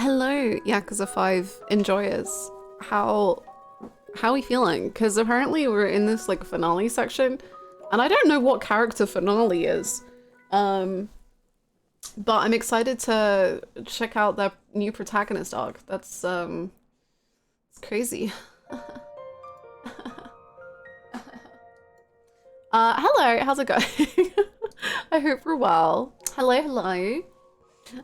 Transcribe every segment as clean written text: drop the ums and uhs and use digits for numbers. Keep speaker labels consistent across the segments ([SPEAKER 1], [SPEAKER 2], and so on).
[SPEAKER 1] Hello, Yakuza 5 enjoyers. How are we feeling? Because apparently we're in this like finale section, and I don't know what character finale is. But I'm excited to check out their new protagonist arc. That's it's crazy. Hello, how's it going? I hope we're well. Hello.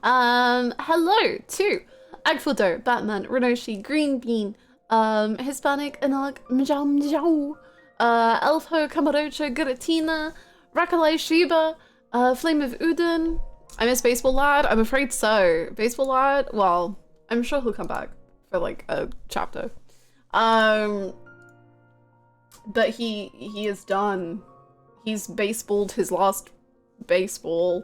[SPEAKER 1] Hello to Agfudo, Batman, Renoshi, Green Bean, Hispanic, Anag, Mjau, Elfho, Kamarocho, Giratina, Rakalai Shiba, Flame of Udon. I miss Baseball Lad, I'm afraid so. Baseball Lad, well, I'm sure he'll come back for like a chapter. But he is done. He's baseballed his last baseball.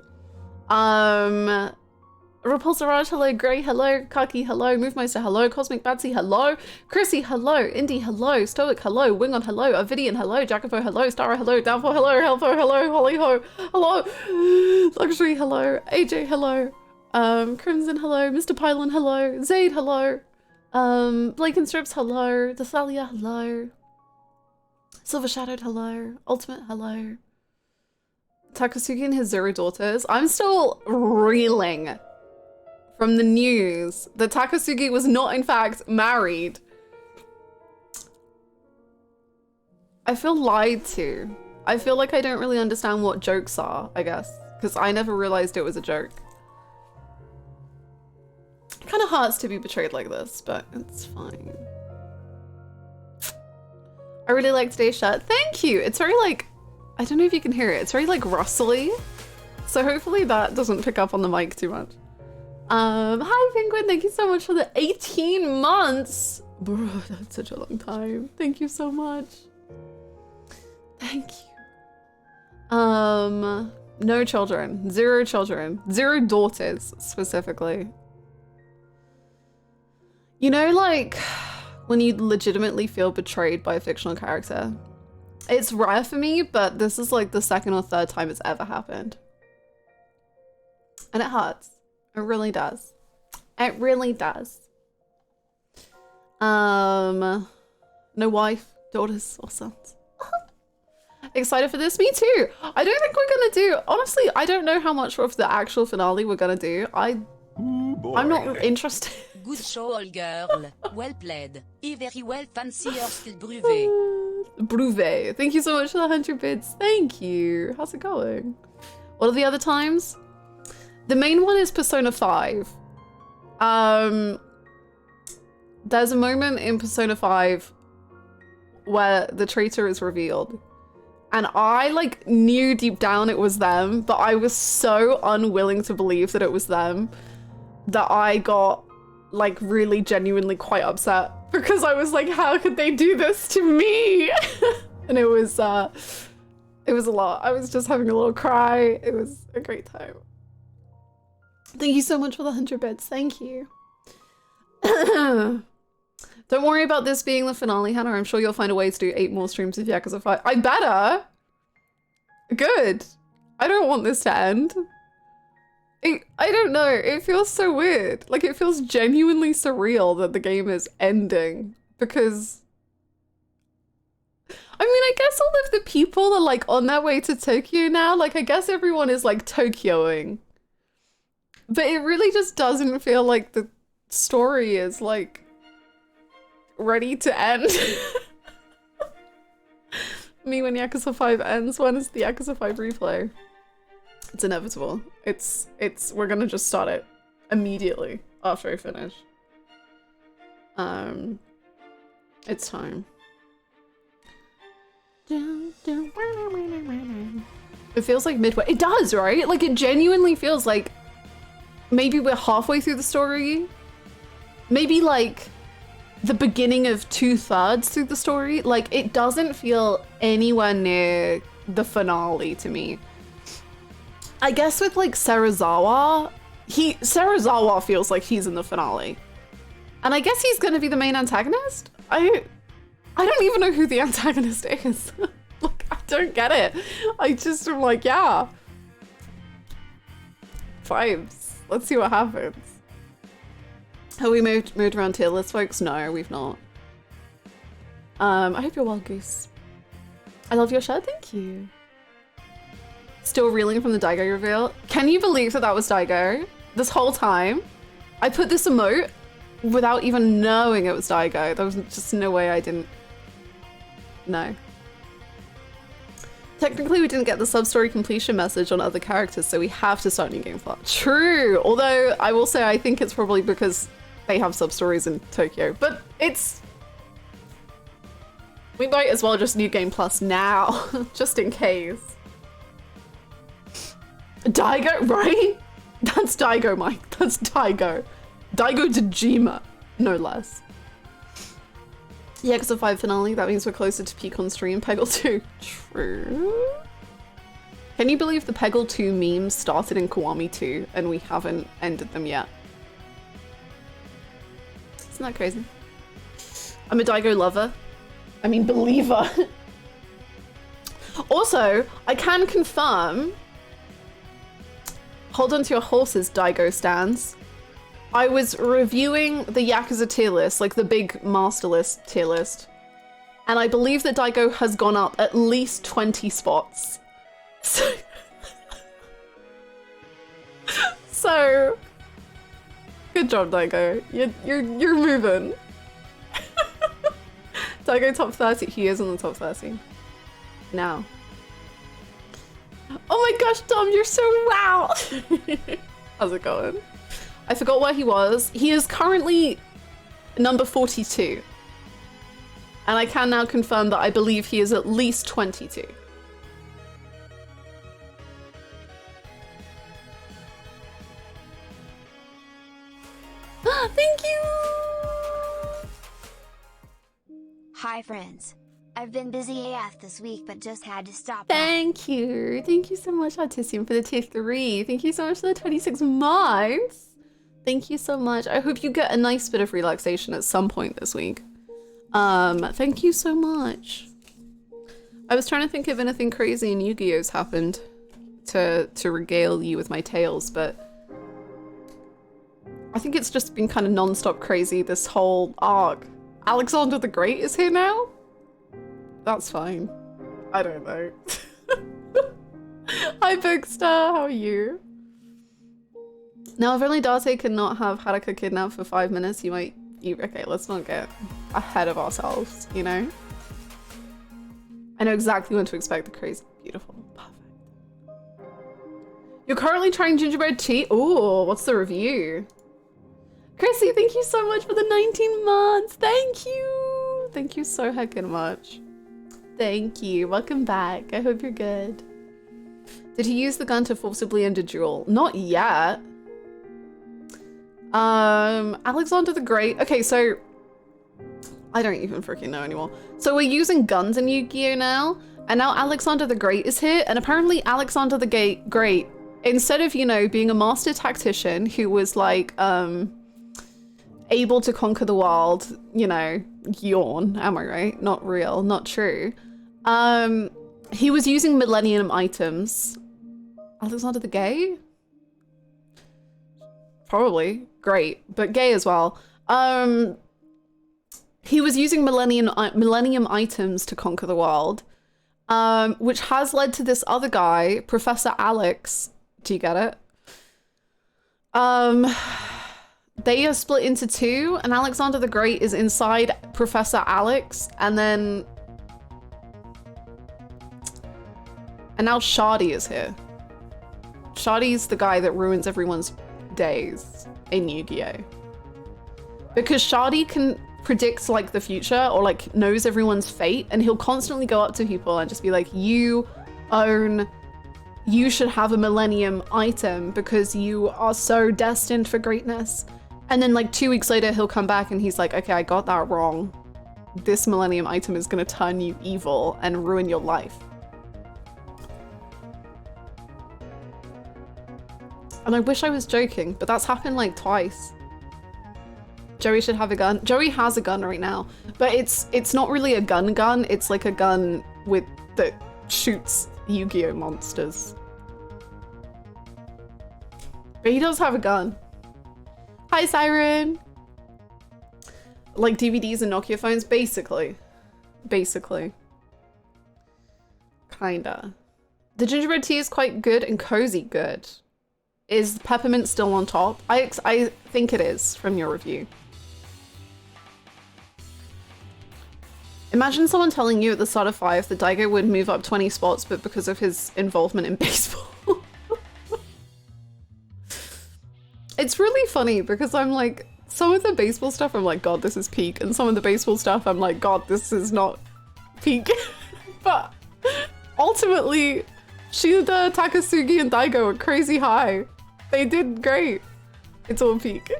[SPEAKER 1] Repulsaraj, hello. Grey, hello. Kaki, hello. Movemeister, hello. Cosmic Batsy, hello. Chrissy, hello. Indy, hello. Stoic, hello. Wingon, hello. Avidian, hello. Jacopo, hello. Stara, hello. Downfall, hello. Helfo, hello. Hollyho, hello. Luxury, hello. AJ, hello. Crimson, hello. Mr. Pylon, hello. Zaid, hello. Blake and Strips, hello. Thessalia, hello. Silver Shadowed, hello. Ultimate, hello. Takasugi and his 0 daughters. I'm still reeling from the news that Takasugi was not in fact married. I feel lied to. I feel like I don't really understand what jokes are, I guess, because I never realized it was a joke. It kind of hurts to be betrayed like this, but it's fine. I really like today's shirt. Thank you. It's very like, I don't know if you can hear it. It's very like rustly. So hopefully that doesn't pick up on the mic too much. Hi Penguin, thank you so much for the 18 months. Bro, that's such a long time. Thank you so much. Thank you. No children, 0 children, 0 daughters specifically. You know, like when you legitimately feel betrayed by a fictional character. It's rare for me, but this is like the 2nd or 3rd time it's ever happened. And it hurts. It really does. It really does. No wife, daughters, or sons. Excited for this? Me too. I don't think we're gonna do, honestly, I don't know how much of the actual finale we're gonna do. I'm not interested.
[SPEAKER 2] Good show, all girl. Well played. Very well fancy your skill brevet.
[SPEAKER 1] Brevet. Thank you so much for the 100 bits. Thank you. How's it going? What are the other times? The main one is Persona 5. There's a moment in Persona 5 where the traitor is revealed. And I like knew deep down it was them, but I was so unwilling to believe that it was them that I got like really genuinely quite upset because I was like, how could they do this to me? And it was a lot. I was just having a little cry. It was a great time. Thank you so much for the 100 bits. Thank you. Don't worry about this being the finale, Hannah. I'm sure you'll find a way to do 8 more streams of Yakuza 5. I better. Good. I don't want this to end. I don't know. It feels so weird. Like it feels genuinely surreal that the game is ending because I mean, I guess all of the people are like on their way to Tokyo now. Like I guess everyone is like Tokyoing. But it really just doesn't feel like the story is like ready to end. Me when Yakuza 5 ends, when is the Yakuza 5 replay? It's inevitable. We're gonna just start it immediately after I finish. It's time. It feels like midway. It does, right? Like it genuinely feels like maybe we're halfway through the story. Maybe like the beginning of 2/3 through the story. Like it doesn't feel anywhere near the finale to me. I guess with like Serizawa feels like he's in the finale. And I guess he's gonna be the main antagonist? I don't even know who the antagonist is. Like, I don't get it. I just am like, yeah. Vibes. Let's see what happens. Have we moved around tier list, folks? No, we've not. I hope you're well, Goose. I love your shirt, thank you. Still reeling from the Daigo reveal. Can you believe that that was Daigo? This whole time? I put this emote without even knowing it was Daigo. There was just no way I didn't know. Technically, we didn't get the sub-story completion message on other characters, so we have to start New Game Plus. True! Although, I will say I think it's probably because they have sub-stories in Tokyo. But it's... we might as well just New Game Plus now, just in case. Daigo, right? That's Daigo, Mike. That's Daigo. Daigo Dejima, no less. Yakuza 5 finale, that means we're closer to peak on stream. Peggle 2. True. Can you believe the Peggle 2 memes started in Kiwami 2 and we haven't ended them yet? Isn't that crazy? I'm a Daigo lover. I mean, believer. Also, I can confirm... hold on to your horses, Daigo stans. I was reviewing the Yakuza tier list, like the big master list tier list, and I believe that Daigo has gone up at least 20 spots. So good job, Daigo. You're moving. Daigo top 30. He is on the top 30 now. Oh my gosh, Tom, you're so wow. How's it going? I forgot where he was. He is currently number 42. And I can now confirm that I believe he is at least 22. Thank you!
[SPEAKER 3] Hi friends. I've been busy AF this week, but just had to stop.
[SPEAKER 1] Thank you. Thank you so much, Artisium, for the tier 3. Thank you so much for the 26 months. Thank you so much. I hope you get a nice bit of relaxation at some point this week. Thank you so much. I was trying to think if anything crazy in Yu-Gi-Oh's happened to regale you with my tales, but I think it's just been kind of non-stop crazy this whole arc. Alexander the Great is here now? That's fine. I don't know. Hi, Bookstar. How are you? Now, if only Date cannot have Haruka kidnapped for 5 minutes, you might... okay, let's not get ahead of ourselves, you know? I know exactly when to expect the crazy. Beautiful. Perfect. You're currently trying gingerbread tea? Ooh, what's the review? Chrissy, thank you so much for the 19 months. Thank you. Thank you so heckin' much. Thank you. Welcome back. I hope you're good. Did he use the gun to forcibly end a duel? Not yet. Alexander the Great. Okay, so I don't even freaking know anymore. So we're using guns in Yu-Gi-Oh now, and now Alexander the Great is here, and apparently Alexander the Great, instead of, you know, being a master tactician who was like, able to conquer the world, you know, yawn, am I right? Not real, not true. He was using millennium items. Alexander the Gay? Probably. Great, but gay as well. He was using millennium items to conquer the world, which has led to this other guy, Professor Alex. Do you get it? They are split into two, and Alexander the Great is inside Professor Alex, and now Shardy is here. Shardy's the guy that ruins everyone's days in Yu-Gi-Oh! Because Shardy can predict like the future or like knows everyone's fate, and he'll constantly go up to people and just be like, you should have a millennium item because you are so destined for greatness. And then like 2 weeks later, he'll come back and he's like, okay, I got that wrong. This millennium item is gonna turn you evil and ruin your life. And I wish I was joking, but that's happened like twice. Joey should have a gun. Joey has a gun right now, but it's not really a gun. It's like a gun that shoots Yu-Gi-Oh monsters. But he does have a gun. Hi, Siren. Like DVDs and Nokia phones, basically. Basically. Kinda. The gingerbread tea is quite good and cozy good. Is peppermint still on top? I think it is from your review. Imagine someone telling you at the start of 5 that Daigo would move up 20 spots, but because of his involvement in baseball. It's really funny because I'm like, some of the baseball stuff I'm like, God, this is peak. And some of the baseball stuff I'm like, God, this is not peak. But ultimately, Shida, Takasugi, and Daigo are crazy high. They did great. It's all peak.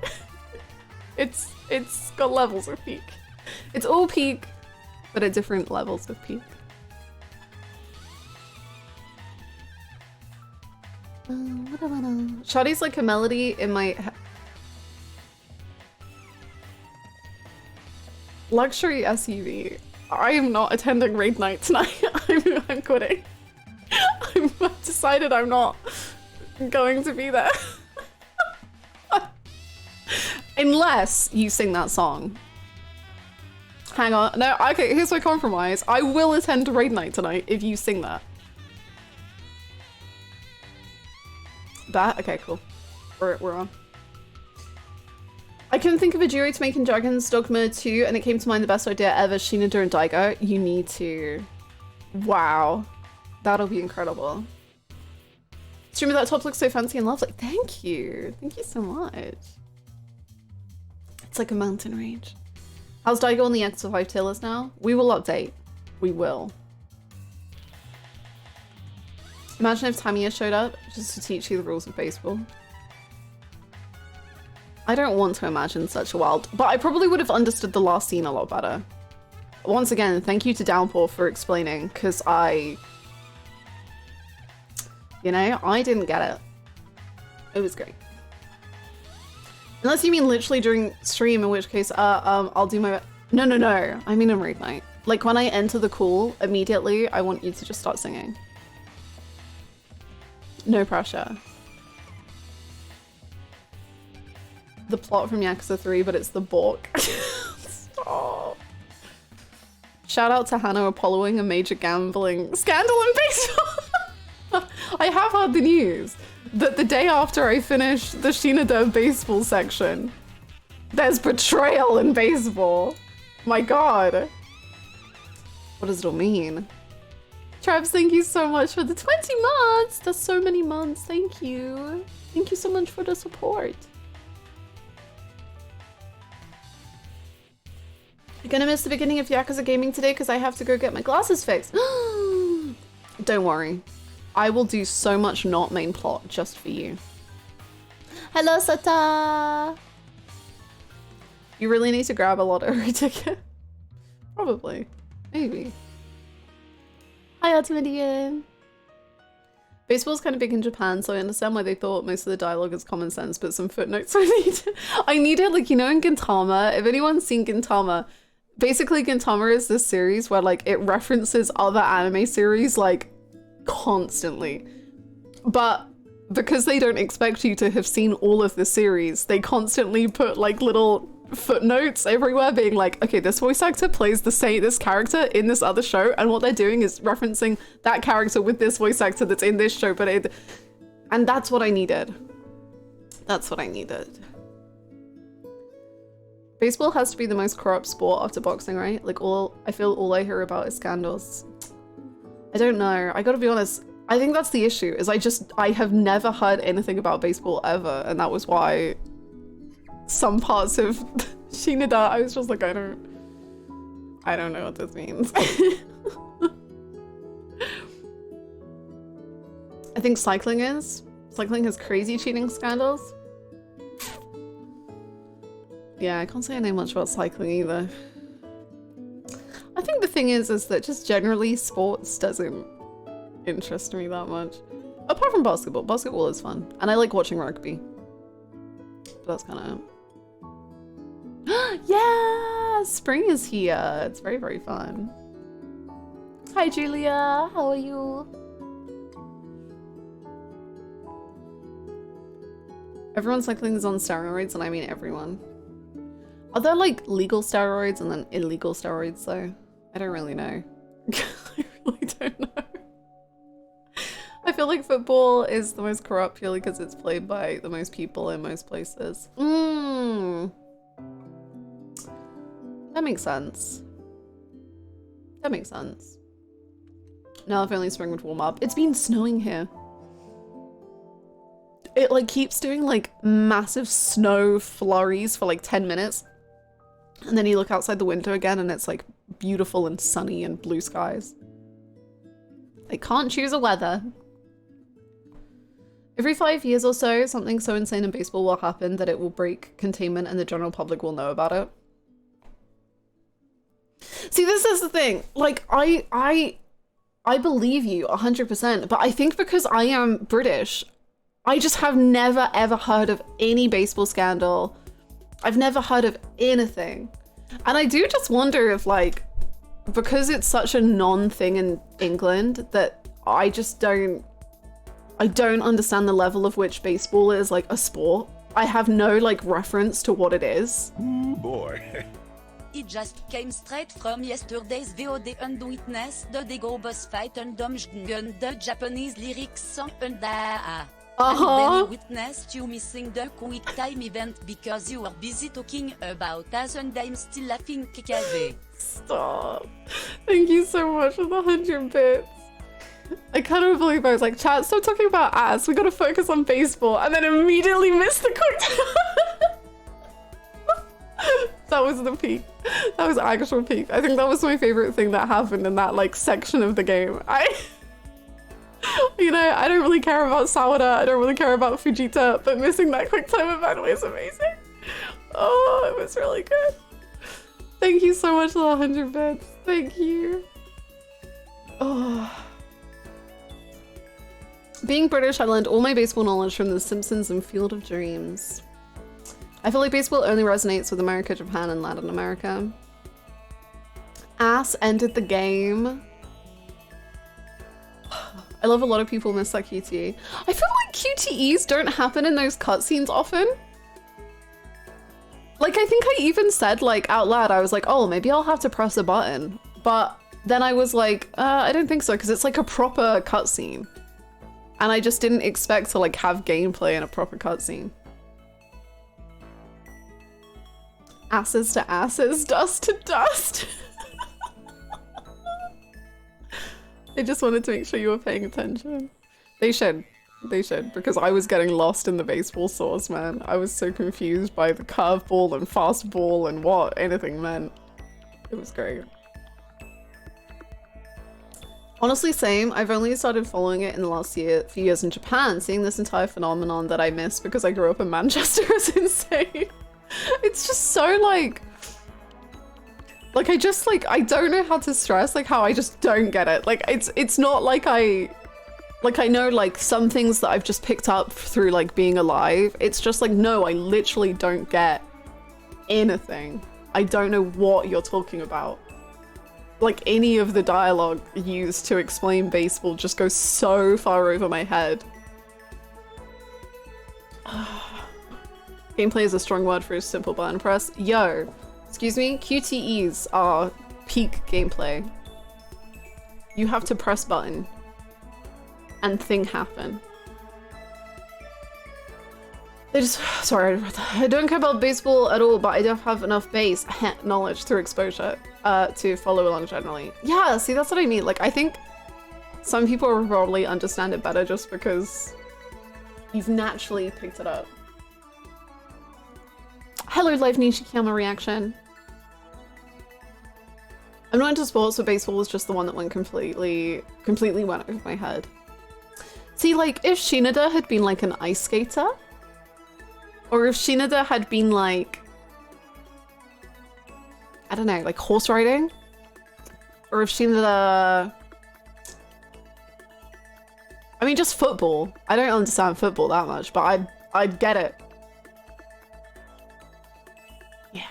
[SPEAKER 1] It's got levels of peak. It's all peak, but at different levels of peak. Shawty's like a melody in my luxury SUV. I am not attending raid night tonight. I'm quitting. I've decided I'm not going to be there. Unless you sing that song. Hang on. No, okay, here's my compromise. I will attend raid night tonight if you sing that. That? Okay, cool. We're on. I couldn't think of a duo to make in Dragon's Dogma 2, and it came to mind the best idea ever, Shinada and Daigo. You need to. Wow. That'll be incredible. Streamer, that top looks so fancy and lovely. Thank you. Thank you so much. It's like a mountain range. How's Daigo on the Yakuza 5 tailors now? We will update. We will. Imagine if Tamiya showed up just to teach you the rules of baseball. I don't want to imagine such a wild, but I probably would have understood the last scene a lot better. Once again, thank you to Downpour for explaining, because I didn't get it. It was great. Unless you mean literally during stream, in which case, I'll do my... No. I mean in raid night. Like when I enter the call, immediately, I want you to just start singing. No pressure. The plot from Yakuza 3, but it's the Bork. Stop. Shout out to Hannah Apolloing a major gambling scandal in baseball. I have heard the news that the day after I finished the Shinada baseball section, there's betrayal in baseball. My God. What does it all mean? Travis, thank you so much for the 20 months. That's so many months. Thank you. Thank you so much for the support. I'm gonna miss the beginning of Yakuza gaming today because I have to go get my glasses fixed. Don't worry. I will do so much not main plot just for you. Hello, Sata! You really need to grab a lottery ticket. Probably. Maybe. Hi, Ultimadian. Baseball's kind of big in Japan, so I understand why they thought most of the dialogue is common sense, but some footnotes I needed, like, you know, in Gintama, if anyone's seen Gintama, basically Gintama is this series where, like, it references other anime series, like, constantly. But because they don't expect you to have seen all of the series, they constantly put, like, little footnotes everywhere being like, okay, this voice actor plays this character in this other show, and what they're doing is referencing that character with this voice actor that's in this show, and that's what I needed. That's what I needed. Baseball has to be the most corrupt sport after boxing, right? Like, I feel all I hear about is scandals. I don't know. I gotta be honest. I think that's the issue, is I have never heard anything about baseball ever, and that was why some parts of Shinada, I was just like, I don't know what this means. I think cycling has crazy cheating scandals. Yeah, I can't say I know much about cycling either. I think the thing is that just generally sports doesn't interest me that much. Apart from basketball. Basketball is fun. And I like watching rugby. But that's kind of... Yeah! Spring is here. It's very, very fun. Hi, Julia. How are you? Everyone cycling is on steroids, and I mean everyone. Are there like legal steroids and then illegal steroids though? I don't really know. I really don't know. I feel like football is the most corrupt purely because it's played by the most people in most places. That makes sense. That makes sense. Now if only spring would warm up. It's been snowing here. It like keeps doing like massive snow flurries for like 10 minutes. And then you look outside the window again and it's like beautiful and sunny and blue skies. I can't choose a weather. Every 5 years or so, something so insane in baseball will happen that it will break containment and the general public will know about it. See, this is the thing. Like, I believe you 100%, but I think because I am British, I just have never ever heard of any baseball scandal. I've never heard of anything. And I do just wonder if like, because it's such a non-thing in England that I don't understand the level of which baseball is like a sport. I have no like reference to what it is.
[SPEAKER 4] Ooh, boy.
[SPEAKER 2] It just came straight from yesterday's VOD and witnessed the Dego boss fight and Gun the Japanese lyrics song and And then you witnessed you missing the quick time event because you were busy talking about us and I'm still laughing KKV.
[SPEAKER 1] Stop. Thank you so much for the 100 bits. I can't believe I was like, chat, stop talking about ass. We gotta focus on baseball. And then immediately missed the quick time. That was the peak. That was actual peak. I think that was my favorite thing that happened in that like section of the game. You know, I don't really care about Sawada, I don't really care about Fujita, but missing that quick time event was amazing. Oh, it was really good. Thank you so much for the 100 bits. Thank you. Oh. Being British, I learned all my baseball knowledge from The Simpsons and Field of Dreams. I feel like baseball only resonates with America, Japan, and Latin America. Ass ended the game. I love a lot of people miss that QTE. I feel like QTEs don't happen in those cutscenes often. Like, I think I even said, like, out loud, I was like, oh, maybe I'll have to press a button. But then I was like, I don't think so, because it's like a proper cutscene. And I just didn't expect to, like, have gameplay in a proper cutscene. Asses to asses, dust to dust. I just wanted to make sure you were paying attention. They should, because I was getting lost in the baseball source, man. I was so confused by the curveball and fastball and what anything meant. It was great. Honestly, same. I've only started following it in the last few years in Japan. Seeing this entire phenomenon that I missed because I grew up in Manchester is insane. It's just so like I just like, I don't know how to stress like how I just don't get it. Like it's not like I know like some things that I've just picked up through like being alive. It's just like, no, I literally don't get anything. I don't know what you're talking about. Like any of the dialogue used to explain baseball just goes so far over my head. Gameplay is a strong word for a simple button press. Yo, excuse me, QTEs are peak gameplay. You have to press button and thing happen. They just, sorry, I don't care about baseball at all, but I don't have enough base knowledge through exposure to follow along generally. Yeah, see, that's what I mean. Like, I think some people will probably understand it better just because you've naturally picked it up. Hello, Live Nishikiyama reaction. I'm not into sports, but baseball was just the one that went completely went over my head. See, like, if Shinada had been like an ice skater, or if Shinada had been like, I don't know, like horse riding, or if Shinada, I mean, just football. I don't understand football that much, but I'd get it. Yeah.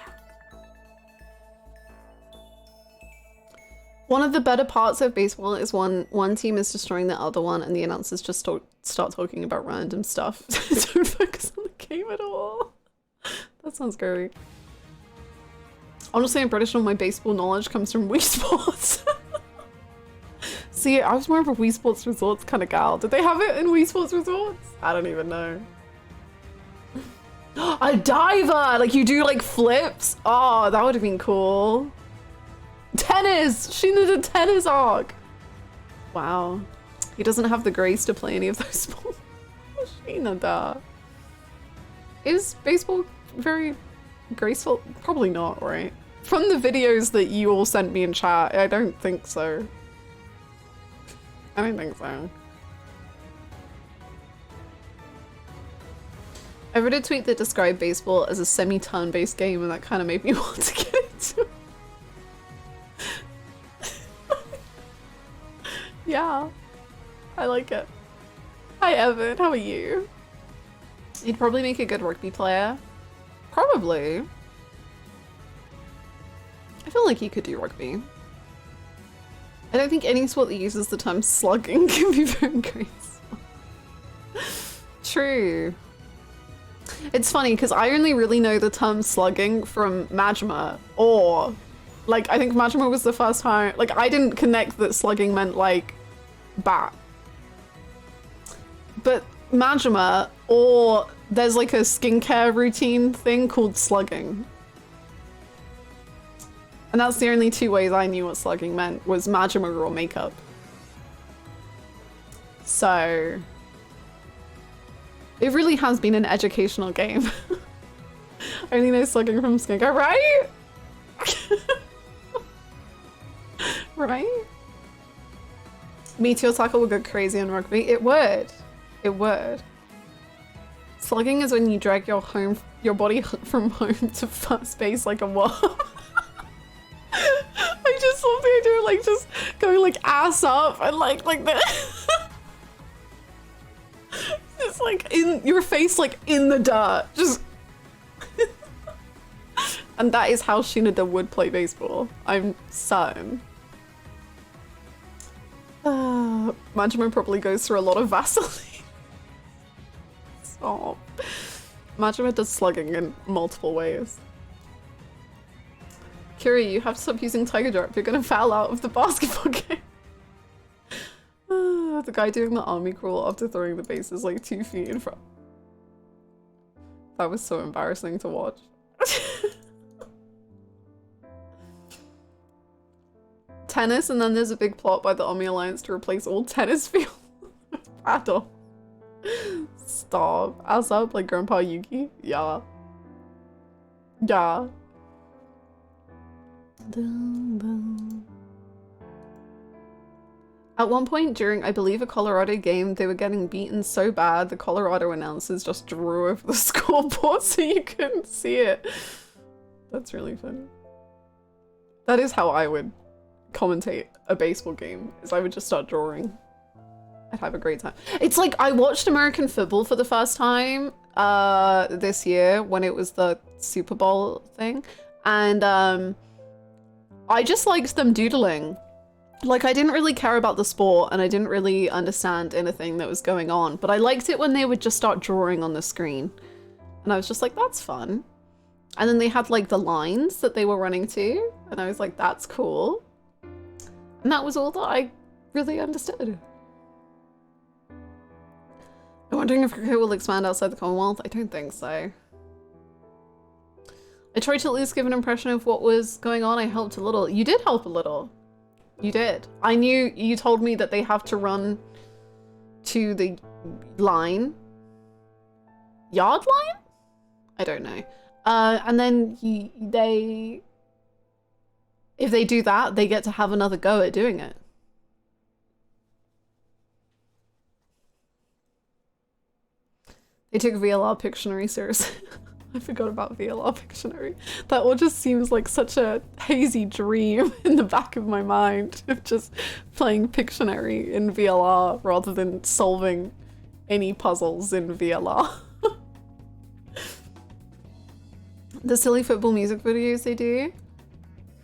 [SPEAKER 1] One of the better parts of baseball is when one team is destroying the other one and the announcers just start talking about random stuff. Don't focus on the game at all. That sounds great. Honestly, I'm British and my baseball knowledge comes from Wii Sports. See, I was more of a Wii Sports Resorts kind of gal. Did they have it in Wii Sports Resorts? I don't even know. A diver! Like you do like flips? Oh, that would have been cool. Tennis! She did a tennis arc! Wow. He doesn't have the grace to play any of those sports. Shinada. Is baseball very graceful? Probably not, right? From the videos that you all sent me in chat, I don't think so. I don't think so. I read a tweet that described baseball as a semi-turn-based game, and that kind of made me want to get into it. Yeah, I like it. Hi Evan, how are you? You'd probably make a good rugby player. Probably. I feel like you could do rugby. I don't think any sport that uses the term slugging can be very graceful. True. It's funny because I only really know the term slugging from Majima, or like I think Majima was the first time, like I didn't connect that slugging meant like bat. But Majima, or there's like a skincare routine thing called slugging. And that's the only two ways I knew what slugging meant, was Majima or makeup. So it really has been an educational game. I only know slugging from skincare, right? Right? Meteor tackle would go crazy on rugby. It would. It would. Slugging is when you drag your body from home to first base like a worm. I just love the idea of like just going like ass up and like this. It's like in your face, like in the dirt. Just and that is how Shinada would play baseball. I'm certain. Majima probably goes through a lot of Vaseline. Stop. Majima does slugging in multiple ways. Kiri, you have to stop using Tiger Drop. You're gonna foul out of the basketball game. The guy doing the army crawl after throwing the base is like 2 feet in front. That was so embarrassing to watch. Tennis, and then there's a big plot by the Army Alliance to replace all tennis fields with paddle. Stop. Ass up like Grandpa Yuki? Yeah. Yeah. At one point during, I believe, a Colorado game, they were getting beaten so bad the Colorado announcers just drew over the scoreboard so you couldn't see it. That's really funny. That is how I would commentate a baseball game, is I would just start drawing. I'd have a great time. It's like I watched American football for the first time this year when it was the Super Bowl thing, and I just liked them doodling. Like, I didn't really care about the sport and I didn't really understand anything that was going on, but I liked it when they would just start drawing on the screen. And I was just like, that's fun. And then they had like the lines that they were running to, and I was like, that's cool. And that was all that I really understood. I'm wondering if cricket will expand outside the Commonwealth. I don't think so. I tried to at least give an impression of what was going on. I helped a little. You did help a little. You did. I knew you told me that they have to run to the line. Yard line? I don't know. And then if they do that, they get to have another go at doing it. They took VLR Pictionary seriously. I forgot about VLR Pictionary. That all just seems like such a hazy dream in the back of my mind of just playing Pictionary in VLR rather than solving any puzzles in VLR. The silly football music videos they do.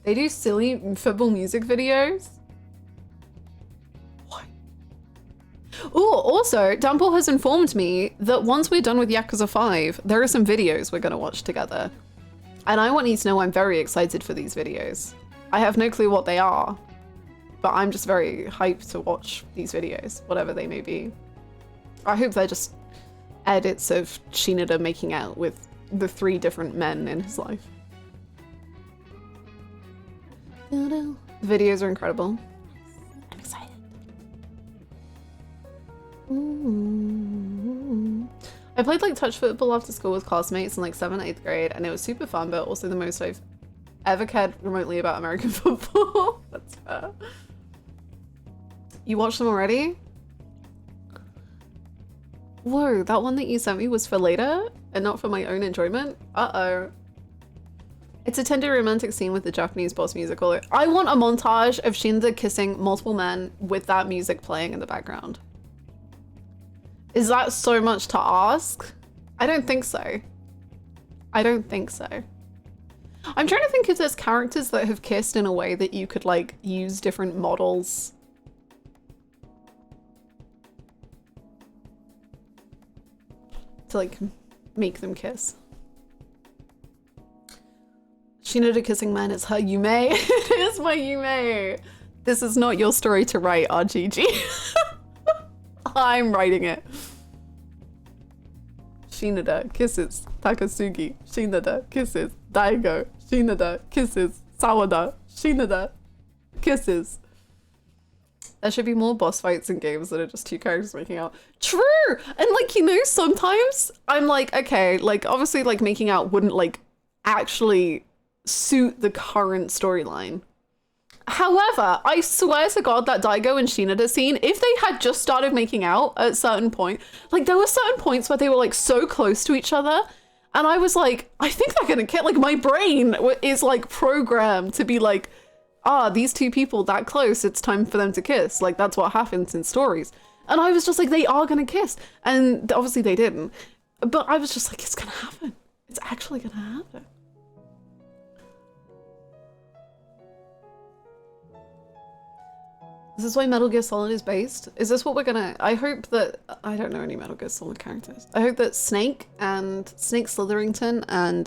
[SPEAKER 1] They do silly football music videos? What? Oh, also, Dumpel has informed me that once we're done with Yakuza 5, there are some videos we're gonna watch together. And I want you to know I'm very excited for these videos. I have no clue what they are, but I'm just very hyped to watch these videos, whatever they may be. I hope they're just edits of Shinada making out with the 3 different men in his life. The videos are incredible. I'm excited. I played like touch football after school with classmates in like 7th, 8th grade, and it was super fun, but also the most I've ever cared remotely about American football. That's fair. You watched them already? Whoa, that one that you sent me was for later and not for my own enjoyment? Uh-oh. It's a tender romantic scene with the Japanese boss music. I want a montage of Shinda kissing multiple men with that music playing in the background. Is that so much to ask? I don't think so. I don't think so. I'm trying to think if there's characters that have kissed in a way that you could like use different models. To like make them kiss. Shinada kissing man is her Yume. It is my Yume. This is not your story to write, RGG. I'm writing it. Shinada kisses Takasugi. Shinada kisses Daigo. Shinada kisses Sawada. Shinada kisses. There should be more boss fights in games that are just 2 characters making out. True! And like, you know, sometimes I'm like, okay, like obviously like making out wouldn't like actually suit the current storyline. However, I swear to God that Daigo and Shinada scene, if they had just started making out at a certain point, like there were certain points where they were like so close to each other, and I was like, I think they're gonna kiss. Like my brain is like programmed to be like, ah, these 2 people that close, it's time for them to kiss. Like that's what happens in stories. And I was just like, they are gonna kiss. And obviously they didn't. But I was just like, it's gonna happen. It's actually gonna happen. Is this why Metal Gear Solid is based? Is this what we're gonna... I hope that... I don't know any Metal Gear Solid characters. I hope that Snake Slitherington and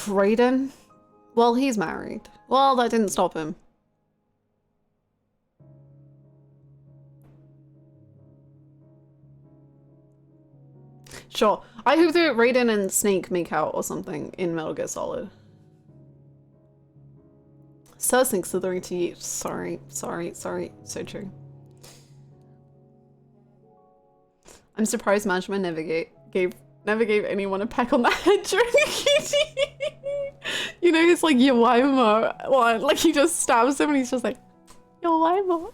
[SPEAKER 1] Raiden? Well, he's married. Well, that didn't stop him. Sure. I hope that Raiden and Snake make out or something in Metal Gear Solid. Sir Snake slithering to you. Sorry. So true. I'm surprised management never gave anyone a peck on the head during a QT. You know, it's like Yawaimo one. Like he just stabs him and he's just like, Yawaimo.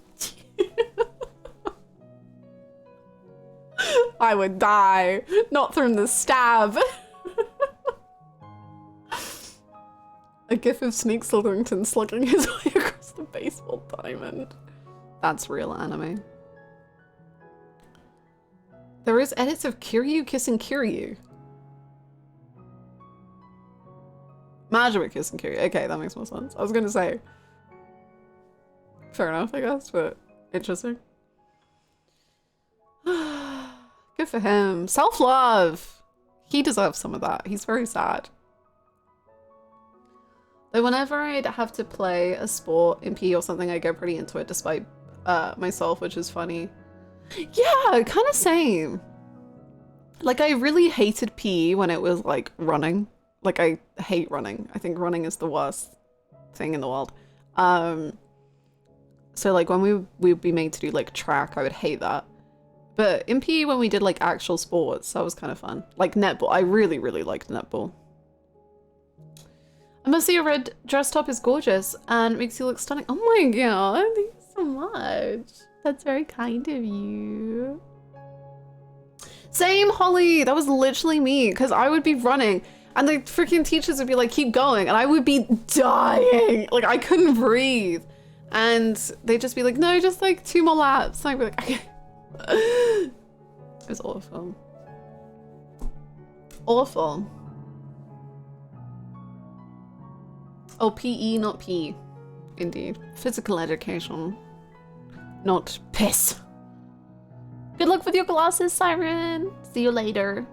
[SPEAKER 1] I would die. Not from the stab. A gif of Snake Slitherington slugging his way across the baseball diamond. That's real anime. There is edits of Kiryu kissing Kiryu. Majima kissing Kiryu. Okay, that makes more sense. I was gonna say. Fair enough, I guess, but interesting. Good for him. Self-love. He deserves some of that. He's very sad. Though whenever I'd have to play a sport in PE or something, I go pretty into it despite myself, which is funny. Yeah, kind of same. Like I really hated PE when it was like running. Like I hate running. I think running is the worst thing in the world. So like when we'd be made to do like track, I would hate that. But in PE when we did like actual sports, that was kind of fun. Like netball, I really liked netball. I must say your red dress top is gorgeous and makes you look stunning. Oh my god, thank you so much. That's very kind of you. Same, Holly. That was literally me because I would be running and the freaking teachers would be like, keep going. And I would be dying. Like I couldn't breathe. And they'd just be like, no, just like 2 more laps. And I'd be like, okay. It was awful. Awful. Oh, PE, not P. Indeed. Physical education. Not piss. Good luck with your glasses, Siren. See you later.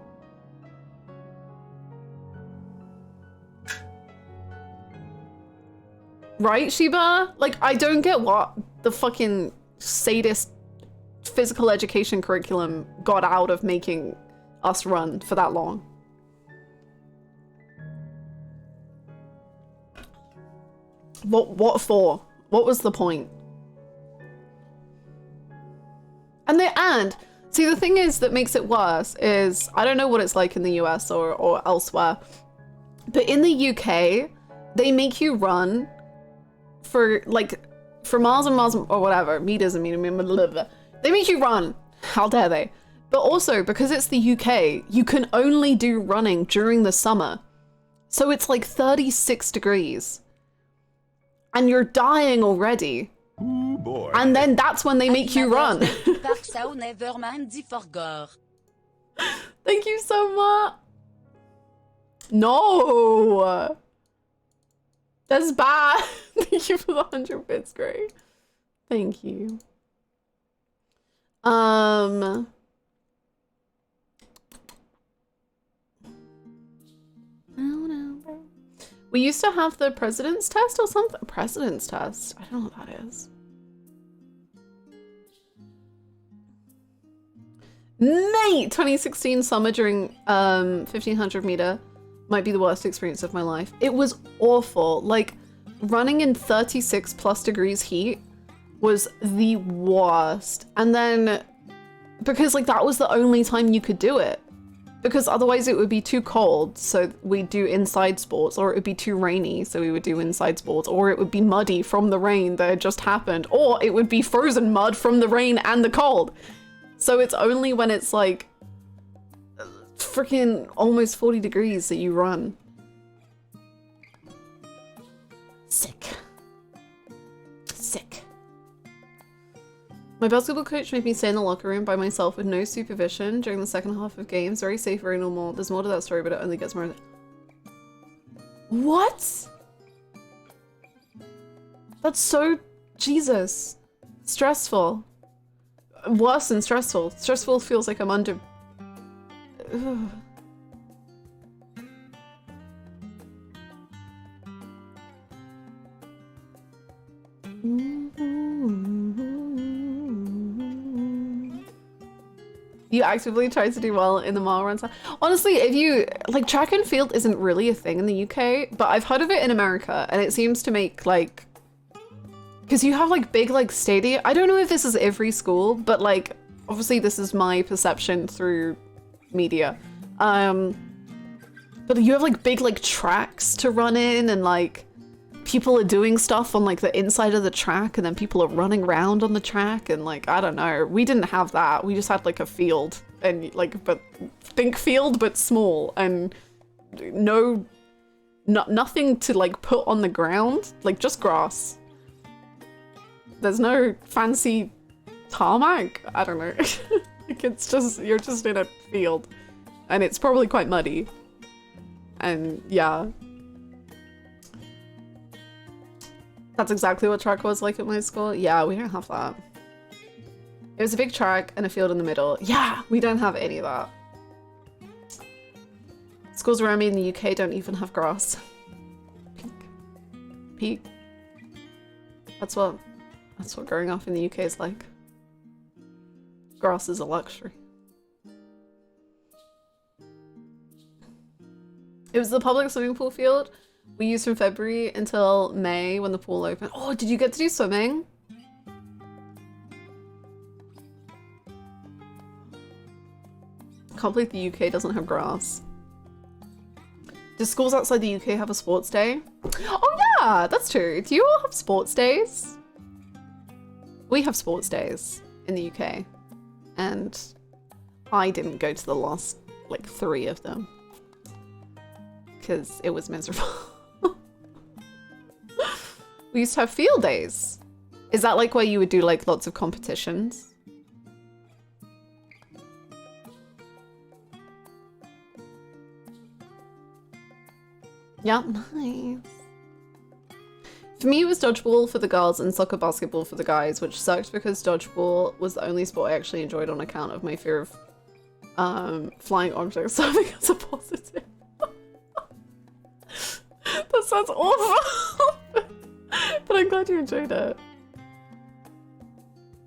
[SPEAKER 1] Right, Sheba? Like, I don't get what the fucking sadist physical education curriculum got out of making us run for that long. What for? What was the point? And see, the thing is that makes it worse is, I don't know what it's like in the US or elsewhere, but in the UK, they make you run for miles and miles or whatever, meters and meters, they make you run. How dare they? But also, because it's the UK, you can only do running during the summer. So it's like 36 degrees. And you're dying already.
[SPEAKER 4] Ooh, boy.
[SPEAKER 1] And then that's when they make you run. Thank you so much. No. That's bad. Thank you for the 100 bits, great. Thank you. We used to have the president's test or something. President's test. I don't know what that is. Mate, 2016 summer during 1500 meter might be the worst experience of my life. It was awful. Like, running in 36 plus degrees heat was the worst. And then, because like that was the only time you could do it. Because otherwise it would be too cold, so we'd do inside sports, or it would be too rainy, so we would do inside sports, or it would be muddy from the rain that had just happened, or it would be frozen mud from the rain and the cold. So it's only when it's like freaking almost 40 degrees that you run. Sick. Sick. My basketball coach made me stay in the locker room by myself with no supervision during the second half of games. Very safe, very normal. There's more to that story, but it only gets more. What? That's so... Jesus. Stressful. Worse than stressful. Stressful feels like I'm under... Ugh. You actively try to do well in the mile runs. Honestly, if you like, track and field isn't really a thing in the UK, but I've heard of it in America, and it seems to make like, because you have like big like stadia. I don't know if this is every school, but like obviously this is my perception through media. But you have like big like tracks to run in, and like people are doing stuff on like the inside of the track, and then people are running around on the track, and like, I don't know. We didn't have that. We just had like a field, and like, but think field, but small, and nothing to like put on the ground, like just grass. There's no fancy tarmac. I don't know. Like it's just, you're just in a field, and it's probably quite muddy. And yeah. That's exactly what track was like at my school. Yeah, we don't have that. It was a big track and a field in the middle. Yeah, we don't have any of that. Schools around me in the UK don't even have grass. Peak. Peak. That's what growing up in the UK is like. Grass is a luxury. It was the public swimming pool field we used from February until May when the pool opened. Oh, did you get to do swimming? I can't believe the UK doesn't have grass. Do schools outside the UK have a sports day? Oh yeah, that's true. Do you all have sports days? We have sports days in the UK, and I didn't go to the last like 3 of them because it was miserable. We used to have field days. Is that like where you would do like lots of competitions? Yeah, nice. For me, it was dodgeball for the girls and soccer basketball for the guys, which sucked because dodgeball was the only sport I actually enjoyed on account of my fear of flying objects serving as a positive. That sounds awful. But I'm glad you enjoyed it.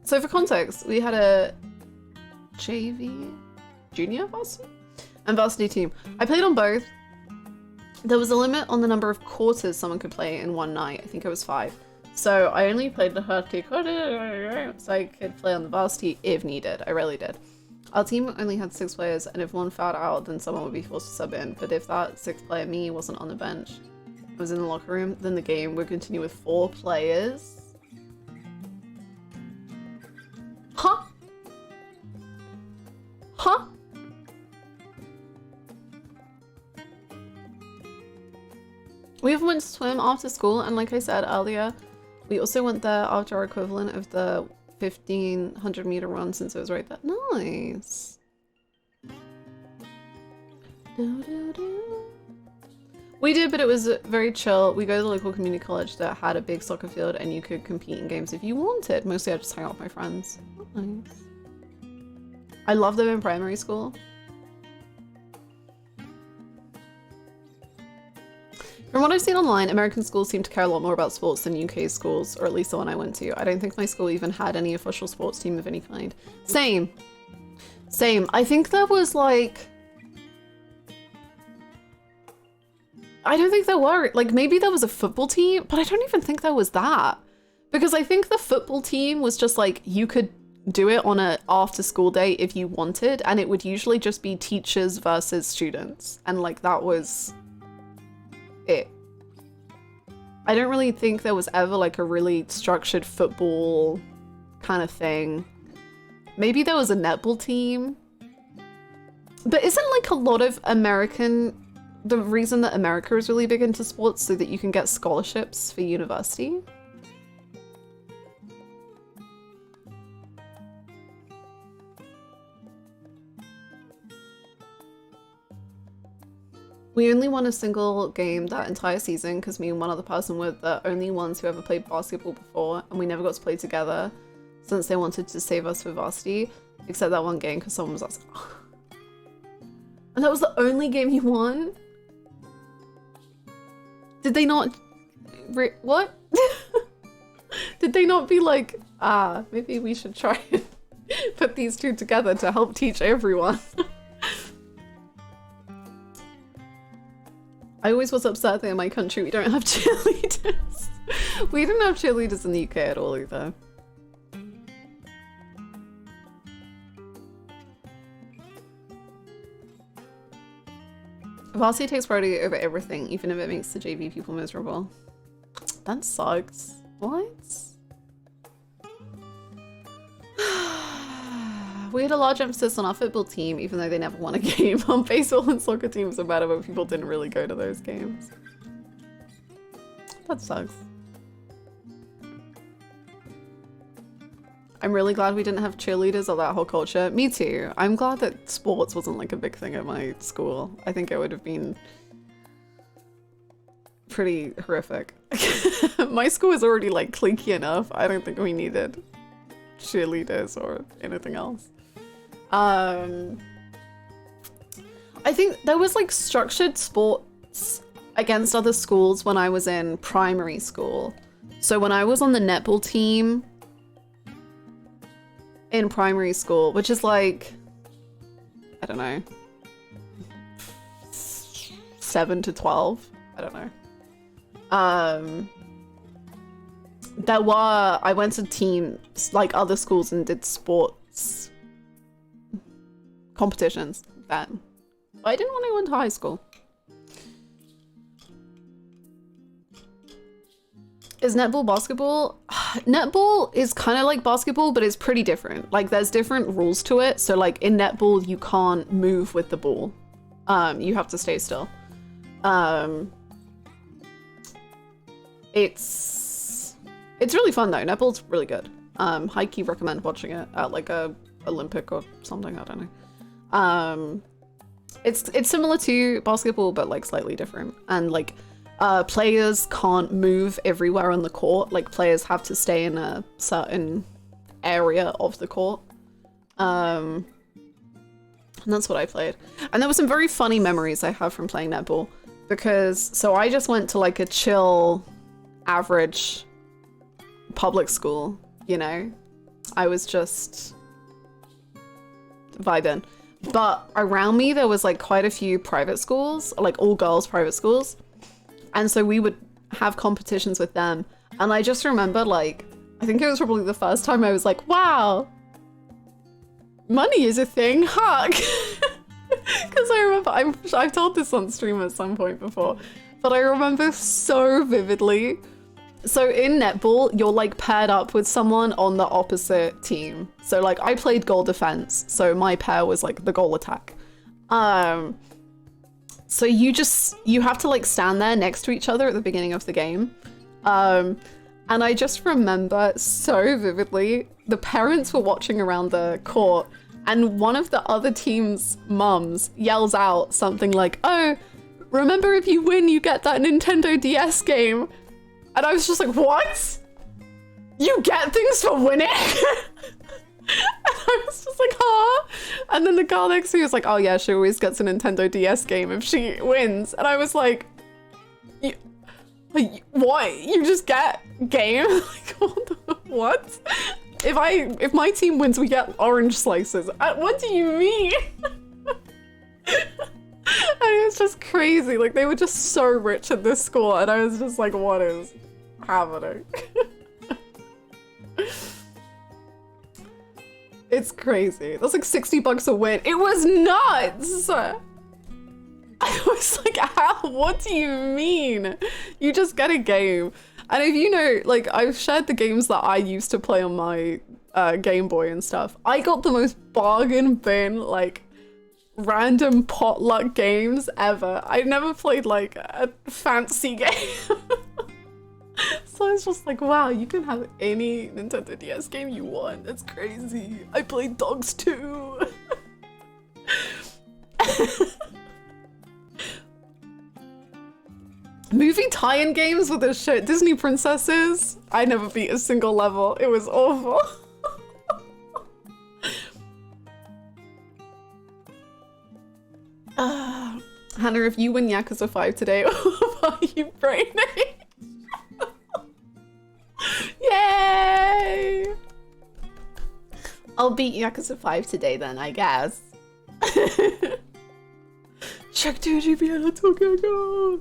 [SPEAKER 1] So for context, we had a JV, junior varsity, and varsity team. I played on both. There was a limit on the number of quarters someone could play in one night. I think it was 5. So I only played the varsity quarter, so I could play on the varsity if needed. I rarely did. Our team only had 6 players, and if one fouled out, then someone would be forced to sub in. But if that 6th player, me, wasn't on the bench, was in the locker room, then the game would continue with 4 players. Huh? Huh? We even went to swim after school, and like I said earlier, we also went there after our equivalent of the 1500 meter run, since it was right there. Nice. We did, but it was very chill. We go to the local community college that had a big soccer field, and you could compete in games if you wanted. Mostly I just hang out with my friends. Nice. I loved them in primary school. From what I've seen online, American schools seem to care a lot more about sports than UK schools, or at least the one I went to. I don't think my school even had any official sports team of any kind. Same. Same. I think there was like... I don't think there were. Like, maybe there was a football team, but I don't even think there was that. Because I think the football team was just like, you could do it on a after school day if you wanted, and it would usually just be teachers versus students. And like, that was... it. I don't really think there was ever like a really structured football kind of thing. Maybe there was a netball team. But isn't like a lot of the reason that America is really big into sports so that you can get scholarships for university? We only won a single game that entire season because me and one other person were the only ones who ever played basketball before, and we never got to play together since they wanted to save us for varsity, except that one game because someone was asking. And that was the only game you won? Did they not... what? Did they not be like, maybe we should try and put these two together to help teach everyone? I always was upset that in my country we don't have cheerleaders. We didn't have cheerleaders in the UK at all either. Varsity takes priority over everything, even if it makes the JV people miserable. That sucks. What? We had a large emphasis on our football team, even though they never won a game. Our baseball and soccer teams are better, but people didn't really go to those games. That sucks. I'm really glad we didn't have cheerleaders or that whole culture. Me too. I'm glad that sports wasn't like a big thing at my school. I think it would have been pretty horrific. My school was already like cliquey enough. I don't think we needed cheerleaders or anything else. I think there was like structured sports against other schools when I was in primary school. So when I was on the netball team in primary school, which is like, I don't know, 7 to 12, I don't know. I went to teams like other schools and did sports competitions then. But I didn't when I went to high school. Is netball basketball? Netball is kind of like basketball, but it's pretty different. Like there's different rules to it. So like in netball, you can't move with the ball. You have to stay still. It's really fun though. Netball's really good. High key recommend watching it at like a Olympic or something. I don't know. It's similar to basketball, but like slightly different. And like players can't move everywhere on the court. Like players have to stay in a certain area of the court. And that's what I played. And there were some very funny memories I have from playing netball because so I just went to like a chill average public school, you know? I was just vibing. But around me, there was like quite a few private schools, like all girls private schools. And so we would have competitions with them. And I just remember like, I think it was probably the first time I was like, wow, money is a thing, huh? Because I remember, I've told this on stream at some point before, but I remember so vividly. So in netball, you're like paired up with someone on the opposite team. So like I played goal defense, so my pair was like the goal attack. So you have to like stand there next to each other at the beginning of the game. And I just remember so vividly, the parents were watching around the court and one of the other team's mums yells out something like, "Oh, remember if you win, you get that Nintendo DS game." And I was just like, what? You get things for winning? And I was just like, huh? And then the girl next to me was like, oh yeah, she always gets a Nintendo DS game if she wins. And I was like, what? You just get game? Like, what? If my team wins, we get orange slices. What do you mean? And it was just crazy. Like, they were just so rich at this school, and I was just like, what is happening? It's crazy. That's like $60 a win. It was nuts! I was like, how? What do you mean? You just get a game. And if you know, like, I've shared the games that I used to play on my Game Boy and stuff. I got the most bargain bin, like, random potluck games ever. I never played like a fancy game. So it's just like, wow, you can have any Nintendo DS game you want. That's crazy. I played Dogs too. Movie tie-in games with the shit Disney princesses. I never beat a single level. It was awful. Hannah, if you win Yakuza 5 today, are you brain age? Yay! I'll beat Yakuza 5 today then, I guess. Check 2GB Tokyo Go!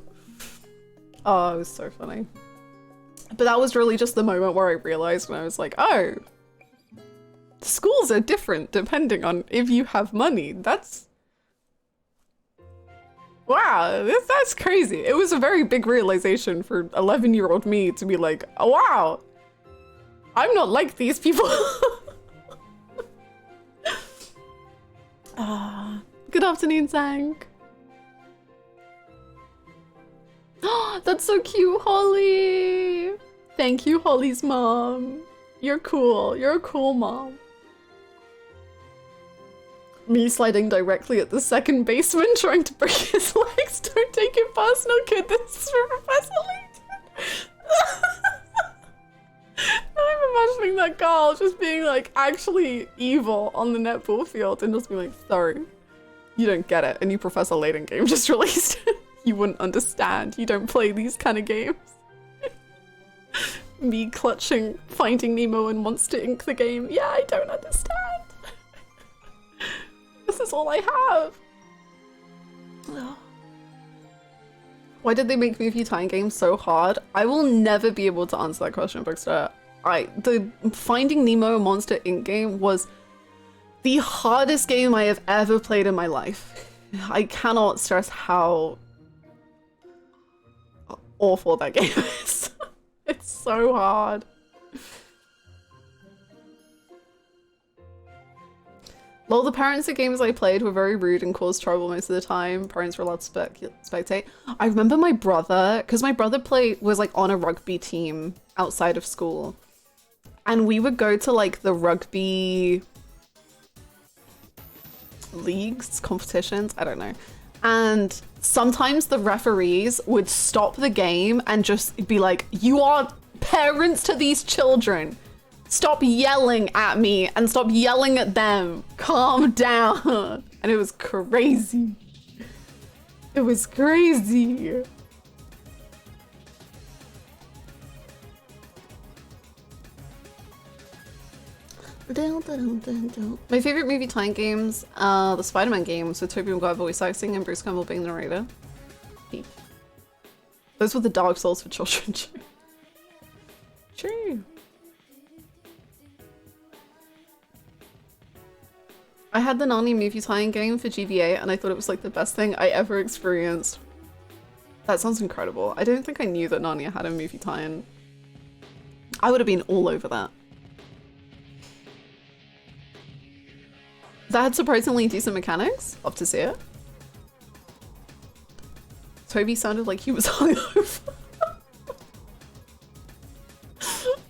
[SPEAKER 1] Oh, it was so funny. But that was really just the moment where I realized when I was like, oh, schools are different depending on if you have money. That's... wow, that's crazy. It was a very big realization for 11-year-old me to be like, oh, wow, I'm not like these people. Good afternoon, Zang. That's so cute, Holly. Thank you, Holly's mom. You're cool. You're a cool mom. Me sliding directly at the second baseman trying to break his legs. Don't take it personal, kid. This is for Professor Layton. I'm imagining that girl just being like actually evil on the netball field and just being like, sorry, you don't get it. A new Professor Layton game just released. You wouldn't understand. You don't play these kind of games. Me clutching Finding Nemo and Monster Inc. the game. Yeah, I don't understand. This is all I have. Why did they make movie tie-in games so hard? I will never be able to answer that question, Bookster. The Finding Nemo Monster Inc. game was the hardest game I have ever played in my life. I cannot stress how awful that game is. It's so hard. Well, the parents of games I played were very rude and caused trouble most of the time. Parents were allowed to spectate. I remember my brother, because my brother was like on a rugby team outside of school. And we would go to like the rugby leagues, competitions, I don't know. And sometimes the referees would stop the game and just be like, you are parents to these children. Stop yelling at me and stop yelling at them. Calm down. And it was crazy. It was crazy. My favorite movie tie-in games are the Spider-Man games with Tobey Maguire voice acting and Bruce Campbell being the narrator. Those were the Dark Souls for children. True. I had the Narnia movie tie-in game for GBA and I thought it was like the best thing I ever experienced. That sounds incredible. I don't think I knew that Narnia had a movie tie-in. I would have been all over that. That had surprisingly decent mechanics. Love to see it. Toby sounded like he was hungover.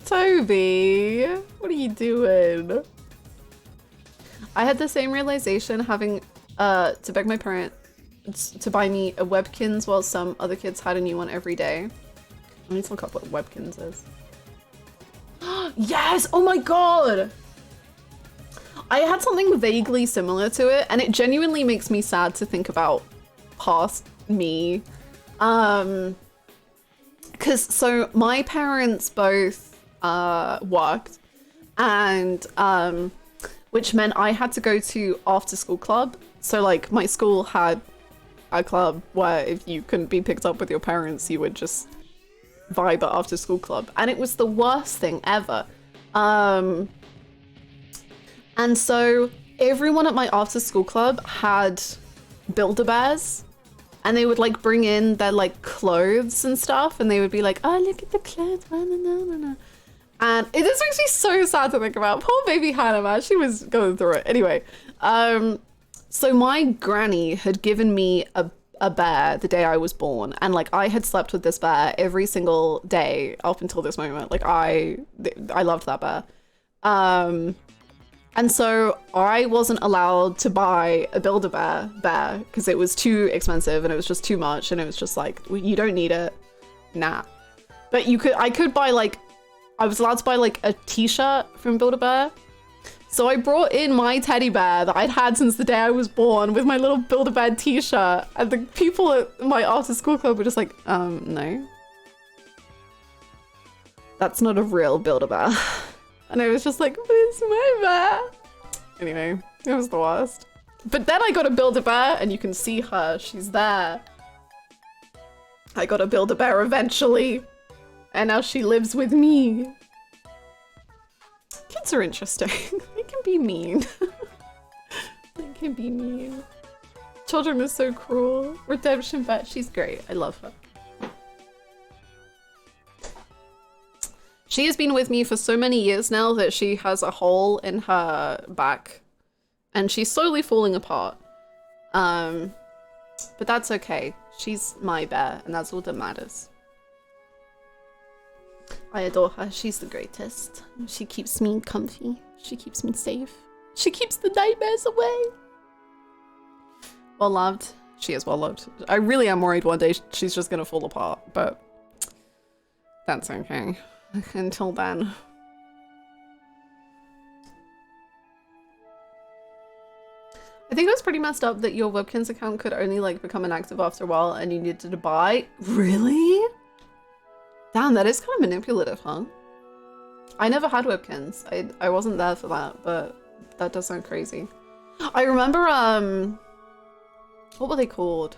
[SPEAKER 1] Toby, what are you doing? I had the same realization having to beg my parents to buy me a Webkins while some other kids had a new one every day. I need to look up what Webkins is. Yes! Oh my god! I had something vaguely similar to it, and it genuinely makes me sad to think about past me. Cause so my parents both worked, and which meant I had to go to after school club. So like my school had a club where if you couldn't be picked up with your parents, you would just vibe at after school club. And it was the worst thing ever. And so everyone at my after school club had Build-A-Bears, and they would like bring in their like clothes and stuff, and they would be like, oh, look at the clothes. And this makes me so sad to think about. Poor baby Hannah, man. She was going through it. Anyway, so my granny had given me a bear the day I was born, and like I had slept with this bear every single day up until this moment. Like I loved that bear. And so I wasn't allowed to buy a Build-A-Bear bear because it was too expensive and it was just too much, and it was just like, you don't need it. Nah. But I could buy like, I was allowed to buy like a t-shirt from Build-A-Bear. So I brought in my teddy bear that I'd had since the day I was born with my little Build-A-Bear t-shirt, and the people at my after school club were just like, no. That's not a real Build-A-Bear. And I was just like, but it's my bear. Anyway, it was the worst. But then I got a Build-A-Bear, and you can see her, she's there. I got a Build-A-Bear eventually, and now she lives with me. Kids are interesting. They can be mean. They can be mean. Children are so cruel. Redemption Bet, she's great. I love her. She has been with me for so many years now that she has a hole in her back, and she's slowly falling apart. But that's okay. She's my bear, and that's all that matters. I adore her. She's the greatest. She keeps me comfy. She keeps me safe. She keeps the nightmares away. Well loved. She is well loved. I really am worried one day she's just gonna fall apart, but that's okay. Until then. I think it was pretty messed up that your Webkins account could only like become inactive after a while and you needed to buy. Really? Damn, that is kind of manipulative, huh? I never had Webkins. I wasn't there for that, but that does sound crazy. I remember, what were they called?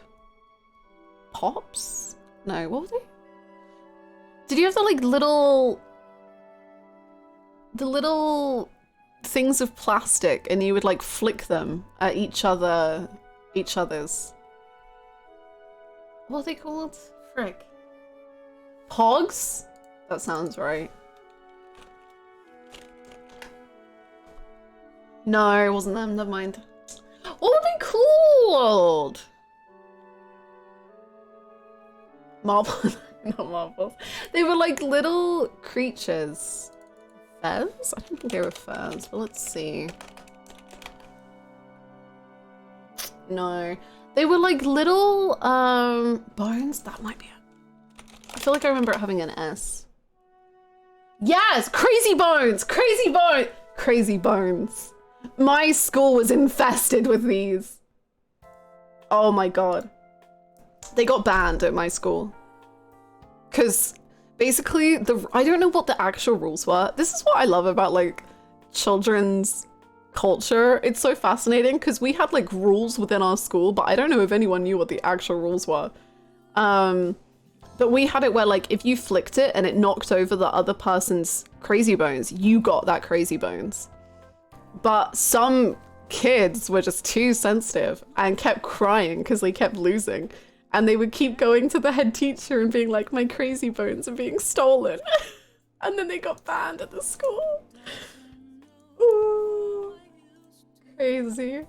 [SPEAKER 1] Pops? No, what were they? Did you have the like little things of plastic, and you would like flick them at each other's? What are they called? Frick. Pogs? That sounds right. No, it wasn't them, never mind. What were they called? Marbles? Not marbles. They were like little creatures. Furs? I don't think they were furs, but let's see. No. They were like little bones? That might be it. I feel like I remember it having an S. Yes! Crazy bones! Crazy bones! Crazy bones. My school was infested with these. Oh my god. They got banned at my school. Because basically, I don't know what the actual rules were. This is what I love about like children's culture. It's so fascinating because we had like rules within our school, but I don't know if anyone knew what the actual rules were. But we had it where like if you flicked it and it knocked over the other person's crazy bones, you got that crazy bones. But some kids were just too sensitive and kept crying because they kept losing. And they would keep going to the head teacher and being like, my crazy bones are being stolen. And then they got banned at the school. Ooh. Crazy.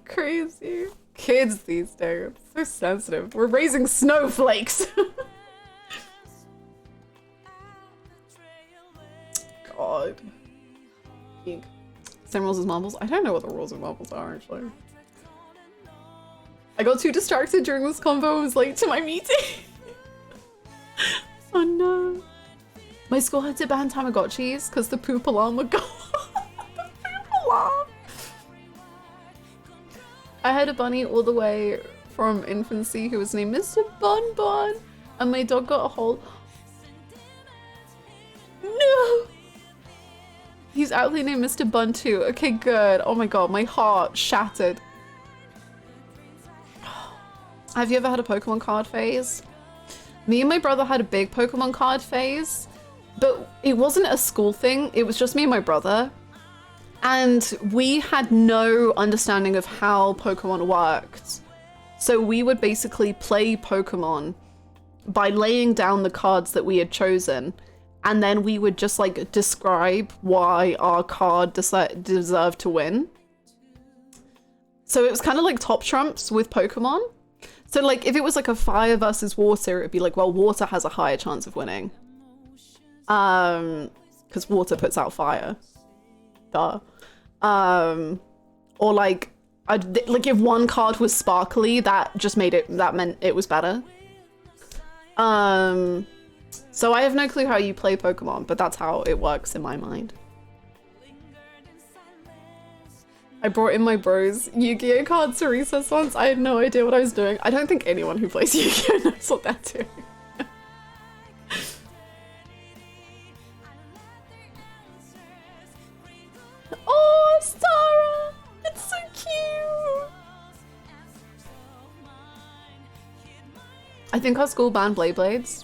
[SPEAKER 1] Crazy. Kids these days. So sensitive. We're raising snowflakes. God. Pink. Same rules as marbles? I don't know what the rules of marbles are, actually. I got too distracted during this convo and was late to my meeting. Oh no. My school had to ban Tamagotchis because the poop alarm would go off. The poop alarm. I had a bunny all the way from infancy who was named Mr. Bun Bun, and my dog got a hold. No! He's aptly named Mr. Bun too. Okay, good. Oh my god, my heart shattered. Have you ever had a Pokemon card phase? Me and my brother had a big Pokemon card phase, but it wasn't a school thing. It was just me and my brother. And we had no understanding of how Pokemon worked. So we would basically play Pokemon by laying down the cards that we had chosen. And then we would just like describe why our card deserved to win. So it was kind of like Top Trumps with Pokemon. So like if it was like a fire versus water, it'd be like, well, water has a higher chance of winning. Because water puts out fire. Duh. Or like if one card was sparkly, that meant it was better. So I have no clue how you play Pokemon, but that's how it works in my mind. I brought in my bros Yu-Gi-Oh cards to recess once. I had no idea what I was doing. I don't think anyone who plays Yu-Gi-Oh knows what they're doing. Oh, Stara! It's so cute! I think our school banned Blades.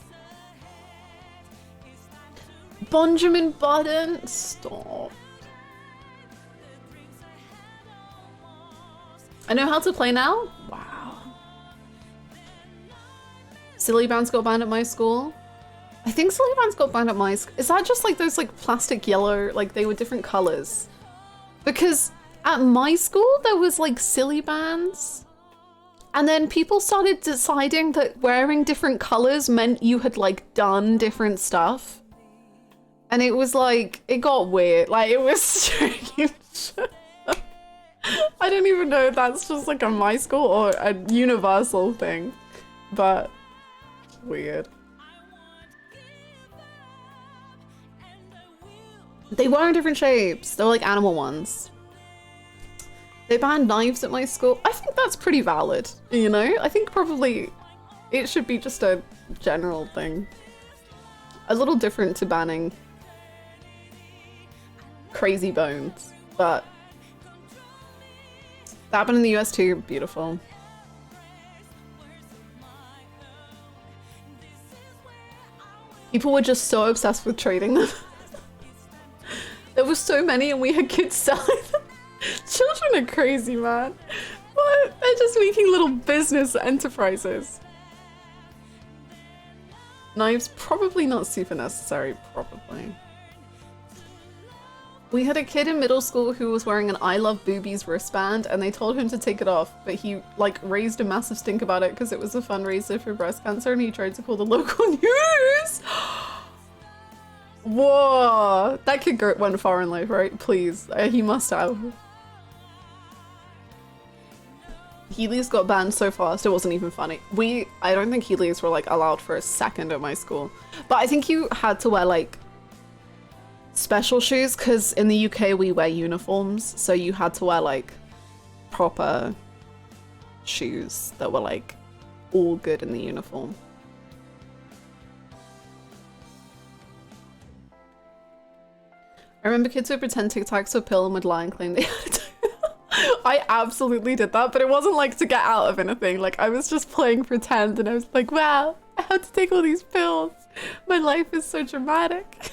[SPEAKER 1] Benjamin Button? Stop. I know how to play now? Wow. Silly Bands got banned at my school. I think Silly Bands got banned at my school. Is that just like those like plastic yellow, like they were different colors? Because at my school there was like Silly Bands. And then people started deciding that wearing different colors meant you had like done different stuff. And it was like, it got weird. Like it was strange. I don't even know if that's just like a my school or a universal thing, but weird. They were in different shapes. They were like animal ones. They banned knives at my school. I think that's pretty valid, you know? I think probably it should be just a general thing. A little different to banning crazy bones, but that happened in the US too. Beautiful. People were just so obsessed with trading them. There were so many and we had kids selling them. Children are crazy, man. What? They're just making little business enterprises. Knives, probably not super necessary, probably. We had a kid in middle school who was wearing an I Love Boobies wristband and they told him to take it off, but he like raised a massive stink about it because it was a fundraiser for breast cancer and he tried to call the local news. Whoa, that kid went far in life, right? Please, he must have. Heelys got banned so fast it wasn't even funny. I don't think Heelys were like allowed for a second at my school, but I think you had to wear like special shoes because in the UK we wear uniforms, so you had to wear like proper shoes that were like all good in the uniform. I remember kids would pretend Tic Tacs were pill and would lie and claim they had it. I absolutely did that, but it wasn't like to get out of anything. Like I was just playing pretend and I was like, wow, I have to take all these pills. My life is so dramatic.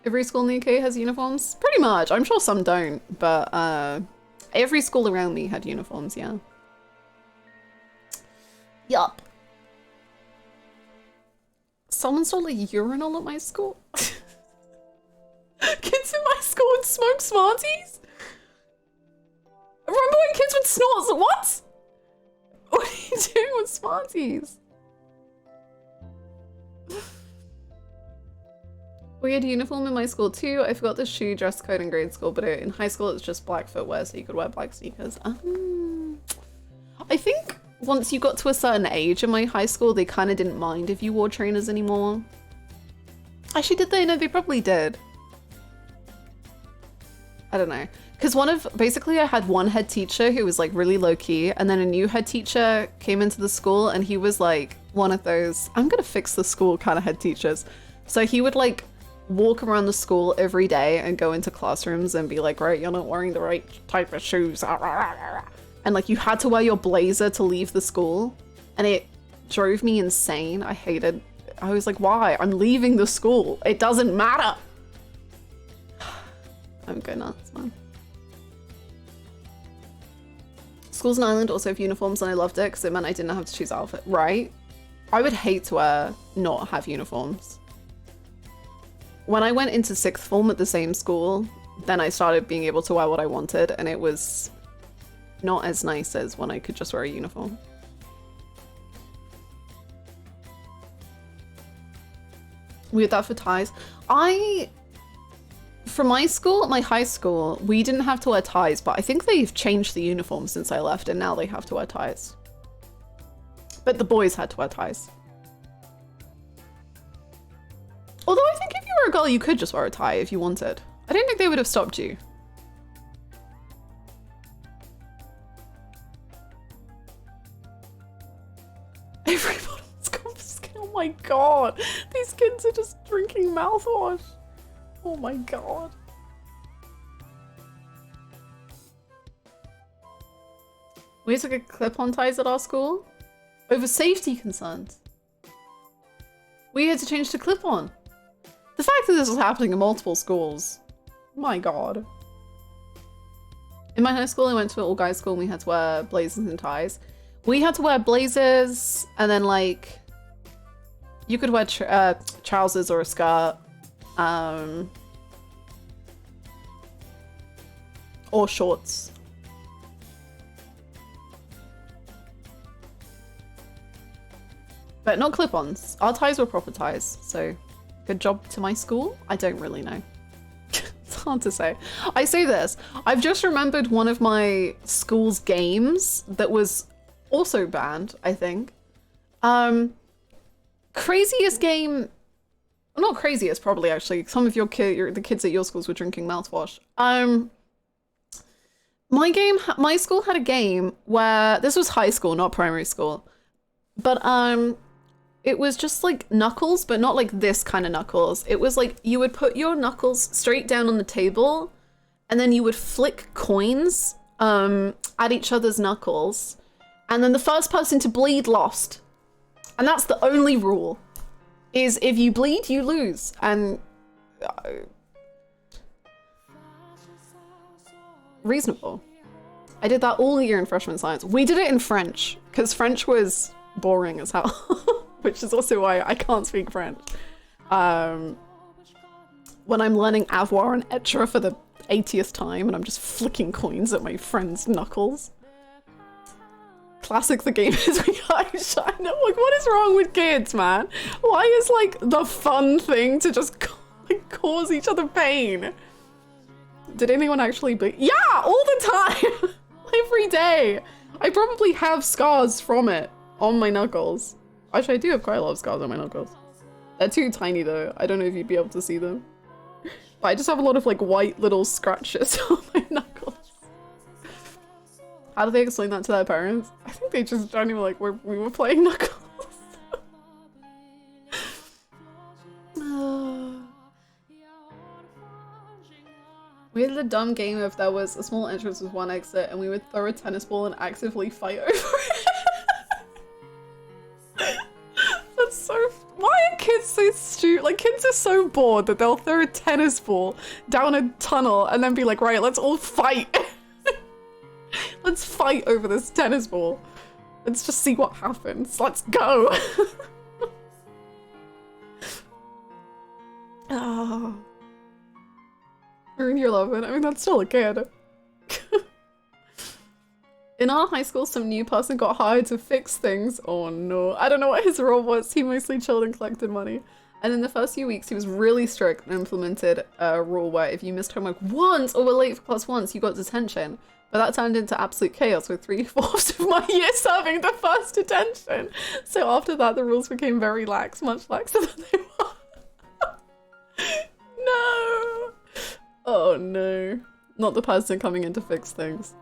[SPEAKER 1] Every school in the UK has uniforms? Pretty much. I'm sure some don't, but every school around me had uniforms, yeah. Yup. Someone stole a urinal at my school. Kids in my school would smoke Smarties? Remember when kids would snort? What? What are you doing with Smarties? We had a uniform in my school too. I forgot the shoe dress code in grade school, but in high school it's just black footwear, so you could wear black sneakers. I think once you got to a certain age in my high school, they kind of didn't mind if you wore trainers anymore. Actually, did they? No, they probably did. I don't know. Because basically I had one head teacher who was like really low key, and then a new head teacher came into the school and he was like one of those, I'm gonna fix the school kind of head teachers. So he would like walk around the school every day and go into classrooms and be like, right, you're not wearing the right type of shoes. And like you had to wear your blazer to leave the school. And it drove me insane. I was like, why? I'm leaving the school. It doesn't matter. I'm going nuts, man. Schools in Ireland also have uniforms and I loved it because it meant I didn't have to choose outfit, right? I would hate to not have uniforms. When I went into sixth form at the same school, then I started being able to wear what I wanted, and it was not as nice as when I could just wear a uniform. We had that for ties. From my school, my high school, we didn't have to wear ties, but I think they've changed the uniform since I left and now they have to wear ties. But the boys had to wear ties. Although I think if you were a girl, you could just wear a tie if you wanted. I don't think they would have stopped you. Everybody's confiscated. Oh my god. These kids are just drinking mouthwash. Oh my god. We had to get clip-on ties at our school over safety concerns. We had to change to clip-on. The fact that this was happening in multiple schools, my god. In my high school, I went to an all-guys school and we had to wear blazers and ties. We had to wear blazers and then like, you could wear trousers or a skirt. Or shorts. But not clip-ons. Our ties were proper ties, so good job to my school? I don't really know. It's hard to say. I say this, I've just remembered one of my school's games that was also banned, I think. Craziest game, not craziest probably actually, some of the kids at your schools were drinking mouthwash. My school had a game where, this was high school, not primary school, but it was just like knuckles, but not like this kind of knuckles. It was like you would put your knuckles straight down on the table and then you would flick coins at each other's knuckles, and then the first person to bleed lost. And that's the only rule, is if you bleed, you lose. And reasonable. I did that all year in freshman science. We did it in French, because French was boring as hell, which is also why I can't speak French. When I'm learning avoir and être for the 80th time and I'm just flicking coins at my friend's knuckles. Classic the game is we got shine. Like, what is wrong with kids, man? Why is like the fun thing to just like cause each other pain? Did anyone actually bleed? Yeah, all the time. Every day. I probably have scars from it on my knuckles. Actually, I do have quite a lot of scars on my knuckles. They're too tiny though. I don't know if you'd be able to see them. But I just have a lot of like white little scratches on my knuckles. How do they explain that to their parents? I think they just don't even like we were playing knuckles. We had a dumb game if there was a small entrance with one exit and we would throw a tennis ball and actively fight over it. That's so... Why are kids so stupid? Like, kids are so bored that they'll throw a tennis ball down a tunnel and then be like, right, let's all fight. Let's fight over this tennis ball. Let's just see what happens. Let's go. Oh. You're loving. I mean, that's still a kid. In our high school, some new person got hired to fix things. Oh no. I don't know what his role was. He mostly chilled and collected money. And in the first few weeks, he was really strict and implemented a rule where if you missed homework once or were late for class once, you got detention. But that turned into absolute chaos with 3/4 of my year serving the first detention. So after that, the rules became very lax, much laxer than they were. No. Oh no. Not the person coming in to fix things.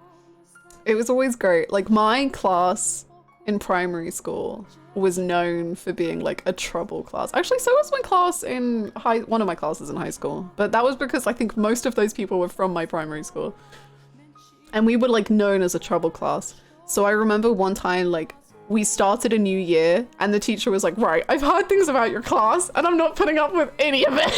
[SPEAKER 1] It was always great. Like, my class in primary school was known for being like a trouble class. Actually, so was my class in one of my classes in high school. But that was because I think most of those people were from my primary school. And we were like known as a trouble class. So I remember one time, like, we started a new year and the teacher was like, right, I've heard things about your class and I'm not putting up with any of it.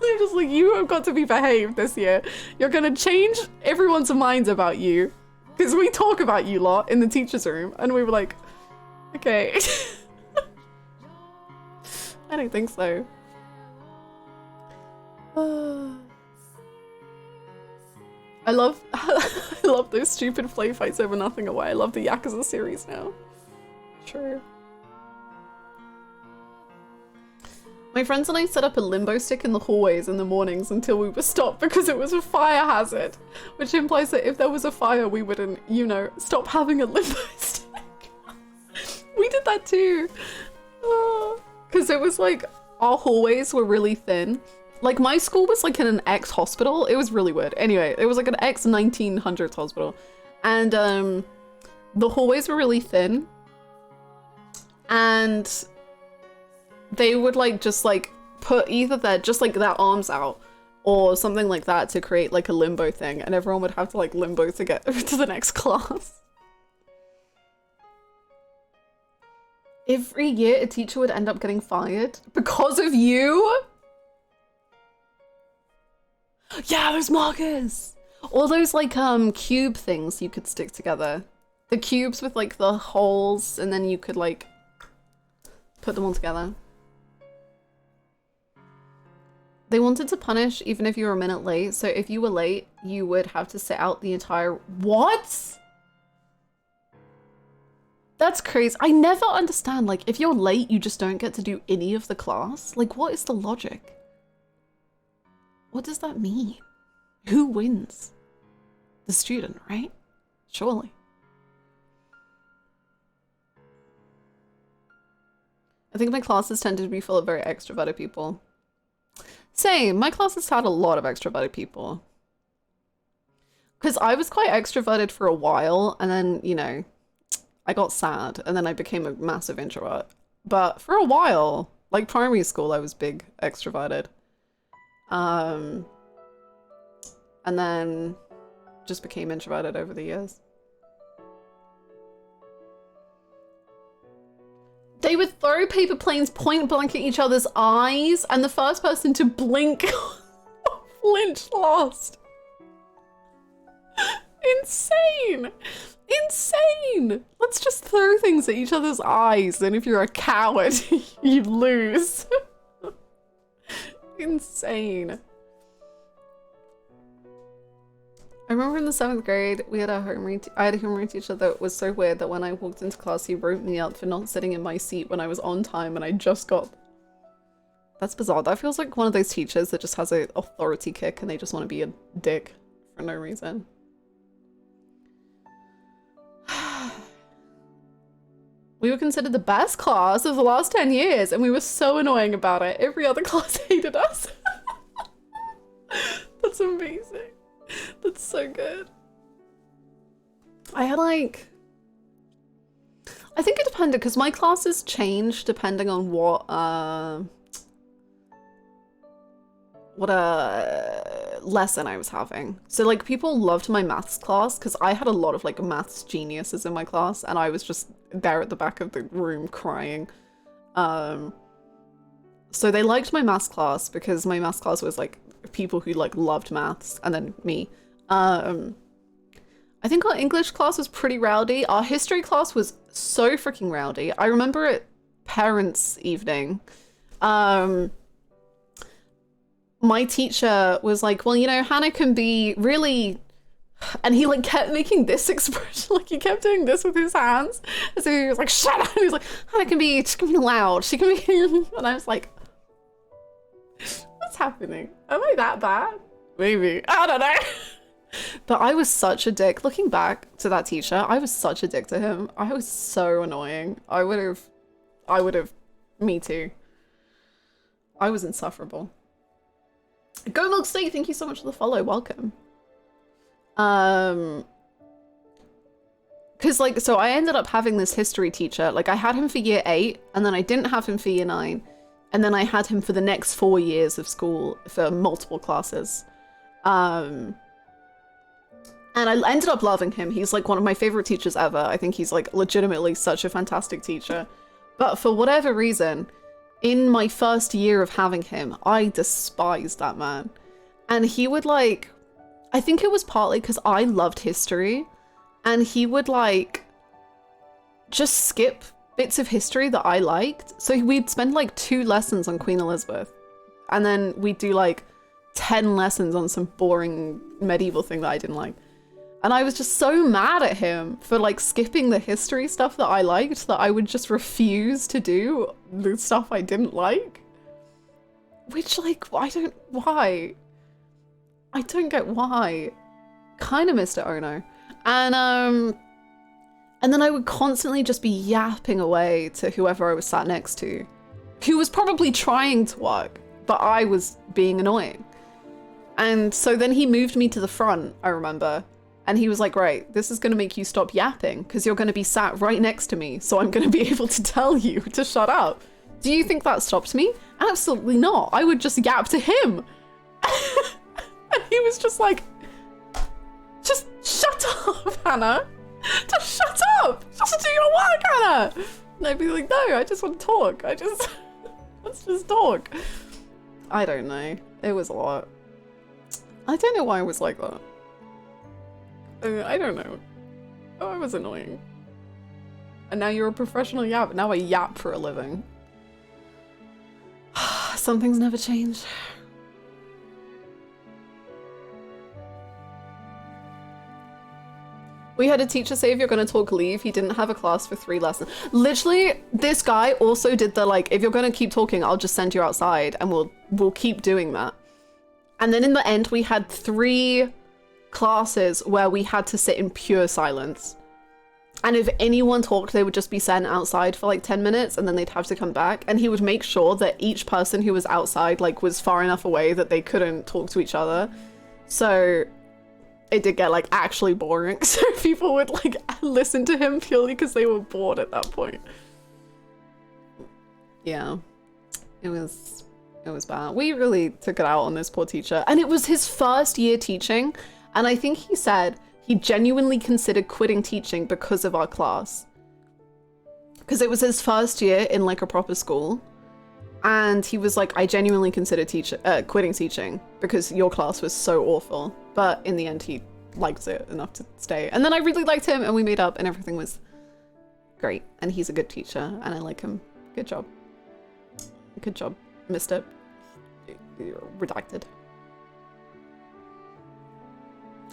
[SPEAKER 1] They're just like, you have got to be behaved this year. You're gonna change everyone's minds about you. Because we talk about you lot in the teacher's room. And we were like, okay. I don't think so. I love those stupid play fights over nothing away. I love the Yakuza series now. True. My friends and I set up a limbo stick in the hallways in the mornings until we were stopped because it was a fire hazard, which implies that if there was a fire, we wouldn't, you know, stop having a limbo stick. We did that too. Because it was like, our hallways were really thin. Like, my school was like in an ex-hospital. It was really weird. Anyway, it was like an ex-1900s hospital. And the hallways were really thin. And they would like just like put either their arms out or something like that to create like a limbo thing, and everyone would have to like limbo to get to the next class. Every year a teacher would end up getting fired because of you. Yeah, those markers. All those like cube things you could stick together. The cubes with like the holes, and then you could like put them all together. They wanted to punish even if you were a minute late, so if you were late, you would have to sit out the entire— What? That's crazy. I never understand, like, if you're late, you just don't get to do any of the class? Like, what is the logic? What does that mean? Who wins? The student, right? Surely. I think my classes tended to be full of very extroverted people. Same, my classes had a lot of extroverted people. Because I was quite extroverted for a while, and then, you know, I got sad, and then I became a massive introvert. But for a while, like primary school, I was big extroverted. And then just became introverted over the years. They would throw paper planes point blank at each other's eyes, and the first person to blink flinch lost. Insane! Insane! Let's just throw things at each other's eyes, and if you're a coward, you lose. Insane. I remember in the 7th grade, we had I had a homeroom teacher that was so weird that when I walked into class, he wrote me out for not sitting in my seat when I was on time and I just got... That's bizarre. That feels like one of those teachers that just has an authority kick and they just want to be a dick for no reason. We were considered the best class of the last 10 years and we were so annoying about it. Every other class hated us. That's amazing. That's so good. I had like... I think it depended because my classes changed depending on lesson I was having. So like people loved my maths class because I had a lot of like maths geniuses in my class and I was just there at the back of the room crying. So they liked my maths class because my maths class was like people who like loved maths, and then me. I think our English class was pretty rowdy. Our history class was so freaking rowdy. I remember at parents' evening, my teacher was like, well, you know, Hannah can be really, and he like kept making this expression, like he kept doing this with his hands. And so he was like, shut up. He was like, Hannah she can be loud. She can be, and I was like, what's happening? Am I that bad? Maybe, I don't know. But I was such a dick. Looking back to that teacher, I was such a dick to him. I was so annoying. I would have, me too. I was insufferable. Go Milk Steak, thank you so much for the follow. Welcome. Because like, so I ended up having this history teacher. Like I had him for year 8 and then I didn't have him for year 9. And then I had him for the next 4 years of school for multiple classes. And I ended up loving him. He's like one of my favorite teachers ever. I think he's like legitimately such a fantastic teacher. But for whatever reason, in my first year of having him, I despised that man. And he would like, I think it was partly because I loved history, and he would like just skip bits of history that I liked. So we'd spend like 2 lessons on Queen Elizabeth, and then we'd do like 10 lessons on some boring medieval thing that I didn't like. And I was just so mad at him for like skipping the history stuff that I liked, that I would just refuse to do the stuff I didn't like. Which like, why? I don't get why. Kind of missed it, Ono. And then I would constantly just be yapping away to whoever I was sat next to, who was probably trying to work, but I was being annoying. And so then he moved me to the front, I remember. And he was like, right, this is going to make you stop yapping because you're going to be sat right next to me. So I'm going to be able to tell you to shut up. Do you think that stopped me? Absolutely not. I would just yap to him. And he was just like, just shut up, Hannah. Just shut up. Just do your work, Hannah. And I'd be like, no, I just want to talk. Let's just talk. I don't know. It was a lot. I don't know why I was like that. I don't know. Oh, I was annoying. And now you're a professional yap. Now I yap for a living. Some things never change. We had a teacher say if you're gonna talk, leave. He didn't have a class for 3 lessons. Literally, this guy also did the like, if you're gonna keep talking, I'll just send you outside and we'll keep doing that. And then in the end, we had 3 classes where we had to sit in pure silence. And if anyone talked, they would just be sent outside for like 10 minutes and then they'd have to come back. And he would make sure that each person who was outside like was far enough away that they couldn't talk to each other. So it did get like actually boring. So people would like listen to him purely because they were bored at that point. Yeah, it was bad. We really took it out on this poor teacher. And it was his first year teaching. And I think he said he genuinely considered quitting teaching because of our class. Because it was his first year in like a proper school. And he was like, I genuinely considered quitting teaching because your class was so awful. But in the end, he liked it enough to stay. And then I really liked him and we made up and everything was great. And he's a good teacher and I like him. Good job. Good job, Mr. Redacted.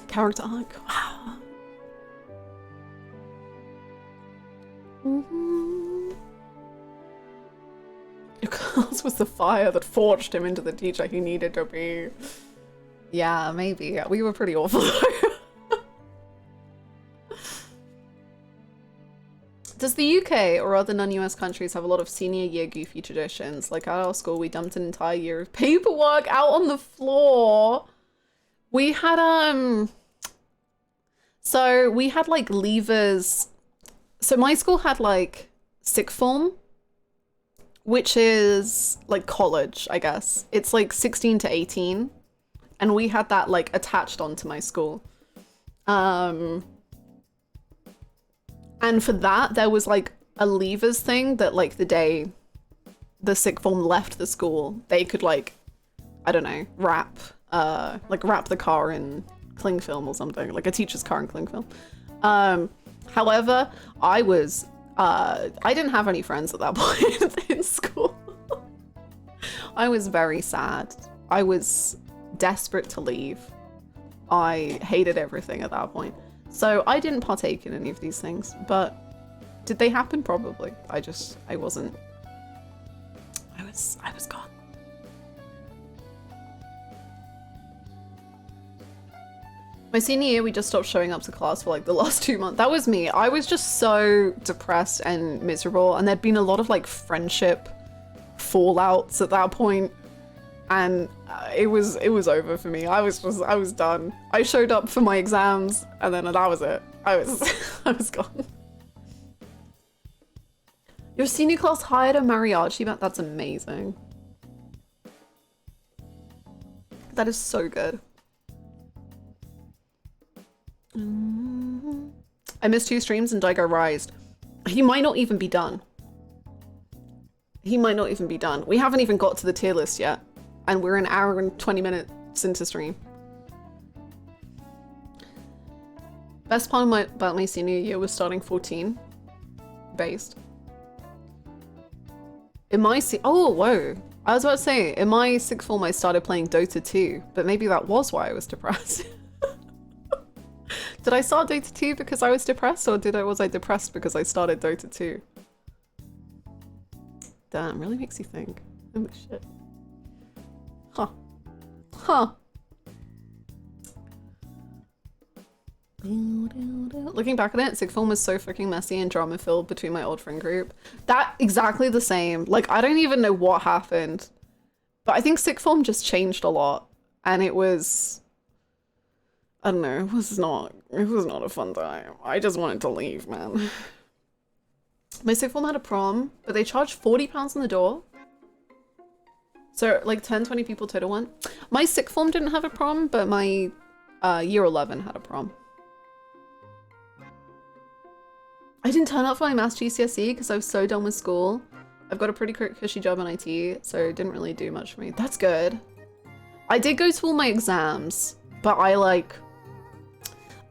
[SPEAKER 1] Character arc. Wow. Your class was the fire that forged him into the teacher he needed to be. Yeah, maybe. We were pretty awful. Does the UK or other non-US countries have a lot of senior year goofy traditions? Like at our school, we dumped an entire year of paperwork out on the floor. We had, so we had like leavers. So my school had like sixth form, which is like college, I guess. It's like 16 to 18. And we had that like attached onto my school. And for that, there was like a leavers thing that like the day the sixth form left the school, they could like, I don't know, wrap the car in cling film or something, like a teacher's car in cling film. However, I didn't have any friends at that point in school. I was very sad. I was desperate to leave. I hated everything at that point. So I didn't partake in any of these things, but did they happen? Probably. I was gone. My senior year, we just stopped showing up to class for like the last 2 months. That was me. I was just so depressed and miserable, and there'd been a lot of like friendship fallouts at that point, and it was over for me. I was done. I showed up for my exams, and then that was it. I was gone. Your senior class hired a mariachi band? That's amazing. That is so good. I missed 2 streams and Daigo rised. He might not even be done. He might not even be done. We haven't even got to the tier list yet. And we're an hour and 20 minutes into stream. Best part about my senior year was starting 14. Based. Oh, whoa. I was about to say, in my sixth form I started playing Dota 2, but maybe that was why I was depressed. Did I start Dota 2 because I was depressed, or was I depressed because I started Dota 2? Damn, really makes you think. Holy shit. Huh. Huh. Looking back at it, sixth form was so freaking messy and drama filled between my old friend group. That exactly the same. Like, I don't even know what happened, but I think sixth form just changed a lot, and it was, I don't know, it was not a fun time. I just wanted to leave, man. My sixth form had a prom, but they charged £40 on the door. So like 10-20 people total went. My sixth form didn't have a prom, but my year 11 had a prom. I didn't turn up for my maths GCSE because I was so done with school. I've got a pretty cushy job in IT, so it didn't really do much for me. That's good. I did go to all my exams, but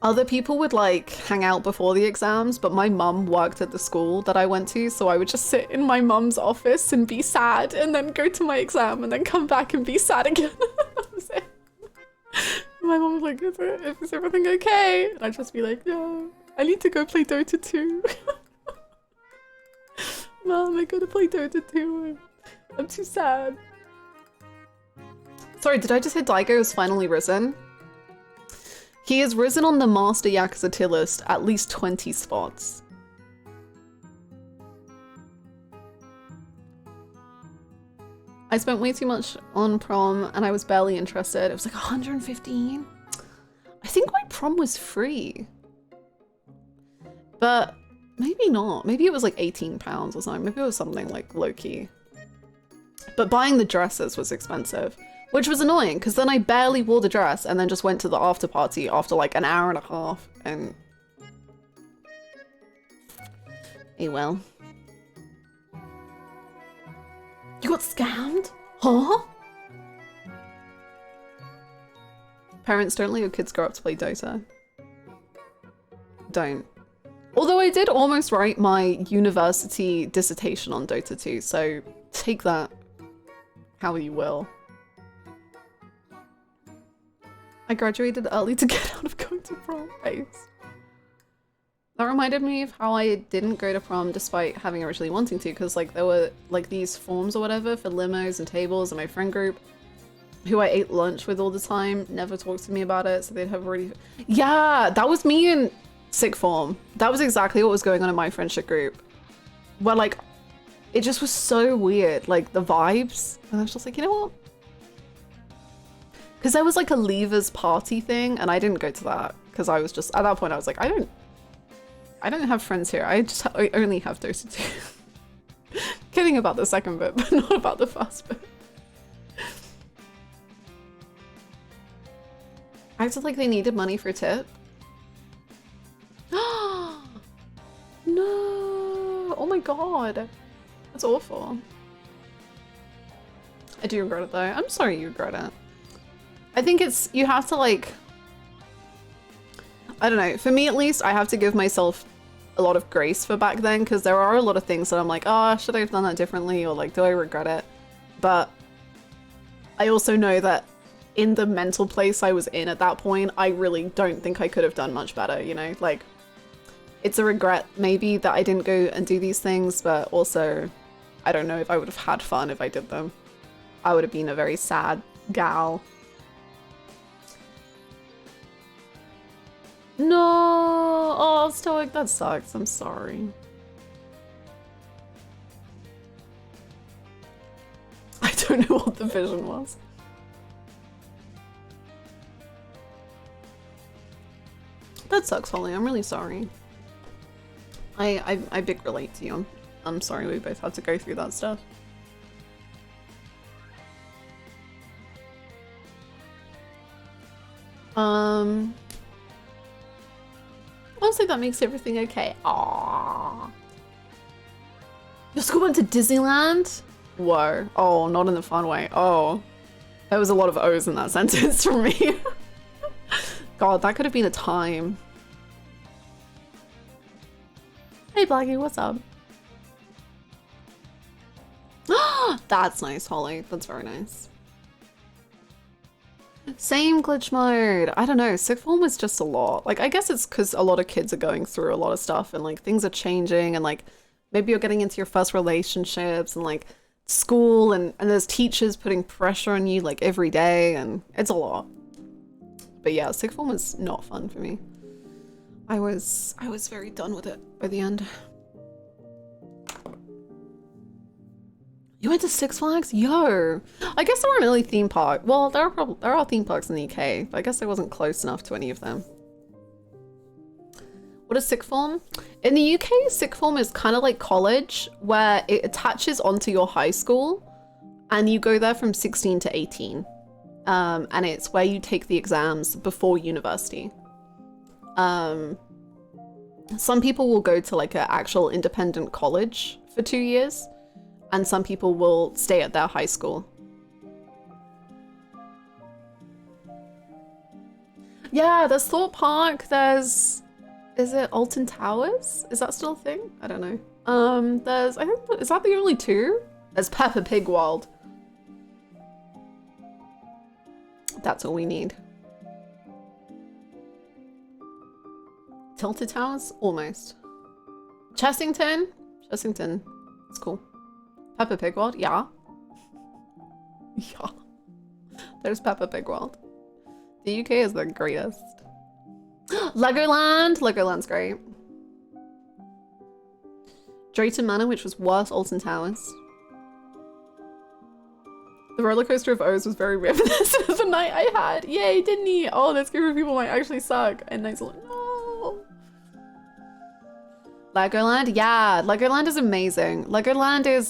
[SPEAKER 1] other people would like hang out before the exams, but my mum worked at the school that I went to, so I would just sit in my mum's office and be sad, and then go to my exam and then come back and be sad again. My mum was like, is everything okay? And I'd just be like, no, I need to go play Dota 2. Mom, I gotta play Dota 2. I'm too sad. Sorry, did I just hit Daigo has finally risen? He has risen on the Master Yakuza tier list at least 20 spots. I spent way too much on prom and I was barely interested. It was like 115. I think my prom was free. But maybe not. Maybe it was like £18 or something. Maybe it was something like low-key. But buying the dresses was expensive. Which was annoying, because then I barely wore the dress and then just went to the after party after like an hour and a half, and... Hey, well. You got scammed? Huh? Parents, don't let your kids grow up to play Dota. Don't. Although I did almost write my university dissertation on Dota 2, so take that how you will. I graduated early to get out of going to prom. Face. That reminded me of how I didn't go to prom despite having originally wanting to, because like there were like these forms or whatever for limos and tables, and my friend group who I ate lunch with all the time never talked to me about it, so they'd have already... Yeah, that was me in sixth form. That was exactly what was going on in my friendship group. Where like, it just was so weird, like the vibes, and I was just like, you know what? Because there was like a leavers party thing, and I didn't go to that because I was just, at that point I was like, I don't have friends here. I only have Dota 2. Kidding about the second bit, but not about the first bit. Acted like they needed money for tip. No! Oh my god. That's awful. I do regret it though. I'm sorry you regret it. I think it's, you have to like, I don't know, for me at least, I have to give myself a lot of grace for back then, because there are a lot of things that I'm like, oh, should I have done that differently, or like, do I regret it? But I also know that in the mental place I was in at that point, I really don't think I could have done much better, you know? Like, it's a regret maybe that I didn't go and do these things, but also I don't know if I would have had fun if I did them. I would have been a very sad gal. No! Oh, Stoic, that sucks. I'm sorry. I don't know what the vision was. That sucks, Holly. I'm really sorry. I big relate to you. I'm sorry we both had to go through that stuff. Honestly, that makes everything okay. Aww. Your school went to Disneyland? Whoa. Oh, not in the fun way. Oh. There was a lot of O's in that sentence from me. God, that could have been a time. Hey, Blackie, what's up? That's nice, Holly. That's very nice. Same glitch mode. I don't know. Sixth form was just a lot. Like, I guess it's because a lot of kids are going through a lot of stuff and like things are changing and like maybe you're getting into your first relationships and like school and there's teachers putting pressure on you like every day and it's a lot. But yeah, sixth form was not fun for me. I was very done with it by the end. You went to Six Flags? Yo! I guess there weren't really theme parks. Well, there are theme parks in the UK, but I guess I wasn't close enough to any of them. What is sixth form? In the UK, sixth form is kind of like college, where it attaches onto your high school, and you go there from 16 to 18. And it's where you take the exams before university. Some people will go to like an actual independent college for 2 years. And some people will stay at their high school. Yeah, there's Thorpe Park, there's... Is it Alton Towers? Is that still a thing? I don't know. There's... I think... Is that the only two? There's Peppa Pig World. That's all we need. Tilted Towers? Almost. Chessington? Chessington. It's cool. Peppa Pig World? Yeah. Yeah. There's Peppa Pig World. The UK is the greatest. Legoland! Legoland's great. Drayton Manor, which was worse Alton Towers. The roller coaster of O's was very reminiscent of the night I had. Yay, didn't he? Oh, this group of people might actually suck. And Knight's like, no. Legoland? Yeah, Legoland is amazing. Legoland is,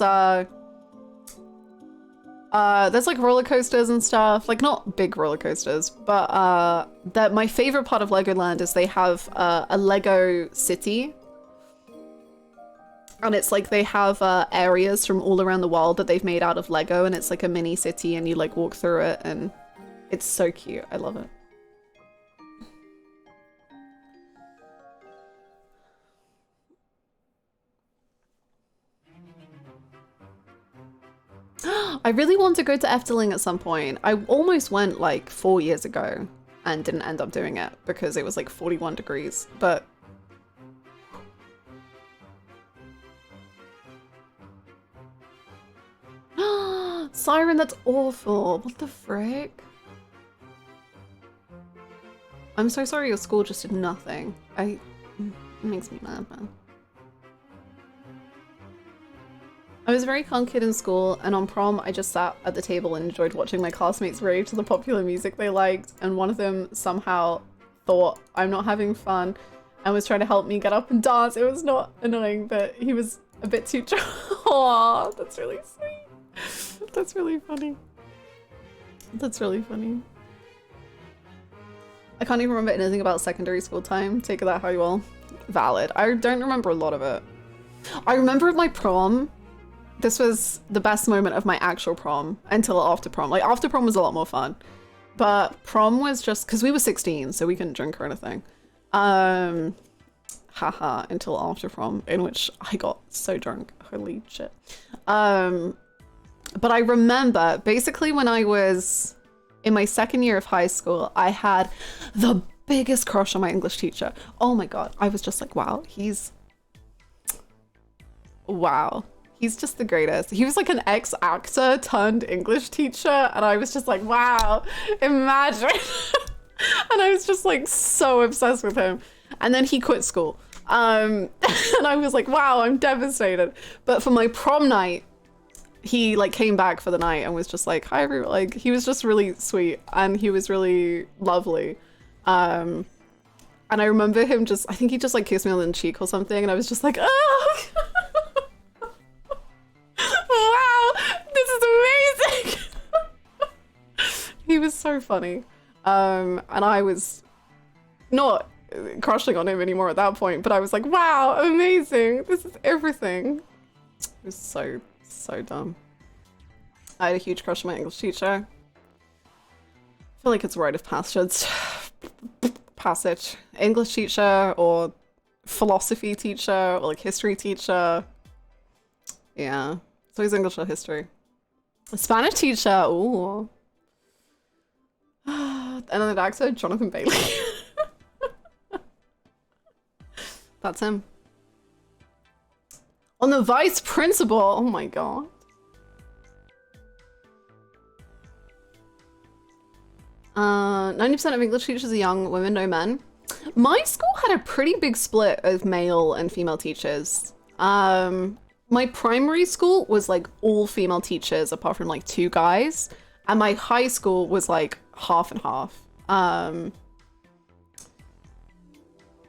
[SPEAKER 1] there's like roller coasters and stuff, like not big roller coasters, but my favorite part of Legoland is they have a Lego city. And it's like they have areas from all around the world that they've made out of Lego, and it's like a mini city and you like walk through it and it's so cute. I love it. I really want to go to Efteling at some point. I almost went like 4 years ago and didn't end up doing it because it was like 41 degrees, but... Siren, that's awful. What the frick? I'm so sorry your school just did nothing. It makes me mad, man. I was a very calm kid in school, and on prom I just sat at the table and enjoyed watching my classmates rave to the popular music they liked, and one of them somehow thought I'm not having fun and was trying to help me get up and dance. It was not annoying, but he was A bit too drunk. Aw, that's really sweet. That's really funny. That's really funny. I can't even remember anything about secondary school time. Take that how you will. Valid. I don't remember a lot of it. I remember my prom. This was the best moment of my actual prom until after prom. Like, after prom was a lot more fun. But prom was just, because we were 16, so we couldn't drink or anything. Haha, until after prom, in which I got so drunk. Holy shit. But I remember, basically when I was in my second year of high school, I had the biggest crush on my English teacher. Oh my god, I was just like, wow, he's just the greatest. He was like an ex-actor turned English teacher, and I was just like, wow, imagine. And I was just like so obsessed with him. And then he quit school. And I was like, wow, I'm devastated. But for my prom night, he like came back for the night and was just like, hi everyone. Like, he was just really sweet and he was really lovely. And I remember him just, I think he just like kissed me on the cheek or something, and I was just like, oh, wow, this is amazing. He was so funny. And I was not crushing on him anymore at that point, but I was like, wow, amazing. This is everything. It was so dumb. I had a huge crush on my English teacher. I feel like it's a rite of passage. English teacher or philosophy teacher or like history teacher. Yeah, so he's English or history. A Spanish teacher, ooh. And then the actor, Jonathan Bailey. That's him. On the vice principal, oh my god. 90% of English teachers are young women, no men. My school had a pretty big split of male and female teachers. My primary school was like all female teachers apart from like 2 guys. And my high school was like half and half.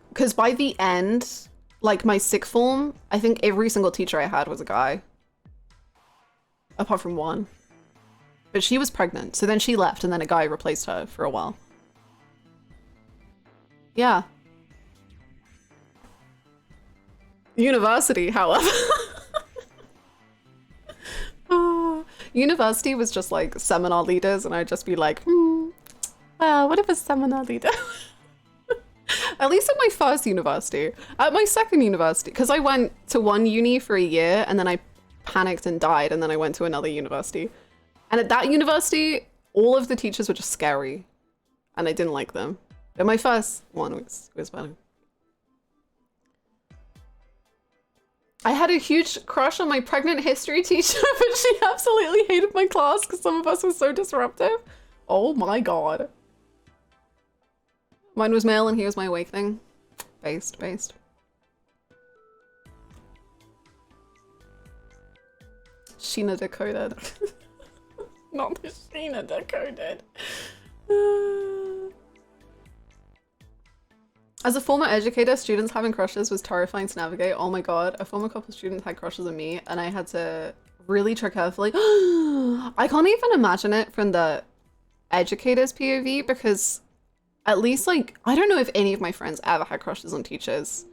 [SPEAKER 1] Because by the end, like my sixth form, I think every single teacher I had was a guy. Apart from 1. But she was pregnant, so then she left and then a guy replaced her for a while. Yeah. University, however. University was just like seminar leaders, and I'd just be like, well, what if a seminar leader? At least at my first university. At my second university, because I went to one uni for a year and then I panicked and died, and then I went to another university. And at that university, all of the teachers were just scary and I didn't like them. But my first one was better. I had a huge crush on my pregnant history teacher, but she absolutely hated my class because some of us were so disruptive. Oh my god. Mine was male and he was my awakening. Based. Sheena decoded. Not the Sheena decoded. As a former educator, students having crushes was terrifying to navigate. Oh my god, a former couple students had crushes on me and I had to really tread carefully. I can't even imagine it from the educator's POV, because at least like, I don't know if any of my friends ever had crushes on teachers.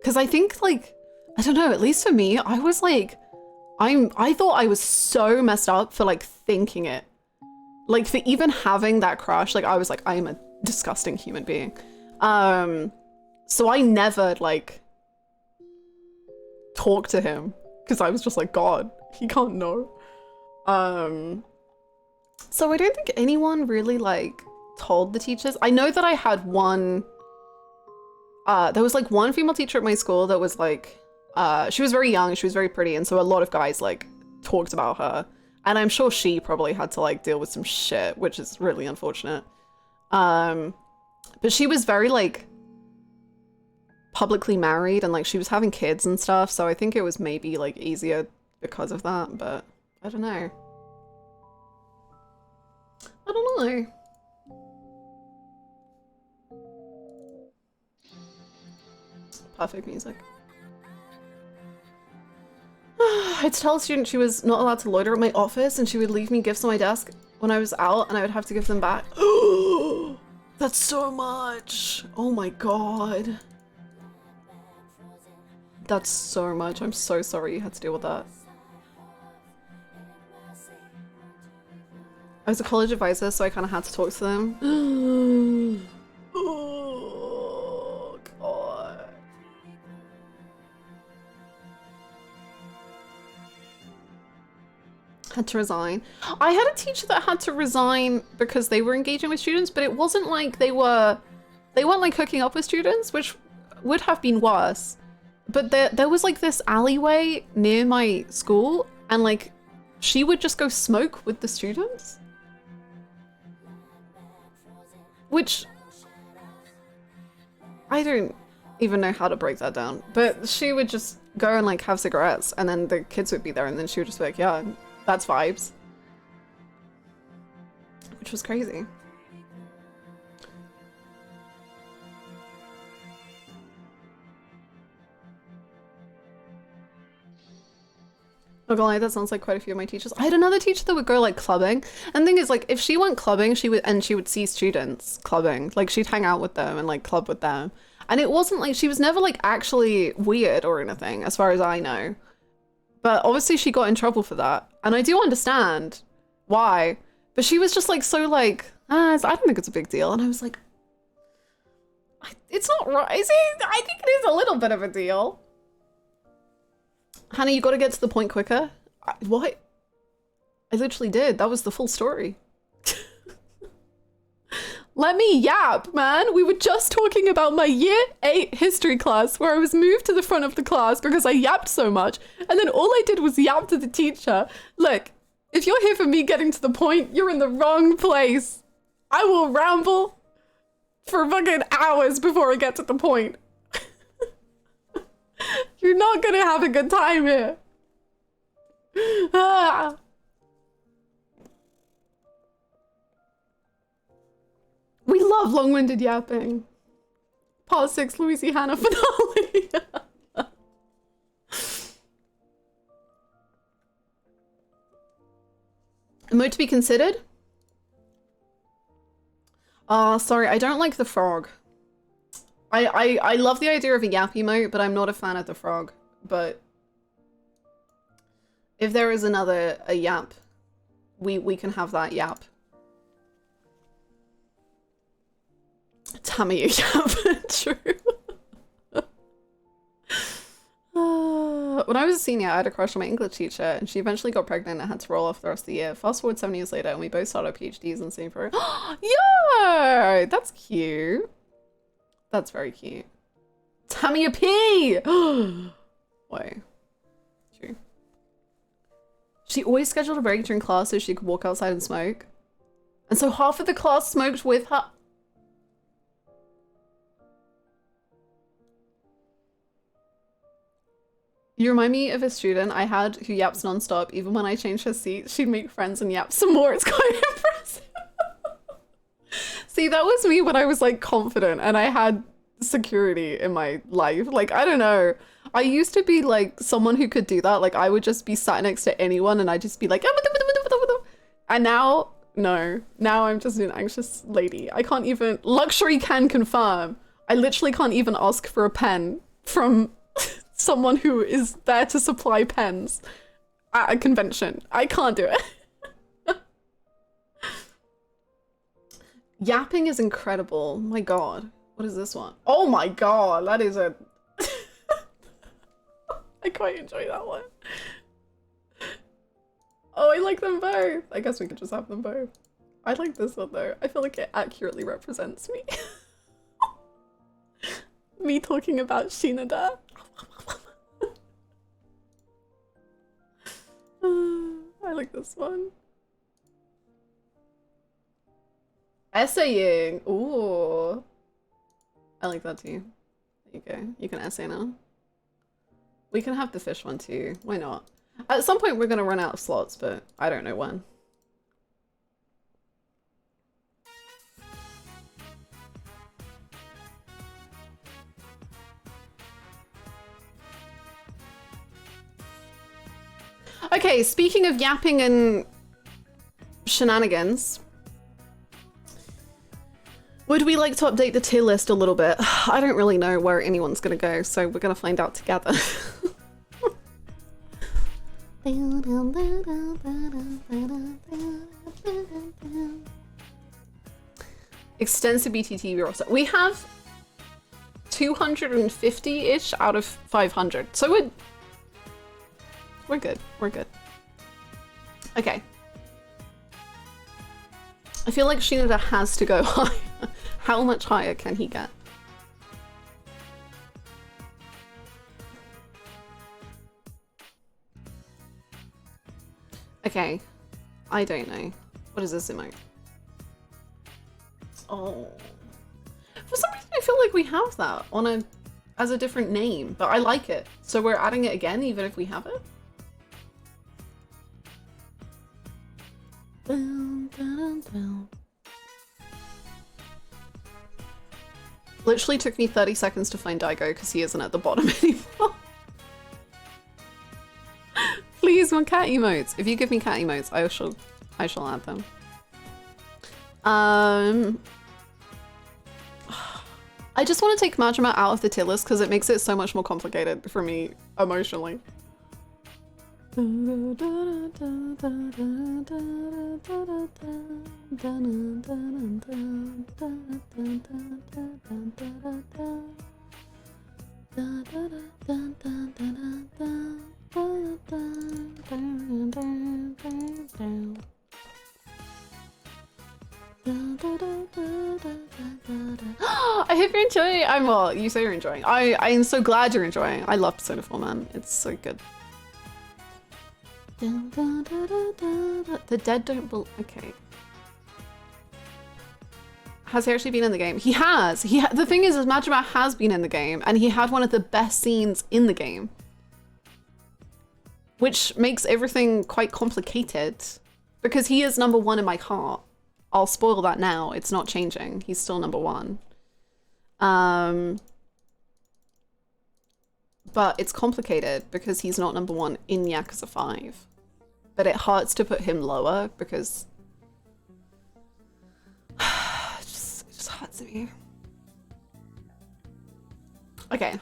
[SPEAKER 1] Because I think like, I don't know, at least for me, I was like, I thought I was so messed up for like thinking it. Like for even having that crush, like I was like, I am a disgusting human being. So I never like talked to him because I was just like, God, he can't know. So I don't think anyone really like told the teachers. I know that I had one, there was like one female teacher at my school that was like, she was very young, she was very pretty, and so a lot of guys like talked about her, and I'm sure she probably had to like deal with some shit, which is really unfortunate. But she was very like publicly married and like she was having kids and stuff, so I think it was maybe like easier because of that, but I don't know. I don't know. Perfect music. I'd tell a student she was not allowed to loiter at my office and she would leave me gifts on my desk when I was out and I would have to give them back. That's so much. Oh my god. That's so much. I'm so sorry you had to deal with that. I was a college advisor, so I kind of had to talk to them. Oh, God. Had to resign. I had a teacher that had to resign because they were engaging with students, but it wasn't like they weren't like hooking up with students, which would have been worse. But there was like this alleyway near my school, and like she would just go smoke with the students. Which I don't even know how to break that down, but she would just go and like have cigarettes and then the kids would be there and then she would just be like, yeah, that's vibes. Which was crazy. Not gonna lie, that sounds like quite a few of my teachers. I had another teacher that would go like clubbing, and the thing is, like, if she went clubbing, she would see students clubbing, like she'd hang out with them and like club with them, and it wasn't like she was never like actually weird or anything, as far as I know. But obviously she got in trouble for that, and I do understand why. But she was just like so like, I don't think it's a big deal, and I was like, it's not right. Is it? I think it is a little bit of a deal. Hannah, you gotta get to the point quicker. What? I literally did. That was the full story. Let me yap, man. We were just talking about my year 8 history class where I was moved to the front of the class because I yapped so much. And then all I did was yap to the teacher. Look, if you're here for me getting to the point, you're in the wrong place. I will ramble for fucking hours before I get to the point. You're not gonna have a good time here. Ah. We love long-winded yapping. Part 6 louiseyhannah finale. Emote to be considered? Sorry, I don't like the frog. I love the idea of a yap emote, but I'm not a fan of the frog. But if there is a yap, we can have that yap. Tammy, a yap. True. When I was a senior, I had a crush on my English teacher, and she eventually got pregnant and had to roll off the rest of the year. Fast forward 7 years later, and we both started our PhDs in the same program. Yo! That's cute. That's very cute. Tammy a P! Wait. True. She always scheduled a break during class so she could walk outside and smoke. And so half of the class smoked with her. You remind me of a student I had who yaps nonstop. Even when I changed her seat, she'd make friends and yap some more. It's quite impressive. See, that was me when I was like confident and I had security in my life. Like, I don't know. I used to be like someone who could do that. Like, I would just be sat next to anyone and I'd just be like, and now, no. Now I'm just an anxious lady. I can't even, luxury can confirm. I literally can't even ask for a pen from someone who is there to supply pens at a convention. I can't do it. Yapping is incredible. My god. What is this one? Oh my god, that is a... I quite enjoy that one. Oh, I like them both. I guess we could just have them both. I like this one though. I feel like it accurately represents me. Me talking about Shinada. I like this one. Essaying. Ooh. I like that too. There you go. You can essay now. We can have the fish one too. Why not? At some point we're gonna run out of slots, but I don't know when. Okay, speaking of yapping and shenanigans, would we like to update the tier list a little bit? I don't really know where anyone's gonna go, so we're gonna find out together. Extensive BTT roster. We have 250-ish out of 500, so we're good. We're good. Okay. I feel like Shinoda has to go higher. How much higher can he get? Okay. I don't know. What is this emote? Oh. For some reason I feel like we have that on as a different name, but I like it. So we're adding it again even if we have it? Literally took me 30 seconds to find Daigo because he isn't at the bottom anymore. Please, more cat emotes. If you give me cat emotes, I shall add them. I just want to take Majima out of the tier list because it makes it so much more complicated for me emotionally. I hope you're enjoying. Well, you say you're enjoying. I am so glad you're enjoying. I love Persona 4, man. It's so good. The dead don't okay. Has he actually been in the game? He has. The thing is Majima has been in the game, and he had one of the best scenes in the game, which makes everything quite complicated because he is #1 in my heart. I'll spoil that now. It's not changing. He's still #1. But it's complicated because he's not #1 in Yakuza 5. But it hurts to put him lower because it just hurts me. Okay.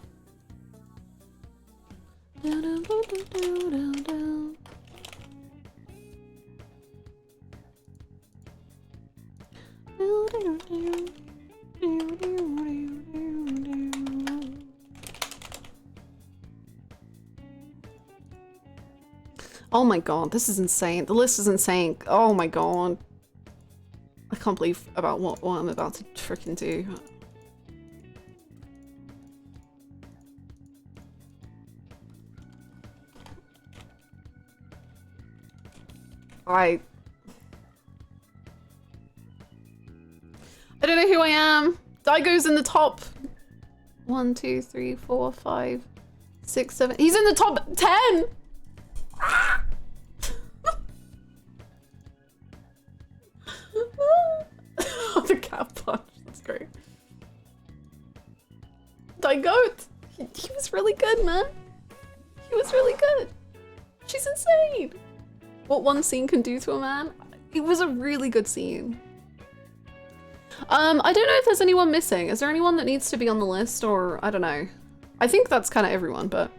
[SPEAKER 1] Oh my god, this is insane. The list is insane. Oh my god. I can't believe about what I'm about to freaking do. I don't know who I am. Daigo's in the top 1, 2, 3, 4, 5, 6, 7. He's in the top 10. The cat punch. That's great. Daigo, he was really good, man. He was really good. She's insane. What one scene can do to a man. It was a really good scene. I don't know if there's anyone missing. Is there anyone that needs to be on the list, or I don't know. I think that's kind of everyone, but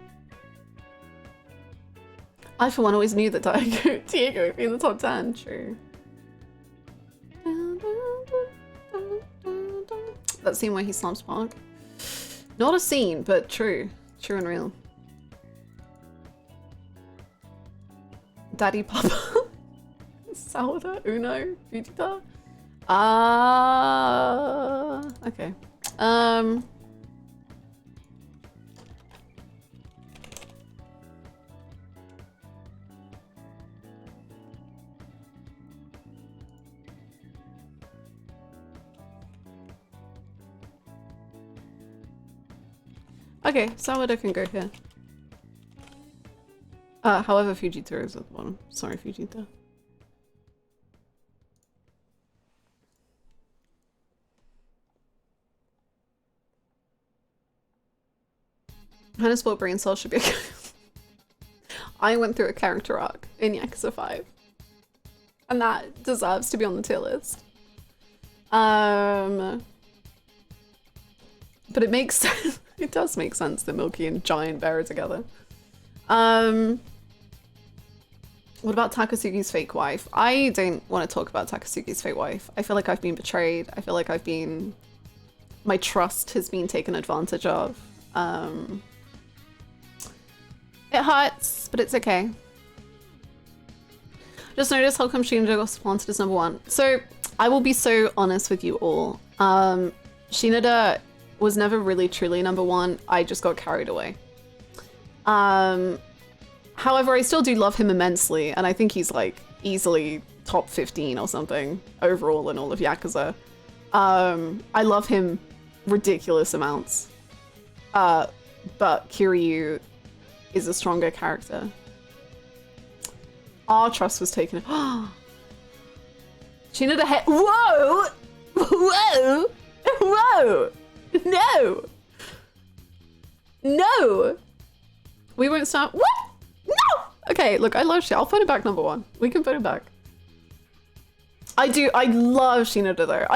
[SPEAKER 1] I for one always knew that Diego would be in the top 10. True. That scene where he slumps Park. Not a scene, but true. True and real. Daddy Papa. Sawada, Uno, Fujita. Okay. Okay, Sawada can go here. However, Fujita is at the bottom. Sorry, Fujita. Hannah Sport Brain Cell should be okay. I went through a character arc in Yakuza 5. And that deserves to be on the tier list. But it makes sense. It does make sense that Milky and Giant Bear are together. What about Takasugi's fake wife? I don't want to talk about Takasugi's fake wife. I feel like I've been betrayed. I feel like my trust has been taken advantage of. It hurts, but it's okay. Just notice how come Shinada got planted as number 1. So I will be so honest with you all. Shinada was never really truly number 1. I just got carried away. However, I still do love him immensely, and I think he's like easily top 15 or something overall in all of Yakuza. I love him ridiculous amounts. But Kiryu is a stronger character. Our trust was taken. Shinada head. Whoa! Whoa! Whoa! No! No! We won't stop. What? No! Okay, look, I love Shinada. I'll put it back number 1. We can put it back. I love Shinada though.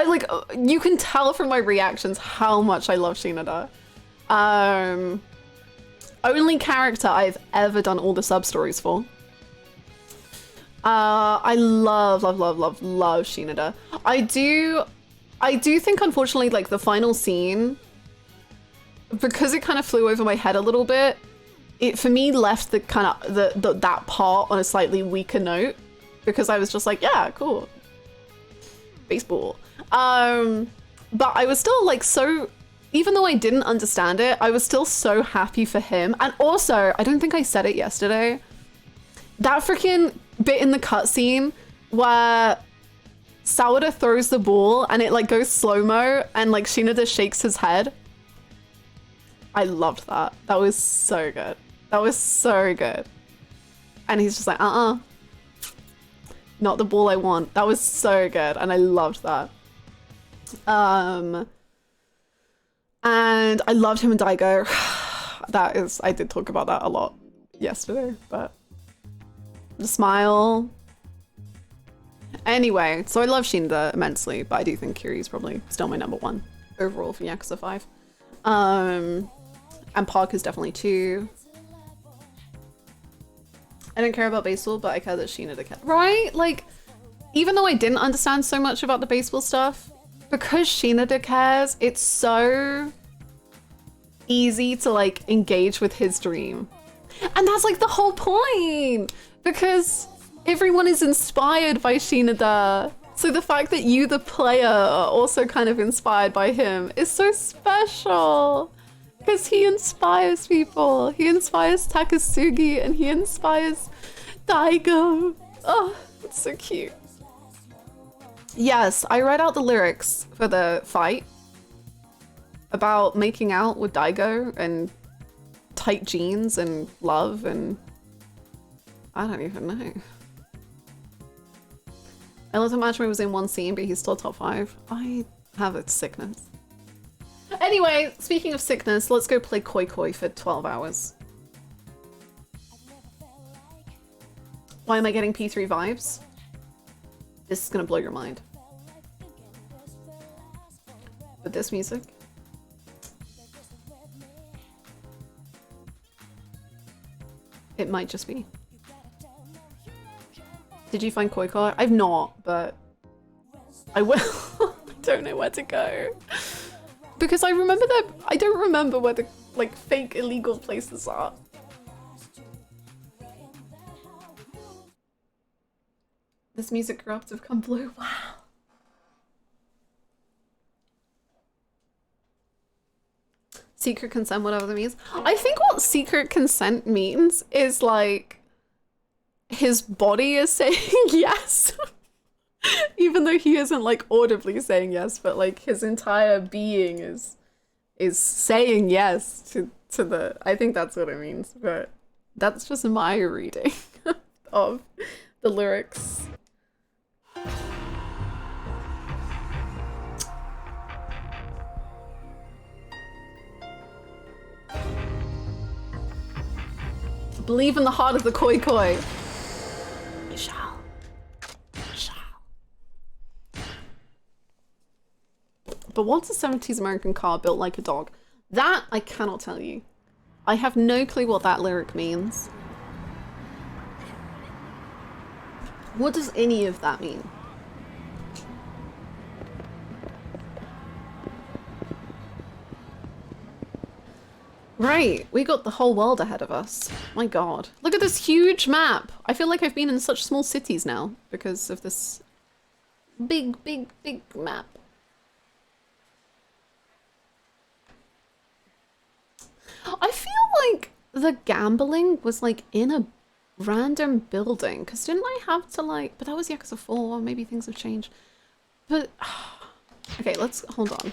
[SPEAKER 1] You can tell from my reactions how much I love Shinada. Only character I've ever done all the sub-stories for. I love Shinada. I do think, unfortunately, like the final scene, because it kind of flew over my head a little bit, it for me left the kind of that part on a slightly weaker note, because I was just like, yeah, cool, baseball. But I was still like so. Even though I didn't understand it, I was still so happy for him. And also, I don't think I said it yesterday, that freaking bit in the cutscene where Sawada throws the ball and it like goes slow-mo and like Shinada shakes his head. I loved that. That was so good. That was so good. And he's just like, not the ball I want. That was so good. And I loved that. And I loved him and Daigo. I did talk about that a lot yesterday, but the smile. Anyway, so I love Shinada immensely, but I do think Kiryu's probably still my number 1 overall for Yakuza 5. And Park is definitely 2. I don't care about baseball, but I care that Shinada cares. Right? Like, even though I didn't understand so much about the baseball stuff, because Shinada cares, it's so easy to like engage with his dream. And that's like the whole point, because everyone is inspired by Shinada. So the fact that you, the player, are also kind of inspired by him is so special, because he inspires people. He inspires Takasugi and he inspires Daigo. Oh, it's so cute. Yes, I read out the lyrics for the fight about making out with Daigo and tight jeans and love and I don't even know. I love that Matchmate was in one scene, but he's still top 5. I have a sickness. Anyway, speaking of sickness, let's go play Koi Koi for 12 hours. Why am I getting P3 vibes? This is gonna blow your mind. With this music. It might just be. Did you find Koi Koi? I've not, but I will. I don't know where to go. Because I remember that I don't remember where the like fake illegal places are. This music grew up to become blue. Wow. Secret consent, whatever that means. I think what secret consent means is like his body is saying yes. Even though he isn't like audibly saying yes, but like his entire being is saying yes to the, I think that's what it means, but that's just my reading of the lyrics. Believe in the heart of the koi koi. You shall. You shall. But what's a 70s American car built like a dog? That I cannot tell you. I have no clue what that lyric means. What does any of that mean? Right, we got the whole world ahead of us. My god. Look at this huge map! I feel like I've been in such small cities now because of this big, big, big map. I feel like the gambling was like in a random building, because didn't I have to like, but that was Yakuza 4, maybe things have changed. But, okay, let's, hold on.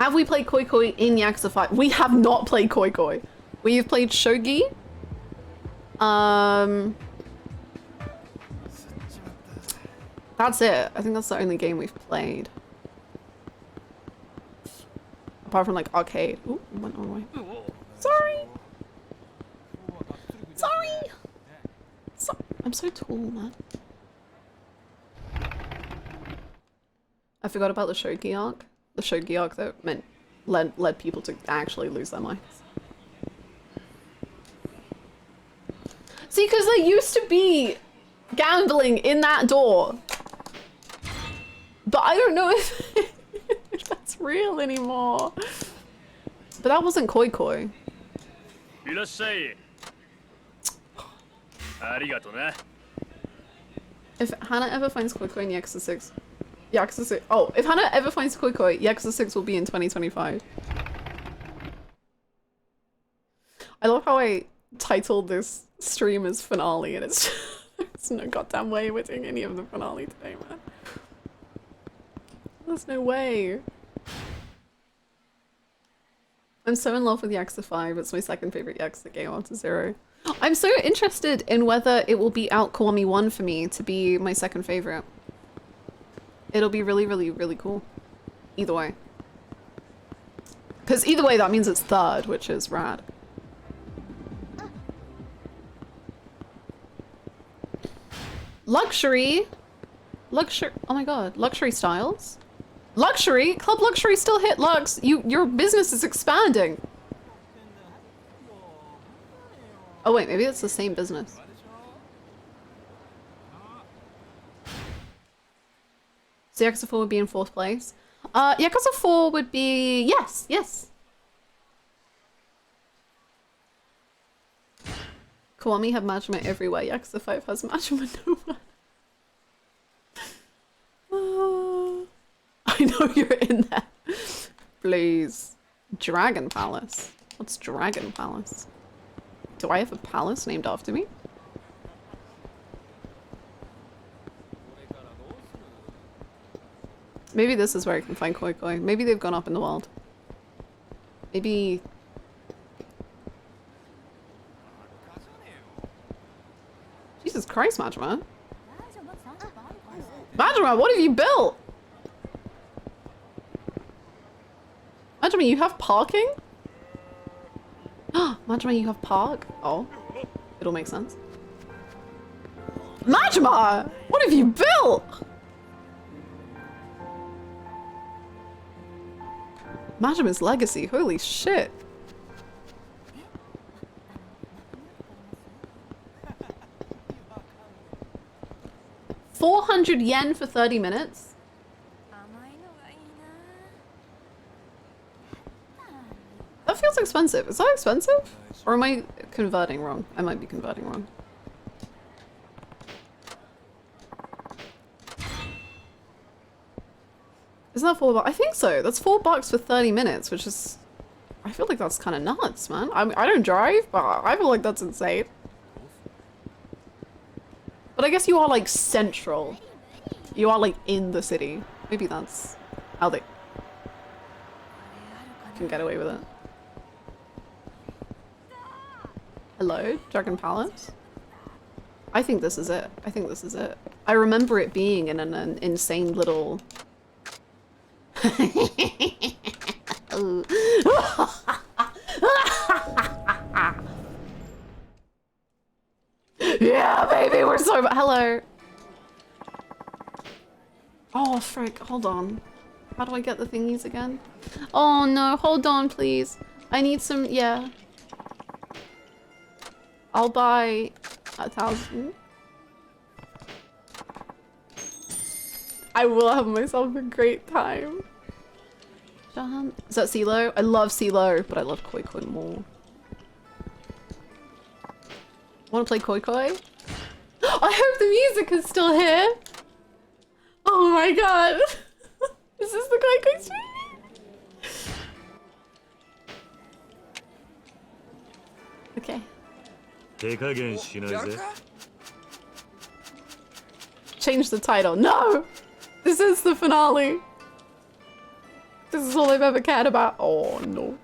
[SPEAKER 1] Have we played Koi Koi in Yakuza 5? We have not played Koi Koi. We've played Shogi. That's it. I think that's the only game we've played. Apart from like arcade. Ooh, went the wrong way. Sorry. Sorry. I'm so tall, man. I forgot about the Shogi arc. The Shogi arc that meant led people to actually lose their minds. See, because there used to be gambling in that door. But I don't know if that's real anymore. But that wasn't Koi Koi. If Hannah ever finds Koi Koi in Yakuza 6, oh, if Hannah ever finds Koi Koi, Yakuza 6 will be in 2025. I love how I titled this stream as finale and it's there's no goddamn way we're doing any of the finale today, man. There's no way. I'm so in love with Yakuza 5. It's my second favorite Yakuza game after 0. I'm so interested in whether it will beat out Kiwami 1 for me to be my second favorite. It'll be really, really, really cool. Either way. Because either way, that means it's third, which is rad. Luxury? Luxury? Oh my god. Luxury styles? Luxury? Club Luxury still hit Lux. Your business is expanding. Oh wait, maybe it's the same business. So Yakuza 4 would be in 4th place. Yakuza 4 would be... Yes, yes. Kiwami have Majima everywhere. Yakuza 5 has Majima nowhere. I know you're in there. Please. Dragon Palace. What's Dragon Palace? Do I have a palace named after me? Maybe this is where I can find Koi Koi. Maybe they've gone up in the world. Maybe... Jesus Christ, Majima. Majima, what have you built? Majima, you have parking? Majima, you have park? Oh. It'll make sense. Majima! What have you built? Majima's legacy, holy shit. $400 for 30 minutes? That feels expensive. Is that expensive? Or am I converting wrong? I might be converting wrong. Isn't that $4? I think so. That's $4 for 30 minutes, which is... I feel like that's kind of nuts, man. I don't drive, but I feel like that's insane. But I guess you are like central. You are like in the city. Maybe that's how they can get away with it. Hello, Dragon Palace? I think this is it. I think this is it. I remember it being in an insane little... hold on. How do I get the thingies again? Oh no, hold on please. I need some, yeah. I'll buy 1,000. I will have myself a great time. Is that CeeLo? I love CeeLo, but I love Koi Koi more. Wanna play Koi Koi? I hope the music is still here! Oh my god! Is this the Koi Koi stream? Okay. Change the title. No! This is the finale! This is all I've ever cared about. Oh no.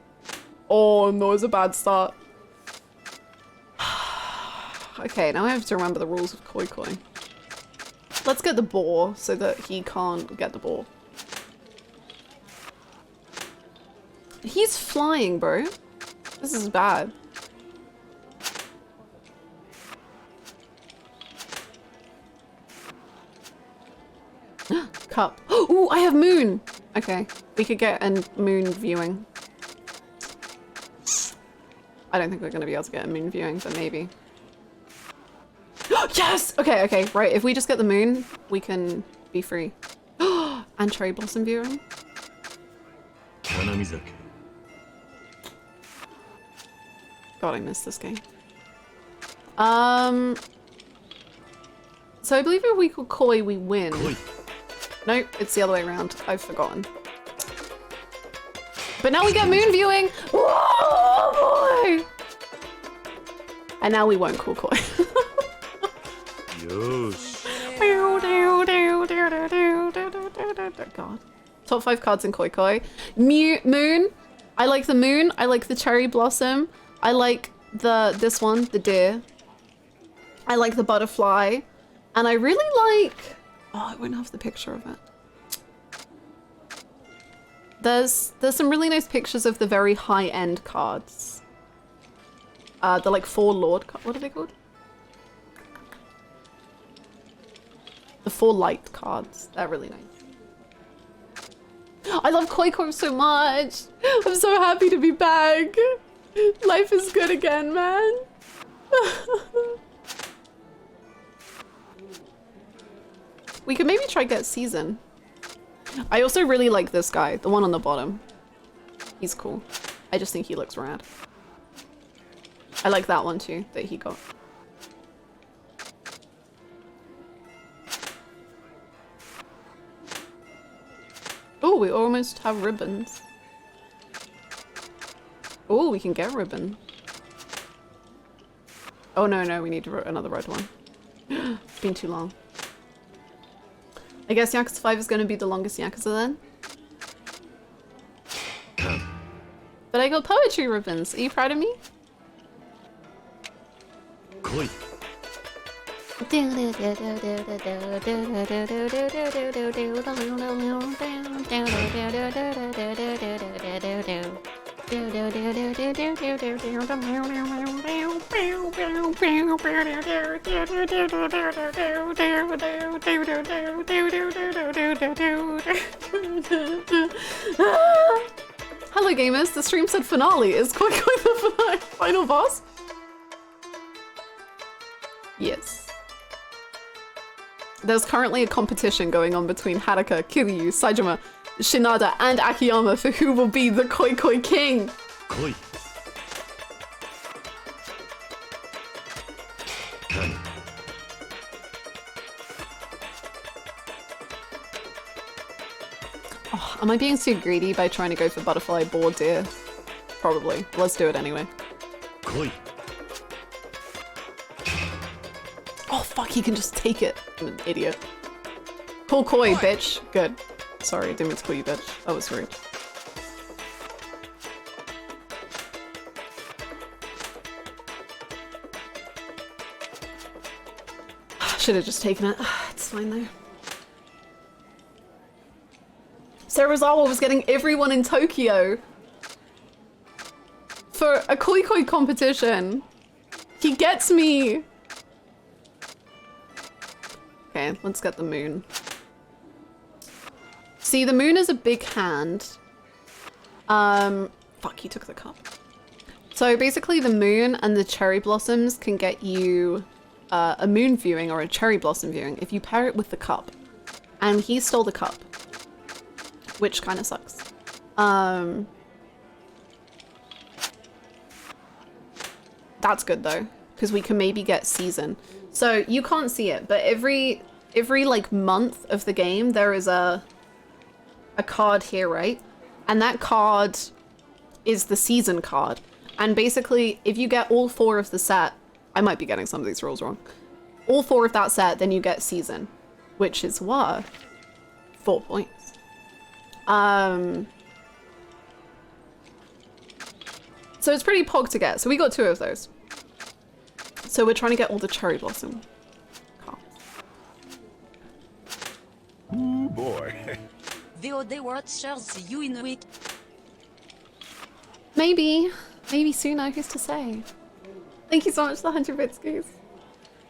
[SPEAKER 1] Oh no, it's a bad start. Okay, now I have to remember the rules of Koi Koi. Let's get the boar so that he can't get the boar. He's flying, bro. This is bad. Cup. Ooh, I have moon! Okay, we could get a moon viewing. I don't think we're gonna be able to get a moon viewing, but maybe. Yes! Okay, okay, right. If we just get the moon, we can be free. And cherry blossom viewing. God, I missed this game. So I believe if we call Koi, we win. Nope, it's the other way around. I've forgotten. But now we get moon viewing! Whoa, boy! And now we won't call Koi. God. Top 5 cards in Koi Koi. Moon. I like the moon. I like the cherry blossom. I like this one, the deer. I like the butterfly. And I really like... Oh, I won't have the picture of it. There's some really nice pictures of the very high-end cards. The like 4 Lord... What are they called? The 4 light cards. They're really nice. I love Koi Koi so much. I'm so happy to be back. Life is good again, man. We could maybe try get season. I also really like this guy, the one on the bottom. He's cool. I just think he looks rad. I like that one too, that he got. Oh, we almost have ribbons. Oh, we can get ribbon. Oh no, no, we need another red one. It's been too long. I guess Yakuza 5 is going to be the longest Yakuza then. But I got poetry ribbons. Are you proud of me? Koi. Hello gamers, the stream said finale. Is Koi Koi the final boss? Yes. There's currently a competition going on between Haruka, Kiryu, Saejima, Shinada, and Akiyama for who will be the Koi Koi king. Koi. Oh, am I being too greedy by trying to go for butterfly boar deer? Probably. Let's do it anyway. Koi. Oh fuck, he can just take it. I'm an idiot. Call Koi, bitch. Good. Sorry, didn't mean to call you bitch. That was rude. Should have just taken it. It's fine though. Serizawa was getting everyone in Tokyo for a Koi Koi competition. He gets me. Okay, let's get the moon. See, the moon is a big hand. Fuck, he took the cup. So basically the moon and the cherry blossoms can get you a moon viewing or a cherry blossom viewing if you pair it with the cup. And he stole the cup, which kind of sucks. That's good though, because we can maybe get season. So you can't see it, but every like month of the game, there is a card here, right? And that card is the season card. And basically, if you get all 4 of the set, I might be getting some of these rules wrong. All 4 of that set, then you get season, which is worth 4 points. So it's pretty pog to get. So we got 2 of those. So we're trying to get all the cherry blossom cards.
[SPEAKER 4] Ooh, boy.
[SPEAKER 2] VOD watchers see you in a week.
[SPEAKER 1] Maybe sooner, who's to say? Thank you so much for the 100 bits, guys.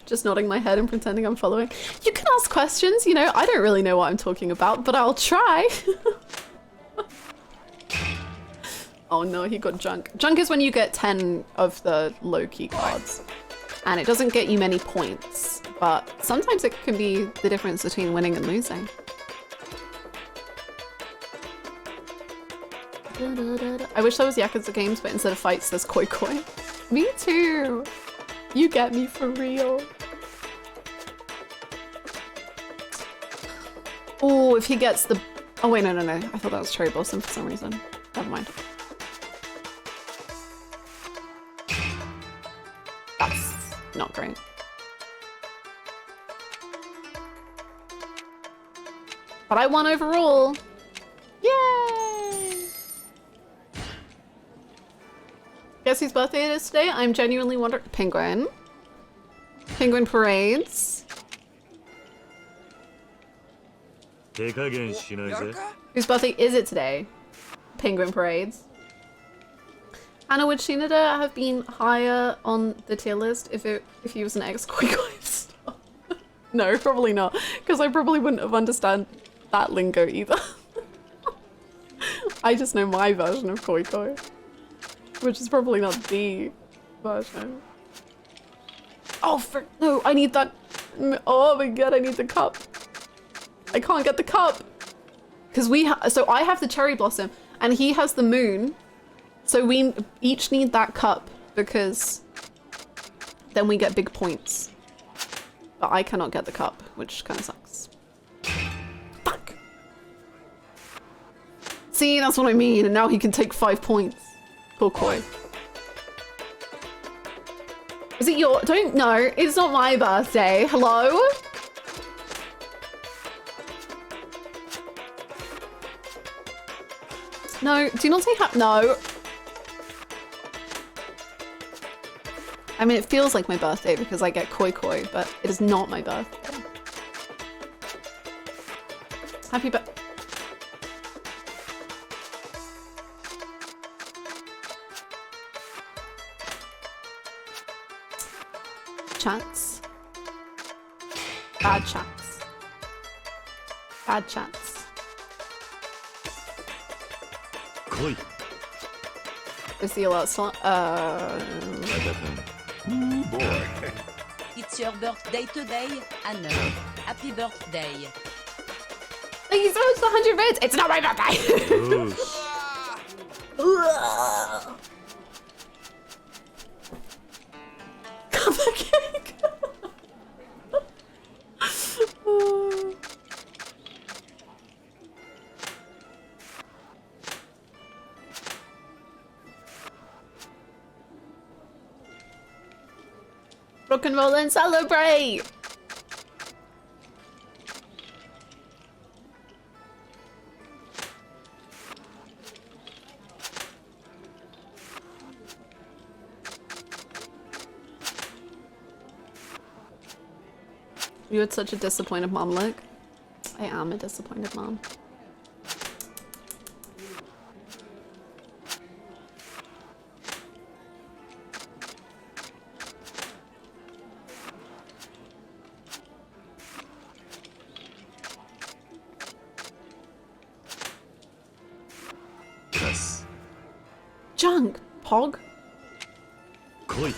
[SPEAKER 1] Just nodding my head and pretending I'm following. You can ask questions, you know, I don't really know what I'm talking about, but I'll try. Oh no, he got junk. Junk is when you get 10 of the low-key cards. And it doesn't get you many points, but sometimes it can be the difference between winning and losing. I wish there was Yakuza games, but instead of fights, there's koi koi. Me too. You get me for real. Oh, if he gets the... Oh wait, no. I thought that was cherry blossom for some reason. Never mind. That's not great. But I won overall. Yay! Guess whose birthday it is today? I'm genuinely wondering. Penguin. Penguin parades. Whose birthday is it today? Penguin parades. Hannah, would Shinada have been higher on the tier list if he was an ex-koi koi star? No, probably not. Because I probably wouldn't have understood that lingo either. I just know my version of koi koi. Which is probably not the version. Oh, no, I need that. Oh my god, I need the cup. I can't get the cup. Because so I have the cherry blossom and he has the moon. So we each need that cup because then we get big points. But I cannot get the cup, which kind of sucks. Fuck. See, that's what I mean. And now he can take 5 points. Poor koi. Is it your... Don't... No, it's not my birthday. Hello? No, do not say no. I mean, it feels like my birthday because I get koi koi, but it is not my birthday. Happy birthday. Chats. Bad chats. Bad chats.
[SPEAKER 4] Koi.
[SPEAKER 1] Is the alert slot?
[SPEAKER 4] Ooh, boy.
[SPEAKER 2] It's your birthday today, Anna. Happy birthday.
[SPEAKER 1] Thank you so much for 100 bits. It's not my birthday. Come the cake. Rock and roll and celebrate. You had such a disappointed mom look. I am a disappointed mom. junk, Pog.
[SPEAKER 4] Koi.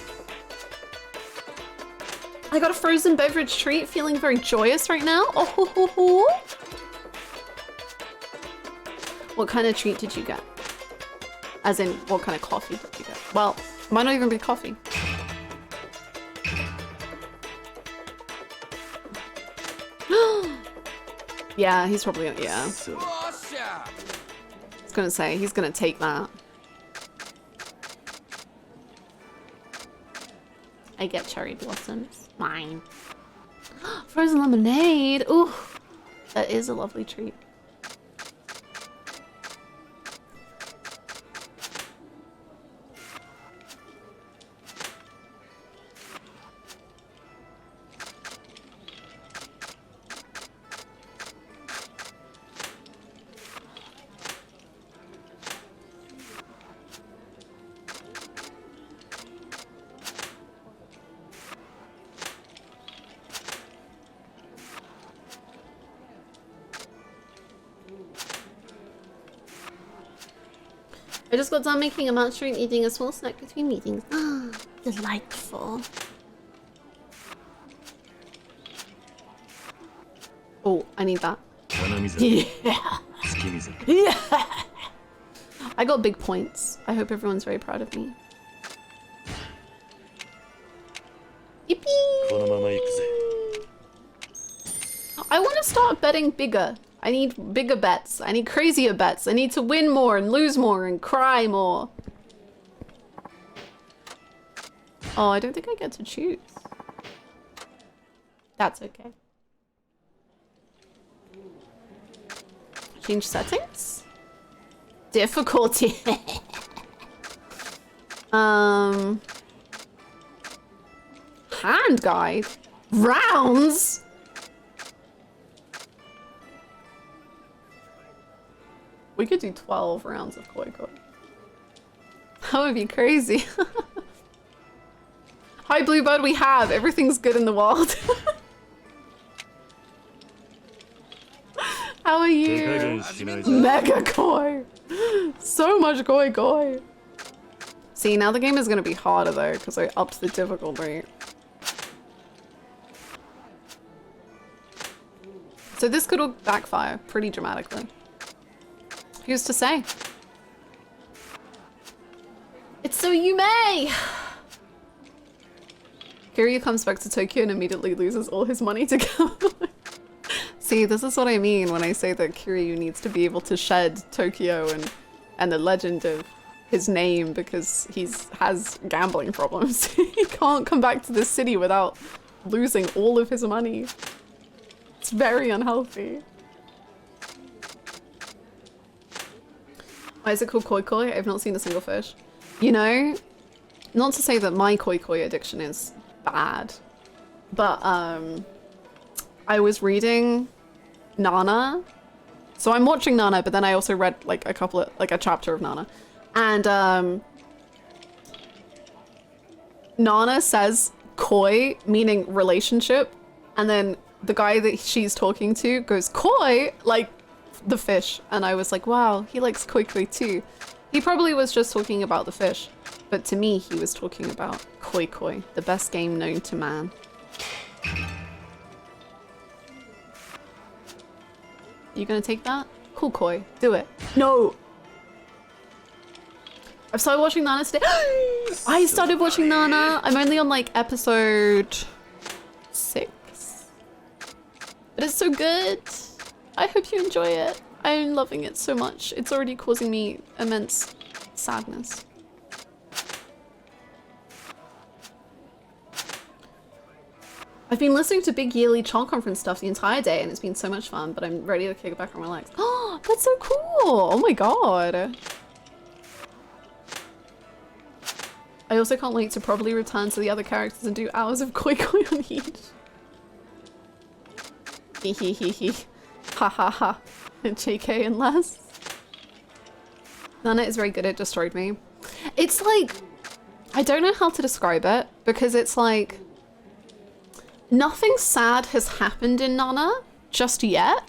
[SPEAKER 1] I got a frozen beverage treat, feeling very joyous right now. Oh, ho, ho, ho. What kind of treat did you get? As in, what kind of coffee did you get? Well, might not even be coffee. Yeah, he's probably gonna, yeah.
[SPEAKER 4] So.
[SPEAKER 1] I was gonna say, he's gonna take that. I get cherry blossoms. Mine. Frozen lemonade. Ooh, that is a lovely treat. I just got done making a matcha and eating a small snack between meetings. Ah, delightful. Oh, I need that. Yeah. Yeah. I got big points. I hope everyone's very proud of me. Yippee! I want to start betting bigger. I need bigger bets. I need crazier bets. I need to win more and lose more and cry more. Oh, I don't think I get to choose. That's okay. Change settings? Difficulty. Hand guide? Rounds? We could do 12 rounds of koi koi. That would be crazy. Hi Bluebird, we have. Everything's good in the wild. How are you? Mega koi. So much koi koi. See, now the game is going to be harder though, because I upped the difficulty. So this could all backfire pretty dramatically. Who's to say? It's so you may! Kiryu comes back to Tokyo and immediately loses all his money to go. See, this is what I mean when I say that Kiryu needs to be able to shed Tokyo and the legend of his name because has gambling problems. He can't come back to this city without losing all of his money. It's very unhealthy. Why is it called koi koi? I've not seen a single fish. You know, not to say that my koi koi addiction is bad, but I was reading Nana. So I'm watching Nana, but then I also read like a chapter of Nana. And Nana says koi, meaning relationship, and then the guy that she's talking to goes koi, like the fish. And I was like, wow, he likes koi koi too. He probably was just talking about the fish, but to me he was talking about koi koi, the best game known to man. You gonna take that? Cool koi, do it. No! I've started watching Nana today. I started watching Nana. I'm only on like episode 6. But it's so good. I hope you enjoy it. I'm loving it so much. It's already causing me immense sadness. I've been listening to big yearly Chon conference stuff the entire day and it's been so much fun, but I'm ready to kick back and relax. Oh, that's so cool. Oh my god. I also can't wait to probably return to the other characters and do hours of koi koi on each. Hee hee hee hee. Ha ha ha. JK and less. Nana is very good, it destroyed me. It's like, I don't know how to describe it because it's like, nothing sad has happened in Nana just yet.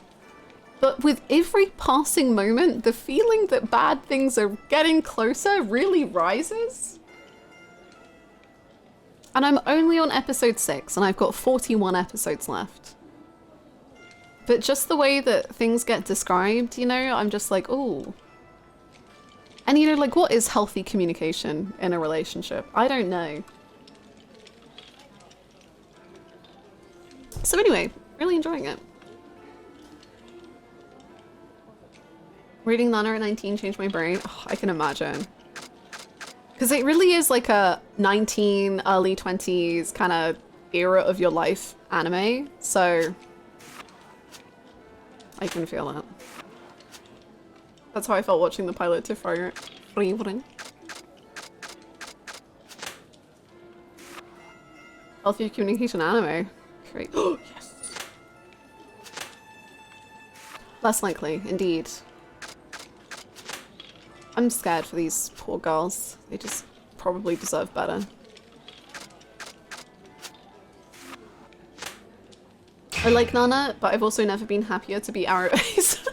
[SPEAKER 1] But with every passing moment, the feeling that bad things are getting closer really rises. And I'm only on episode 6, and I've got 41 episodes left. But just the way that things get described, you know, I'm just like, ooh. And you know, like, what is healthy communication in a relationship? I don't know. So anyway, really enjoying it. Reading Nana at 19 changed my brain. Oh, I can imagine. Because it really is like a 19, early 20s kind of era of your life anime. So I can feel it. That's how I felt watching the pilot to Frieren. Healthy communication anime. Great. Oh, yes. Less likely, indeed. I'm scared for these poor girls. They just probably deserve better. I like Nana, but I've also never been happier to be arrow-based.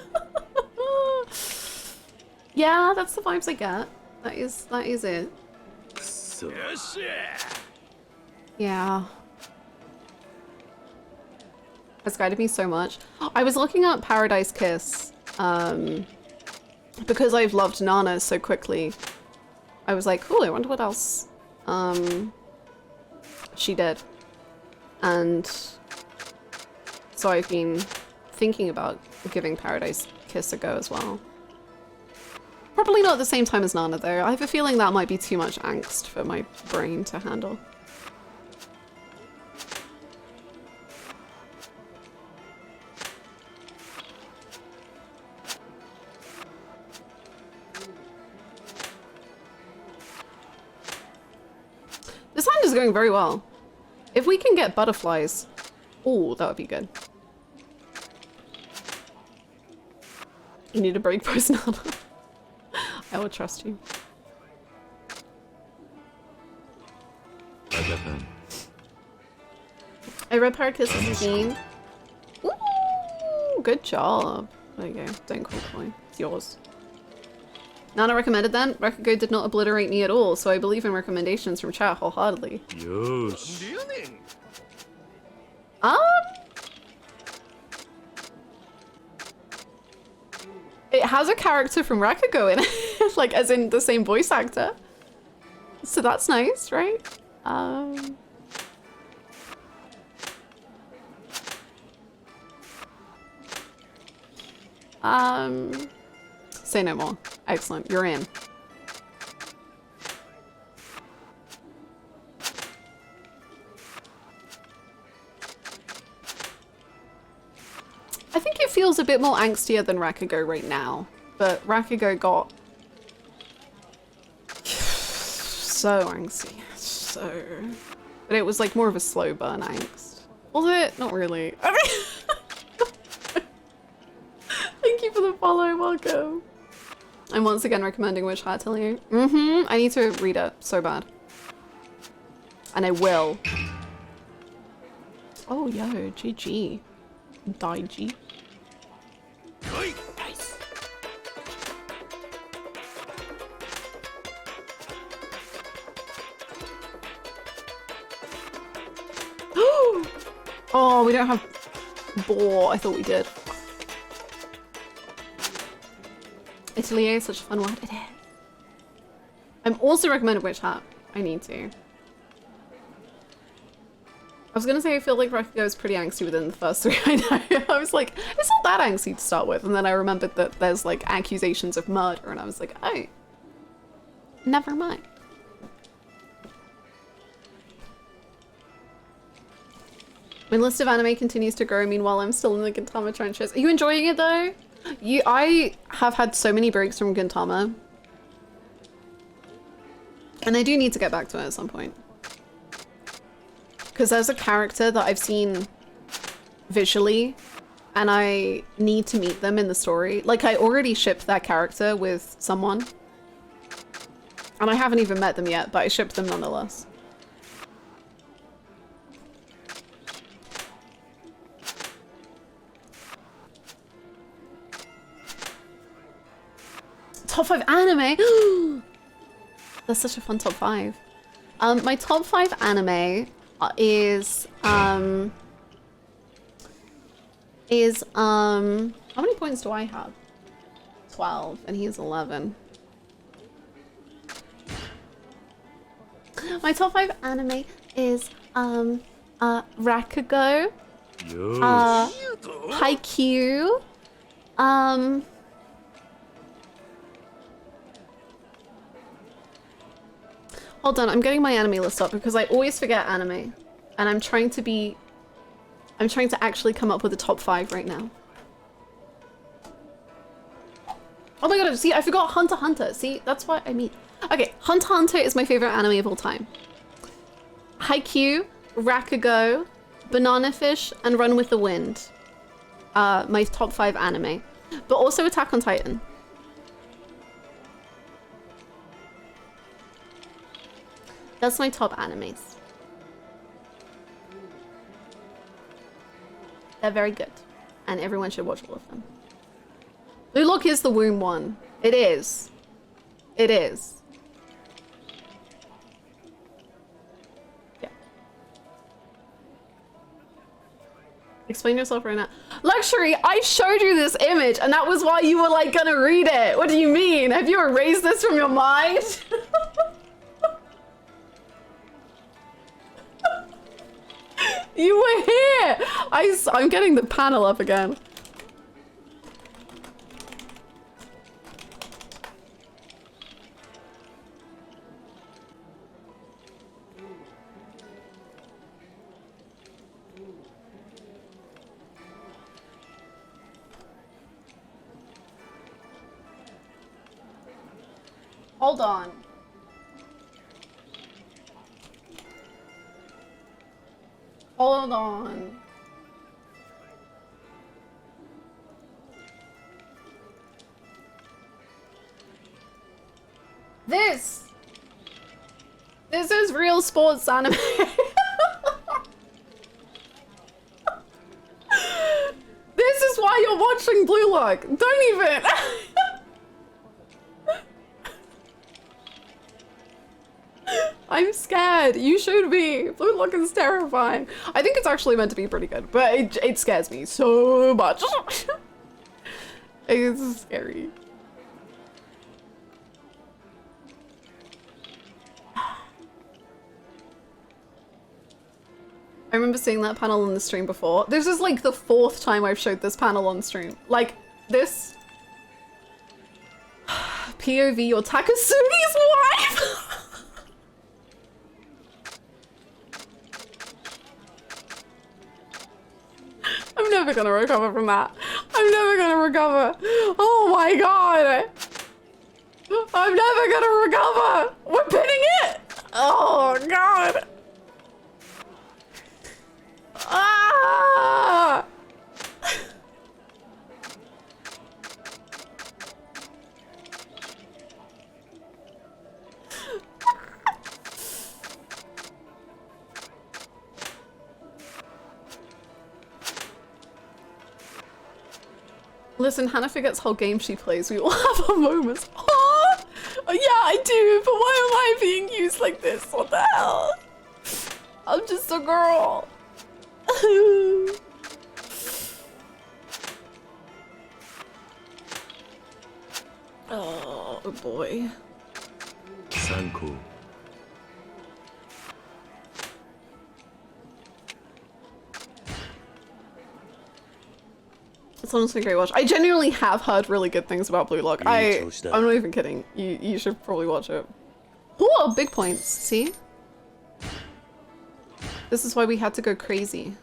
[SPEAKER 1] Yeah, that's the vibes I get. That is it.
[SPEAKER 4] So,
[SPEAKER 1] Yeah. It's guided me so much. I was looking up Paradise Kiss, because I've loved Nana so quickly. I was like, cool, I wonder what else she did. And so I've been thinking about giving Paradise Kiss a go as well. Probably not at the same time as Nana though. I have a feeling that might be too much angst for my brain to handle. This hand is going very well. If we can get butterflies, oh, that would be good. You need a break post, Nana. I will trust you. I read Paradise Kiss as a teen. Ooh, good job. There you go. Don't call coin. It's yours. Nana recommended them. Rakugo did not obliterate me at all, so I believe in recommendations from chat wholeheartedly.
[SPEAKER 4] yosh.
[SPEAKER 1] It has a character from Rakugo in it, like as in the same voice actor. So that's nice, right? Say no more. Excellent, you're in. I think it feels a bit more angstier than Rakugo right now, but Rakugo got so angsty, so. But it was like more of a slow burn angst. Was it? Not really. I mean, thank you for the follow, welcome. I'm once again recommending Witch Hat to you. I need to read it so bad. And I will. Oh, yo, GG. Daiji.
[SPEAKER 4] Nice.
[SPEAKER 1] Oh, we don't have boar. I thought we did. Atelier is such a fun word. It is. I'm also recommending Witch Hat. I need to. I was gonna say I feel like Rakugo is pretty angsty within the first 3 I know. I was like, it's not that angsty to start with, and then I remembered that there's like accusations of murder, and I was like, oh, never mind. My list of anime continues to grow. Meanwhile, I'm still in the Gintama trenches. Are you enjoying it though? I have had so many breaks from Gintama, and I do need to get back to it at some point. Because there's a character that I've seen visually, and I need to meet them in the story. Like, I already shipped that character with someone, and I haven't even met them yet, but I shipped them nonetheless. Top 5 anime. That's such a fun top 5. My top 5 anime is how many points do I have? 12, and he's 11. My top 5 anime is Rakugo, Haikyuu, hold on, I'm getting my anime list up because I always forget anime, and I'm trying to actually come up with a top 5 right now. Oh my god, see, I forgot Hunter x Hunter. See, that's what I mean. Okay, Hunter x Hunter is my favorite anime of all time. Haikyuu, Rakugo, Banana Fish, and Run with the Wind. My top 5 anime. But also Attack on Titan. That's my top animes. They're very good. And everyone should watch all of them. Blue Lock is the womb one. It is. It is. Yeah. Explain yourself right now. Luxury, I showed you this image and that was why you were like gonna read it. What do you mean? Have you erased this from your mind? You were here! I'm getting the panel up again. Hold on. Hold on. This is real sports anime. This is why you're watching Blue Lock. Don't even. I'm scared. You should be. Blue Lock is terrifying. I think it's actually meant to be pretty good, but it scares me so much. It's scary. I remember seeing that panel on the stream before. This is like the 4th time I've showed this panel on stream. Like, this... POV or Takasugi's wife! I'm never gonna recover from that. I'm never gonna recover. Oh my god! I'm never gonna recover! We're pinning it! Oh god! Ah! Listen, Hannah forgets whole game she plays. We all have our moments. Oh, yeah, I do, but why am I being used like this? What the hell? I'm just a girl. Oh boy.
[SPEAKER 4] Sanko.
[SPEAKER 1] It's honestly a great watch. I genuinely have heard really good things about Blue Lock. I'm not even kidding. You should probably watch it. Oh, big points. See? This is why we had to go crazy.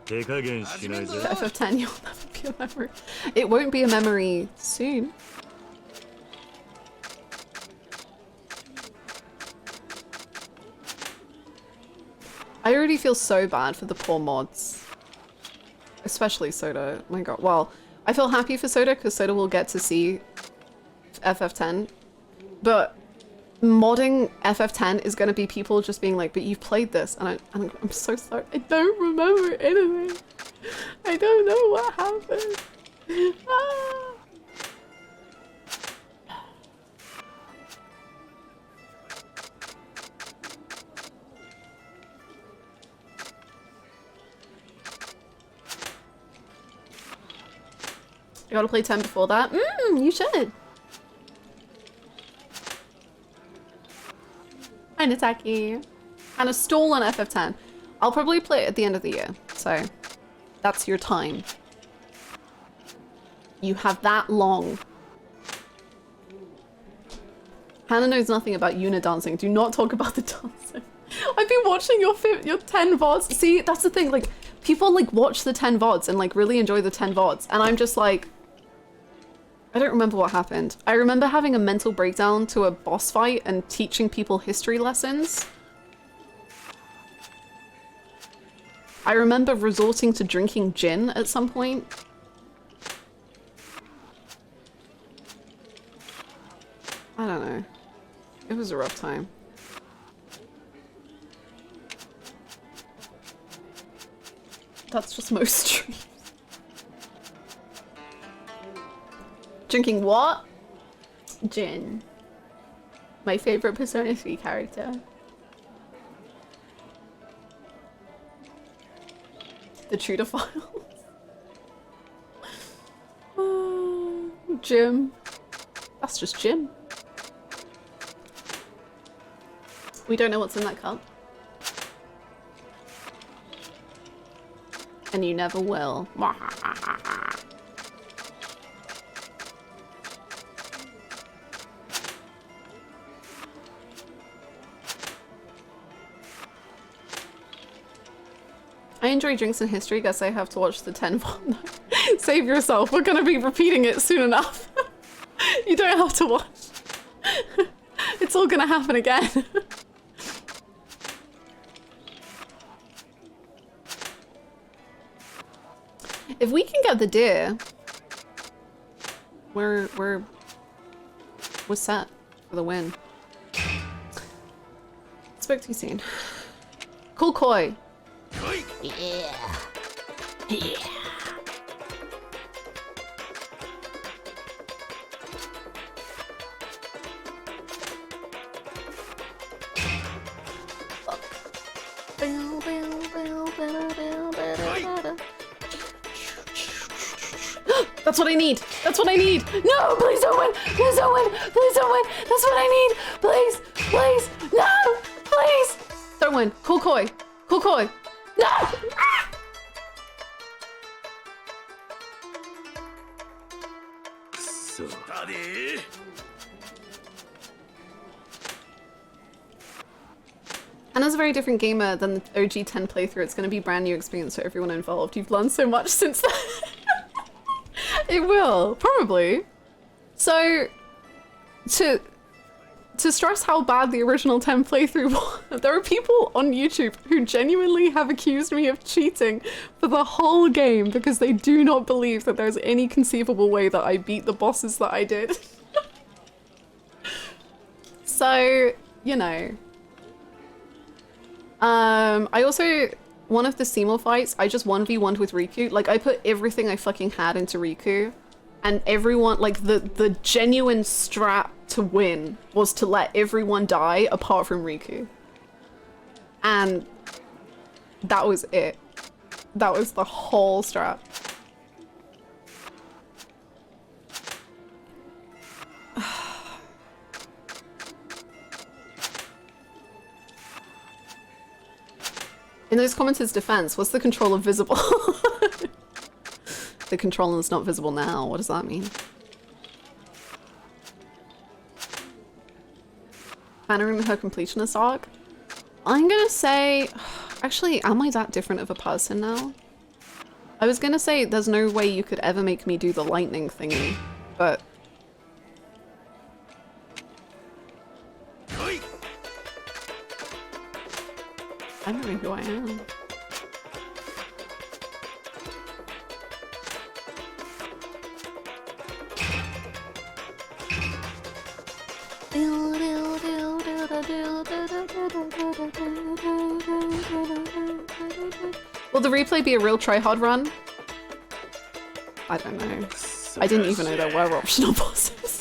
[SPEAKER 1] For FF10, you'll never be a memory. It won't be a memory soon. I already feel so bad for the poor mods. Especially Soda. Oh my god. Well, I feel happy for Soda because Soda will get to see FF10. But modding FF10 is going to be people just being like, but you've played this. And I'm so sorry. I don't remember anything. I don't know what happened. Ah. I gotta play 10 before that. You should. Hi, Nataki. And a stall on FF10. I'll probably play it at the end of the year, so that's your time. You have that long. Hannah knows nothing about unidancing. Do not talk about the dancing. I've been watching your 10 VODs. See, that's the thing. Like, people like watch the 10 VODs and like really enjoy the 10 VODs, and I'm just like, I don't remember what happened. I remember having a mental breakdown to a boss fight and teaching people history lessons. I remember resorting to drinking gin at some point. I don't know. It was a rough time. That's just most streams. Drinking what? Gin. My favorite Persona 3 character. The Tudor Files. Jim. That's just Jim. We don't know what's in that cup. And you never will. I enjoy drinks and history. Guess I have to watch the 10 VOD. Save yourself. We're gonna be repeating it soon enough. You don't have to watch. It's all gonna happen again. If we can get the deer, we're set for the win. Spoke too soon. Cool koi. Yeah. Yeah. That's what I need. That's what I need. No, please don't win. Please don't win. Please don't win. That's what I need. Please, please, no, please. Don't win. Cool koi. Cool koi. No. Ah!
[SPEAKER 4] So.
[SPEAKER 1] Anna's a very different gamer than the OG 10 playthrough. It's going to be a brand new experience for everyone involved. You've learned so much since then. It will, probably. So, to stress how bad the original 10 playthrough was, there are people on YouTube who genuinely have accused me of cheating for the whole game because they do not believe that there's any conceivable way that I beat the bosses that I did. So, you know. I also, one of the Seymour fights, I just 1v1'd with Riku. Like, I put everything I fucking had into Riku. And everyone, like, the genuine strat to win was to let everyone die apart from Riku. And that was it. That was the whole strat. In those comments' defense, what's the controller visible? The controller is not visible now. What does that mean? Hannah in her completionist arc? I'm gonna say... Actually, am I that different of a person now? I was gonna say there's no way you could ever make me do the lightning thingy, but... I don't know who I am. Will the replay be a real try-hard run? I don't know. I didn't even know there were optional bosses.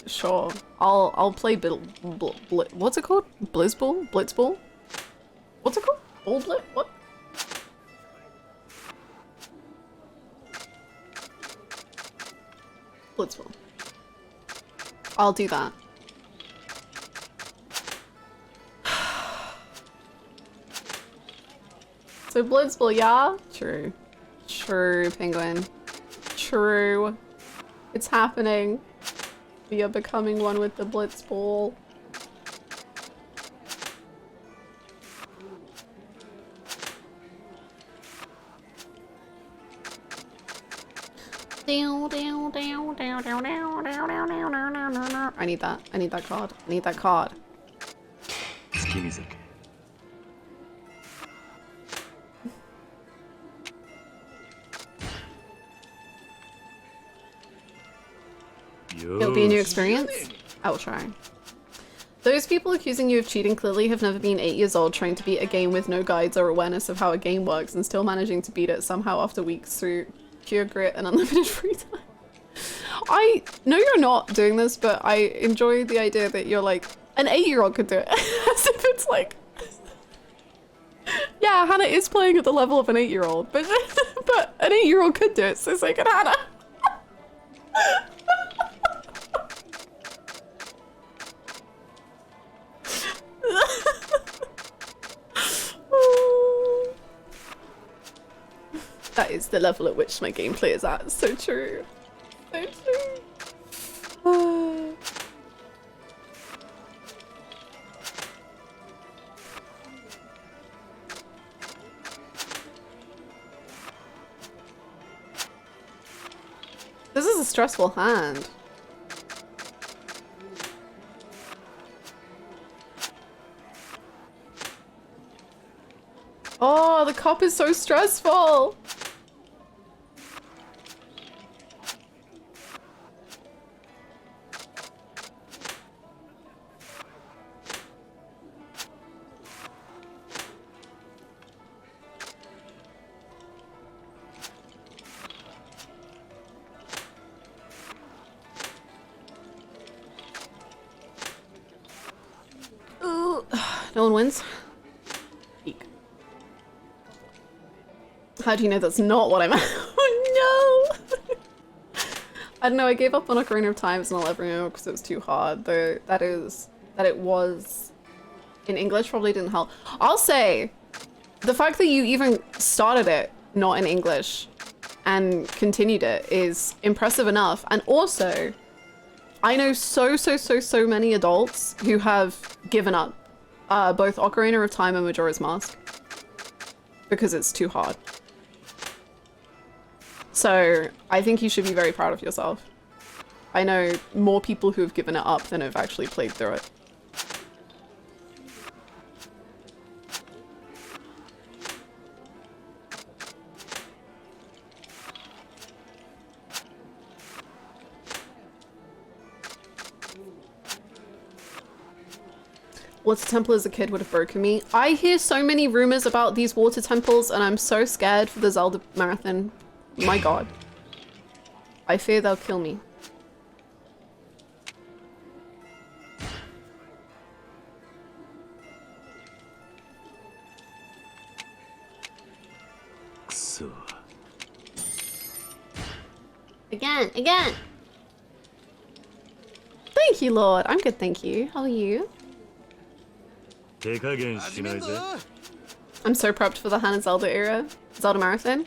[SPEAKER 1] Sure. I'll play what's it called? Blitzball? Blitzball? What's it called? Old Blitz? What? Blitzball. I'll do that. So Blitzball, yeah? True. True, Penguin. True. It's happening. We are becoming one with the Blitzball. I need that. I need that card. I need that card. It'll be a new experience. I will try. Those people accusing you of cheating clearly have never been 8 years old trying to beat a game with no guides or awareness of how a game works and still managing to beat it somehow after weeks through pure grit and unlimited free time. I know you're not doing this, but I enjoy the idea that you're like, an 8-year-old could do it. As if it's like... Yeah, Hannah is playing at the level of an 8-year-old, but but an 8-year-old could do it, so say can Hannah. That is the level at which my gameplay is at. So true. So true. This is a stressful hand. Oh, the cop is so stressful. No one wins. Eek. How do you know that's not what I'm at? Oh no! I don't know, I gave up on Ocarina of Time and I'll ever know because it was too hard. Though that it was in English probably didn't help. I'll say the fact that you even started it not in English and continued it is impressive enough. And also, I know so many adults who have given up both Ocarina of Time and Majora's Mask because it's too hard. So I think you should be very proud of yourself. I know more people who have given it up than have actually played through it. Water temple as a kid would have broken me. I hear so many rumors about these water temples and I'm so scared for the Zelda marathon. My god. I fear they'll kill me. Again. Thank you, Lord. I'm good, thank you. How are you? I'm so prepped for the Hannah Zelda era. Zelda marathon.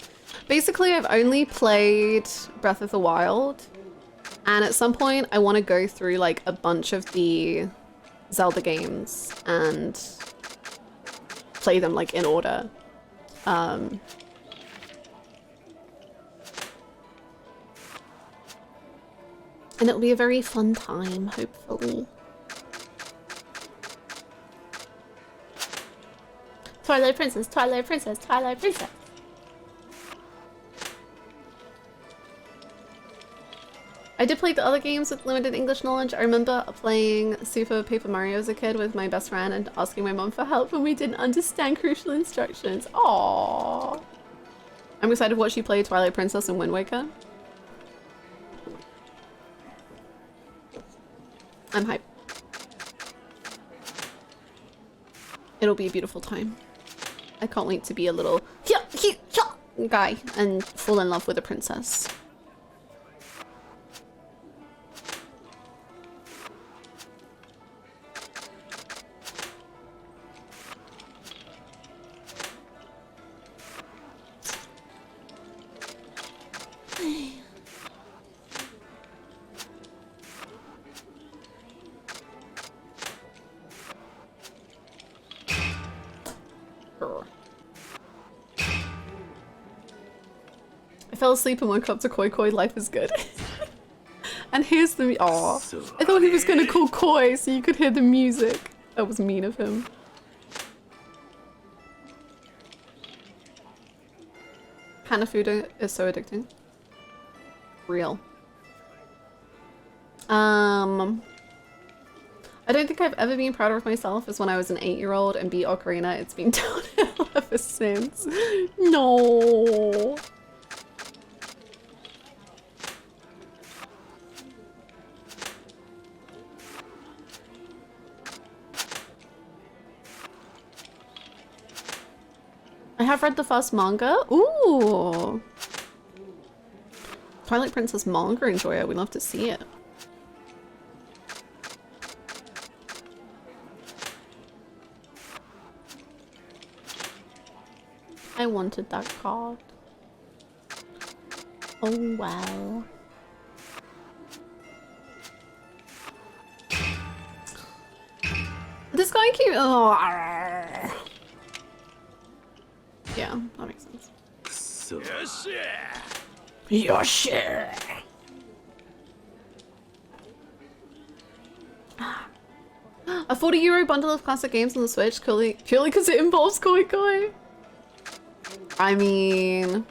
[SPEAKER 1] Basically, I've only played Breath of the Wild. And at some point, I want to go through like a bunch of the Zelda games and play them like in order. And it'll be a very fun time, hopefully. Twilight Princess, Twilight Princess, Twilight Princess. I did play the other games with limited English knowledge. I remember playing Super Paper Mario as a kid with my best friend and asking my mom for help when we didn't understand crucial instructions. Aww. I'm excited to watch you play Twilight Princess and Wind Waker. I'm hyped. It'll be a beautiful time. I can't wait to be a little guy and fall in love with a princess. I fell asleep and woke up to Koi Koi, life is good. And here's the aw. I thought he was gonna call Koi so you could hear the music. That was mean of him. Hannah food is so addicting. Real. I don't think I've ever been prouder of myself as when I was an 8-year-old and beat Ocarina. It's been downhill ever since. No. I have read the first manga. Ooh. Twilight Princess manga enjoyer. We'd love to see it. I wanted that card. Oh wow. This guy came. Oh. Yeah, that makes sense.
[SPEAKER 4] So.
[SPEAKER 1] Yoshi. A €40 bundle of classic games on the Switch, purely because it involves Koi Koi. I mean,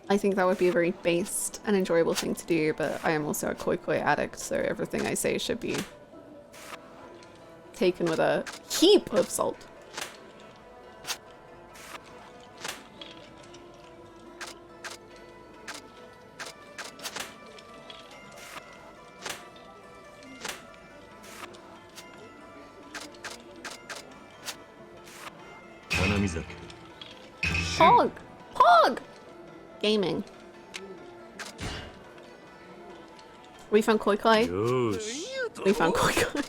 [SPEAKER 1] I think that would be a very based and enjoyable thing to do, but I am also a Koi Koi addict, so everything I say should be taken with a heap of salt. Pog! Pog! Gaming. We found Koi Koi. We found Koi Koi.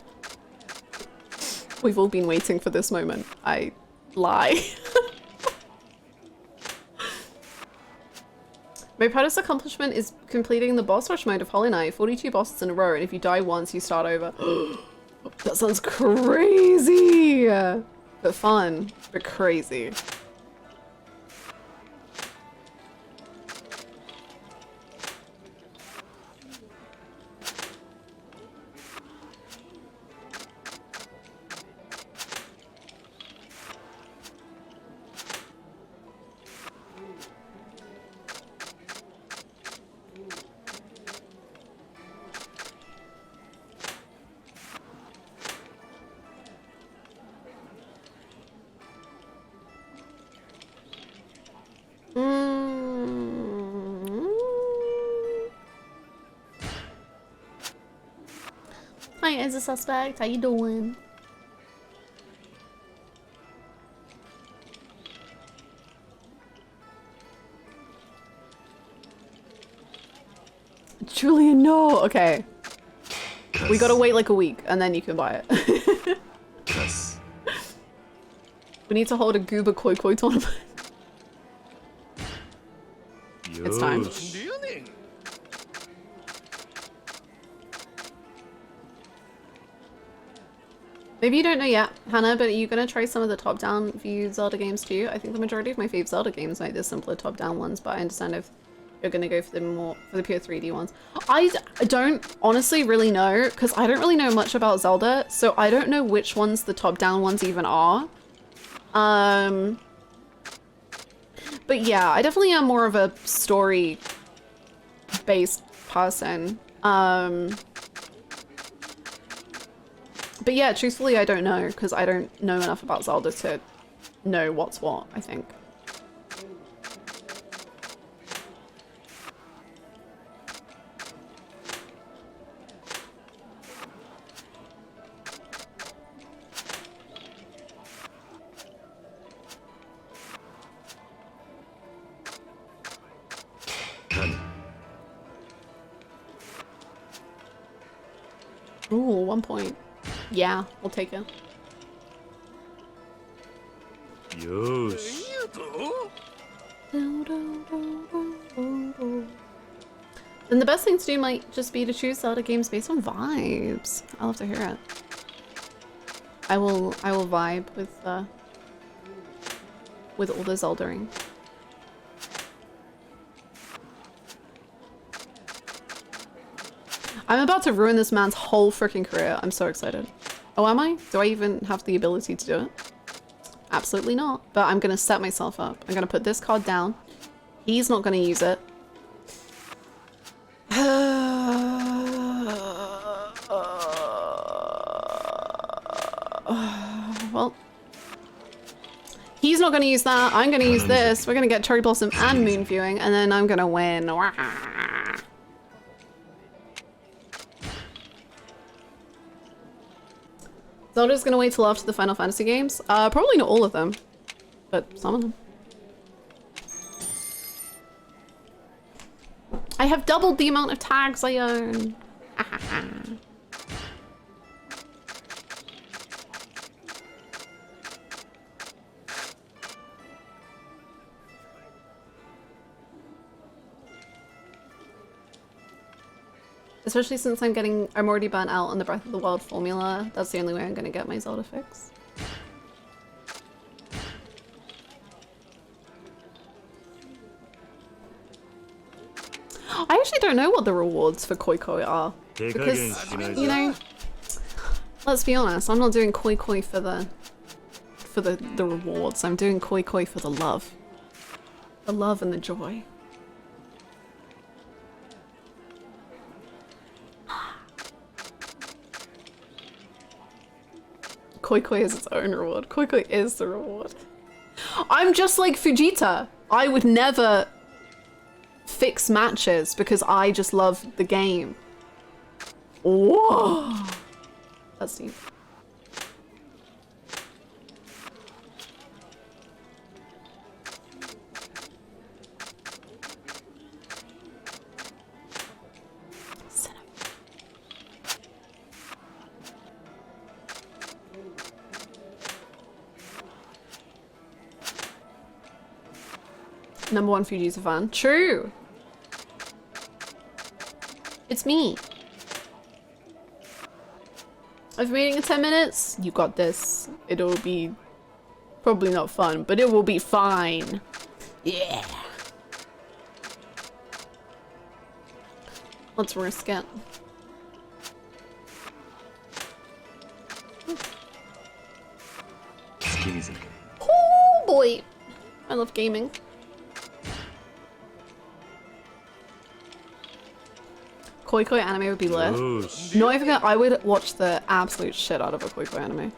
[SPEAKER 1] We've all been waiting for this moment. I lie. My proudest accomplishment is completing the boss rush mode of Hollow Knight. 42 bosses in a row, and if you die once, you start over. That sounds crazy! But fun, but crazy. Hi, as a suspect. How you doing? Julian, no. Okay. We gotta wait like a week and then you can buy it. We need to hold a Gooba Koi Koi tournament. It's time. Maybe you don't know yet, Hannah, but are you gonna try some of the top-down view Zelda games too? I think the majority of my fave Zelda games are like the simpler top-down ones, but I understand if you're gonna go for the pure 3D ones. I don't honestly really know, because I don't really know much about Zelda, so I don't know which ones the top-down ones even are. But yeah, I definitely am more of a story-based person. But yeah, truthfully, I don't know, because I don't know enough about Zelda to know what's what, I think. Ooh, 1 point. Yeah, we'll take it.
[SPEAKER 4] Yosh.
[SPEAKER 1] Then the best thing to do might just be to choose Zelda games based on vibes. I'll have to hear it. I will vibe with all the Zeldering. I'm about to ruin this man's whole freaking career. I'm so excited. Oh, am I? Do I even have the ability to do it? Absolutely not. But I'm gonna set myself up. I'm gonna put this card down. He's not gonna use it. Well, he's not gonna use that. I'm gonna use this. We're gonna get Cherry Blossom and Moon Viewing, and then I'm gonna win. Zelda's gonna wait till after the Final Fantasy games. Probably not all of them, but some of them. I have doubled the amount of tags I own. Especially since I'm already burnt out on the Breath of the Wild formula. That's the only way I'm gonna get my Zelda fix. I actually don't know what the rewards for Koi Koi are. Because, you know, let's be honest, I'm not doing Koi Koi for the rewards. I'm doing Koi Koi for the love. The love and the joy. Koi Koi is its own reward. Koi Koi is the reward. I'm just like Fujita. I would never fix matches because I just love the game. Whoa. That's deep. #1 Fujita fan. True. It's me. I've been waiting in 10 minutes. You got this. It'll be probably not fun, but it will be fine. Yeah. Let's risk it. Oh boy. I love gaming. Koi Koi anime would be lit. Not even gonna, I would watch the absolute shit out of a Koi Koi anime.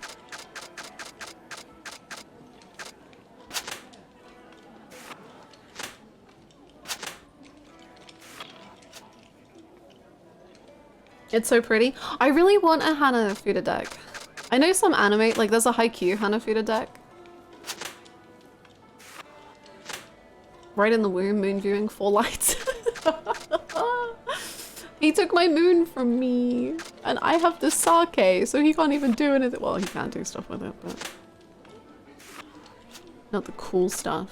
[SPEAKER 1] It's so pretty. I really want a Hannah Fuda deck. I know some anime, like there's a Haikyuu Hannah Fuda deck. Right in the womb, moon viewing, 4 lights. He took my moon from me, and I have the sake, so he can't even do anything. Well, he can do stuff with it, but not the cool stuff.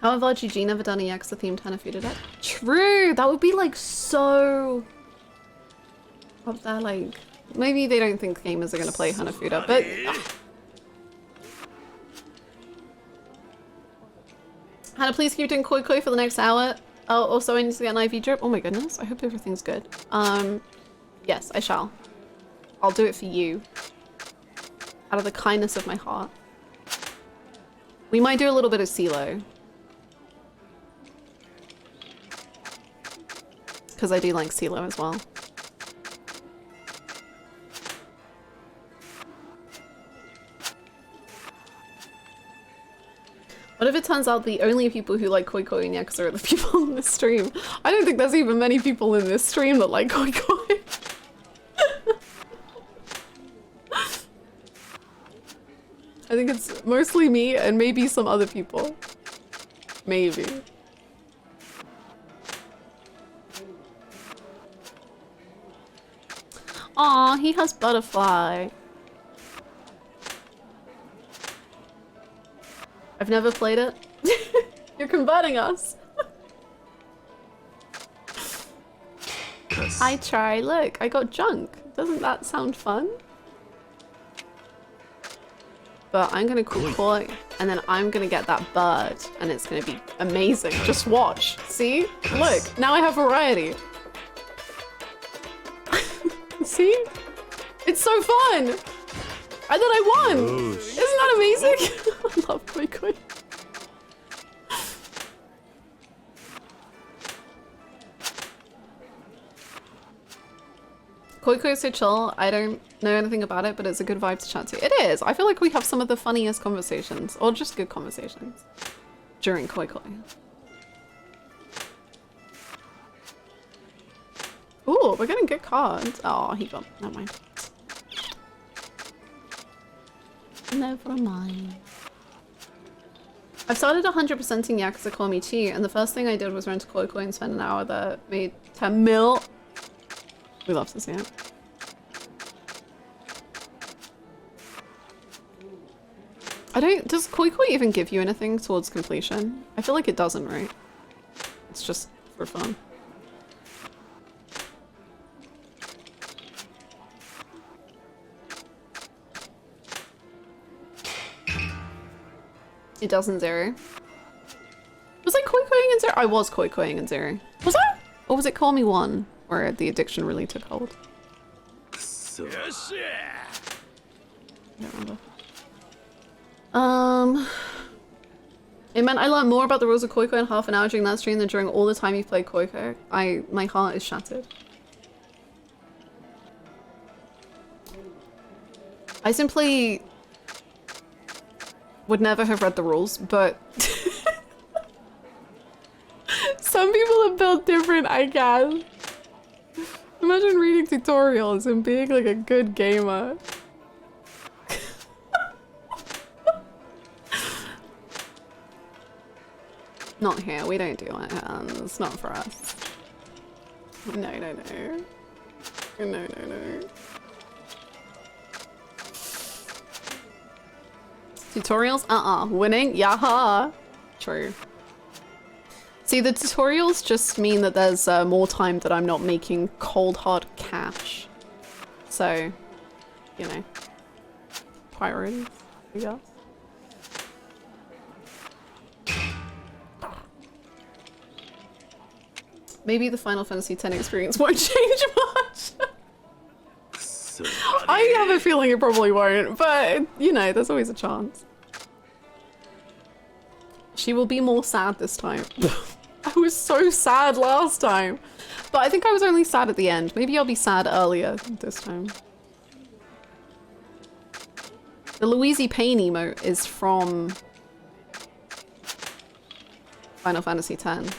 [SPEAKER 1] How have RGG never done a Yakuza themed Hanafuda deck? True! That would be like so up there, like maybe they don't think gamers are gonna play Hanafuda, but Hannah, please keep doing Koi Koi for the next hour. Oh, also I need to get an IV drip. Oh my goodness, I hope everything's good. Yes, I shall. I'll do it for you. Out of the kindness of my heart. We might do a little bit of CeeLo. Because I do like CeeLo as well. What if it turns out the only people who like Koi Koi and Yakuza are the people in this stream? I don't think there's even many people in this stream that like Koi Koi. I think it's mostly me and maybe some other people. Maybe. Aw, he has butterfly. I've never played it. You're converting us. I try. Look, I got junk. Doesn't that sound fun? But I'm gonna call Koi, and then I'm gonna get that bird, and it's gonna be amazing. Just watch. See? Look, now I have variety. See? It's so fun! And then I won! Isn't that amazing? I love Koi Koi. Koi Koi is so chill. I don't know anything about it, but it's a good vibe to chat to. It is! I feel like we have some of the funniest conversations, or just good conversations, during Koi Koi. Ooh, we're getting good cards. Oh, he got... Never mind. Never mind. I've started 100%ing Yakuza Call Me Chi, and the first thing I did was rent a Koi Koi and spend an hour there. Made 10 mil. We love to see it. I don't... Does Koi Koi even give you anything towards completion? I feel like it doesn't, right? It's just for fun. It doesn't, Zero. Was I Koi Koiing in Zero? I was Koi Koiing in Zero. Was I? Or was it Call Me One, where the addiction really took hold? I don't remember. It meant I learned more about the rules of Koi Koi in half an hour during that stream than during all the time you've played Koi Koi. My heart is shattered. I simply would never have read the rules, but some people are built different, I guess. Imagine reading tutorials and being like a good gamer. Not here, we don't do it. It's not for us. No, no, no. No, no, no. Tutorials? Winning? Yaha! True. See, the tutorials just mean that there's more time that I'm not making cold hard cash. So, you know. Priorities, I guess. Maybe the Final Fantasy X experience won't change much. I have a feeling it probably won't, but you know, there's always a chance. She will be more sad this time. I was so sad last time, but I think I was only sad at the end. Maybe I'll be sad earlier this time. The Louise Payne emote is from Final Fantasy X.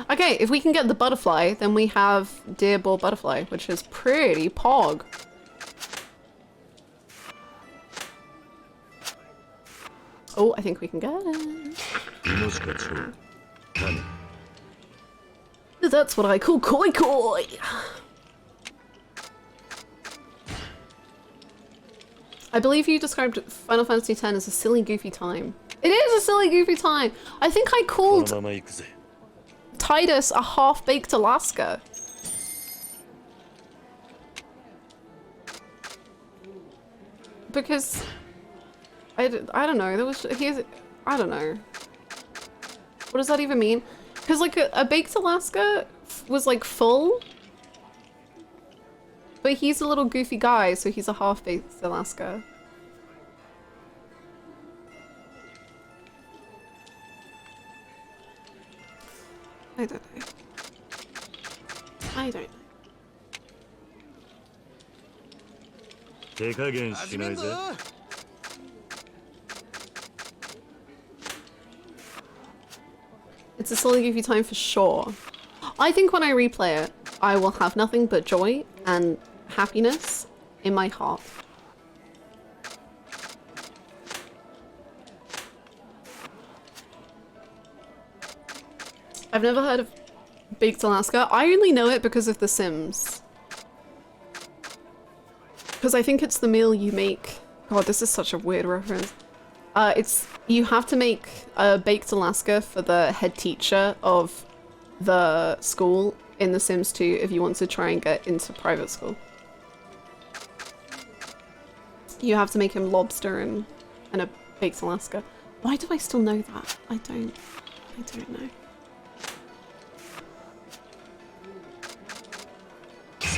[SPEAKER 1] Okay, if we can get the butterfly, then we have Dear Ball Butterfly, which is pretty pog. Oh, I think we can get it. That's what I call Koi Koi. I believe you described Final Fantasy X as a silly, goofy time. It is a silly, goofy time. I think I called Titus a half-baked Alaska. Because I don't know, there was I don't know. What does that even mean? Because like a baked Alaska was like full, but he's a little goofy guy, so he's a half-baked Alaska. I don't know. I don't know.
[SPEAKER 4] 手加減しないぜ。
[SPEAKER 1] It's a solid give you time for sure. I think when I replay it, I will have nothing but joy and happiness in my heart. I've never heard of Baked Alaska. I only know it because of The Sims. Because I think it's the meal you make. God, this is such a weird reference. You have to make a Baked Alaska for the head teacher of the school in The Sims 2 if you want to try and get into private school. You have to make him lobster and a Baked Alaska. Why do I still know that? I don't know.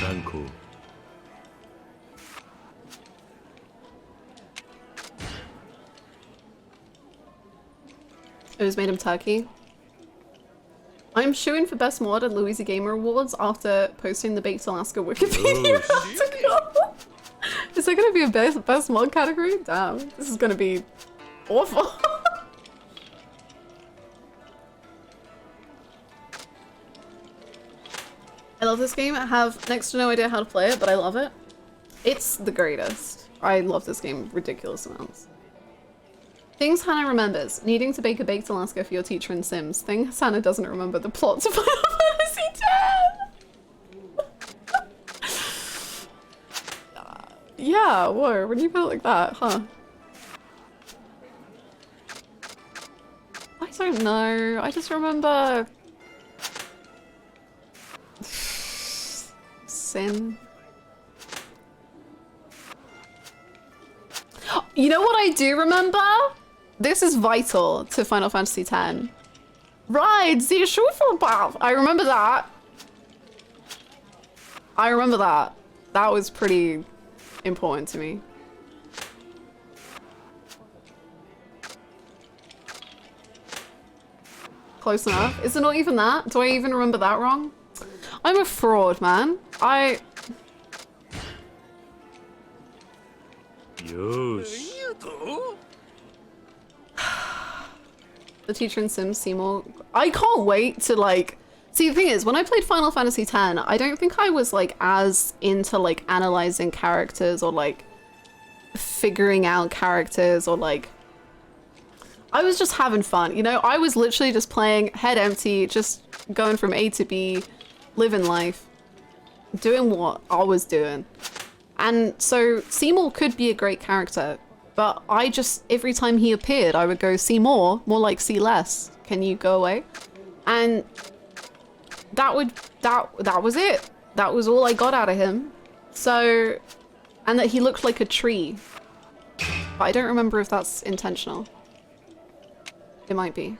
[SPEAKER 4] 参考。
[SPEAKER 1] It was made of turkey. I'm shooing for best mod at Louisey Gamer Awards after posting the Baked Alaska Wikipedia article. Is there gonna be a best mod category? Damn, this is gonna be awful. I love this game. I have next to no idea how to play it, but I love it. It's the greatest. I love this game ridiculous amounts. Things Hannah remembers. Needing to bake a Baked Alaska for your teacher in Sims. Things Hannah doesn't remember. The plot to Final Fantasy X. Yeah, whoa, when you put it like that, huh? I don't know. I just remember... Sin. You know what I do remember? This is vital to Final Fantasy X. Right, the Schuffelbach. I remember that. I remember that. That was pretty important to me. Close enough. Is it not even that? Do I even remember that wrong? I'm a fraud, man.
[SPEAKER 4] Yosh.
[SPEAKER 1] The teacher in Sims Seymour. I can't wait to like... See, the thing is, when I played Final Fantasy X, I don't think I was like as into like analyzing characters or like figuring out characters or like... I was just having fun, you know? I was literally just playing head empty, just going from A to B, living life, doing what I was doing. And so Seymour could be a great character, but I just, every time he appeared, I would go, see more like see less. Can you go away? And that was it. That was all I got out of him. So, and that he looked like a tree. But I don't remember if that's intentional. It might be.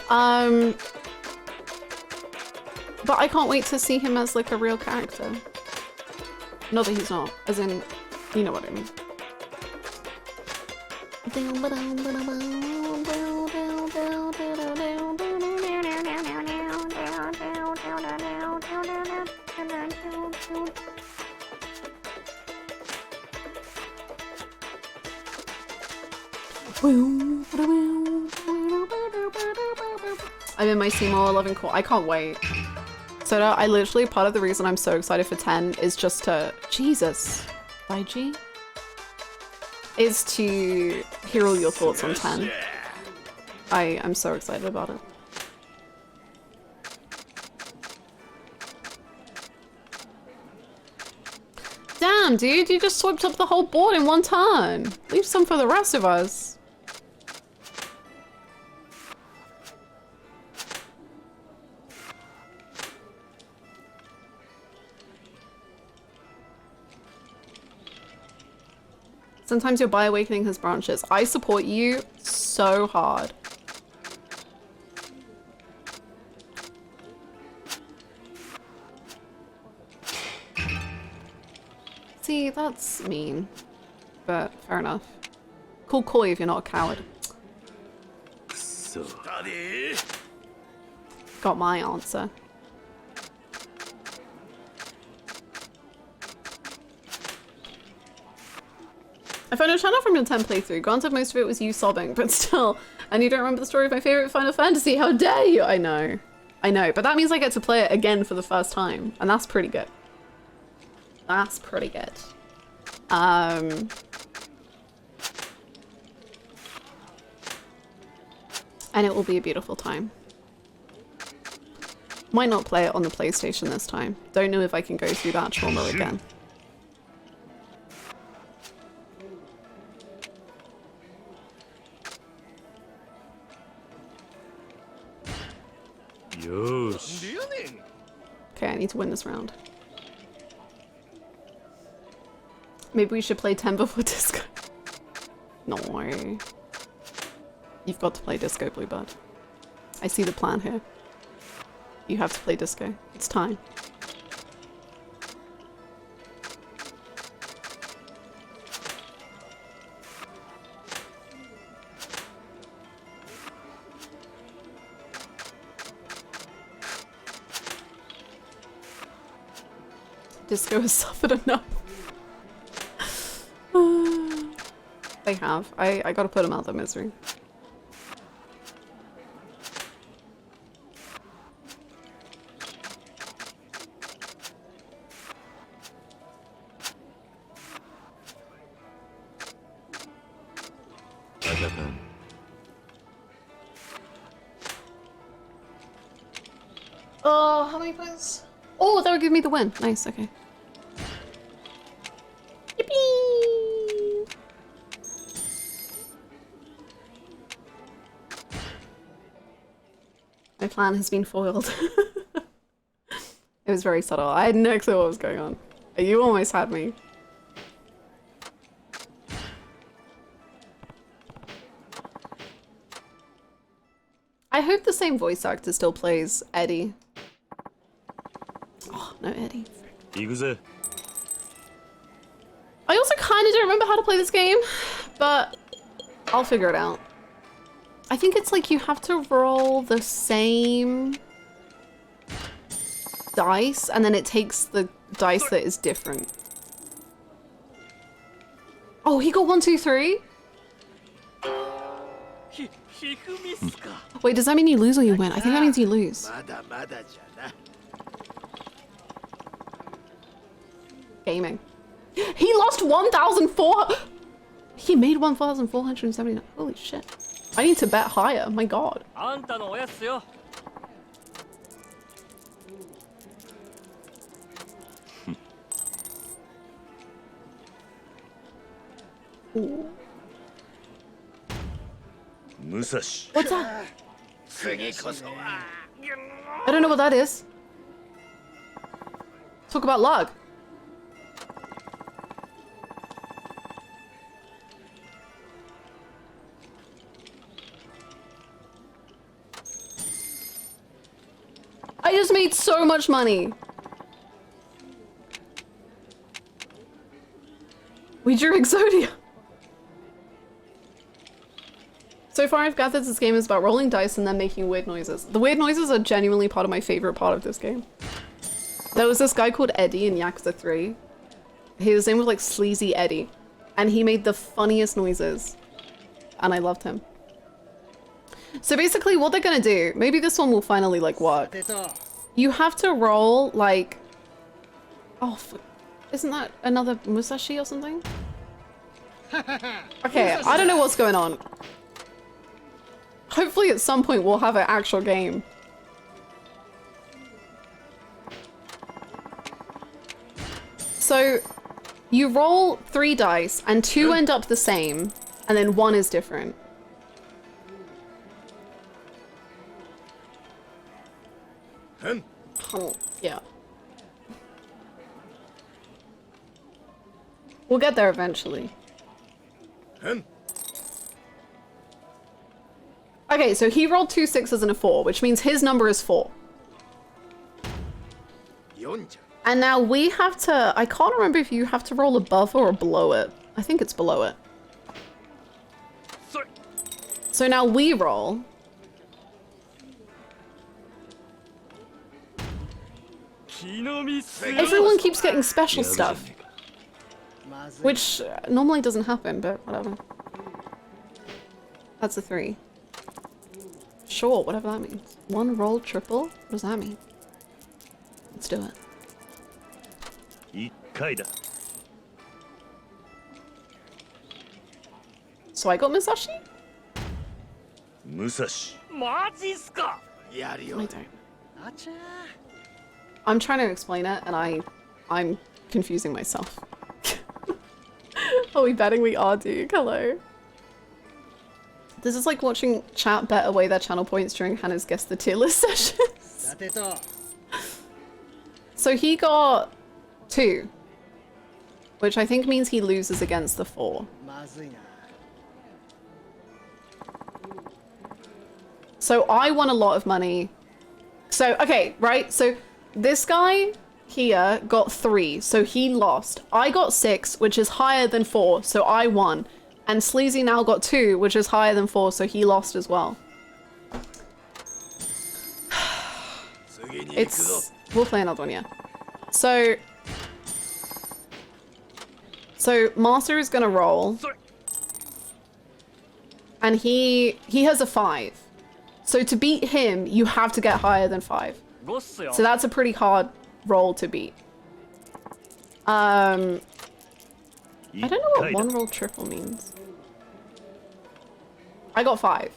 [SPEAKER 1] But I can't wait to see him as like a real character. Not that he's not, as in, you know what I mean. I'm in my Seymour 11 core. I can't wait. So I literally, part of the reason I'm so excited for 10 is just to, Jesus, YG? Is to hear all your thoughts on 10. I'm so excited about it. Damn, dude, you just swept up the whole board in one turn. Leave some for the rest of us. Sometimes your bi-awakening has branches. I support you so hard. See, that's mean, but fair enough. Call Koi if you're not a coward.
[SPEAKER 4] So.
[SPEAKER 1] got my answer. I found a channel from your 10 playthrough. Granted, most of it was you sobbing, but still. And you don't remember the story of my favorite Final Fantasy. How dare you? I know. I know. But that means I get to play it again for the first time. And that's pretty good. That's pretty good. And it will be a beautiful time. Might not play it on the PlayStation this time. Don't know if I can go through that trauma again.
[SPEAKER 4] Yosh.
[SPEAKER 1] Okay, I need to win this round. Maybe we should play 10 before disco. No. You've got to play disco, Bluebird. I see the plan here. You have to play disco. It's time. Disco has suffered enough. They have. I gotta put them out of their misery. Oh, how many points? Oh, that would give me the win. Nice, okay. Yippee! My plan has been foiled. It was very subtle. I had no clue what was going on. You almost had me. I hope the same voice actor still plays Eddie. Oh, no Eddie.
[SPEAKER 4] Yakuza.
[SPEAKER 1] I also kind of don't remember how to play this game, but I'll figure it out. I think it's like you have to roll the same dice and then it takes the dice that is different. Oh, he got 1, 2, 3? Wait, does that mean you lose or you win? I think that means you lose. Gaming. He lost 1,400. He made 1,479. Holy shit. I need to bet higher. My god. Ooh. What's that? I don't know what that is. Talk about luck. I just made so much money. We drew Exodia. So far I've gathered this game is about rolling dice and then making weird noises. The weird noises are genuinely part of my favorite part of this game. There was this guy called Eddie in Yakuza 3. His name was like Sleazy Eddie. And he made the funniest noises. And I loved him. So basically what they're gonna do, maybe this one will finally like work. You have to roll like, oh, isn't that another Musashi or something? Okay, I don't know what's going on. Hopefully at some point we'll have an actual game. So you roll 3 dice and 2 end up the same and then 1 is different. Oh, yeah. We'll get there eventually. Okay, so he rolled 2 6s and a 4, which means his number is 4. And now we have to, I can't remember if you have to roll above or below it. I think it's below it. So now we roll. Everyone keeps getting special stuff, which normally doesn't happen, but whatever. That's a 3. Sure, whatever that means. 1 roll triple? What does that mean? Let's do it.
[SPEAKER 4] 1回だ
[SPEAKER 1] So I got Musashi?
[SPEAKER 4] 武蔵
[SPEAKER 1] I don't. I'm trying to explain it and I'm confusing myself. Are we betting we are, Duke? Hello. This is like watching chat bet away their channel points during Hannah's Guess the Tier List sessions. So he got 2, which I think means he loses against the 4. So I won a lot of money. So, okay, right? So this guy here got 3, so he lost. I got 6, which is higher than 4, so I won. And Sleazy now got 2, which is higher than 4, so he lost as well. We'll play another one, yeah. So Master is gonna roll. And he has a 5. So to beat him, you have to get higher than 5. So that's a pretty hard roll to beat. I don't know what 1 roll triple means. I got 5.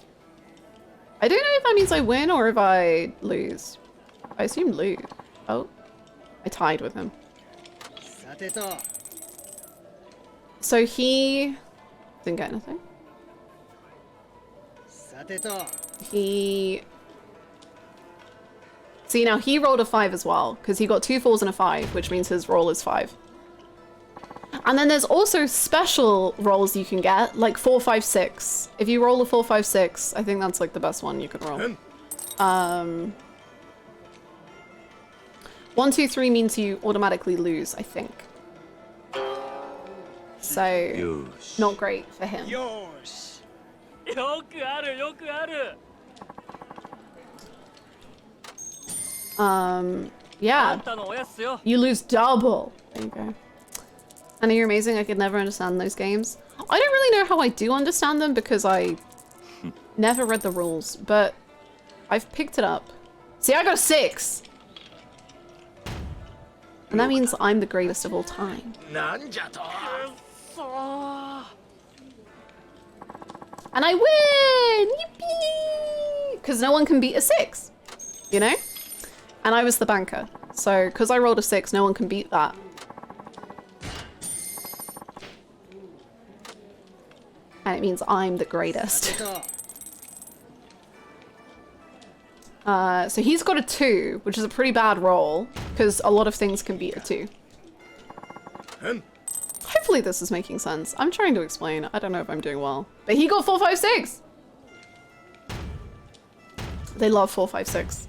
[SPEAKER 1] I don't know if that means I win or if I lose. I assume lose. Oh, I tied with him. So he didn't get anything. See, now he rolled a 5 as well, because he got 2 4s and a 5, which means his roll is 5. And then there's also special rolls you can get, like 4 5 6. If you roll a 4 5 6, I think that's like the best one you could roll. 1 2 3 means you automatically lose, I think. So not great for him. Yeah. You lose double. There you go. Anna, you're amazing. I could never understand those games. I don't really know how I do understand them because I never read the rules, but I've picked it up. See, I got a 6. And that means I'm the greatest of all time. And I win! Yippee! Because no one can beat a 6, you know? And I was the banker. So, because I rolled a 6, no one can beat that. And it means I'm the greatest. So he's got a 2, which is a pretty bad roll, because a lot of things can beat a 2. Hopefully this is making sense. I'm trying to explain. I don't know if I'm doing well. But he got 4 5 6! They love 4 5 6.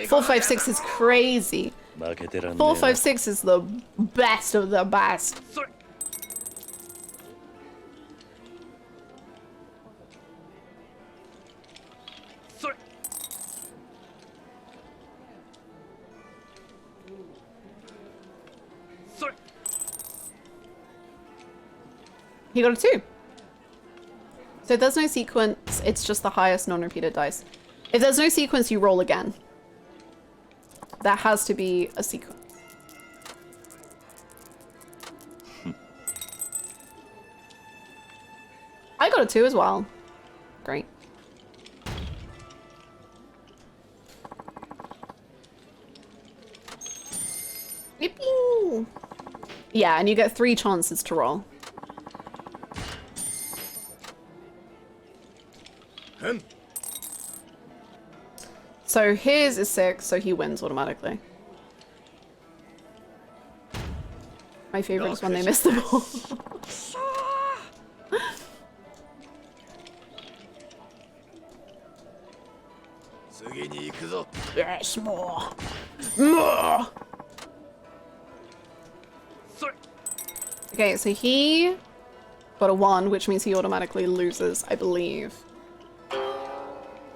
[SPEAKER 1] 4 5 6 is crazy. 4 5 6 is the best of the best. He got a 2. So there's no sequence, it's just the highest non-repeated dice. If there's no sequence, you roll again. That has to be a sequence. I got a 2 as well. Great. Yippee! Yeah, and you get 3 chances to roll. So his is 6, so he wins automatically. My favorite is when they miss the ball. Yes, more. More. Okay, so he got a 1, which means he automatically loses, I believe.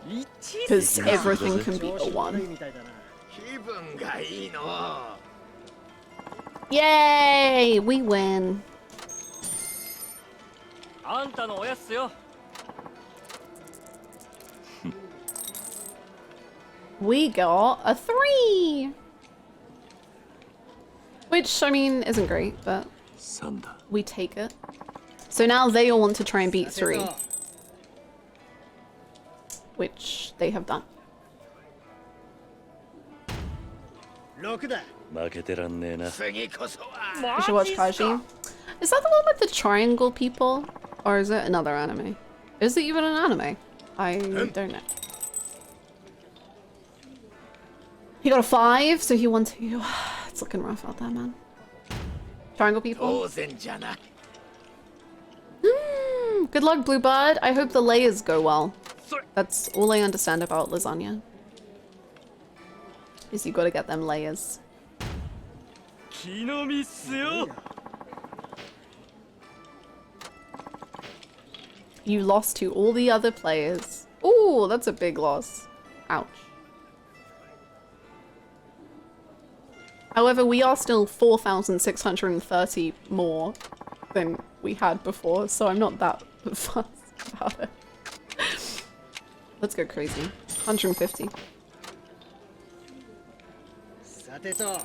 [SPEAKER 1] Because everything can be a 1.
[SPEAKER 5] 気分がいいの
[SPEAKER 1] Yay! We win.
[SPEAKER 6] あんたのおやつよ
[SPEAKER 1] We got a 3! Which, I mean, isn't great, but
[SPEAKER 4] 3だ
[SPEAKER 1] we take it. So now they all want to try and beat 3. Which they have done.
[SPEAKER 5] 6だ
[SPEAKER 4] 負けてらんねえな
[SPEAKER 5] 次こそは
[SPEAKER 1] You should watch Kaji. Is that the one with the triangle people? Or is it another anime? Is it even an anime? I don't know. He got a 5, so he won 2. It's looking rough out there, man. Triangle people.
[SPEAKER 5] 当然じゃな
[SPEAKER 1] Good luck, Bluebird. I hope the layers go well. That's all I understand about lasagna. Is you gotta get them layers.
[SPEAKER 6] 気の身っすよ
[SPEAKER 1] You lost to all the other players. Ooh, that's a big loss. Ouch. However, we are still 4,630 more than we had before, so I'm not that fussed about it. Let's go crazy. 150.
[SPEAKER 5] さてと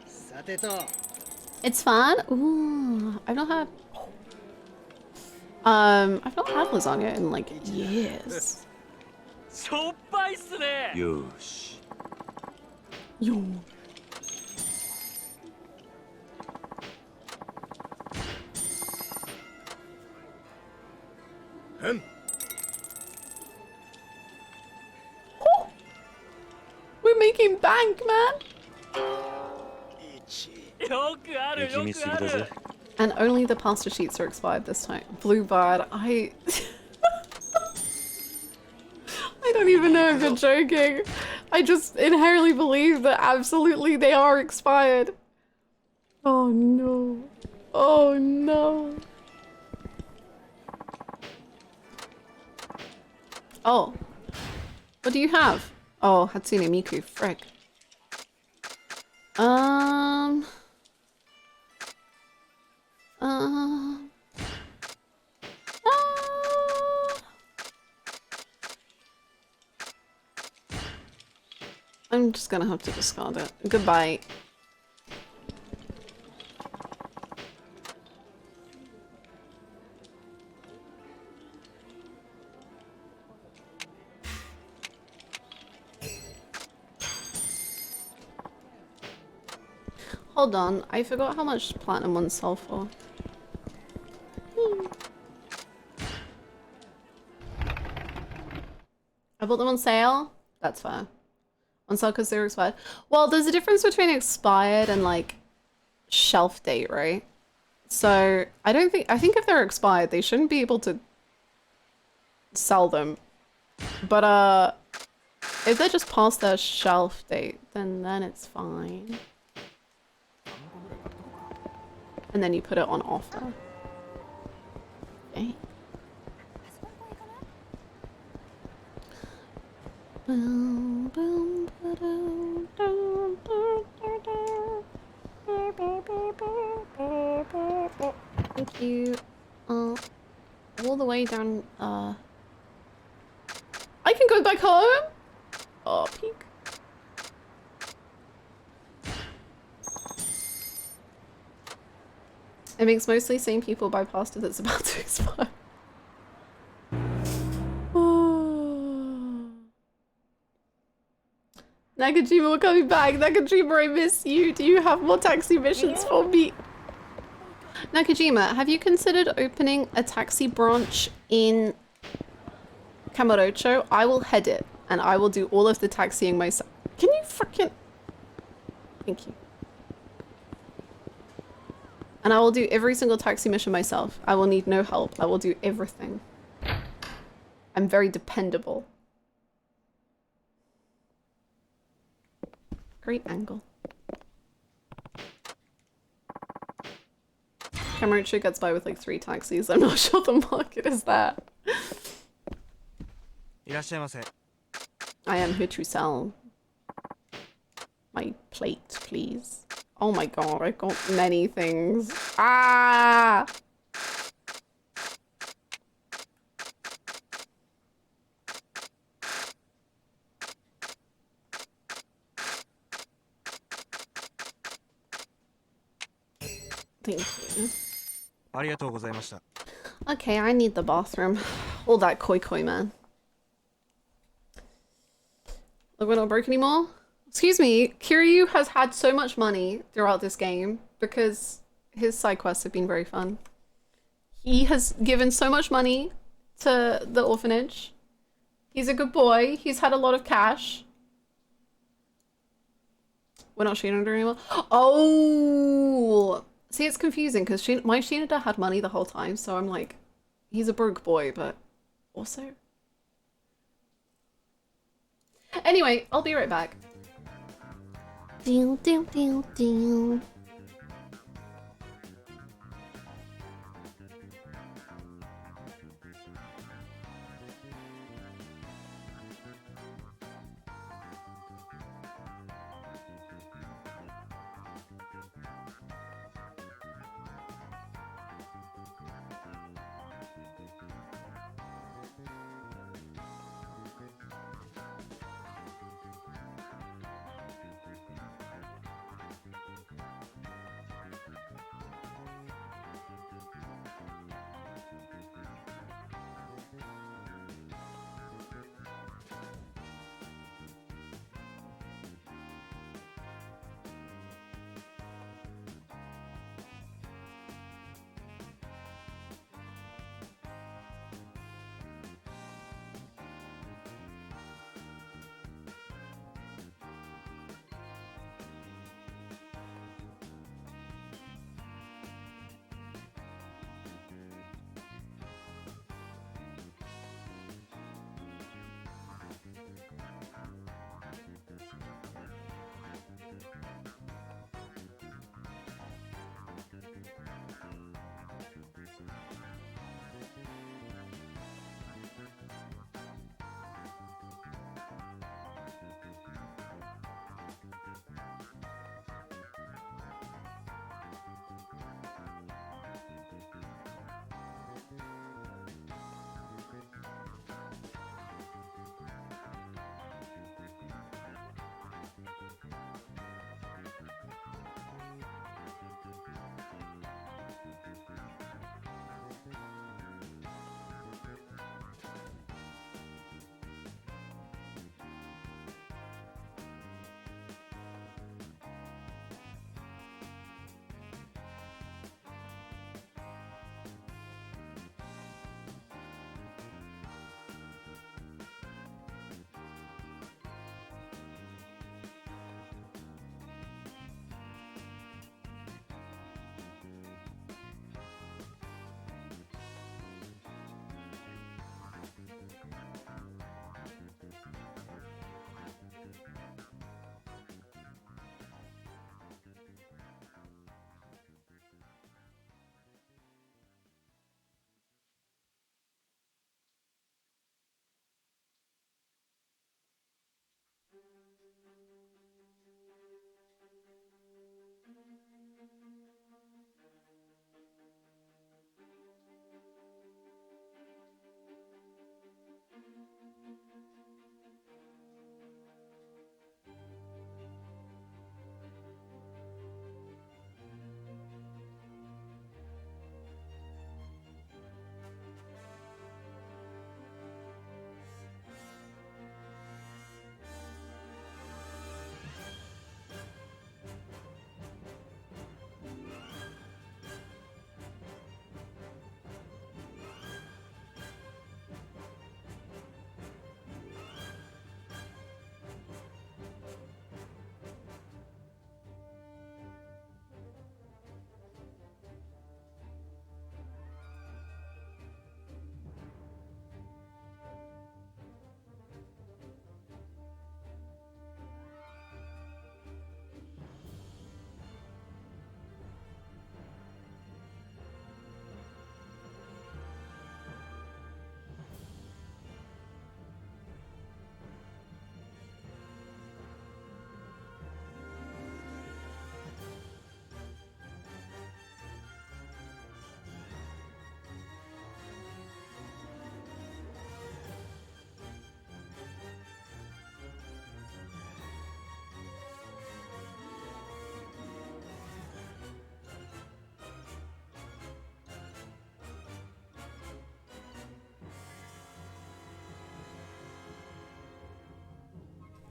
[SPEAKER 5] さてと
[SPEAKER 1] It's fun. Ooh, I've not had. I've not had lasagna in like years.
[SPEAKER 6] しょっぱいっすね
[SPEAKER 4] よーし
[SPEAKER 1] Yo.
[SPEAKER 5] うん
[SPEAKER 1] We're making bank, man.
[SPEAKER 5] 1
[SPEAKER 6] よくある
[SPEAKER 4] 力み
[SPEAKER 6] よくある
[SPEAKER 4] すぎだぜ
[SPEAKER 1] And only the pasta sheets are expired this time. Bluebird, I don't even know if you're joking. I just inherently believe that absolutely they are expired. Oh no. Oh no. Oh. What do you have? Oh, Hatsune Miku, frick. Uh, uh, I'm just gonna have to discard it. Goodbye. Hold on, I forgot how much platinum ones sell for. I bought them on sale. That's fair. On sale because they're expired. Well, there's a difference between expired and like shelf date, right? So I think if they're expired, they shouldn't be able to sell them. But if they're just past their shelf date, then it's fine. And then you put it on offer. Okay. Boom, boom, ba-dum, dum, dum, dum, dum. Thank you. All the way down. I can go back home. Oh, peek. It makes mostly same people buy pasta that's about to expire. Nakajima, we're coming back. Nakajima, I miss you. Do you have more taxi missions for me? Nakajima, have you considered opening a taxi branch in Kamurocho? I will head it, and I will do all of the taxiing myself. Can you freaking... Thank you. And I will do every single taxi mission myself. I will need no help. I will do everything. I'm very dependable. Great angle. Kamurocho gets by with like 3 taxis. I'm not sure the market is there.
[SPEAKER 7] いらっしゃいませ。
[SPEAKER 1] I am here to sell my plate, please. Oh my god, I've got many things. Ah! Thank you.
[SPEAKER 7] ありがとうございました。
[SPEAKER 1] Okay, I need the bathroom. All that koi koi, man. Look, we're not broke anymore. Excuse me, Kiryu has had so much money throughout this game because his side quests have been very fun. He has given so much money to the orphanage. He's a good boy. He's had a lot of cash. We're not Shinada anymore. Oh! See, it's confusing because my Shinada had money the whole time, so I'm like, he's a broke boy, but also... Anyway, I'll be right back. Deal, deal, deal, deal.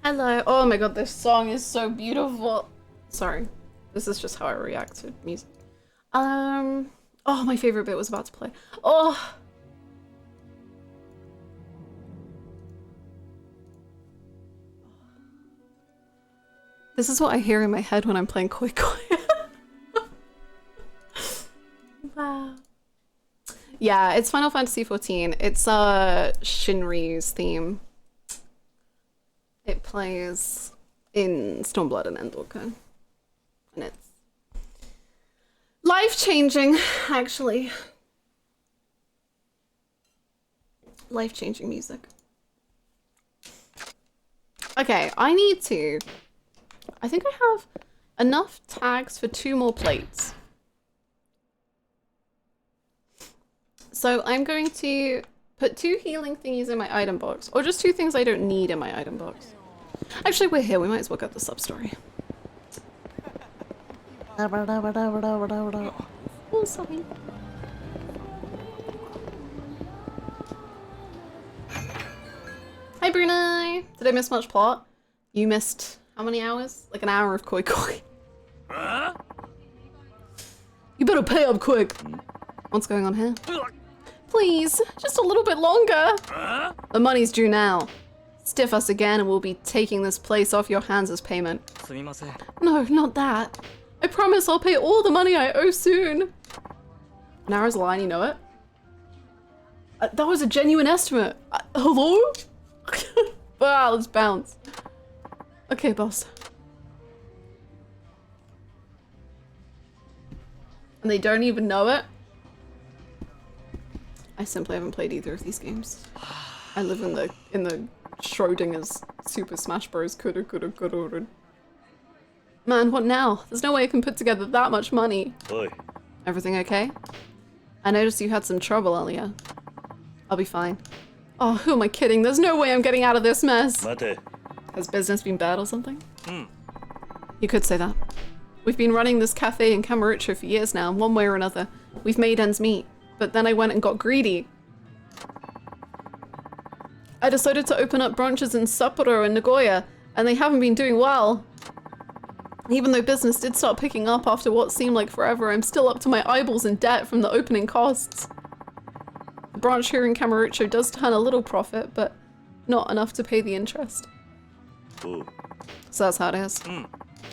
[SPEAKER 1] Hello. Oh my god, this song is so beautiful. Sorry. This is just how I react to music. Oh, my favorite bit was about to play. Oh. This is what I hear in my head when I'm playing Koi Koi. Wow. Yeah, it's Final Fantasy XIV. It's Shinryu's theme. It plays in Stormblood and Endwalker. And it's life-changing, actually. Life-changing music. Okay, I think I have enough tags for 2 more plates. So I'm going to put 2 healing thingies in my item box, or just 2 things I don't need in my item box. Actually, we're here. We might as well get the sub-story. Oh, sorry. Hi, Brunei. Did I miss much plot? You missed how many hours? Like an hour of Koi Koi. You better pay up quick. What's going on here? Please, just a little bit longer. The money's due now. Stiff us again and we'll be taking this place off your hands as payment. No, not that. I promise I'll pay all the money I owe soon. An hour's line, you know it? That was a genuine estimate. Hello? Wow, let's bounce. Okay, boss. And they don't even know it? I simply haven't played either of these games. I live in the Schrodinger's Super Smash Bros. Coulda. Man, what now? There's no way I can put together that much money.
[SPEAKER 4] Oi.
[SPEAKER 1] Everything okay? I noticed you had some trouble earlier. I'll be fine. Oh, who am I kidding? There's no way I'm getting out of this mess.
[SPEAKER 4] Mate.
[SPEAKER 1] Has business been bad or something? You could say that. We've been running this cafe in Kamurocho for years now, one way or another. We've made ends meet. But then I went and got greedy. I decided to open up branches in Sapporo and Nagoya, and they haven't been doing well. Even though business did start picking up after what seemed like forever, I'm still up to my eyeballs in debt from the opening costs. The branch here in Kamurocho does turn a little profit, but not enough to pay the interest.
[SPEAKER 4] Ooh.
[SPEAKER 1] So that's how it is.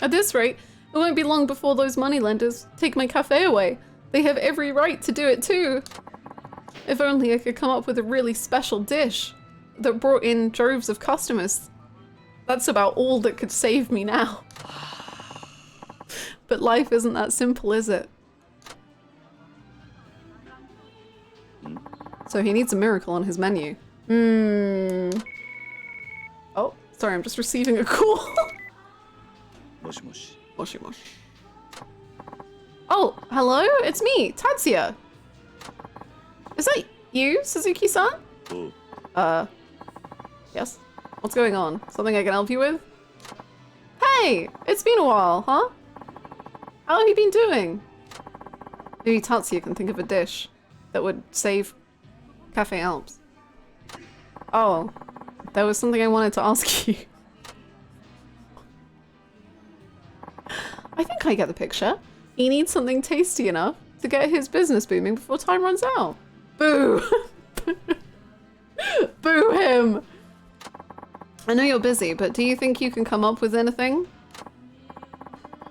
[SPEAKER 1] At this rate, it won't be long before those moneylenders take my cafe away. They have every right to do it too. If only I could come up with a really special dish that brought in droves of customers. That's about all that could save me now. But life isn't that simple, is it? So he needs a miracle on his menu. Oh, sorry, I'm just receiving a call.
[SPEAKER 4] Moshi moshi.
[SPEAKER 1] Moshi moshi. Oh, hello? It's me, Tatsuya. Is that you, Suzuki-san?
[SPEAKER 4] Ooh.
[SPEAKER 1] Yes? What's going on? Something I can help you with? Hey! It's been a while, huh? How have you been doing? Maybe Tatsuya can think of a dish that would save Cafe Alps. Oh, there was something I wanted to ask you. I think I get the picture. He needs something tasty enough to get his business booming before time runs out. Boo! Boo him! I know you're busy, but do you think you can come up with anything?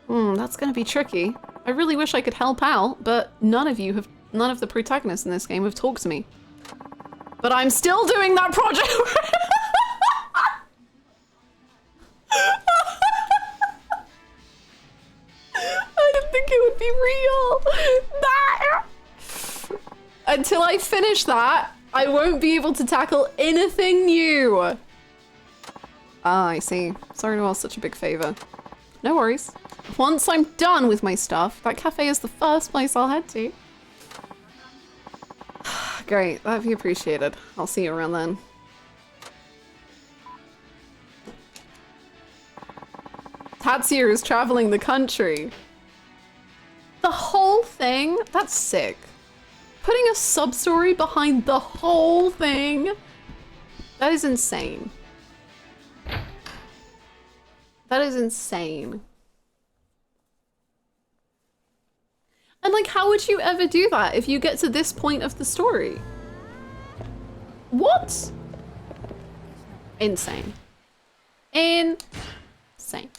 [SPEAKER 1] That's gonna be tricky. I really wish I could help out, but none of the protagonists in this game have talked to me. But I'm still doing that project! I didn't think it would be real! Until I finish that, I won't be able to tackle anything new! Ah, I see. Sorry to ask such a big favor. No worries. Once I'm done with my stuff, that cafe is the first place I'll head to. Great, that'd be appreciated. I'll see you around then. Tatsuya is traveling the country. The whole thing? That's sick. Putting a sub-story behind the whole thing? That is insane. That is insane. And like, how would you ever do that if you get to this point of the story? What? Insane. Insane.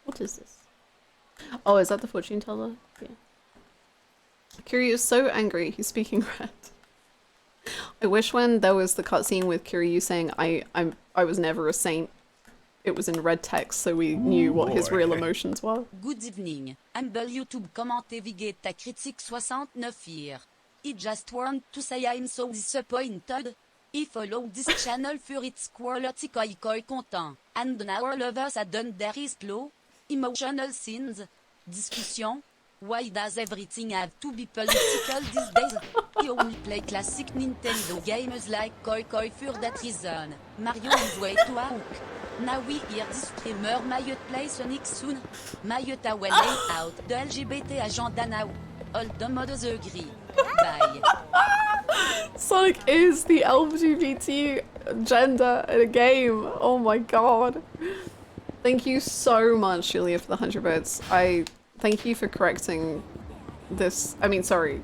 [SPEAKER 1] What is this? Oh, is that the fortune teller? Yeah. Kiryu is so angry, he's speaking red. I wish when there was the cutscene with Kiryu saying I was never a saint, it was in red text so we knew what his real emotions were.
[SPEAKER 2] Good evening. Humble YouTube commenté Vegeta critique 69 here. I just want to say I'm so disappointed. I follow this channel for its quality koi content. And now all of us have done there is flow, emotional scenes, discussion. Why does everything have to be political these days? I only play classic Nintendo games like Koi for that reason. Mario is way too out. Now we hear this streamer might play Sonic soon. Might well lay out the LGBT agenda now. All the mothers agree. Bye.
[SPEAKER 1] Sonic is the LGBT agenda in a game. Oh my god. Thank you so much, Julia, for the 100 bits. I thank you for correcting this. I mean, sorry.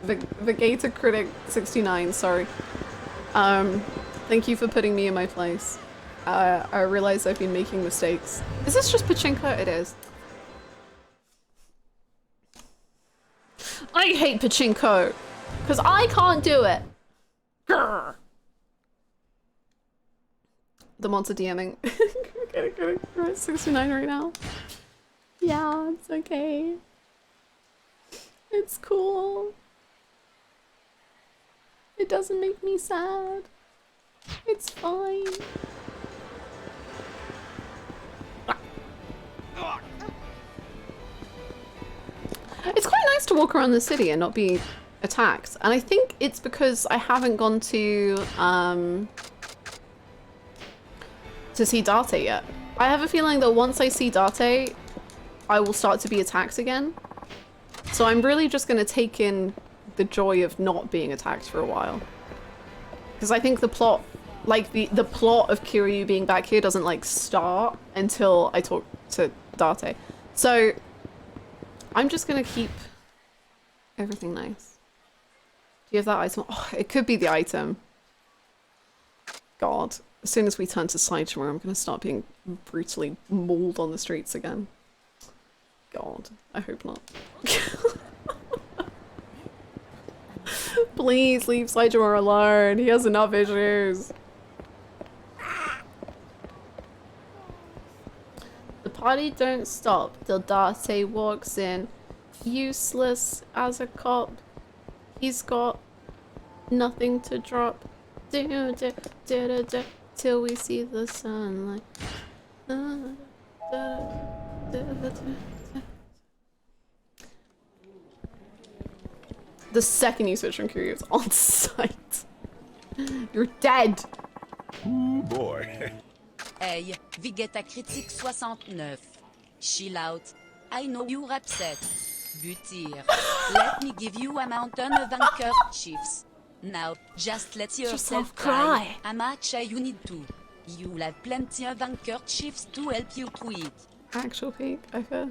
[SPEAKER 1] Vegeta Critic 69, sorry. Thank you for putting me in my place. I realize I've been making mistakes. Is this just pachinko? It is. I hate pachinko because I can't do it. Grr. The mods are DMing. We're at 69 right now. Yeah, it's okay. It's cool. It doesn't make me sad. It's fine. It's quite nice to walk around the city and not be attacked. And I think it's because I haven't gone to see Date yet. I have a feeling that once I see Date, I will start to be attacked again. So I'm really just going to take in the joy of not being attacked for a while. Because I think the plot, like the plot of Kiryu being back here doesn't like start until I talk to Date. So I'm just going to keep everything nice. Do you have that item? Oh, it could be the item. God. As soon as we turn to Saitama, I'm going to start being brutally mauled on the streets again. God, I hope not. Please leave Saitama alone. He has enough issues. The party don't stop till Date walks in. Useless as a cop. He's got nothing to drop. Till we see the sunlight. The second you switch from Kiryu, it's on sight. You're dead.
[SPEAKER 4] Ooh, boy.
[SPEAKER 2] Hey, Vegeta critique 69. Chill out. I know you're upset. But here, let me give you a mountain of anchor chiefs. Now, just let yourself cry. How much you need to. You'll have plenty of anchor chiefs to help you through it.
[SPEAKER 1] Actual peak, okay.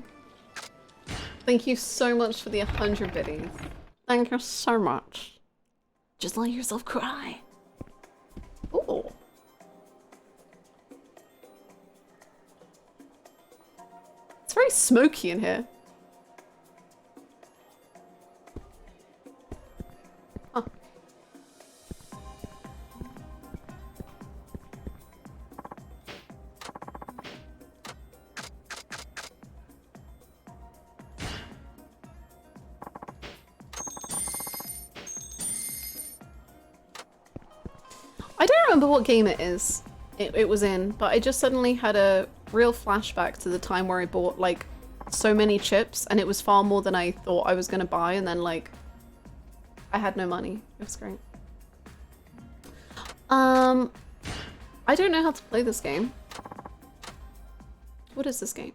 [SPEAKER 1] Thank you so much for the 100 biddies. Thank you so much. Just let yourself cry. Ooh. It's very smoky in here. Huh. I don't remember what game it is. It was in, but I just suddenly had a real flashback to the time where I bought like so many chips and it was far more than I thought I was gonna buy, and then like I had no money. It was great. I don't know how to play this game. What is this game?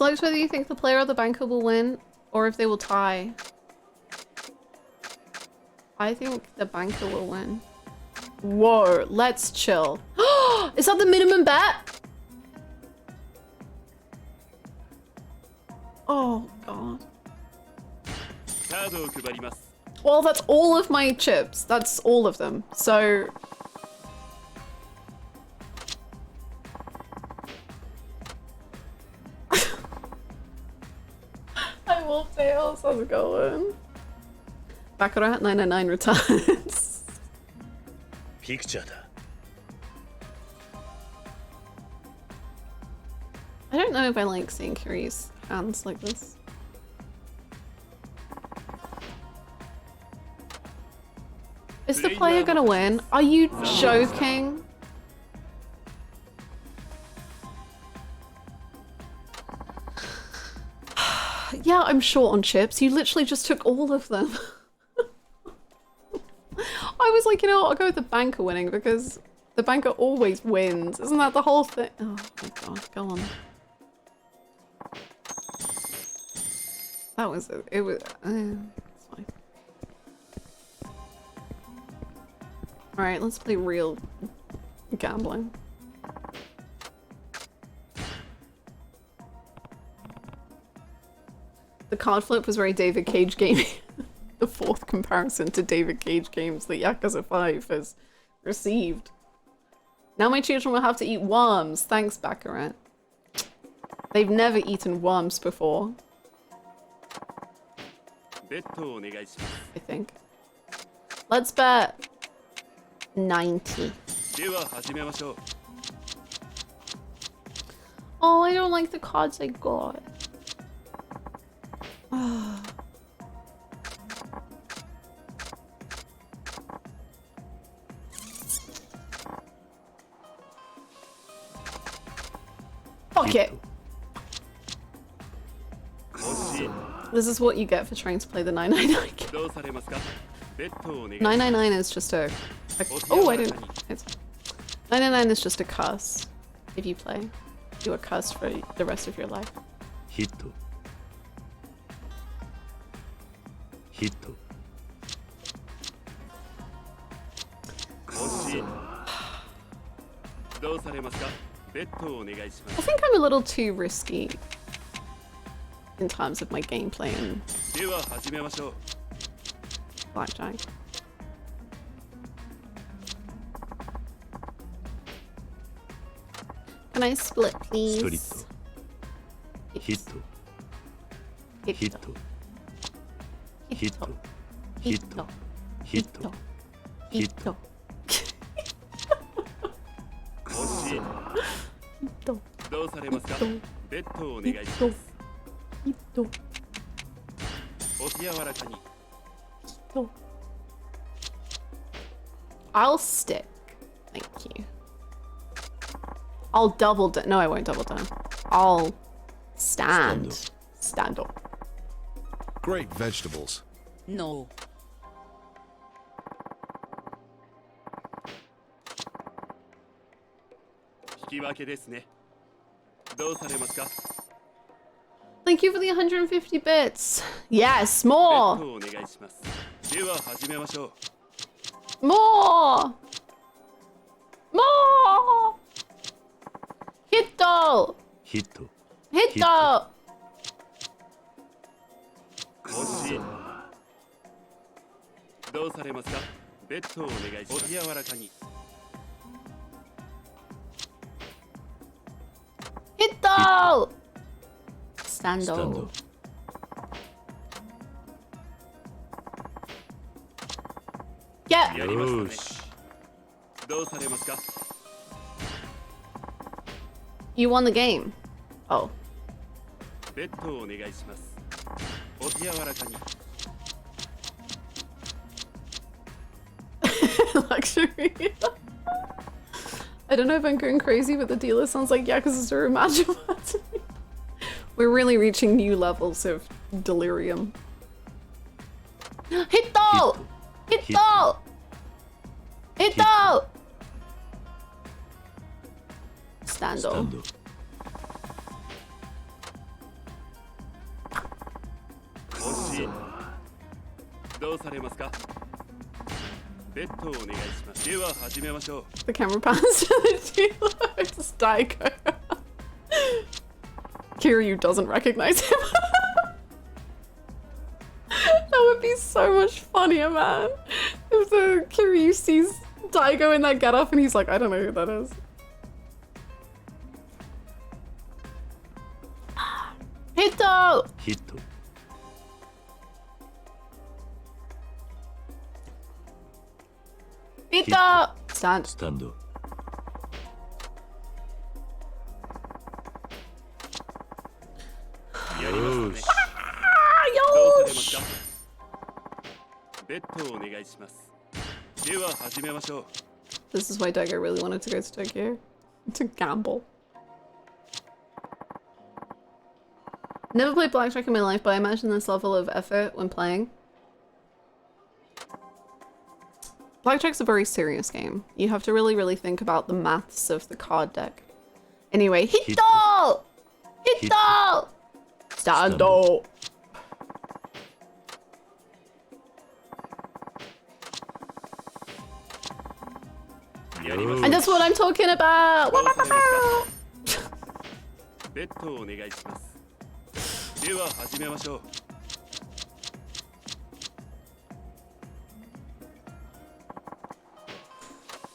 [SPEAKER 1] Selects whether you think the player or the banker will win, or if they will tie. I think the banker will win. Whoa, let's chill. Is that the minimum bet? Oh, God. Well, that's all of my chips. That's all of them. So... I will fail. How's it going? Baccarat 999 returns.
[SPEAKER 4] Picture.
[SPEAKER 1] I don't know if I like seeing Kiri's hands like this. Is the player gonna win? Are you joking? Yeah, I'm short on chips. You literally just took all of them. I was like, you know what, I'll go with the banker winning because the banker always wins. Isn't that the whole thing? Oh my god, go on. That was, it was, it's fine. Alright, let's play real gambling. The card flip was very David Cage gaming. The fourth comparison to David Cage games that Yakuza 5 has received. Now my children will have to eat worms. Thanks, Baccarat. They've never eaten worms before. I think. Let's bet 90. Oh, I don't like the cards I got. Fuck it. This is what you get for trying to play the 999. 999 is just a oh, I didn't. 999 is just a curse. If you play, you are cursed for the rest of your life.
[SPEAKER 4] Hit.
[SPEAKER 1] I think I'm a little too risky in terms of my gameplay and blackjack. Can I split, please?
[SPEAKER 4] Hit.
[SPEAKER 1] I'll stick. Thank you. I'll double down. No, I won't double down. I'll stand. Stand up.
[SPEAKER 8] Great vegetables.
[SPEAKER 2] No.
[SPEAKER 1] Thank you for the 150 bits. Yes, more. More. More. Hito. Hito. Hito. Stando. Yeah. You won the game. Oh. Luxury. I don't know if I'm going crazy, but the dealer sounds like Yakuza Imagine. We're really reaching new levels of delirium. Hito! Hito! Hito! Stando.
[SPEAKER 4] どうされますか。ベッドをお願いします。では始めましょう。
[SPEAKER 1] The camera pans to the dealer. It's Daigo. Kiryu doesn't recognize him. That would be so much funnier, man. If the Kiryu sees Daigo in that getup and he's like, I don't know who that is. Hito!
[SPEAKER 4] ヒット。
[SPEAKER 1] Hito! Stand.
[SPEAKER 4] スタンド。やりますね。どうされますか。ベッドをお願いします。では始めましょう。
[SPEAKER 1] This is why Daigo really wanted to go to Tokyo. To gamble. Never played blackjack in my life, but I imagine this level of effort when playing. Blackjack's a very serious game. You have to really, really think about the maths of the card deck. Anyway, Hito! Hito! Stando! And that's what I'm talking about!
[SPEAKER 4] ベッドをお願いします。では始めましょう。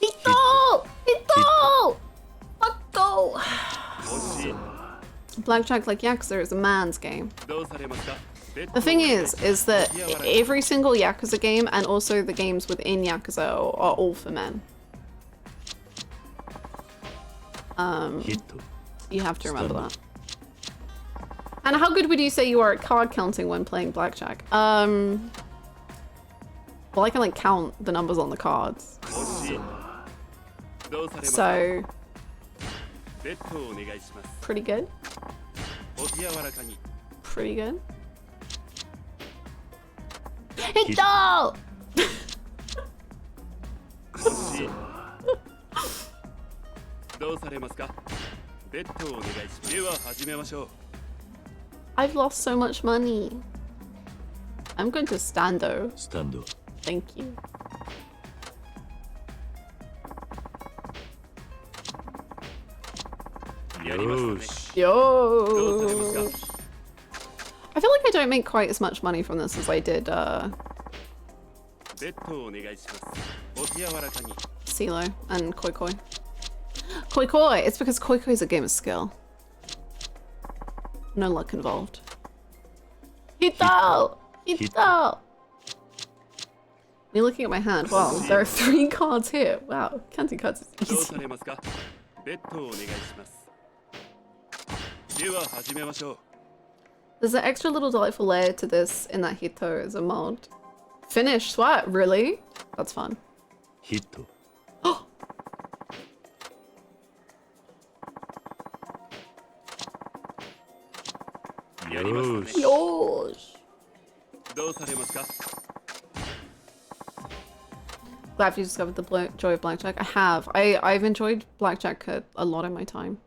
[SPEAKER 1] Hito! Hito! Fuck go!
[SPEAKER 4] 惜しい。
[SPEAKER 1] Blackjack like Yakuza is a man's game.
[SPEAKER 4] どうされますか。
[SPEAKER 1] The thing is that every single Yakuza game and also the games within Yakuza are all for men.
[SPEAKER 4] ヒット。
[SPEAKER 1] You have to remember that. And how good would you say you are at card counting when playing blackjack? Well, I can like count the numbers on the cards.
[SPEAKER 4] 惜しい。どうされますか。
[SPEAKER 1] So,
[SPEAKER 4] ベッドをお願いします。
[SPEAKER 1] pretty good.
[SPEAKER 4] お手柔らかに。
[SPEAKER 1] Pretty good. Hito!
[SPEAKER 4] 惜しい。どうされますか。ベッドをお願いします。では始めましょう。
[SPEAKER 1] I've lost so much money. I'm going to Stando.
[SPEAKER 4] スタンド。
[SPEAKER 1] Thank you.
[SPEAKER 4] やりますね。
[SPEAKER 1] Yo!
[SPEAKER 4] どうされますか。
[SPEAKER 1] I feel like I don't make quite as much money from this as I did
[SPEAKER 4] ベッドをお願いします。お手柔らかに。
[SPEAKER 1] CeeLo and Koi Koi. Koi Koi! It's because Koi Koi is a game of skill. No luck involved. Hito! Hito! You're looking at my hand. Wow, there are 3 cards here. Wow, counting cards is
[SPEAKER 4] どうさ
[SPEAKER 1] easy.
[SPEAKER 4] れますか。ベッドをお願いします。では始めましょう。
[SPEAKER 1] There's an extra little delightful layer to this in that Hito is a mod. Finish SWAT, really? That's fun.
[SPEAKER 4] ヒット。 やりますね。
[SPEAKER 1] Yosh!
[SPEAKER 4] どうされますか。
[SPEAKER 1] Glad you discovered the joy of blackjack. I have. I've enjoyed blackjack a lot in my time.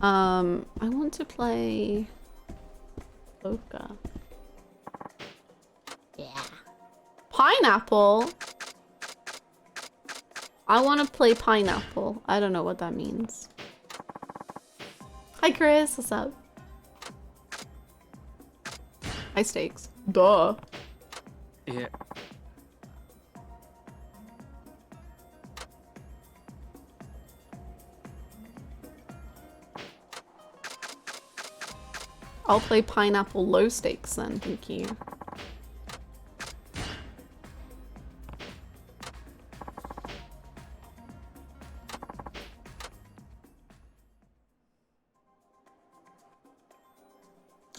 [SPEAKER 1] I want to play poker. Yeah. Pineapple. I want to play pineapple. I don't know what that means. Hi Chris, what's up? High stakes. Duh.
[SPEAKER 7] Yeah.
[SPEAKER 1] I'll play pineapple low stakes then, thank you.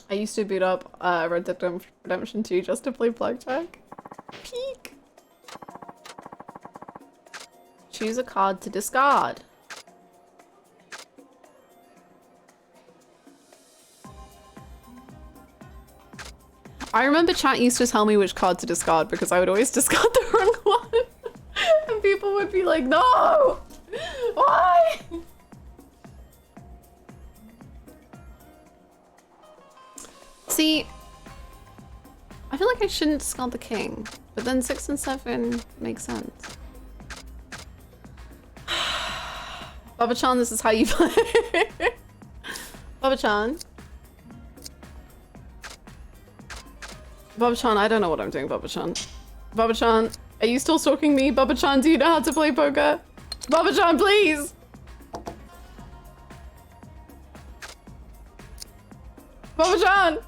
[SPEAKER 1] I used to boot up Red Dead Redemption 2 just to play blackjack. Peak! Choose a card to discard. I remember chat used to tell me which card to discard because I would always discard the wrong one. And people would be like, no! Why? See, I feel like I shouldn't discard the king, but then 6 and 7 makes sense. Baba-chan, this is how you play. Baba-chan. Baba-chan, I don't know what I'm doing, Baba-chan. Baba-chan, are you still stalking me? Baba-chan, do you know how to play poker? Baba-chan, please! Baba-chan!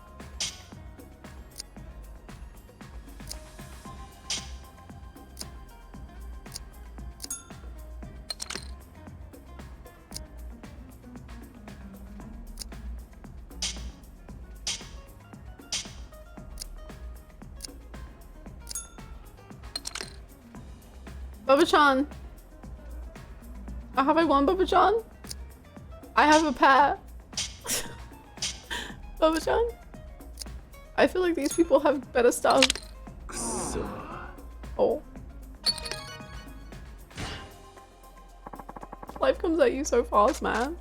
[SPEAKER 1] Baba-chan. Have I won, Baba-chan? I have a pair. Baba-chan? I feel like these people have better stuff. Oh. Life comes at you so fast, man.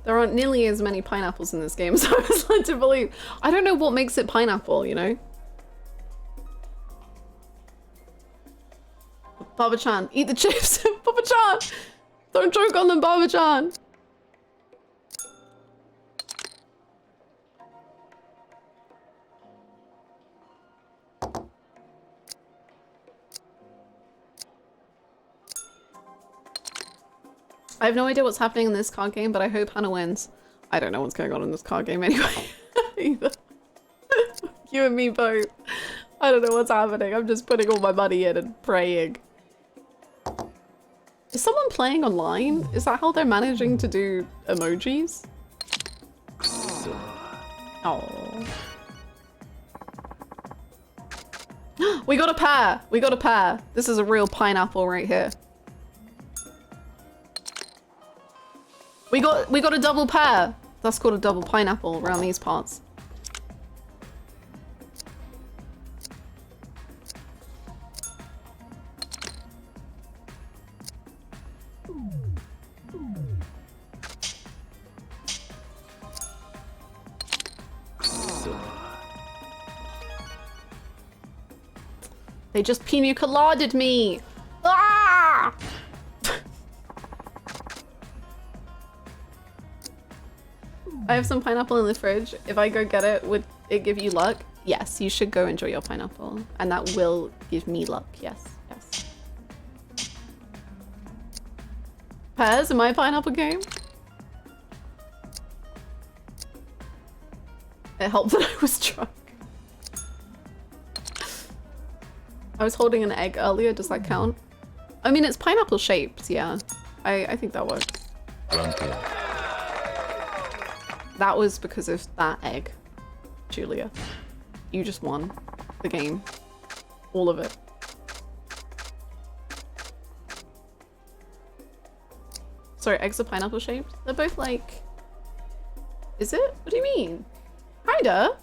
[SPEAKER 1] There aren't nearly as many pineapples in this game as I was led to believe. I don't know what makes it pineapple, you know? Baba-chan, eat the chips. Baba-chan! Don't choke on them, Baba-chan! I have no idea what's happening in this card game, but I hope Hannah wins. I don't know what's going on in this card game anyway. Either. You and me both. I don't know what's happening. I'm just putting all my money in and praying. Is someone playing online? Is that how they're managing to do emojis? Oh. We got a pair! We got a pair! This is a real pineapple right here. We got a double pair! That's called a double pineapple around these parts. They just pina coladed me! Ah! I have some pineapple in the fridge. If I go get it, would it give you luck? Yes, you should go enjoy your pineapple. And that will give me luck. Yes, yes. Pairs in my pineapple game? It helped that I was drunk. I was holding an egg earlier, does that count? I mean, it's pineapple shaped, yeah. I think that works. That was because of that egg, Julia. You just won the game. All of it. Sorry, eggs are pineapple shaped? They're both like... Is it? What do you mean? Kinda.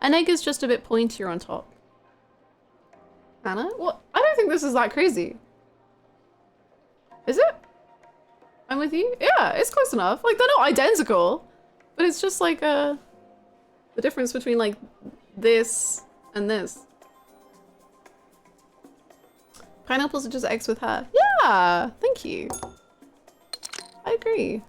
[SPEAKER 1] An egg is just a bit pointier on top. Hannah? What? I don't think this is that crazy. Is it? I'm with you? Yeah, it's close enough. Like, they're not identical. But it's just like the difference between like this and this. Pineapples are just eggs with hair. Yeah, thank you. I agree.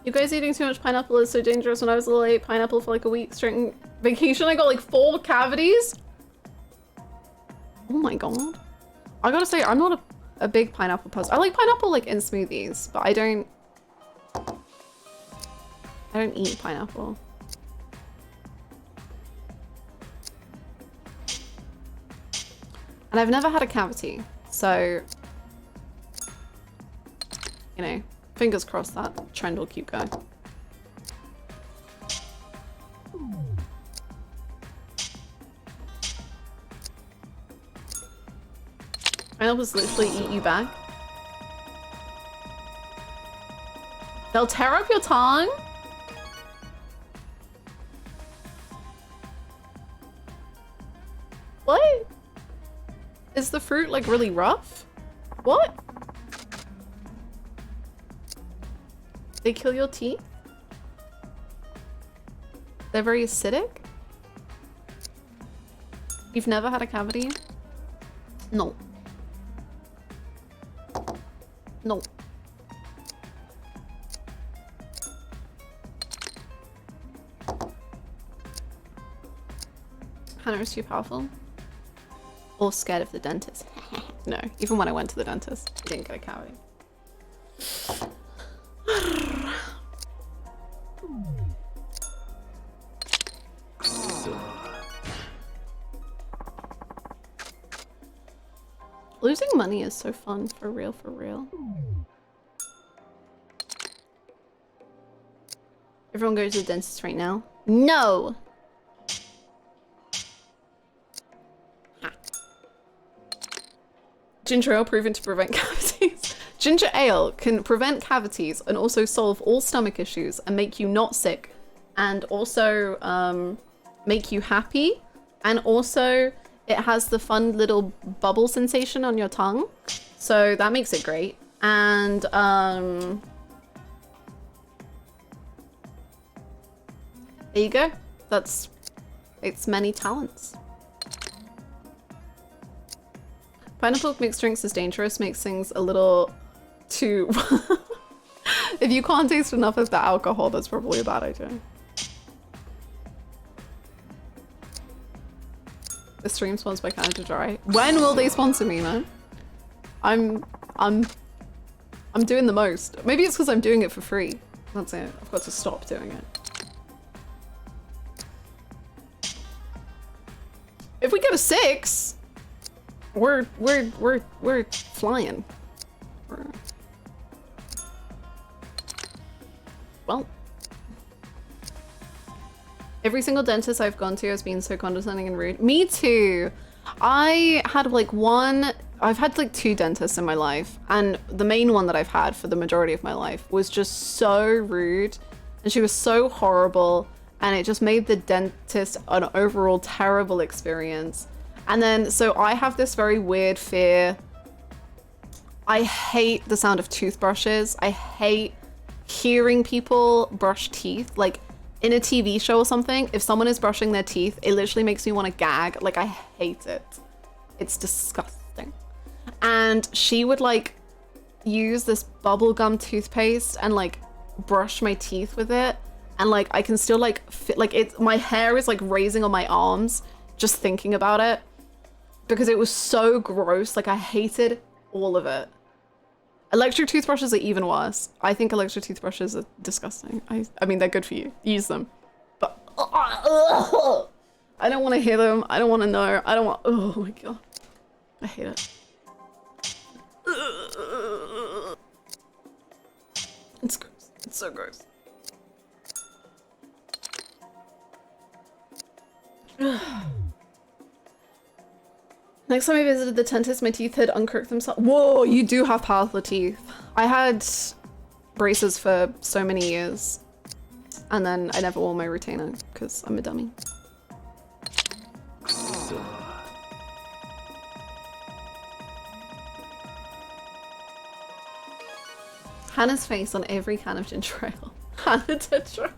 [SPEAKER 1] You guys eating too much pineapple is so dangerous. When I was little, I ate pineapple for like a week straight on vacation. I got like 4 cavities. Oh my god. I gotta say, I'm not a big pineapple person. I like pineapple like in smoothies, but I don't eat pineapple. And I've never had a cavity, so, you know, fingers crossed that trend will keep going. Pineapples literally eat you back. They'll tear up your tongue? What? Is the fruit like really rough? What? They kill your teeth? They're very acidic? You've never had a cavity? No. No. Hannah is too powerful? Or scared of the dentist? No, even when I went to the dentist, I didn't get a cavity. Losing money is so fun, for real, for real. Everyone goes to the dentist right now? No! Ginger ale proven to prevent cavities. Ginger ale can prevent cavities and also solve all stomach issues and make you not sick. And also make you happy. And also it has the fun little bubble sensation on your tongue. So that makes it great. And there you go. That's its many talents. Pineapple mixed drinks is dangerous, makes things a little too... If you can't taste enough of the alcohol, that's probably a bad idea. The stream sponsored by Canada Dry. When will they sponsor me, man? I'm doing the most. Maybe it's because I'm doing it for free. That's it. I've got to stop doing it. If we get a 6, we're flying. Well, every single dentist I've gone to has been so condescending and rude. Me too. I had I've had like 2 dentists in my life, and the main one that I've had for the majority of my life was just so rude, and she was so horrible, and it just made the dentist an overall terrible experience. And then, so I have this very weird fear. I hate the sound of toothbrushes. I hate hearing people brush teeth. Like in a TV show or something, if someone is brushing their teeth, it literally makes me want to gag. Like I hate it. It's disgusting. And she would like use this bubblegum toothpaste and like brush my teeth with it. And like, I can still like fit, like it's, my hair is like raising on my arms just thinking about it because it was so gross. Like I hated all of it. Electric toothbrushes are even worse. I think electric toothbrushes are disgusting. I mean, they're good for you. Use them. But I don't want to hear them. I don't want to know. I don't want, oh my God. I hate it. It's gross. It's so gross. Next time I visited the dentist, my teeth had uncrooked themselves. Whoa, you do have powerful teeth. I had braces for so many years, and then I never wore my retainer because I'm a dummy. Hannah's face on every can of ginger ale. Hannah to try.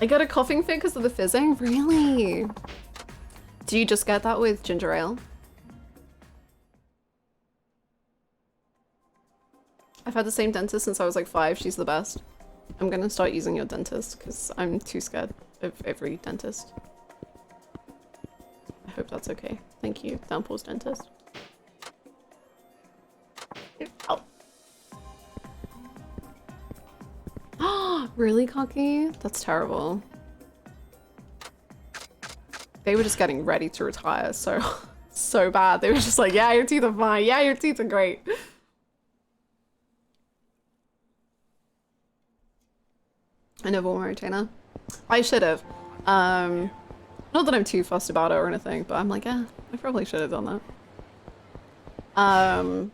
[SPEAKER 1] I got a coughing fit because of the fizzing? Really? Do you just get that with ginger ale? I've had the same dentist since I was like 5. She's the best. I'm gonna start using your dentist because I'm too scared of every dentist. I hope that's okay. Thank you, Downpour's dentist. Ow. Really, Cocky? That's terrible. They were just getting ready to retire so bad. They were just like, yeah, your teeth are fine. Yeah, your teeth are great. I never wore my retainer. I should have. Not that I'm too fussed about it or anything, but I'm like, yeah, I probably should have done that.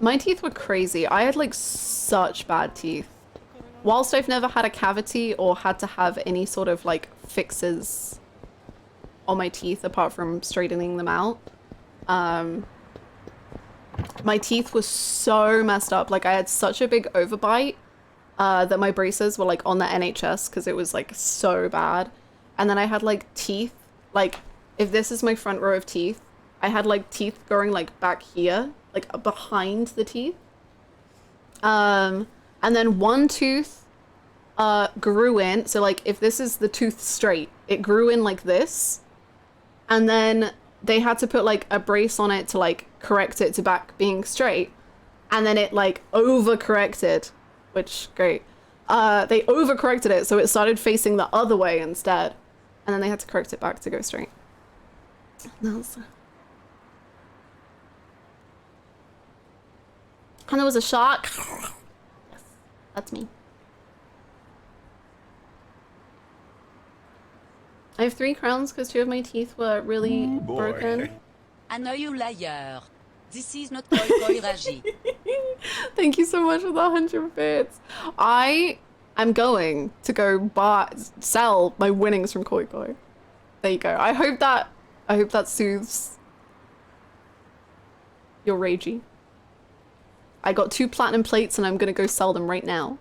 [SPEAKER 1] My teeth were crazy. I had like such bad teeth. whilst I've never had a cavity or had to have any sort of like fixes on my teeth apart from straightening them out, my teeth were so messed up. Like I had such a big overbite that my braces were like on the NHS because it was like so bad. And then I had like teeth, like if this is my front row of teeth, I had like teeth going like back here, like behind the teeth. And then one tooth grew in. So like if this is the tooth straight, it grew in like this. And then they had to put like a brace on it to like correct it to back being straight. And then it like overcorrected, which great. They overcorrected it so it started facing the other way instead. And then they had to correct it back to go straight. And there was a shark. Yes, that's me. I have 3 crowns because 2 of my teeth were really broken.
[SPEAKER 2] Un œil liar. This is not Koi Koi Raji.
[SPEAKER 1] Thank you so much for the 100 bits. I am going to go sell my winnings from Koi Koi. There you go. I hope that soothes your ragey. I got 2 platinum plates and I'm gonna go sell them right now.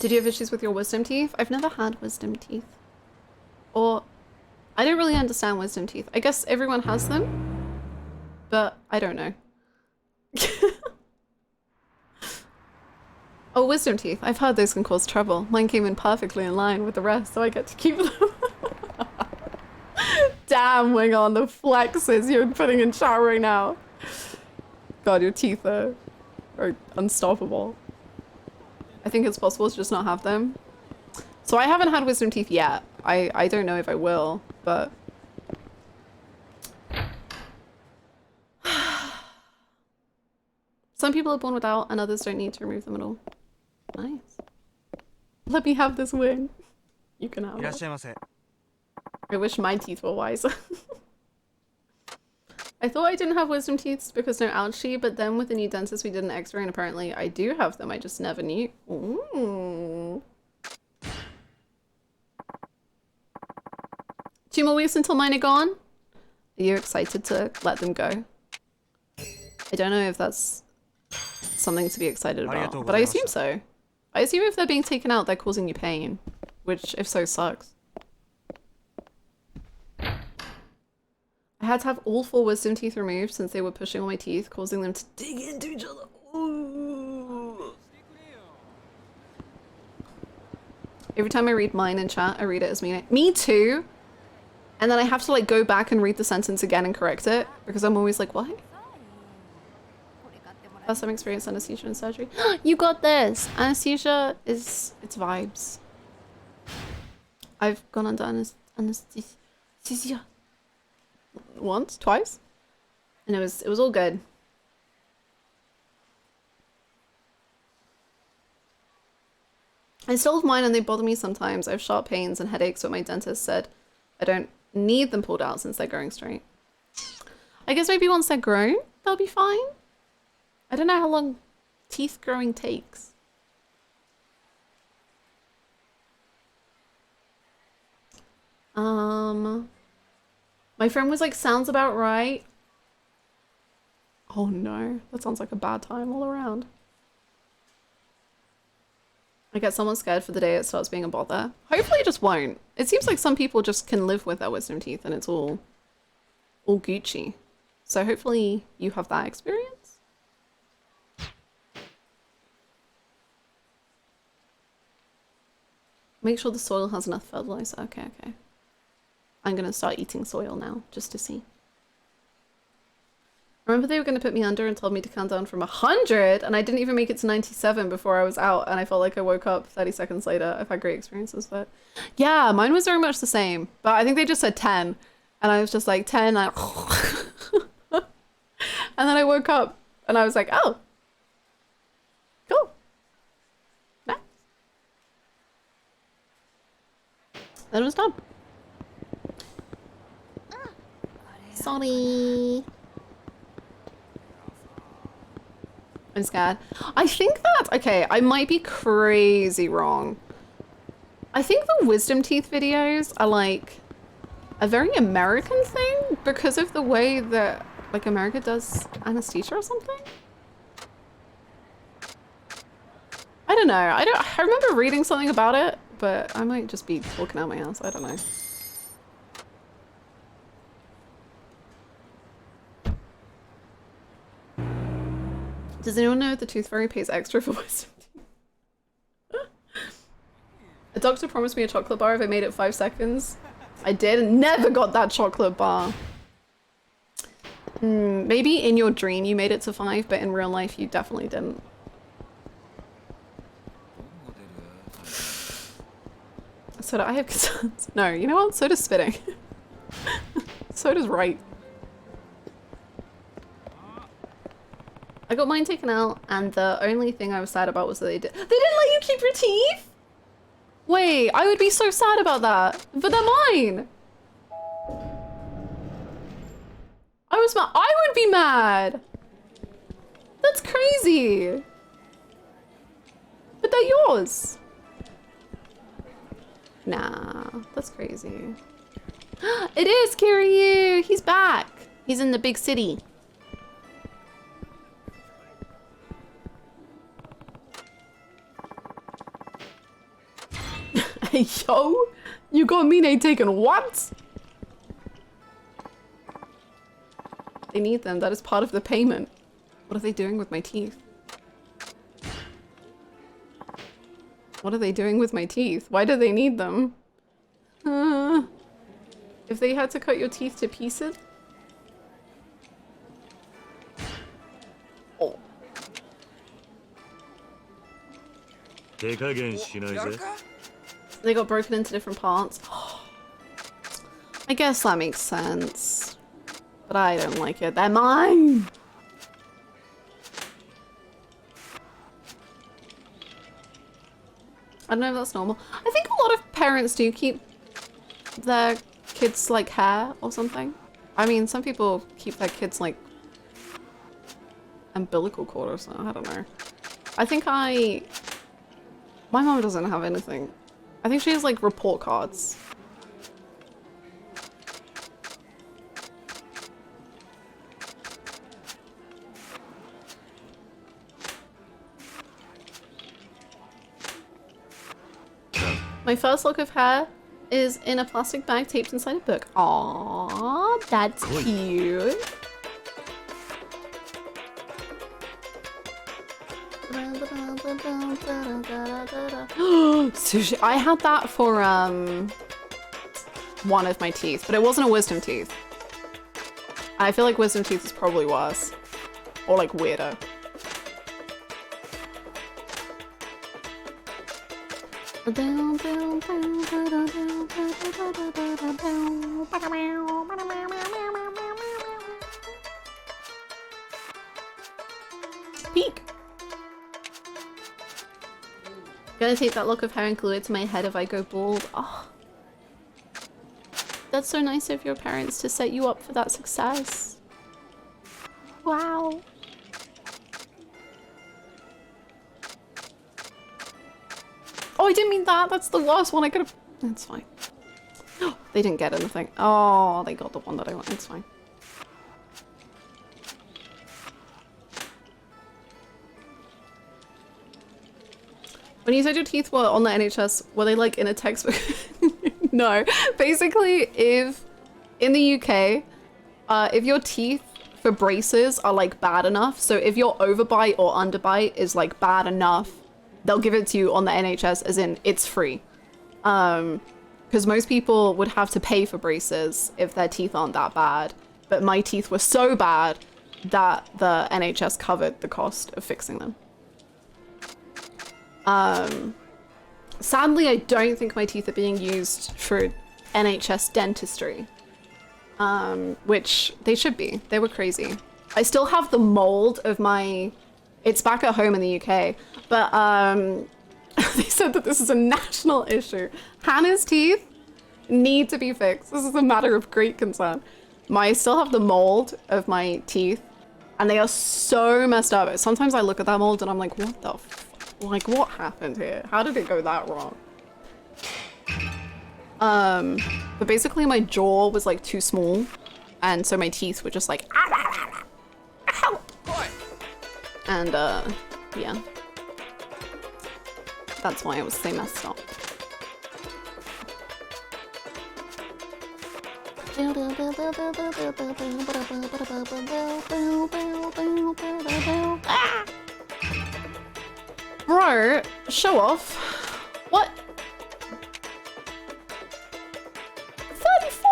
[SPEAKER 1] Did you have issues with your wisdom teeth? I've never had wisdom teeth. Or, I don't really understand wisdom teeth. I guess everyone has them, but I don't know. Oh, wisdom teeth. I've heard those can cause trouble. Mine came in perfectly in line with the rest, so I get to keep them. Damn, Wingon, the flexes you're putting in chat right now. God, your teeth are unstoppable. I think it's possible to just not have them. So I haven't had wisdom teeth yet. I don't know if I will, but... Some people are born without and others don't need to remove them at all. Nice. Let me have this win. You can have it. I wish my teeth were wiser. I thought I didn't have wisdom teeth because no ouchie, but then with the new dentist we did an x-ray and apparently I do have them. I just never knew. Ooh. 2 more weeks until mine are gone. Are you excited to let them go? I don't know if that's something to be excited about, but I assume so. I assume if they're being taken out, they're causing you pain, which if so sucks. I had to have all 4 wisdom teeth removed since they were pushing on my teeth, causing them to dig into each other. Ooh. Every time I read mine in chat, I read it as me too. And then I have to like go back and read the sentence again and correct it because I'm always like, what? First time experience anesthesia and surgery. You got this! Anesthesia is, it's vibes. I've gone under anesthesia. Once, twice, and it was all good. I still have mine and they bother me sometimes. I have sharp pains and headaches, but my dentist said I don't need them pulled out since they're growing straight. I guess maybe once they're grown, they'll be fine. I don't know how long teeth growing takes. My friend was like, sounds about right. Oh no, that sounds like a bad time all around. I get someone scared for the day it starts being a bother. Hopefully it just won't. It seems like some people just can live with their wisdom teeth and it's all Gucci. So hopefully you have that experience. Make sure the soil has enough fertilizer. Okay, okay. I'm gonna start eating soil now, just to see. Remember they were gonna put me under and told me to count down from 100, and I didn't even make it to 97 before I was out, and I felt like I woke up 30 seconds later. I've had great experiences, but yeah, mine was very much the same. But I think they just said 10, and I was just like 10, and then I woke up, and I was like, oh, cool. Nice. Then it was done. Sorry. I'm scared. I think that, okay, I might be crazy wrong. I think the wisdom teeth videos are like a very American thing because of the way that like America does anesthesia or something. I don't know. I remember reading something about it, but I might just be talking out my ass. I don't know. Does anyone know if the tooth fairy pays extra for wisdom teeth? A doctor promised me a chocolate bar if I made it 5 seconds. I did and never got that chocolate bar. Maybe in your dream you made it to 5, but in real life you definitely didn't. So do I have concerns? No, you know what? So does spitting. So does right. I got mine taken out, and the only thing I was sad about was that they didn't let you keep your teeth? Wait, I would be so sad about that, but they're mine. I would be mad. That's crazy. But they're yours. Nah, that's crazy. It is Kiryu. He's back. He's in the big city. Hey, yo, you got Mine taken what? They need them. That is part of the payment. What are they doing with my teeth? What are they doing with my teeth? Why do they need them? If they had to cut your teeth to pieces? Oh. They got broken into different parts. I guess that makes sense. But I don't like it. They're mine! I don't know if that's normal. I think a lot of parents do keep their kids like hair or something. I mean, some people keep their kids like umbilical cord or something. I don't know. I think my mom doesn't have anything. I think she has like report cards. My first look of hair is in a plastic bag taped inside a book. Aww, that's cute. Sushi. I had that for one of my teeth, but it wasn't a wisdom teeth. I feel like wisdom teeth is probably worse. Or like weirder. Peek. Gonna take that lock of hair and glue it to my head if I go bald. Oh. That's so nice of your parents to set you up for that success. Wow. Oh, I didn't mean that. That's the worst one I could have. That's fine. They didn't get anything. Oh, they got the one that I want. It's fine. When you said your teeth were on the NHS, were they like in a textbook? No. Basically, if in the UK, if your teeth for braces are like bad enough, so if your overbite or underbite is like bad enough, they'll give it to you on the NHS, as in it's free. Because most people would have to pay for braces if their teeth aren't that bad. But my teeth were so bad that the NHS covered the cost of fixing them. Sadly, I don't think my teeth are being used for NHS dentistry. Which they should be. They were crazy. I still have the mold of my... It's back at home in the UK, but they said that this is a national issue. Hannah's teeth need to be fixed. This is a matter of great concern. I still have the mold of my teeth And they are so messed up. Sometimes I look at that mold and I'm like, what the like, what happened here? How did it go that wrong? But basically my jaw was like too small. And so my teeth were just like, ow. And yeah. That's why it was so messed up. Bro, show off. What? 34?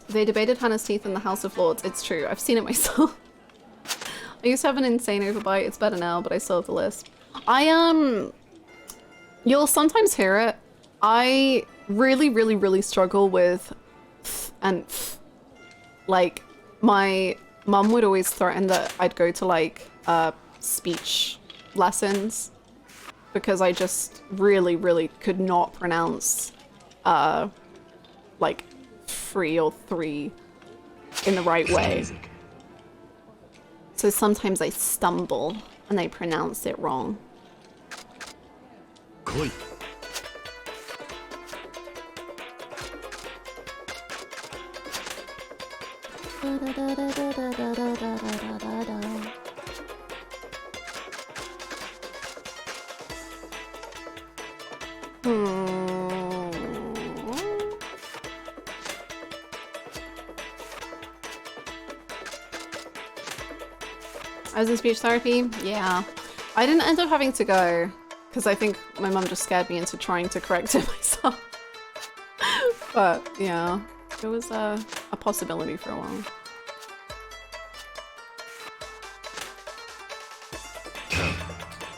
[SPEAKER 1] They debated Hannah's teeth in the House of Lords. It's true. I've seen it myself. I used to have an insane overbite. It's better now, but I still have the lisp. You'll sometimes hear it. I really struggle with th and th. Like, my mum would always threaten that I'd go to like speech lessons because I just really could not pronounce like 3 or 3 in the right way. So sometimes I stumble and I pronounce it wrong.
[SPEAKER 4] Koi.
[SPEAKER 1] I was in speech therapy? Yeah. I didn't end up having to go because I think my mum just scared me into trying to correct it myself. But yeah, it was a possibility for a while.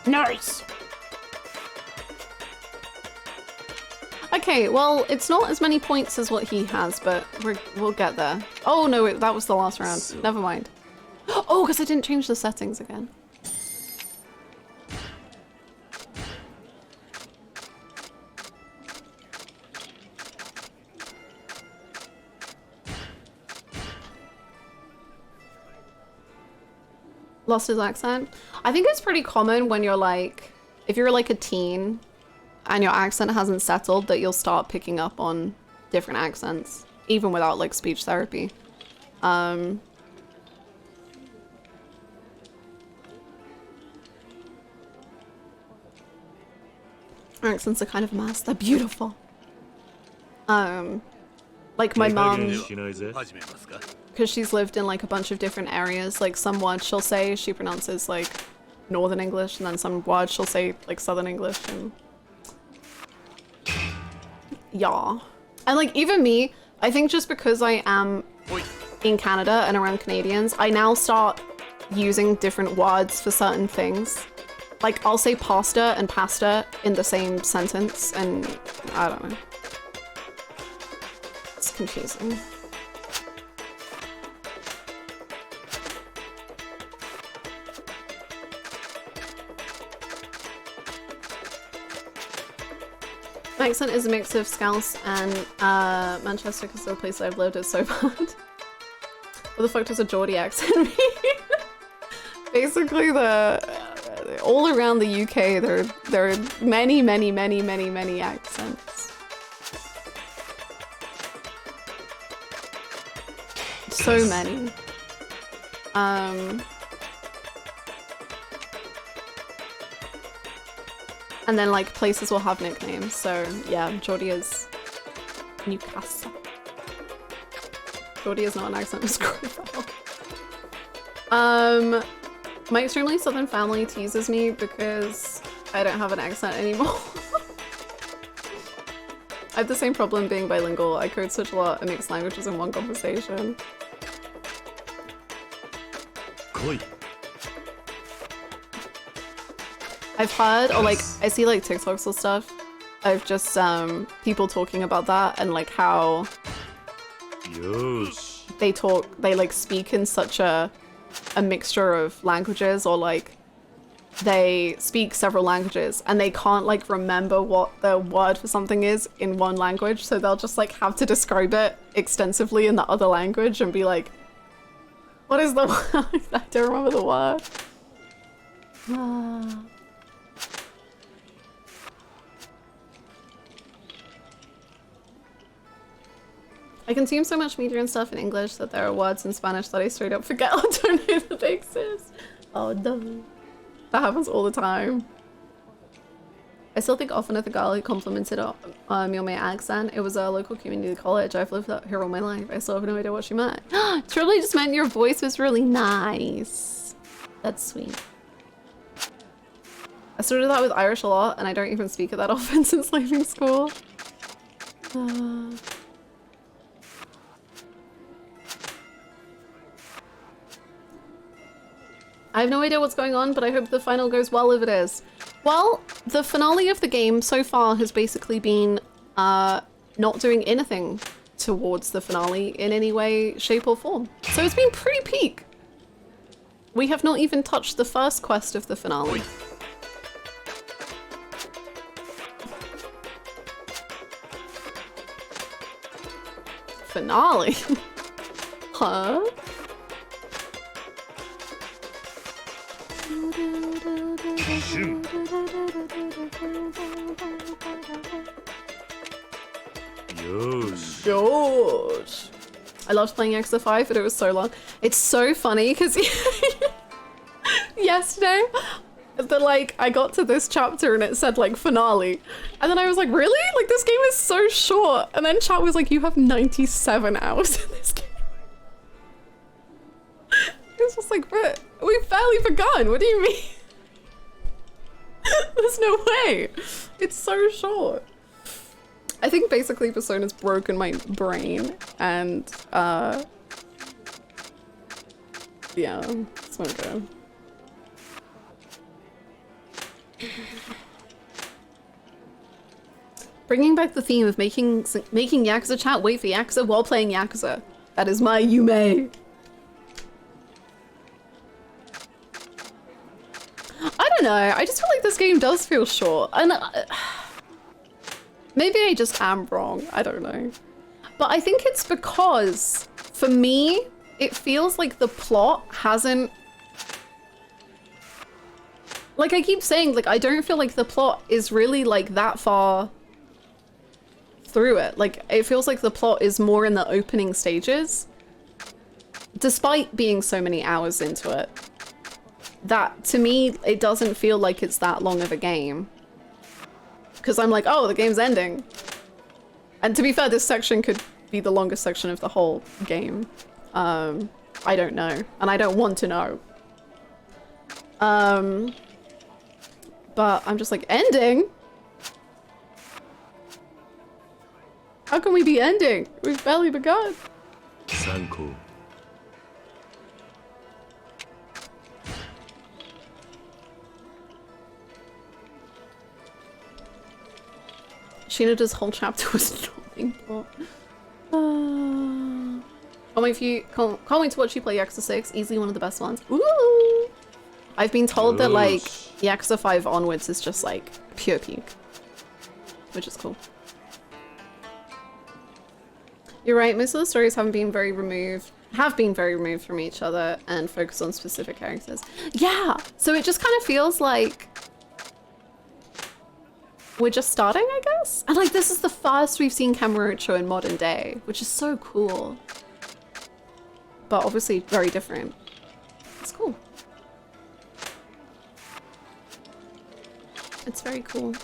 [SPEAKER 1] Nice! Okay, well, it's not as many points as what he has, but we'll get there. Oh no, that was the last round. Never mind. Oh, because I didn't change the settings again. Lost his accent? I think it's pretty common when you're like, if you're like a teen and your accent hasn't settled, that you'll start picking up on different accents, even without like speech therapy. Accents are kind of a mess. They're beautiful. Like my mom, because she's lived in like a bunch of different areas, like some words she'll say she pronounces like Northern English, and then some words she'll say like Southern English, and yeah. And like even me, I think just because I am in Canada and around Canadians, I now start using different words for certain things. Like I'll say pasta and pasta in the same sentence, and I don't know. It's confusing. My accent is a mix of Scouse and Manchester, because the place I've lived is so bad. What the fuck does a Geordie accent mean? Basically, all around the UK, there are many accents. So many. And then like places will have nicknames. So yeah, Geordie is Newcastle. Geordie is not an accent, it's my extremely southern family teases me because I don't have an accent anymore. I have the same problem being bilingual. I code such a lot of mixed languages in one conversation.
[SPEAKER 4] Koi.
[SPEAKER 1] I've heard, or like, I see like TikToks or stuff of just people talking about that and like how they like speak in such a mixture of languages, or like they speak several languages and they can't like remember what the word for something is in one language, so they'll just like have to describe it extensively in the other language and be like, what is the word? I don't remember the word. I consume so much media and stuff in English that there are words in Spanish that I straight up forget or don't know that they exist. Oh no. That happens all the time. I still think often of the girl who complimented me on my accent. It was a local community college. I've lived here all my life. I still have no idea what she meant. Truly just meant your voice was really nice. That's sweet. I started that with Irish a lot and I don't even speak it that often since leaving school. I have no idea what's going on, but I hope the final goes well if it is. Well, the finale of the game so far has basically been not doing anything towards the finale in any way, shape or form. So it's been pretty peak. We have not even touched the first quest of the finale. Finale? Huh? Yosh. I loved playing Yakuza 5, but it was so long. It's so funny because yesterday, I got to this chapter and it said like finale, and then I was like, really? Like this game is so short. And then chat was like, you have 97 hours in this game. It's just like, but we've barely begun. What do you mean? There's no way. It's so short. I think basically Persona's broken my brain and yeah, it's not good. Bringing back the theme of making Yakuza chat wait for Yakuza while playing Yakuza. That is my Yume. I don't know, I just feel like this game does feel short, and maybe I just am wrong, I don't know. But I think it's because, for me, it feels like the plot hasn't... Like I keep saying, like I don't feel like the plot is really like that far through it. Like it feels like the plot is more in the opening stages, despite being so many hours into it. That, to me, it doesn't feel like it's that long of a game. Because I'm like, oh, the game's ending. And to be fair, this section could be the longest section of the whole game. I don't know. And I don't want to know. But I'm just like, ending? How can we be ending? We've barely begun.
[SPEAKER 4] Sanko.
[SPEAKER 1] Sheena's whole chapter was annoying. Can't wait to watch you play Yakuza 6. Easily one of the best ones. Ooh! I've been told that like Yakuza 5 onwards is just like pure peak, which is cool. You're right. Most of the stories have been very removed from each other and focus on specific characters. Yeah. So it just kind of feels like we're just starting, I guess? And like, this is the first we've seen Kamurocho in modern day, which is so cool. But obviously very different. It's cool. It's very cool.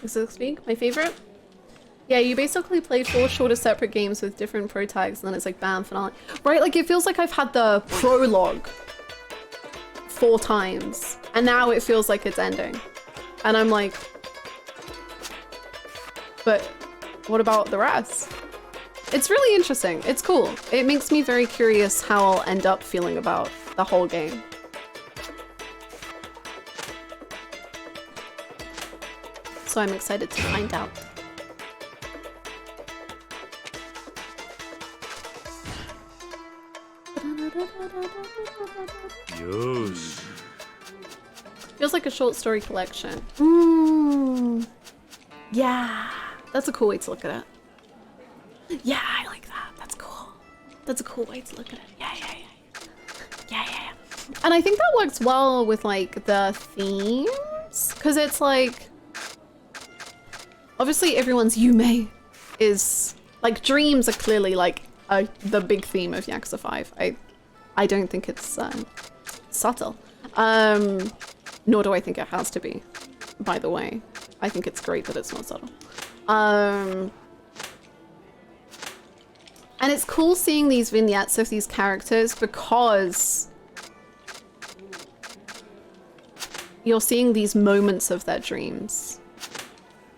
[SPEAKER 1] So to speak, my favorite? Yeah, you basically play 4 shorter separate games with different pro tags and then it's like bam, finale. Right, like it feels like I've had the prologue 4 times and now it feels like it's ending. And I'm like, but what about the rest? It's really interesting. It's cool. It makes me very curious how I'll end up feeling about the whole game. So I'm excited to find out.
[SPEAKER 4] Yosh.
[SPEAKER 1] Feels like a short story collection. Yeah, that's a cool way to look at it. Yeah, I like that. That's cool. That's a cool way to look at it. Yeah. And I think that works well with like the themes, because it's like, obviously everyone's Yume is like, dreams are clearly like the big theme of Yakuza 5. I don't think it's subtle. Nor do I think it has to be, by the way. I think it's great that it's not subtle. And it's cool seeing these vignettes of these characters because you're seeing these moments of their dreams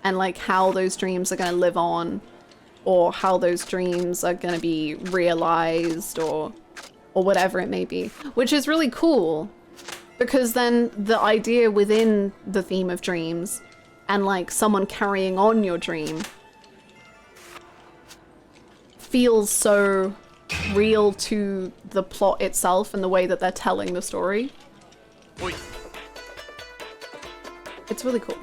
[SPEAKER 1] and like how those dreams are going to live on, or how those dreams are going to be realized, or whatever it may be, which is really cool. Because then the idea within the theme of dreams and like someone carrying on your dream feels so real to the plot itself and the way that they're telling the story.
[SPEAKER 4] Oi.
[SPEAKER 1] It's really cool.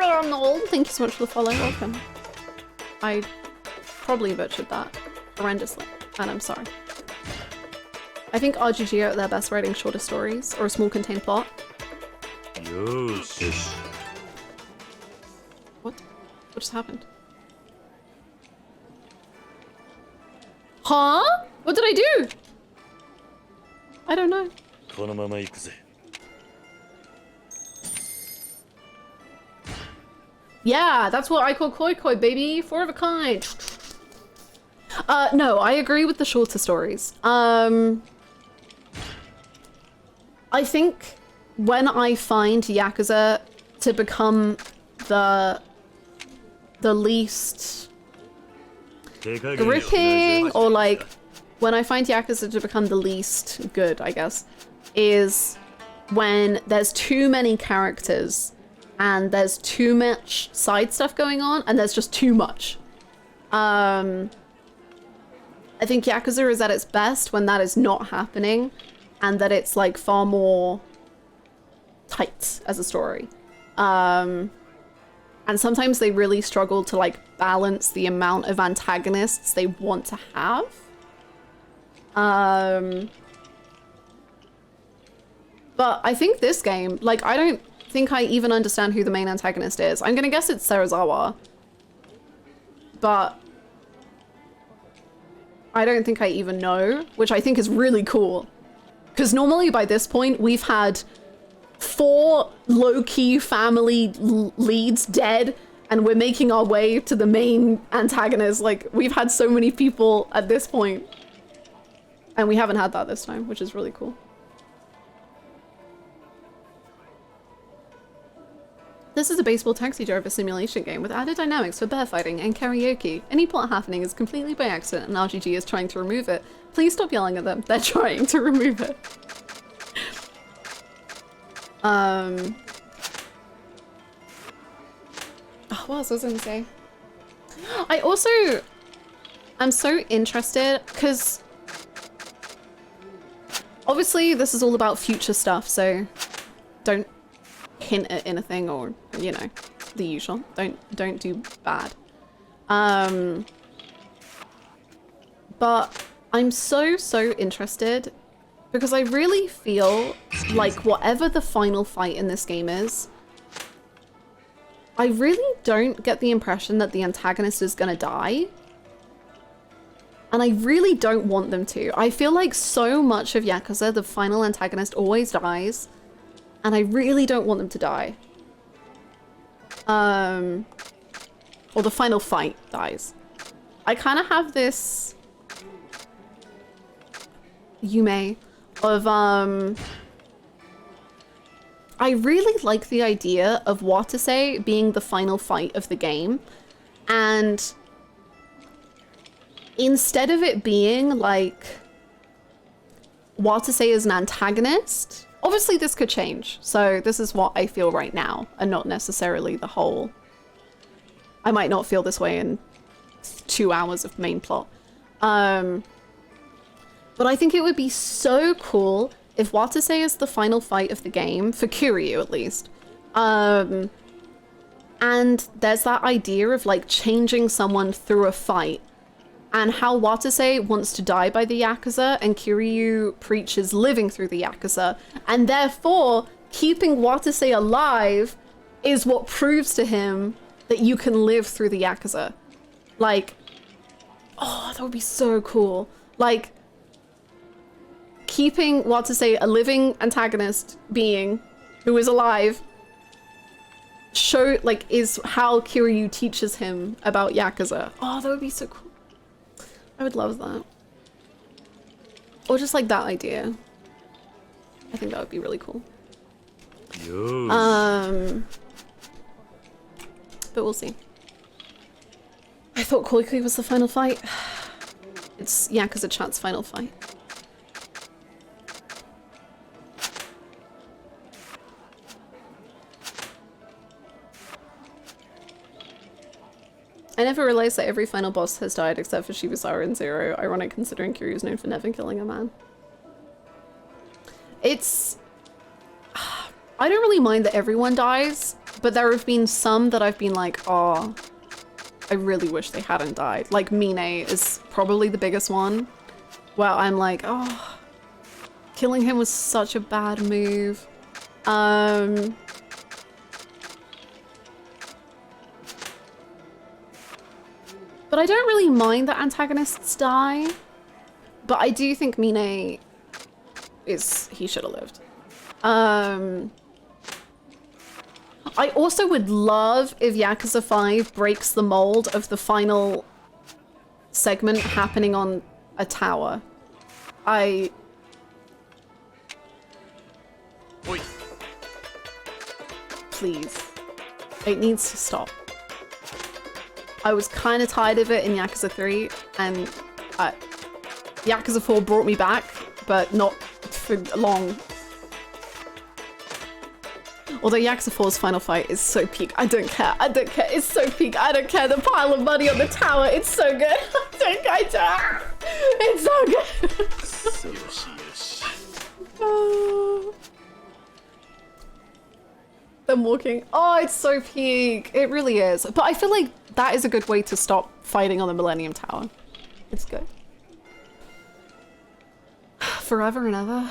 [SPEAKER 1] Arnold, thank you so much for the follow. Welcome. I probably butchered that horrendously, and I'm sorry. I think RGG are at their best writing shorter stories or a small contained plot.
[SPEAKER 4] Yosh.
[SPEAKER 1] What? What just happened? Huh? What did I do? I don't know.
[SPEAKER 4] このまま行くぜ。
[SPEAKER 1] Yeah, that's what I call koi koi, baby. Four of a kind. No, I agree with the shorter stories. I think when I find Yakuza to become the least gripping, or like when I find Yakuza to become the least good, I guess, is when there's too many characters and there's too much side stuff going on, and there's just too much. I think Yakuza is at its best when that is not happening, and that it's like far more tight as a story. And sometimes they really struggle to like balance the amount of antagonists they want to have. But I think this game, like, I don't think I even understand who the main antagonist is. I'm gonna guess it's Serizawa, but I don't think I even know, which I think is really cool. Because normally by this point, we've had 4 low-key family leads dead, and we're making our way to the main antagonist. Like, we've had so many people at this point, and we haven't had that this time, which is really cool. This is a baseball taxi driver simulation game with added dynamics for bear fighting and karaoke. Any plot happening is completely by accident and RGG is trying to remove it. Please stop yelling at them. They're trying to remove it. Oh, what else was I gonna say? I also am so interested because obviously this is all about future stuff, so don't hint at anything, or you know, the usual. Don't do bad. But I'm so interested because I really feel like whatever the final fight in this game is, I really don't get the impression that the antagonist is gonna die. And I really don't want them to. I feel like so much of Yakuza, the final antagonist always dies, and I really don't want them to die. Or the final fight dies. I kind of have this Yume of I really like the idea of Watase being the final fight of the game, and instead of it being like Watase is an antagonist, obviously this could change. So this is what I feel right now and not necessarily the whole. I might not feel this way in 2 hours of main plot. But I think it would be so cool if Watase is the final fight of the game, for Kiryu at least. And there's that idea of like changing someone through a fight, and how Watase wants to die by the Yakuza and Kiryu preaches living through the Yakuza, and therefore keeping Watase alive is what proves to him that you can live through the Yakuza. Like, oh, that would be so cool. Like, keeping Watase a living antagonist being who is alive is how Kiryu teaches him about Yakuza. Oh, that would be so cool. I would love that. Or just like that idea. I think that would be really cool. But we'll see. I thought Koikoi was the final fight. It's Yakuza chat's final fight. I never realized that every final boss has died except for Shibasara and Zero. Ironic considering Kiryu's known for never killing a man. It's... I don't really mind that everyone dies, but there have been some that I've been like, oh, I really wish they hadn't died. Like Mine is probably the biggest one, where I'm like, oh, killing him was such a bad move. But I don't really mind that antagonists die. But I do think Mine he should have lived. I also would love if Yakuza 5 breaks the mold of the final segment happening on a tower. Please. It needs to stop. I was kind of tired of it in Yakuza 3, and Yakuza 4 brought me back, but not for long. Although Yakuza 4's final fight is so peak. I don't care. I don't care. It's so peak. I don't care. The pile of money on the tower. It's so good. It's so good. Oh. Them walking. Oh, it's so peak. It really is. But I feel like that is a good way to stop fighting on the Millennium Tower. It's good. Forever and ever.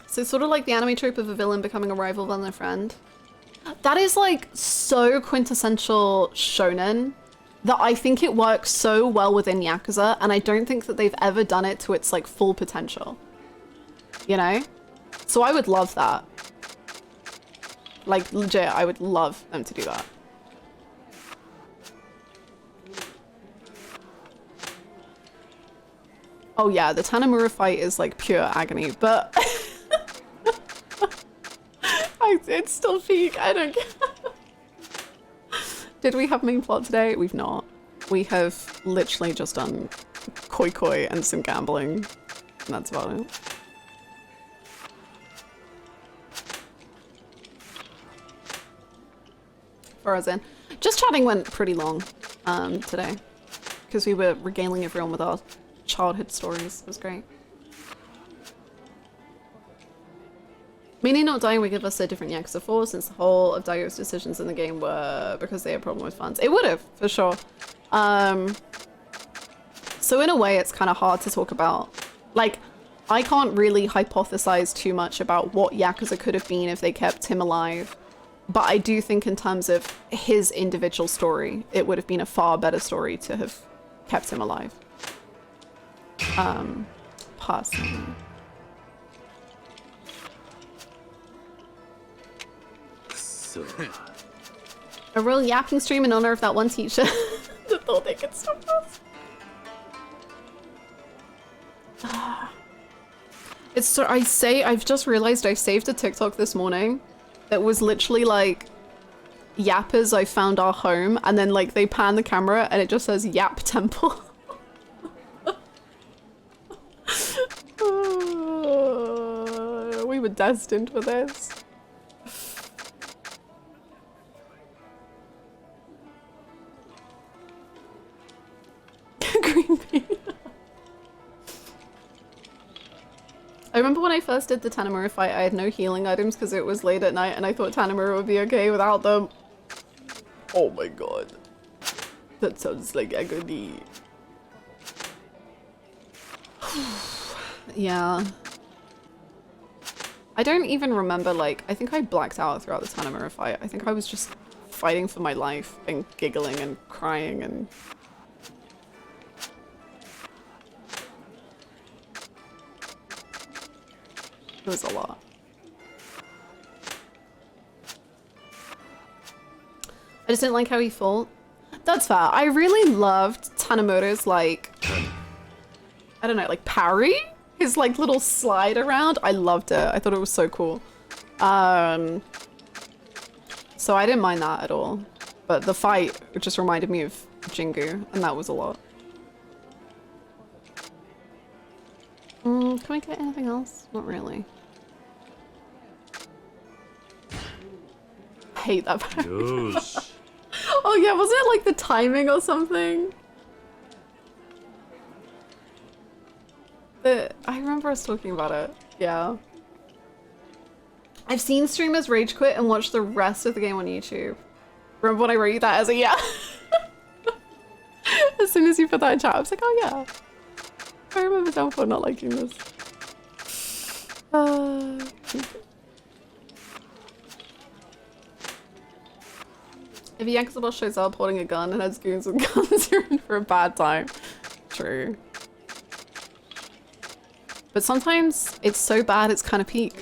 [SPEAKER 1] So sort of like the anime trope of a villain becoming a rival than a friend. That is like so quintessential shonen that I think it works so well within Yakuza, and I don't think that they've ever done it to its like full potential. You know? So I would love that. Like legit, I would love them to do that. Oh yeah, the Tanamura fight is like pure agony, but it's still peak. I don't care. Did we have main plot today? We've not. We have literally just done koi koi and some gambling, and that's about it. Frozen. Just chatting went pretty long today because we were regaling everyone with our childhood stories. It was great. Meaning not dying would give us a different Yakuza 4 since the whole of Daigo's decisions in the game were because they had a problem with funds. It would have, for sure. So in a way, it's kind of hard to talk about. Like, I can't really hypothesize too much about what Yakuza could have been if they kept him alive. But I do think in terms of his individual story, it would have been a far better story to have kept him alive. Personally. A real yapping stream in honor of that one teacher that thought they could stop us. It's so I've just realized I saved a TikTok this morning that was literally like Yappers, I found our home, and then like they pan the camera and it just says Yap Temple. We were destined for this. Green bean. I remember when I first did the Tanamura fight, I had no healing items because it was late at night and I thought Tanamura would be okay without them. Oh my god. That sounds like agony. Yeah. I don't even remember, like, I think I blacked out throughout the Tanamura fight. I think I was just fighting for my life and giggling and crying and... It was a lot. I just didn't like how he fought. That's fair. I really loved Tanimura's, like, I don't know, like parry? His like little slide around. I loved it. I thought it was so cool. So I didn't mind that at all. But the fight just reminded me of Jingu, and that was a lot. Can we get anything else? Not really. I hate that part. Oh yeah, wasn't it like the timing or something? I remember us talking about it. Yeah. I've seen streamers rage quit and watch the rest of the game on YouTube. Remember when I wrote you that as a yeah? As soon as you put that in chat, I was like, oh yeah. I remember Downfall not liking this. If a Yakuza boss shows up holding a gun and has goons with guns, you're in for a bad time. True. But sometimes it's so bad it's kind of peak.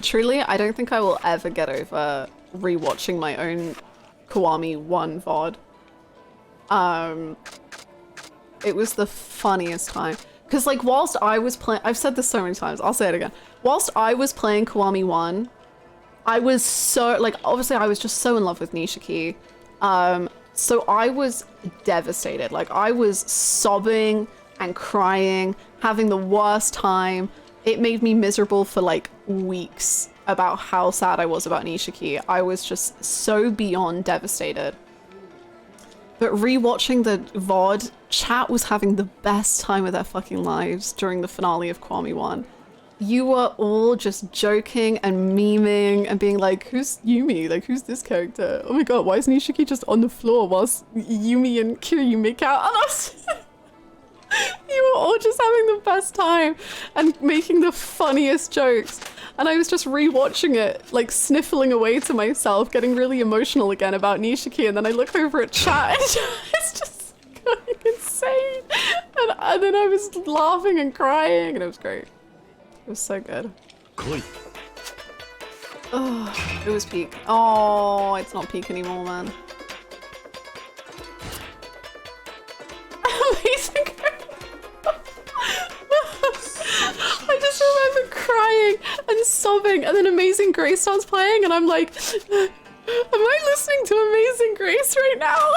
[SPEAKER 1] Truly, I don't think I will ever get over rewatching my own Kiwami 1 VOD. It was the funniest time. Because like whilst I was playing, I've said this so many times, I'll say it again. Whilst I was playing Kiwami 1, I was so, like obviously I was just so in love with Nishiki. So I was devastated. Like I was sobbing and crying, having the worst time. It made me miserable for like weeks about how sad I was about Nishiki. I was just so beyond devastated. But rewatching the VOD, chat was having the best time of their fucking lives during the finale of Kiwami 1. You were all just joking and memeing and being like, who's Yumi? Like, who's this character? Oh my god, why is Nishiki just on the floor whilst Yumi and Kiryu make out? And I was you were all just having the best time and making the funniest jokes. And I was just rewatching it, like sniffling away to myself, getting really emotional again about Nishiki. And then I look over at chat and it's just going insane. And then I was laughing and crying and it was great. It was so good. Oh, it was peak. Oh, it's not peak anymore, man. Amazing. I just remember crying and sobbing, and then Amazing Grace starts playing, and I'm like, am I listening to Amazing Grace right now?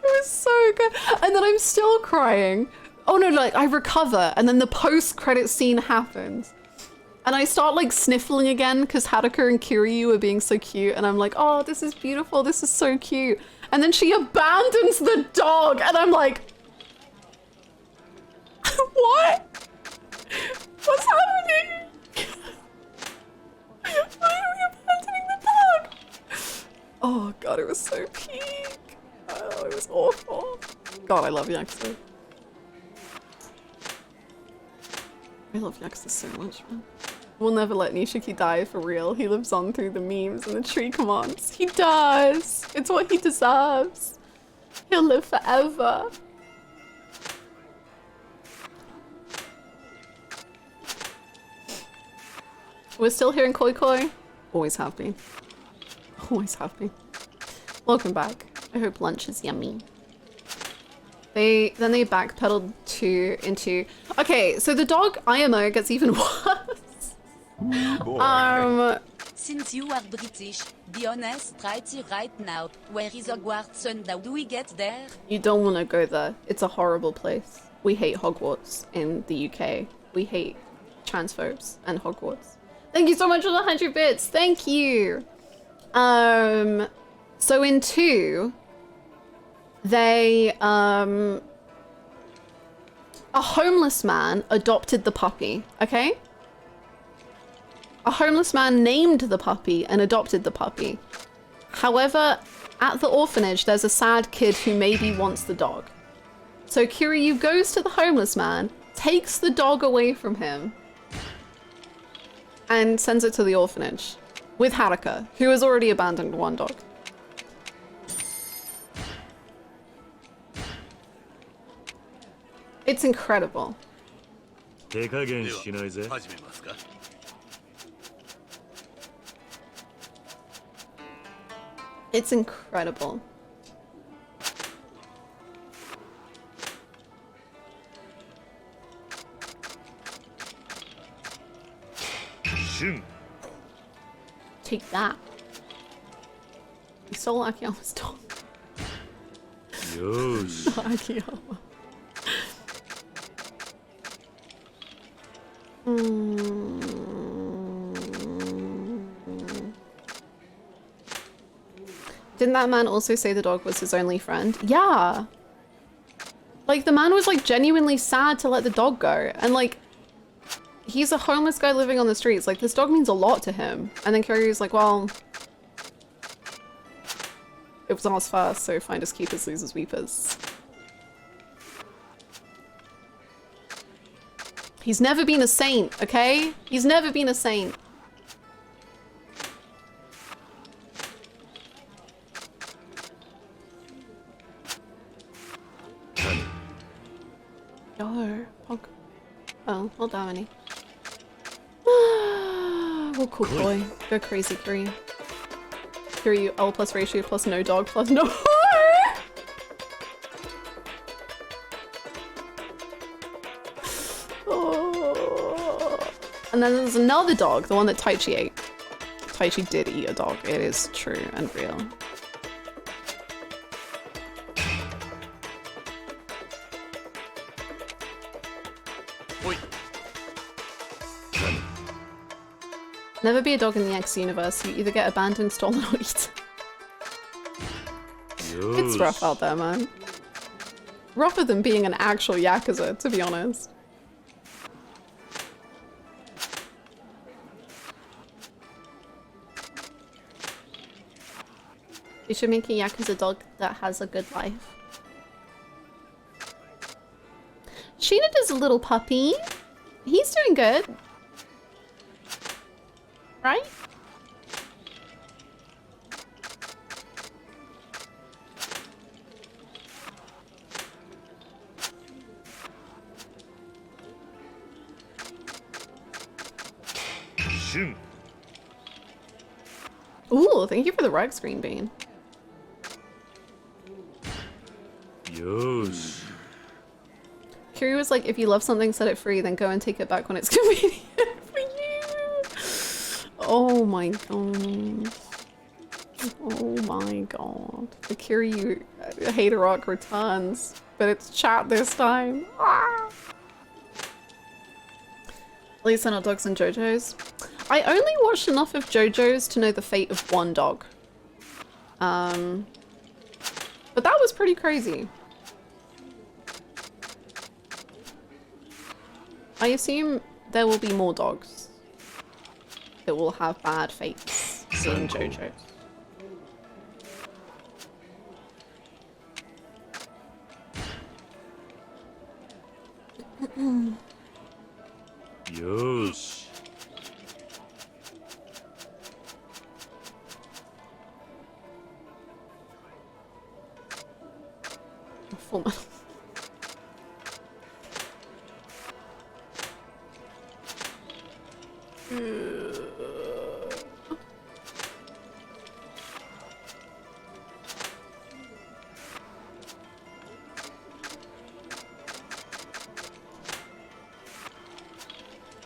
[SPEAKER 1] It was so good. And then I'm still crying. Oh no, like I recover, and then the post-credit scene happens. And I start like sniffling again because Haruka and Kiryu are being so cute, and I'm like, oh, this is beautiful, this is so cute. And then she abandons the dog, and I'm like, what? What's happening? Why are we abandoning the dog? Oh god, it was so peak. Oh, it was awful. God, I love Yakuza. I love Yakuza so much, man. We'll never let Nishiki die for real. He lives on through the memes and the tree commands. He does. It's what he deserves. He'll live forever. We're still here in Koi Koi. Always have been. Always have been. Welcome back. I hope lunch is yummy. Then they backpedaled into okay, so the dog IMO gets even worse.
[SPEAKER 2] Since you are British, be honest right now. Where is Hogwarts and how do we get there?
[SPEAKER 1] You don't want to go there. It's a horrible place. We hate Hogwarts in the UK. We hate transphobes and Hogwarts. Thank you so much for the 100 bits. Thank you. So in 2, they a homeless man adopted the puppy, okay? A homeless man named the puppy and adopted the puppy. However, at the orphanage, there's a sad kid who maybe wants the dog. So Kiryu goes to the homeless man, takes the dog away from him, and sends it to the orphanage with Haruka, who has already abandoned one dog. It's incredible.
[SPEAKER 6] 手加減しないぜ。
[SPEAKER 5] 始めますか。
[SPEAKER 1] It's incredible.
[SPEAKER 6] Shun.
[SPEAKER 1] Take that. You stole Akiyama's dog.
[SPEAKER 6] Yosh.
[SPEAKER 1] Akiyama. Didn't that man also say the dog was his only friend? Yeah. Like, the man was, like, genuinely sad to let the dog go. And, like, he's a homeless guy living on the streets. Like, this dog means a lot to him. And then Kiryu's like, well, it was ours first, so finders keepers, losers weepers. He's never been a saint, okay? He's never been a saint. Yo, Pog. Oh, well done, Annie. Well, cool boy. Go crazy, Kiryu. Kiryu, L plus ratio plus no dog plus no. Oh. And then there's another dog, the one that Taichi ate. Taichi did eat a dog. It is true and real. Never be a dog in the X universe. You either get abandoned, stolen, or eaten. It's rough out there, man. Rougher than being an actual Yakuza, to be honest. You should make a Yakuza dog that has a good life. Sheena does a little puppy. He's doing good. Right?
[SPEAKER 6] Shun.
[SPEAKER 1] Ooh, thank you for the rug screen, Bean.
[SPEAKER 6] Yosh.
[SPEAKER 1] Kiryu was like, if you love something, set it free, then go and take it back when it's convenient for you. Oh my god. Oh my god. The Kiryu Hater Rock returns, but it's chat this time. Ah. At least they're not dogs and JoJo's. I only watched enough of JoJo's to know the fate of one dog. But that was pretty crazy. I assume there will be more dogs that will have bad fates in JoJo's.
[SPEAKER 6] Yosh.
[SPEAKER 1] Full metal.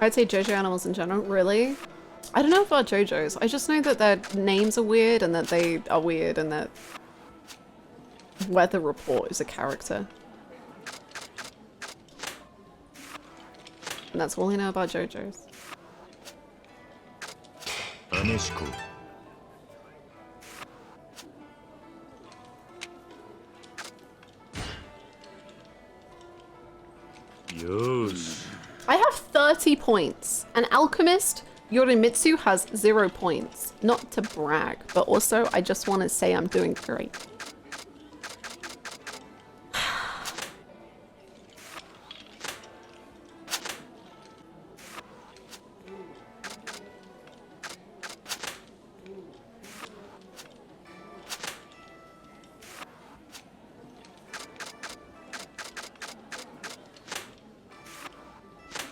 [SPEAKER 1] I'd say JoJo animals in general. Really? I don't know about JoJo's. I just know that their names are weird and that they are weird and that Weather Report is a character. And that's all I know about JoJo's.
[SPEAKER 6] アネシコ Yosh.
[SPEAKER 1] I have 30 points. An alchemist, Yorimitsu, has 0 points. Not to brag, but also I just want to say I'm doing great.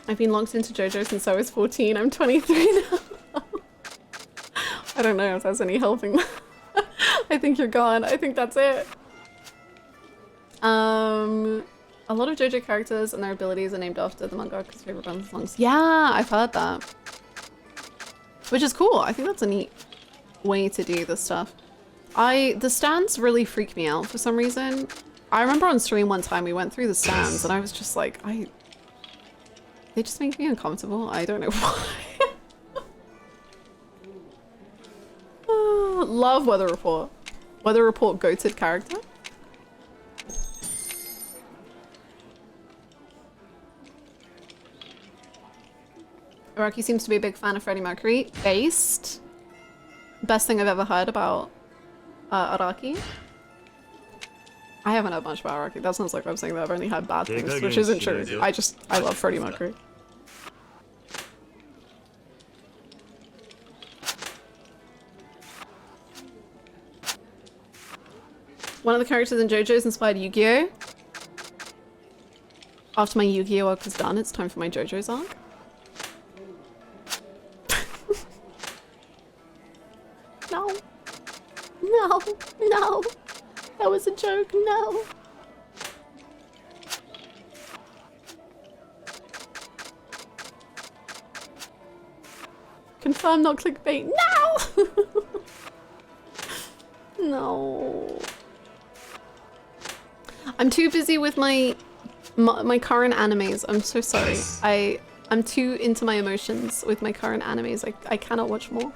[SPEAKER 1] I've been locked into JoJo since I was 14. I'm 23 now. I don't know if that's any helping. I think you're gone. I think that's it. A lot of JoJo characters and their abilities are named after the mangaka's favorite bands and songs. Yeah, I've heard that. Which is cool. I think that's a neat way to do this stuff. The stands really freak me out for some reason. I remember on stream one time we went through the stands and I was just like, they just make me uncomfortable. I don't know why. Love Weather Report. Weather Report goated character. Araki seems to be a big fan of Freddie Mercury. Based. Best thing I've ever heard about Araki. I haven't heard much about Araki. That sounds like I'm saying that I've only had bad things, which isn't true. I love Freddie Mercury. One of the characters in JoJo's inspired Yu-Gi-Oh! After my Yu-Gi-Oh! Arc is done, it's time for my JoJo's arc. No. No. No. That was a joke. No. Confirm, not clickbait. No! No. I'm too busy with my current animes. I'm so sorry. I'm too into my emotions with my current animes. I cannot watch more.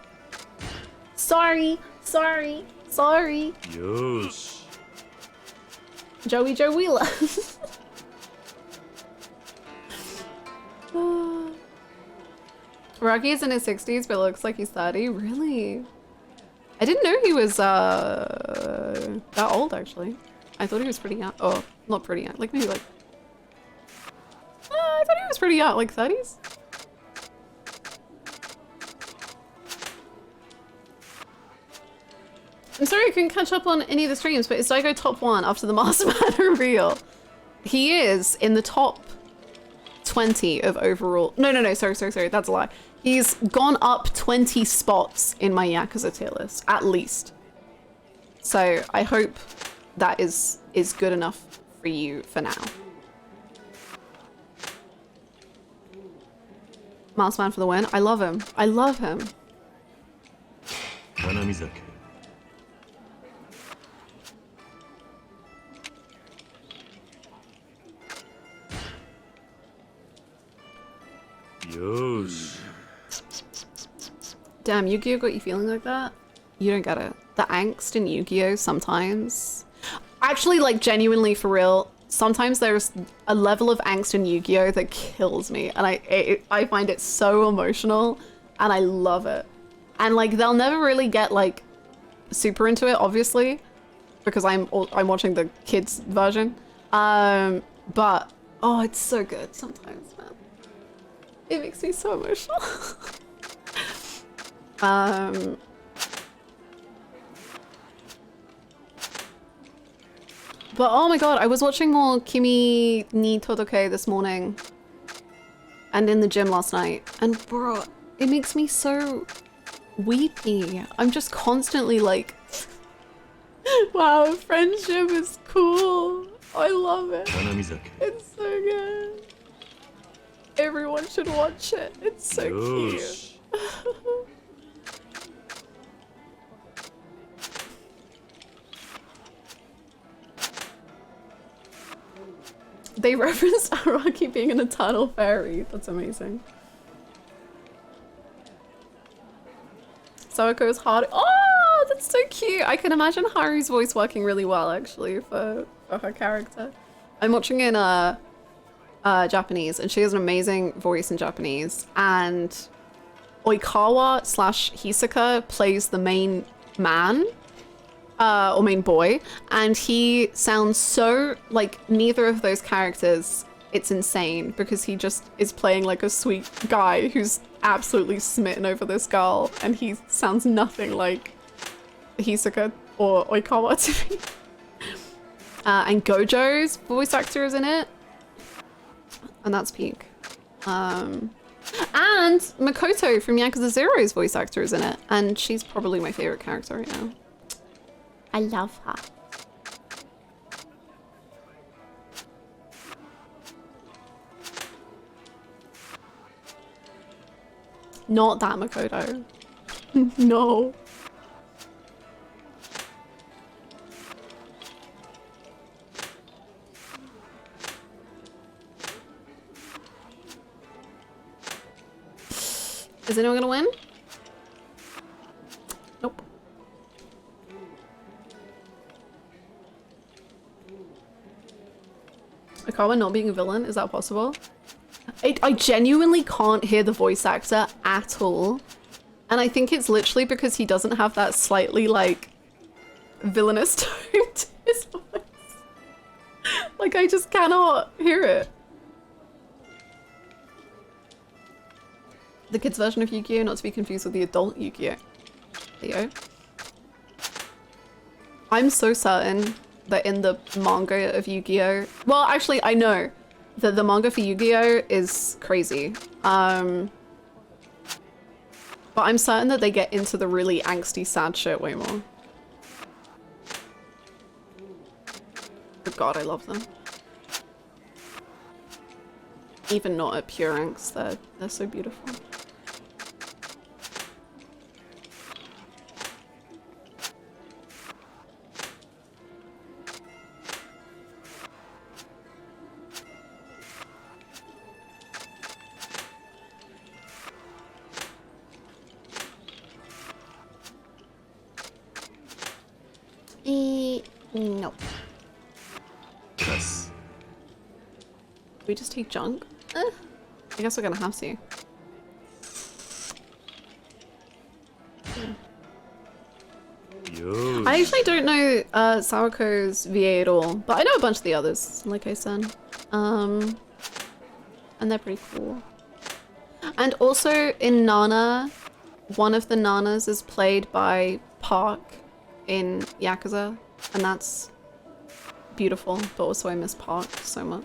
[SPEAKER 1] Sorry. Sorry. Sorry.
[SPEAKER 6] Yosh.
[SPEAKER 1] Joey Joe Wheeler. Rocky is in his 60s, but looks like he's 30. Really? I didn't know he was that old, actually. I thought he was pretty young. Oh, not pretty young. Like maybe like... I thought he was pretty young, like 30s. I'm sorry I couldn't catch up on any of the streams, but is Daigo top 1 after the Masterman reveal? He is in the top 20 of overall. No, sorry, that's a lie. He's gone up 20 spots in my Yakuza tier list, at least. So I hope that is good enough for you for now. Masterman for the win. I love him. I love him.
[SPEAKER 6] Hanamizake. Yosh.
[SPEAKER 1] Damn, Yu-Gi-Oh got you feeling like that? You don't get it. The angst in Yu-Gi-Oh sometimes. Actually, like genuinely for real, sometimes there's a level of angst in Yu-Gi-Oh that kills me, and I find it so emotional, and I love it. And like they'll never really get like super into it, obviously, because I'm watching the kids version. But oh, it's so good sometimes, man. It makes me so emotional. But oh my god, I was watching more Kimi ni Todoke this morning and in the gym last night, and bro, it makes me so weepy. I'm just constantly like, wow, friendship is cool. I love it. It's so good. Everyone should watch it. It's so cute.
[SPEAKER 6] よし
[SPEAKER 1] They referenced Araki being an eternal fairy. That's amazing. Sawako's heart. Oh, that's so cute. I can imagine Haru's voice working really well, actually, for her character. I'm watching in Japanese, and she has an amazing voice in Japanese. And Oikawa slash Hisaka plays the main man. Or main boy, and he sounds so like neither of those characters. It's insane because he just is playing like a sweet guy who's absolutely smitten over this girl, and he sounds nothing like Hisaka or Oikawa to me. And Gojo's voice actor is in it, and that's peak. And Makoto from Yakuza 0's voice actor is in it, and she's probably my favorite character right now. I love her. Not that Makoto. No. Is anyone gonna win? Nope. Akawa not being a villain, is that possible? I genuinely can't hear the voice actor at all. And I think it's literally because he doesn't have that slightly, like, villainous tone to his voice. Like, I just cannot hear it. The kids' version of Yu-Gi-Oh! Not to be confused with the adult Yu-Gi-Oh! There you go. I'm so certain that in the manga of Yu-Gi-Oh! Well, actually, I know that the manga for Yu-Gi-Oh! Is crazy. But I'm certain that they get into the really angsty, sad shit way more. But God, I love them. Even not at pure angst, they're so beautiful. No.
[SPEAKER 6] Yes.
[SPEAKER 1] We just take junk? I guess we're gonna have to.
[SPEAKER 6] Yo.
[SPEAKER 1] I actually don't know Sawako's VA at all, but I know a bunch of the others, like I said. And they're pretty cool. And also in Nana, one of the Nanas is played by Park in Yakuza, and that's beautiful, but also I miss Park so much.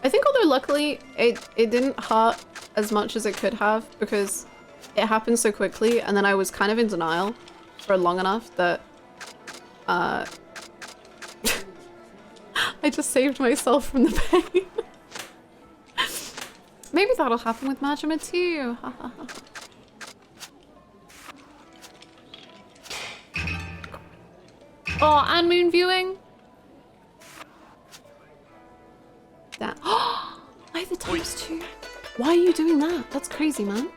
[SPEAKER 1] I think although luckily it didn't hurt as much as it could have because it happened so quickly, and then I was kind of in denial for long enough that I just saved myself from the pain. Maybe that'll happen with Majima too. Oh, and moon viewing. That. Oh, I have the ×2. Why are you doing that? That's crazy, man.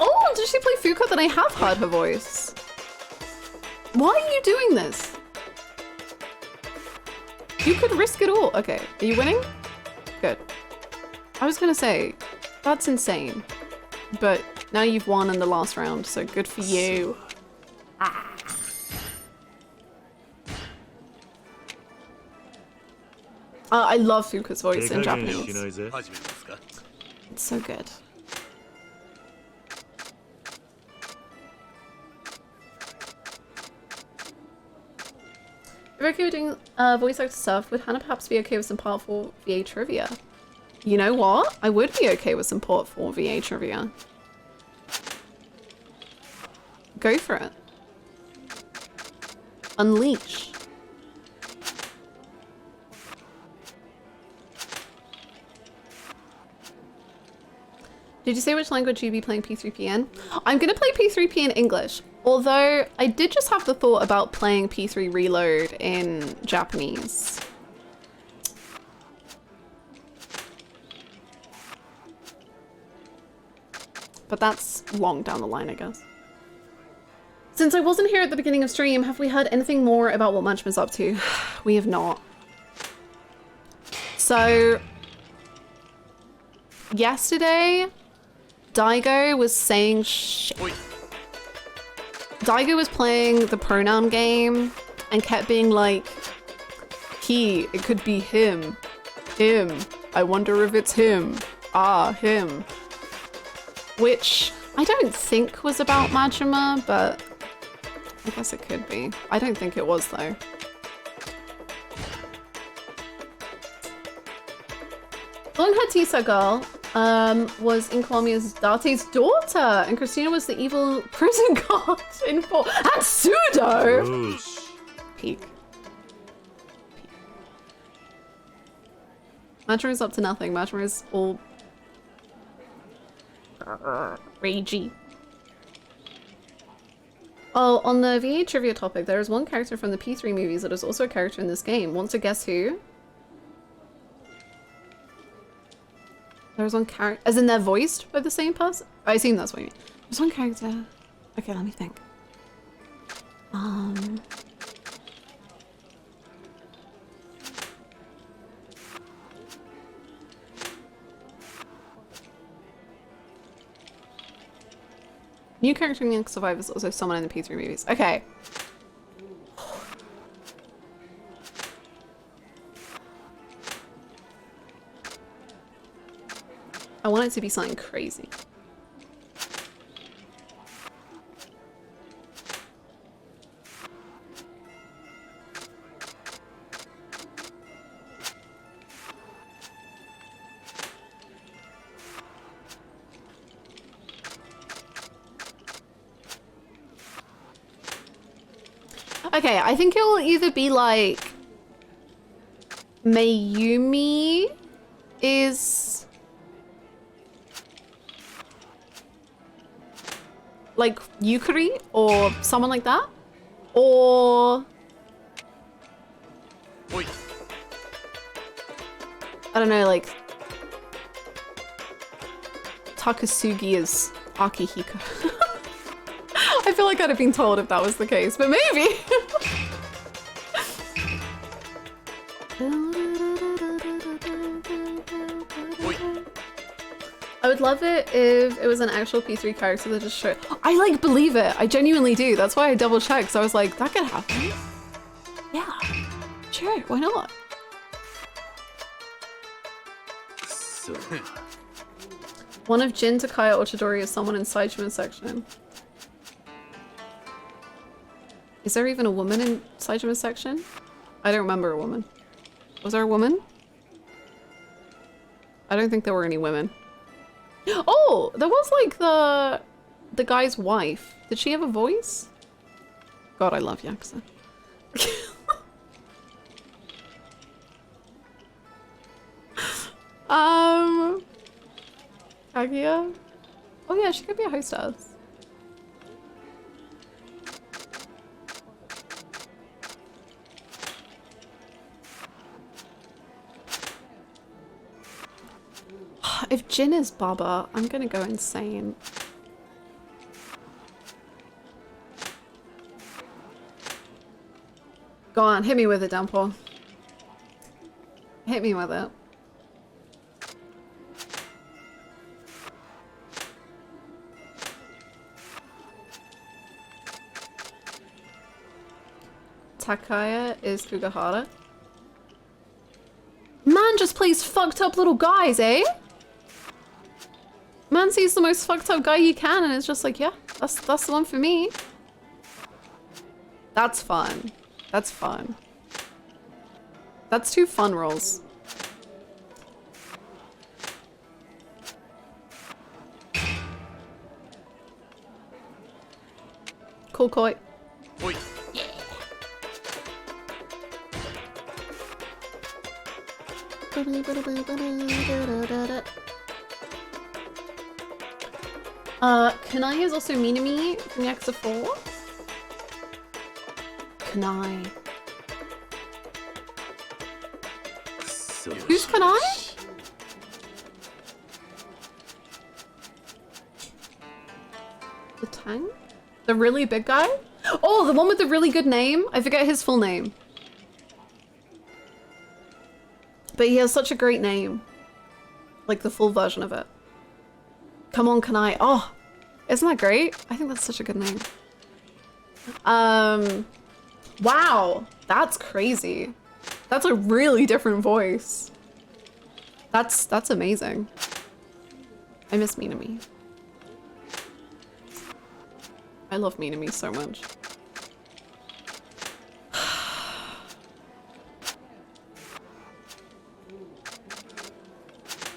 [SPEAKER 1] Oh, did she play Fuuka? Then I have heard her voice. Why are you doing this? You could risk it all. Okay, are you winning? Good. I was gonna say, that's insane. But now you've won in the last round, so good for you. I love Fuuka's voice in Japanese. It's so good. If you're okay with doing voice actor stuff, would Hannah perhaps be okay with some part 4 VA trivia? You know what? I would be okay with some Port 4 VA trivia. Go for it. Unleash. Did you say which language you'd be playing P3P in? I'm gonna play P3P in English, although I did just have the thought about playing P3 Reload in Japanese. But that's long down the line, I guess. Since I wasn't here at the beginning of stream, have we heard anything more about what Munchman's up to? We have not. So, yesterday, Daigo was saying Daigo was playing the pronoun game and kept being like, he, it could be him, him, I wonder if it's him, ah, him. Which I don't think was about Majima, but I guess it could be. I don't think it was though. Long-haired Tisa girl was in Kiwamiya's Date's daughter, and Christina was the evil prison guard in 4. That's Pseudo!
[SPEAKER 6] Yosh.
[SPEAKER 1] Peak. Majima's up to nothing. Majima's all ragey. Oh, on the VA trivia topic, there is one character from the P3 movies that is also a character in this game. Want to guess who? There was one character, as in they're voiced by the same person? I assume that's what you mean. There's one character. Okay, let me think. New character in Young Survivors, also someone in the P3 movies. Okay. I want it to be something crazy. Okay, I think it will either be like Mayumi is like Yukari or someone like that, or
[SPEAKER 4] Oi.
[SPEAKER 1] I don't know, like Takasugi is Akihiko. I feel like I'd have been told if that was the case, but maybe. I would love it if it was an actual P3 character that just showed. I like believe it. I genuinely do. That's why I double checked. So I was like, that could happen. Yeah, sure. Why not?
[SPEAKER 6] So.
[SPEAKER 1] One of Jin, Takaya, or Chidori is someone in Saijima's section. Is there even a woman in Saijima's section? I don't remember a woman. Was there a woman? I don't think there were any women. Oh, there was like the guy's wife. Did she have a voice? God, I love Yakuza. Kaguya? Oh yeah, she could be a hostess. If Jin is Baba, I'm gonna go insane. Go on, hit me with it, Downpour. Hit me with it. Takaya is Kugahara. Man just plays fucked up little guys, eh? Man sees the most fucked up guy he can and it's just like, yeah, that's the one for me. That's fun. That's fun. That's two fun rolls. cool koi.
[SPEAKER 4] Oi.
[SPEAKER 1] Kanai is also Minami from Yakuza 4. Kanai. Who's Kanai? The Tang? The really big guy? Oh, the one with the really good name? I forget his full name. But he has such a great name. Like the full version of it. Come on, Kanai. Oh, isn't that great? I think that's such a good name. Wow, that's crazy. That's a really different voice. That's amazing. I miss Minami. I love Minami so much.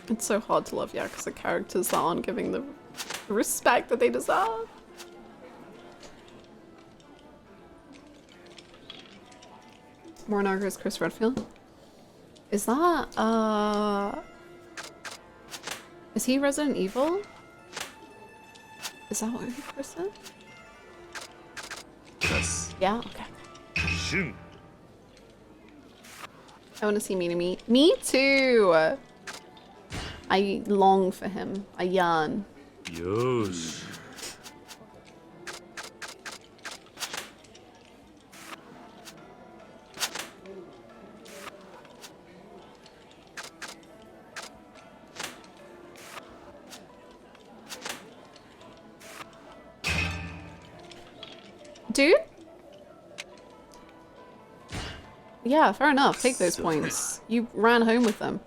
[SPEAKER 1] It's so hard to love Yakuza characters that aren't giving the respect that they deserve. Morinaga is Chris Redfield. Is that, is he Resident Evil? Is that what Chris said?
[SPEAKER 6] Yes.
[SPEAKER 1] Yeah, okay.
[SPEAKER 6] Shun.
[SPEAKER 1] I want to see Minami. Me too! I long for him. I yearn.
[SPEAKER 6] Yosh.
[SPEAKER 1] Dude? Yeah, fair enough. Take those points. You ran home with them.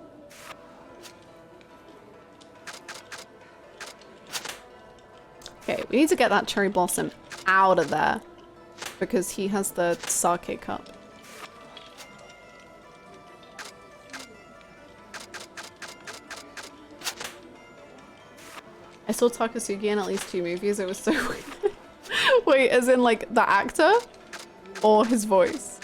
[SPEAKER 1] Okay, we need to get that cherry blossom out of there because he has the sake cup. I saw Takasugi in at least 2 movies. It was so weird. Wait, as in like the actor or his voice?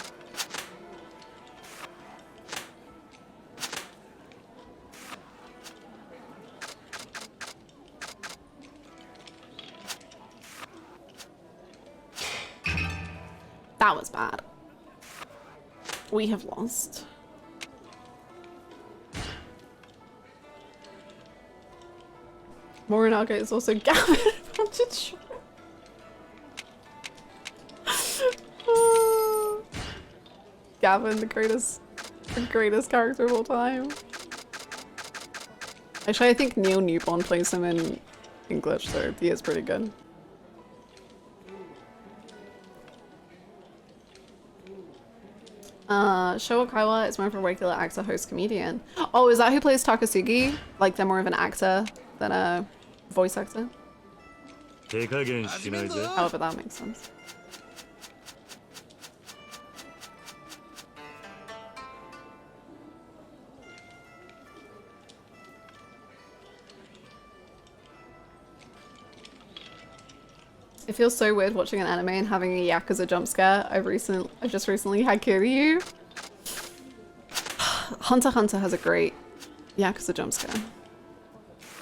[SPEAKER 1] That was bad. We have lost. Morinaga is also Gavin from Detroit. Gavin, the greatest character of all time. Actually, I think Neil Newborn plays him in English, so he is pretty good. Showa Kaiwa is more of a regular actor, host, comedian. Oh, is that who plays Takasugi? Like they're more of an actor than a voice actor? However, that makes sense. It feels so weird watching an anime and having a Yakuza jump scare. I've just recently had Kiryu. Hunter x Hunter has a great Yakuza jump scare.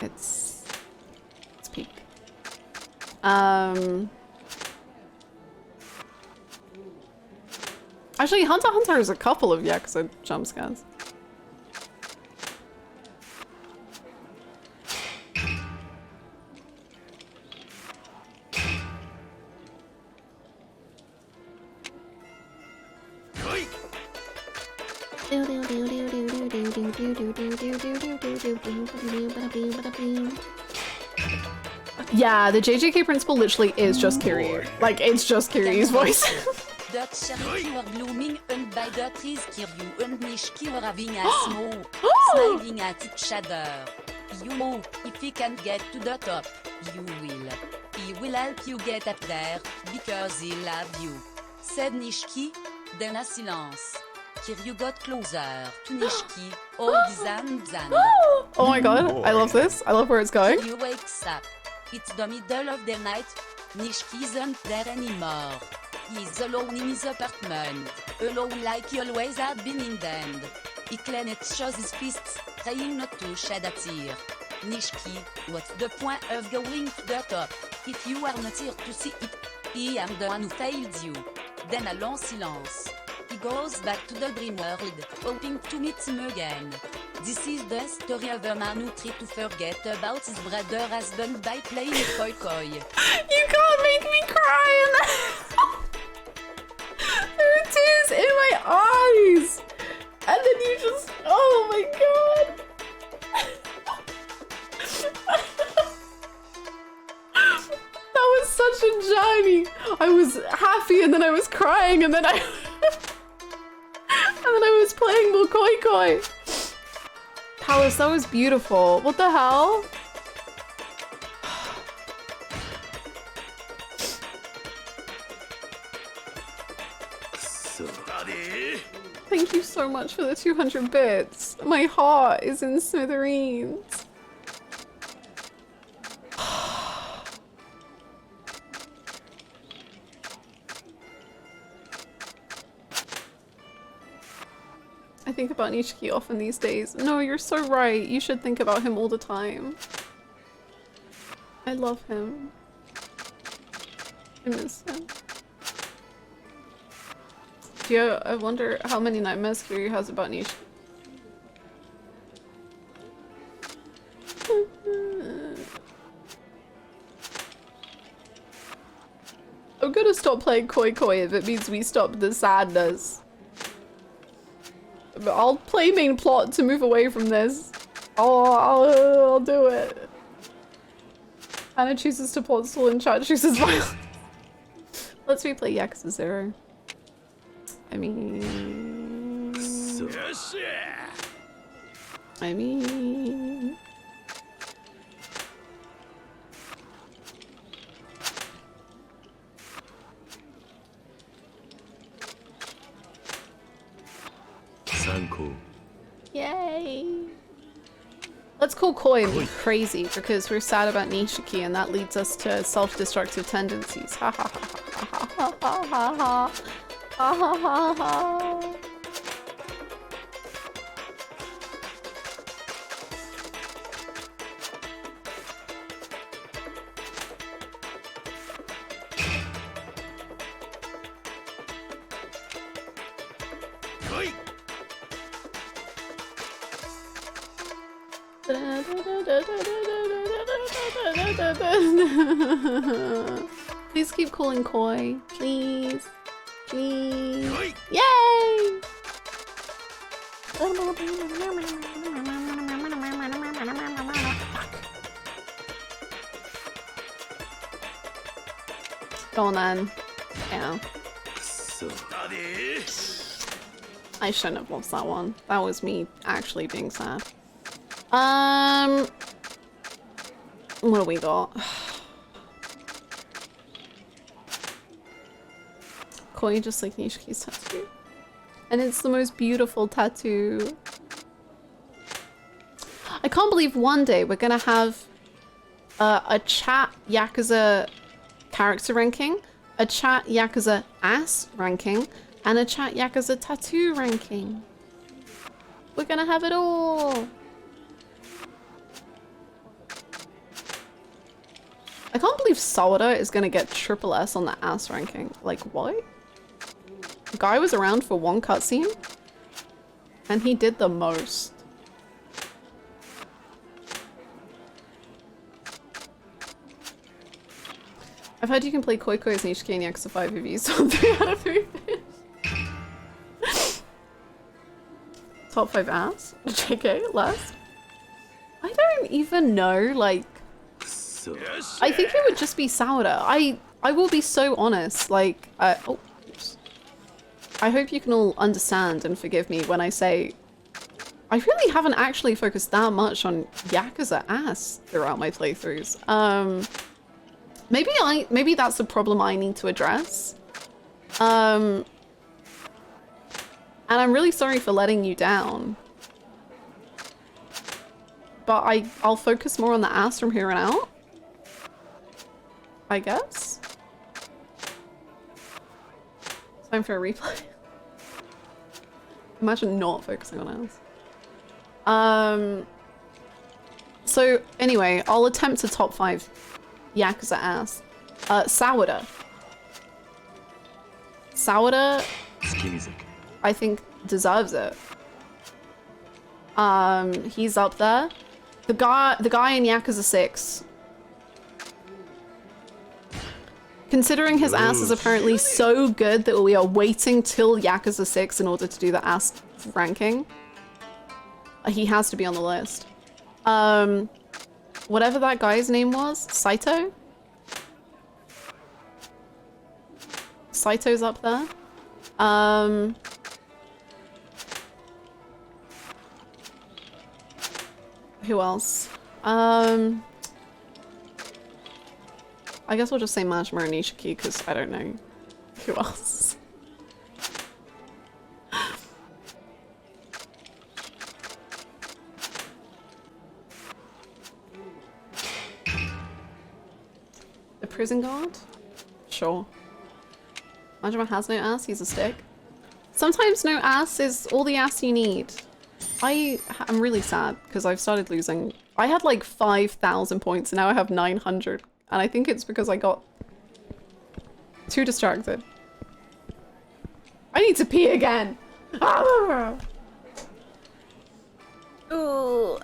[SPEAKER 1] It's peak. Actually, Hunter x Hunter has a couple of Yakuza jump scares. Yeah, the JJK principal literally is just Kiryu. Like, it's just Kiryu's voice.
[SPEAKER 2] Dot cherry were blooming and by the trees Kiryu and Nishiki were having a smoke, smiling at each other. You know, if he can't get to the top, you will. He will help you get up there, because he loves you. Said Nishiki, then a silence. Kiryu got closer to Nishiki, all zan.
[SPEAKER 1] Oh my god, I love this. I love where it's going.
[SPEAKER 2] Kiryu wakes up. It's the middle of the night. Nishki isn't there anymore. He's alone in his apartment, alone like he always had been in the end. He clenched his fists, trying not to shed a tear. Nishki, what's the point of going to the top, if you are not here to see it? I am the one who failed you. Then a long silence. He goes back to the dream world, hoping to meet him again. This is the story of a man who tried to forget about his brother husband by playing koi koi.
[SPEAKER 1] You can't make me cry! There are tears in my eyes! And then you just... Oh my god! That was such a journey! I was happy and then I was crying and then I... and then I was playing more koi koi. Palace, that was beautiful. What the hell? Thank you so much for the 200 bits. My heart is in smithereens. I think about Nishiki often these days. No, you're so right. You should think about him all the time. I love him. I miss him. Yeah, I wonder how many nightmares Kiryu has about Nishiki. I'm gonna stop playing koi koi if it means we stop the sadness. But I'll play main plot to move away from this. I'll do it. Hannah chooses to plot stall and chat chooses violence. Let's replay Yakuza 0. I mean... Yay! Let's call Koi and be crazy because we're sad about Nishiki and that leads us to self-destructive tendencies. Ha ha ha ha ha ha ha ha. Ha ha ha ha. Please keep calling Koi, please. Please. Yay! Go on then. Yeah. I shouldn't have lost that one. That was me actually being sad. What do we got? Koi just like Nishiki's tattoo. And it's the most beautiful tattoo. I can't believe one day we're gonna have a chat Yakuza character ranking, a chat Yakuza ass ranking, and a chat Yakuza tattoo ranking. We're gonna have it all. I can't believe Sawada is gonna get triple S on the ass ranking. Like, what? The guy was around for one cutscene, and he did the most. I've heard you can play Koi Koi as Nishiki and Yakuza 5 if you sold 3 out of 3 fish. Top 5 ass? JK, last? I don't even know, like... I think it would just be Sawada. I will be so honest, like, oh, oops. I hope you can all understand and forgive me when I say I really haven't actually focused that much on Yakuza ass throughout my playthroughs. Maybe that's the problem I need to address. And I'm really sorry for letting you down. But I'll focus more on the ass from here on out. I guess. Time for a replay. Imagine not focusing on ass. So anyway, I'll attempt to top 5 Yakuza ass. Sawada. Sawada, I think, deserves it. He's up there. The guy in Yakuza 6. Considering his ass is apparently so good that we are waiting till Yakuza 6 in order to do the ass ranking. He has to be on the list. Whatever that guy's name was, Saito? Saito's up there. Who else? I guess we'll just say Majima and Nishiki because I don't know who else. The prison guard? Sure. Majima has no ass, he's a stick. Sometimes no ass is all the ass you need. I'm really sad because I've started losing. I had like 5,000 points and now I have 900. And I think it's because I got too distracted. I need to pee again.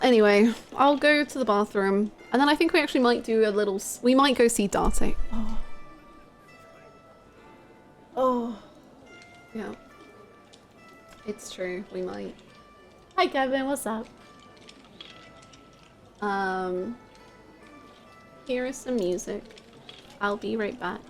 [SPEAKER 1] Anyway, I'll go to the bathroom. And then I think we actually might do a little... We might go see Date. Oh. Oh. Yeah. It's true. We might. Hi, Kevin. What's up? Here is some music. I'll be right back.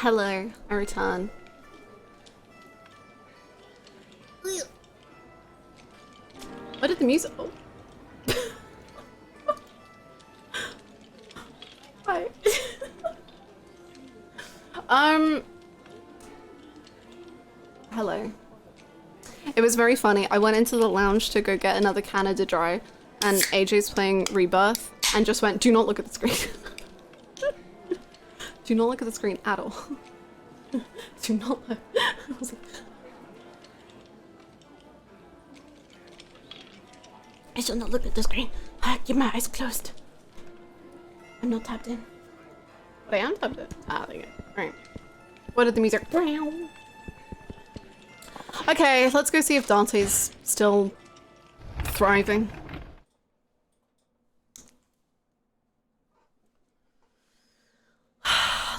[SPEAKER 1] Hello, I return. What did the music? Oh. Hi. was very funny. I went into the lounge to go get another Canada Dry, and AJ's playing Rebirth, and just went, do not look at the screen. Do not look at the screen at all. Do not look. I was like, I shall not look at the screen. I keep my eyes closed. I'm not tapped in. But I am tapped in. Ah, there you go. Alright. What did the music? Okay, let's go see if Dante's still thriving.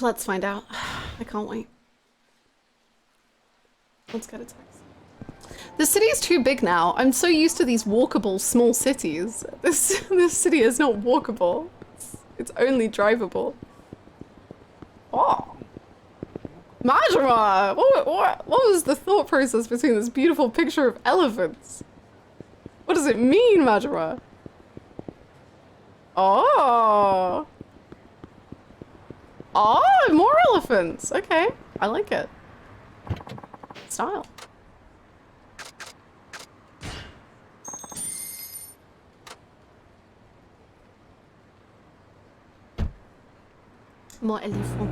[SPEAKER 1] Let's find out. I can't wait. Let's get a text. The city is too big now. I'm so used to these walkable small cities. This city is not walkable. It's only drivable. Oh. Majima! What was the thought process between this beautiful picture of elephants? What does it mean, Majima? Oh. Oh, more elephants. Okay, I like it. Style. More elephant.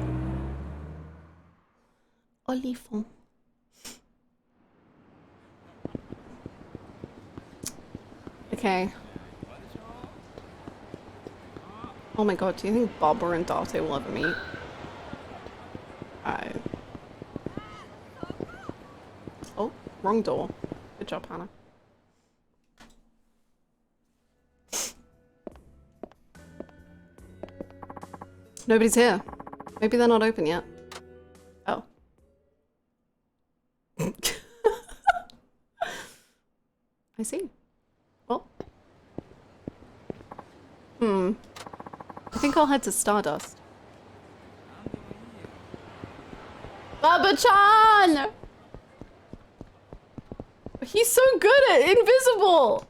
[SPEAKER 1] Elephant. Okay. Oh my god, do you think Baba and Date will ever meet? Oh, wrong door. Good job, Hannah. Nobody's here. Maybe they're not open yet. Oh. I see. Well. I think I'll head to Stardust. Baba-chan! He's so good at invisible!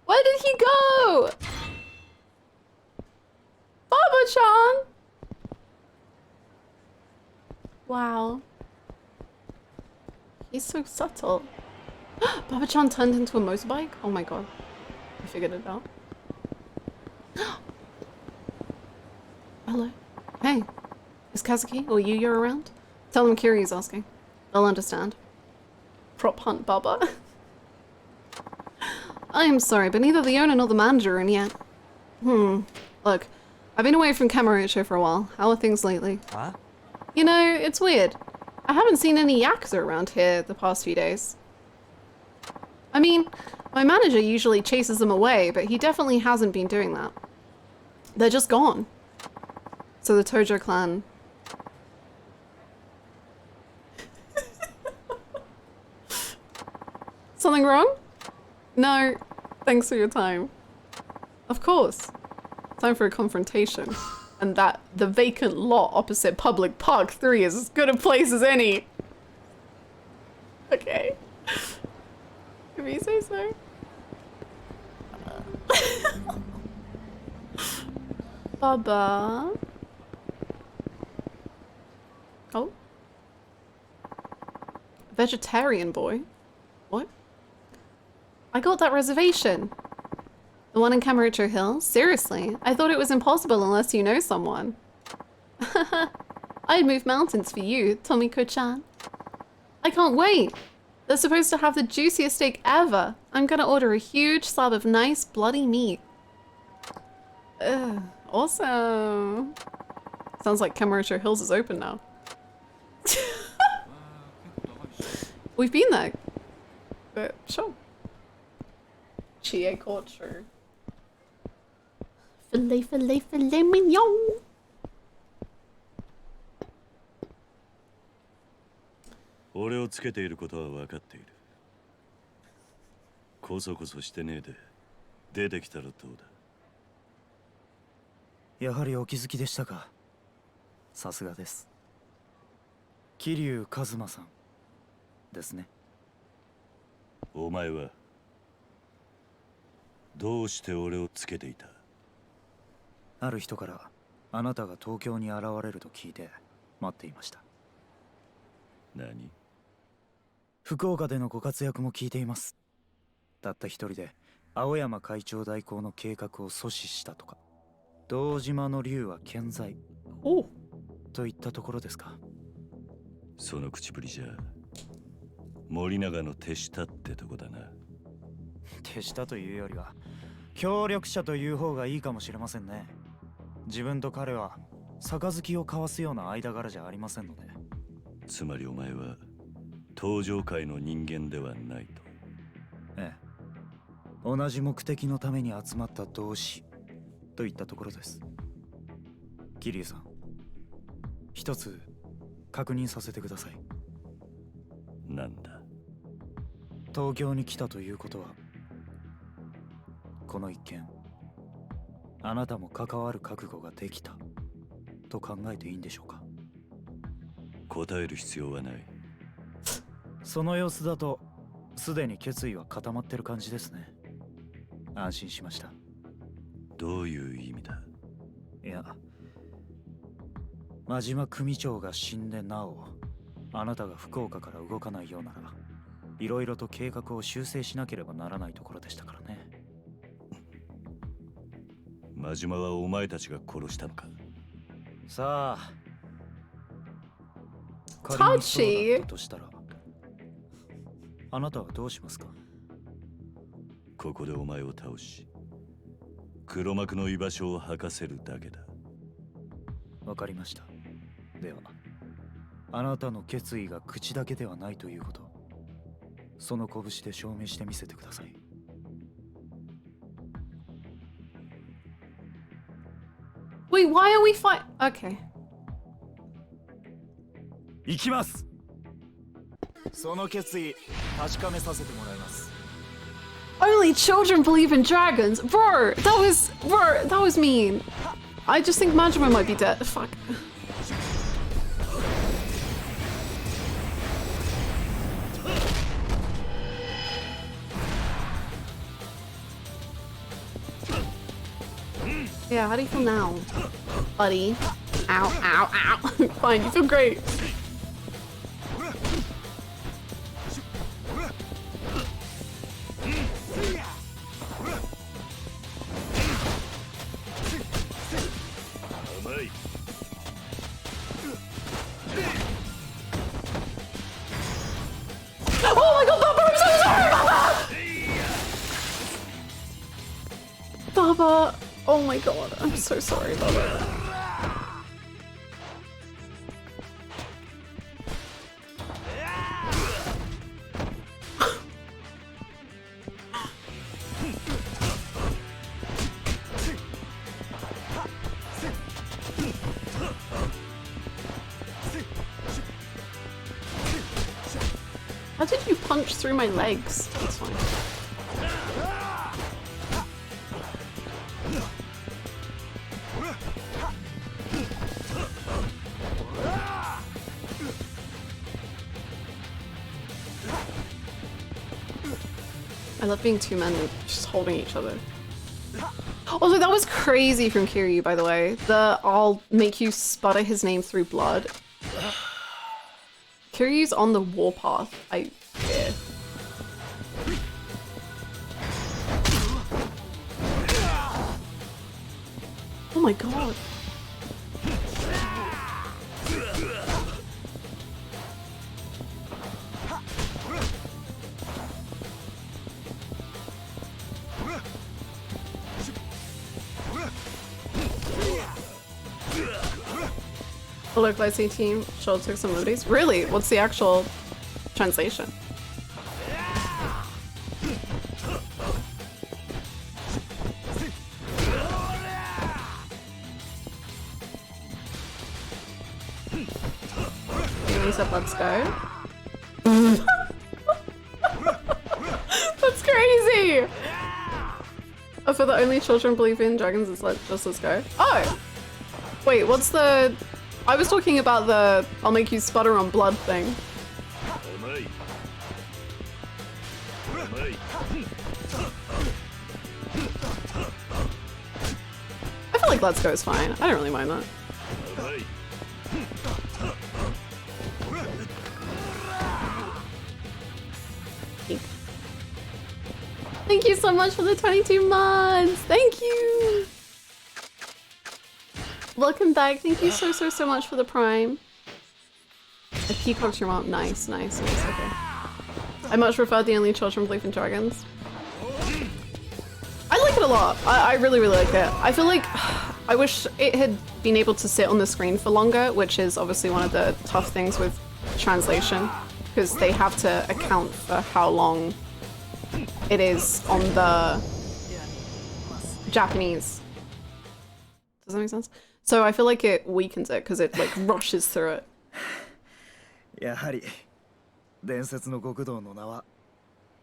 [SPEAKER 1] Where did he go? Baba-chan! Wow. He's so subtle. Baba-chan turned into a motorbike? Oh my god. I figured it out. Hello. Hey. Is Kazuki or Yuya around? Tell them Kiryu's asking. They'll understand. Prop hunt Baba. I am sorry, but neither the owner nor the manager are in yet. Look, I've been away from Kamurocho for a while. How are things lately?
[SPEAKER 7] Huh?
[SPEAKER 1] You know, it's weird. I haven't seen any Yakuza around here the past few days. I mean, my manager usually chases them away, but he definitely hasn't been doing that. They're just gone. So the Tojo clan... Something wrong? No, thanks for your time. Of course. Time for a confrontation. And that the vacant lot opposite Public Park 3 is as good a place as any. Okay. If you say so. Baba. Oh. Vegetarian boy. What? I got that reservation. The one in Kamurocho Hills? Seriously, I thought it was impossible unless you know someone. I'd move mountains for you, Tomiko-chan. I can't wait. They're supposed to have the juiciest steak ever. I'm gonna order a huge slab of nice bloody meat. Ugh, awesome. Sounds like Kamurocho Hills is open now. We've been there. But sure. Chie culture. Filet mignon.
[SPEAKER 6] 俺をつけていることは分かっている。こそこそしてねえで出てきたらどうだ。
[SPEAKER 7] やはりお気づきでしたか。さすがです。桐生一馬さんですね。
[SPEAKER 6] お前はどうして俺をつけていた？
[SPEAKER 7] ある人からあなたが東京に現れると聞いて待っていました。
[SPEAKER 6] 何？
[SPEAKER 7] 福岡でのご活躍も聞いています。たった一人で青山会長代行の計画を阻止したとか、堂島の竜は健在といったところですか。
[SPEAKER 6] その口ぶりじゃ森永の手下ってとこだな。
[SPEAKER 7] 手下というよりは協力者という方がいいかもしれませんね。自分と彼は杯を交わすような間柄じゃありませんので。
[SPEAKER 6] つまりお前は登場界の人間ではないと。
[SPEAKER 7] ええ、同じ目的のために集まった同志といったところです。桐生さん、一つ確認させてください。
[SPEAKER 6] なんだ。
[SPEAKER 7] 東京に来たということは、この一件あなたも関わる覚悟ができたと考えていいんでしょうか。
[SPEAKER 6] 答える必要はない。
[SPEAKER 7] その様子だとすでに決意は固まってる感じですね。安心しました。
[SPEAKER 6] どういう意味だ。
[SPEAKER 7] いや、真島組長が死んでなおあなたが福岡から動かないようなら、いろいろと計画を修正しなければならないところでしたからね。
[SPEAKER 6] 真島はお前たちが殺したのか。
[SPEAKER 7] さあ、仮にそうだったとしたら、あなたはどうしますか。
[SPEAKER 6] ここでお前を倒し、黒幕の居場所を吐かせるだけだ。
[SPEAKER 7] わかりました。では、あなたの決意が口だけではないということ、その拳で証明してみせてください。
[SPEAKER 1] Wait, why are we fight? Okay.
[SPEAKER 7] 行きます。その決意確かめさせてもらいます。
[SPEAKER 1] Only children believe in dragons, bro. That was mean. I just think Majima might be dead. Fuck. Yeah, how do you feel now, buddy? Ow, ow, ow. Fine, you feel great. Oh my god, Baba, I'm so sorry, Baba! Baba, oh my god, I'm so sorry, Baba. How did you punch through my legs? That's fine. I love being two men just holding each other. Also, that was crazy from Kiryu, by the way. The I'll make you sputter his name through blood. Kiryu's on the warpath, I fear. Oh my god. The localizing team sure took some liberties. Really? What's the actual translation? He said, let's go. That's crazy! Oh, for the only children believe in dragons, it's like, just let's go. Oh! Wait, what's the... I was talking about the I'll make you sputter on blood thing. I feel like let's go is fine. I don't really mind that. Thank you so much for the 22 months. Thank you. Welcome back. Thank you so much for the prime. A peacock's your mom. Nice. Okay. I much prefer the only children believe in dragons. I like it a lot. I really like it. I feel like I wish it had been able to sit on the screen for longer, which is obviously one of the tough things with translation, because they have to account for how long it is on the Japanese. Does that make sense? So I feel like it weakens it because it like rushes through it.
[SPEAKER 7] やはり伝説の極道の名は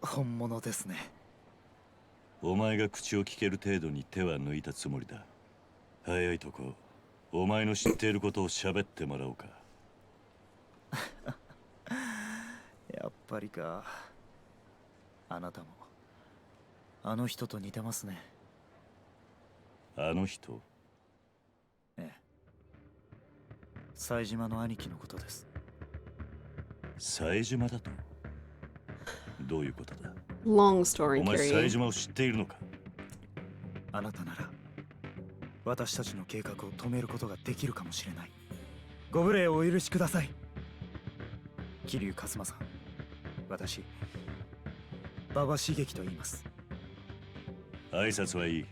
[SPEAKER 7] 本物ですね。
[SPEAKER 6] お前が口を聞ける程度に手は抜いたつもりだ。早いとこ、お前の知っていることを喋ってもらおうか。
[SPEAKER 7] やっぱりか。あなたもあの人と似てますね。
[SPEAKER 6] あの人？
[SPEAKER 7] ええ。冴島の兄貴のことです。
[SPEAKER 6] 冴島だと？どういうことだ？
[SPEAKER 1] Long story,
[SPEAKER 6] お前
[SPEAKER 1] Kiryu.
[SPEAKER 6] 冴島を知っているのか？
[SPEAKER 7] あなたなら私たちの計画を止めることができるかもしれない。ご無礼をお許しください。桐生一馬さん、私馬場茂樹と言います。
[SPEAKER 6] 挨拶はいい。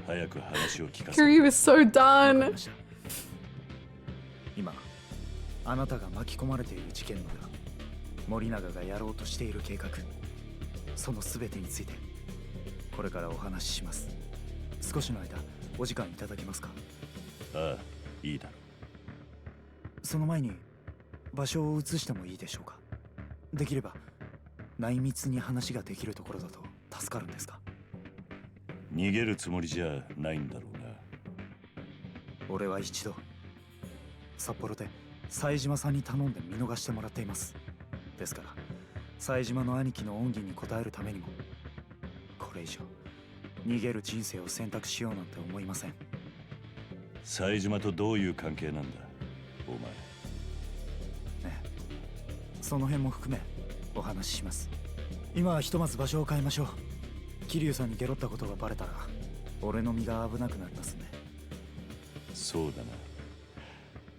[SPEAKER 6] 早く話を聞かせ。
[SPEAKER 1] Kiryu is so
[SPEAKER 7] わかり
[SPEAKER 1] done.
[SPEAKER 7] ました。今あなたが巻き込まれている事件の裏、森永がやろうとしている計画、その全てについてこれからお話しします。少しの間お時間いただけますか？
[SPEAKER 6] ああ、いいだろ
[SPEAKER 7] う。その前に場所を移してもいいでしょうか？できれば内密に話ができるところだと助かるんですが。
[SPEAKER 6] 逃げるつもりじゃないんだろうな。
[SPEAKER 7] 俺は一度札幌で冴島さんに頼んで見逃してもらっています。ですから冴島の兄貴の恩義に応えるためにもこれ以上逃げる人生を選択しようなんて思いません。
[SPEAKER 6] 冴島とどういう関係なんだお前？
[SPEAKER 7] ねえ、その辺も含めお話しします。今はひとまず場所を変えましょう。桐生さんにゲロったことがバレたら俺の身が危なくなりますね。
[SPEAKER 6] そうだ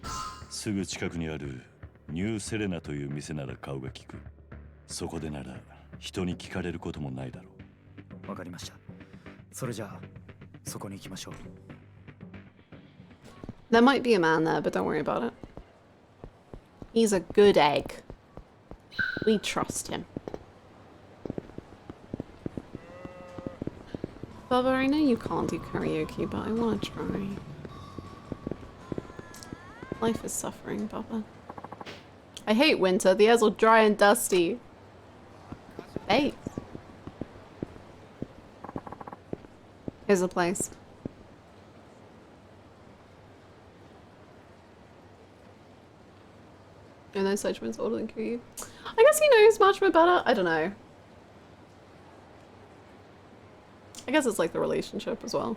[SPEAKER 6] な。すぐ近くにあるニューセレナという店なら顔が利く。そこでなら人に聞かれることもないだろ
[SPEAKER 7] う。わかりました。それじゃあそこに行きましょう。
[SPEAKER 1] There might be a man there, but don't worry about it. He's a good egg. We trust him. Bubba, I know you can't do karaoke, but I want to try. Life is suffering, Bubba. I hate winter. The air's all dry and dusty. Hey. Here's the place. And those Sedgman's older than Kiryu. I guess he knows much better. I don't know. I guess it's like the relationship as well.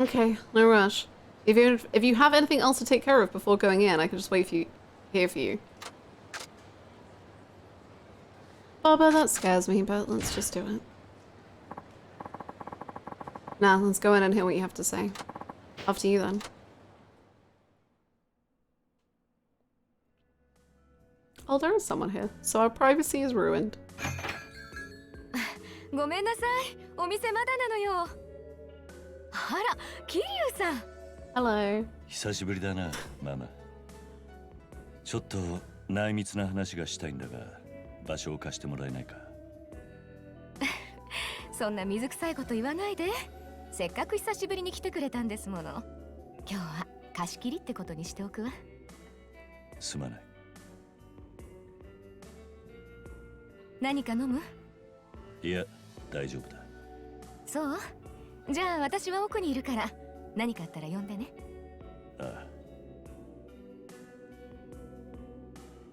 [SPEAKER 1] Okay, no rush. If you have anything else to take care of before going in, I can just wait for you here for you. Baba, that scares me, but let's just do it. Now, let's go in and hear what you have to say. After you then. Oh, there is someone here, so our privacy is ruined.
[SPEAKER 9] ごめんなさい、お店まだなのよ。あら、桐生さん。
[SPEAKER 1] Hello.
[SPEAKER 6] 久しぶりだな、ママ。ちょっと内密な話がしたいんだが、場所を貸してもらえないか。
[SPEAKER 9] そんな水臭いこと言わないで。せっかく久しぶりに来てくれたんですもの。今日は貸し切りってことにしておくわ。
[SPEAKER 6] すまない。
[SPEAKER 9] 何か飲む？
[SPEAKER 6] いや、大丈夫だ。
[SPEAKER 9] そう？じゃあ私は奥にいるから何かあったら呼んでね。
[SPEAKER 6] ああ。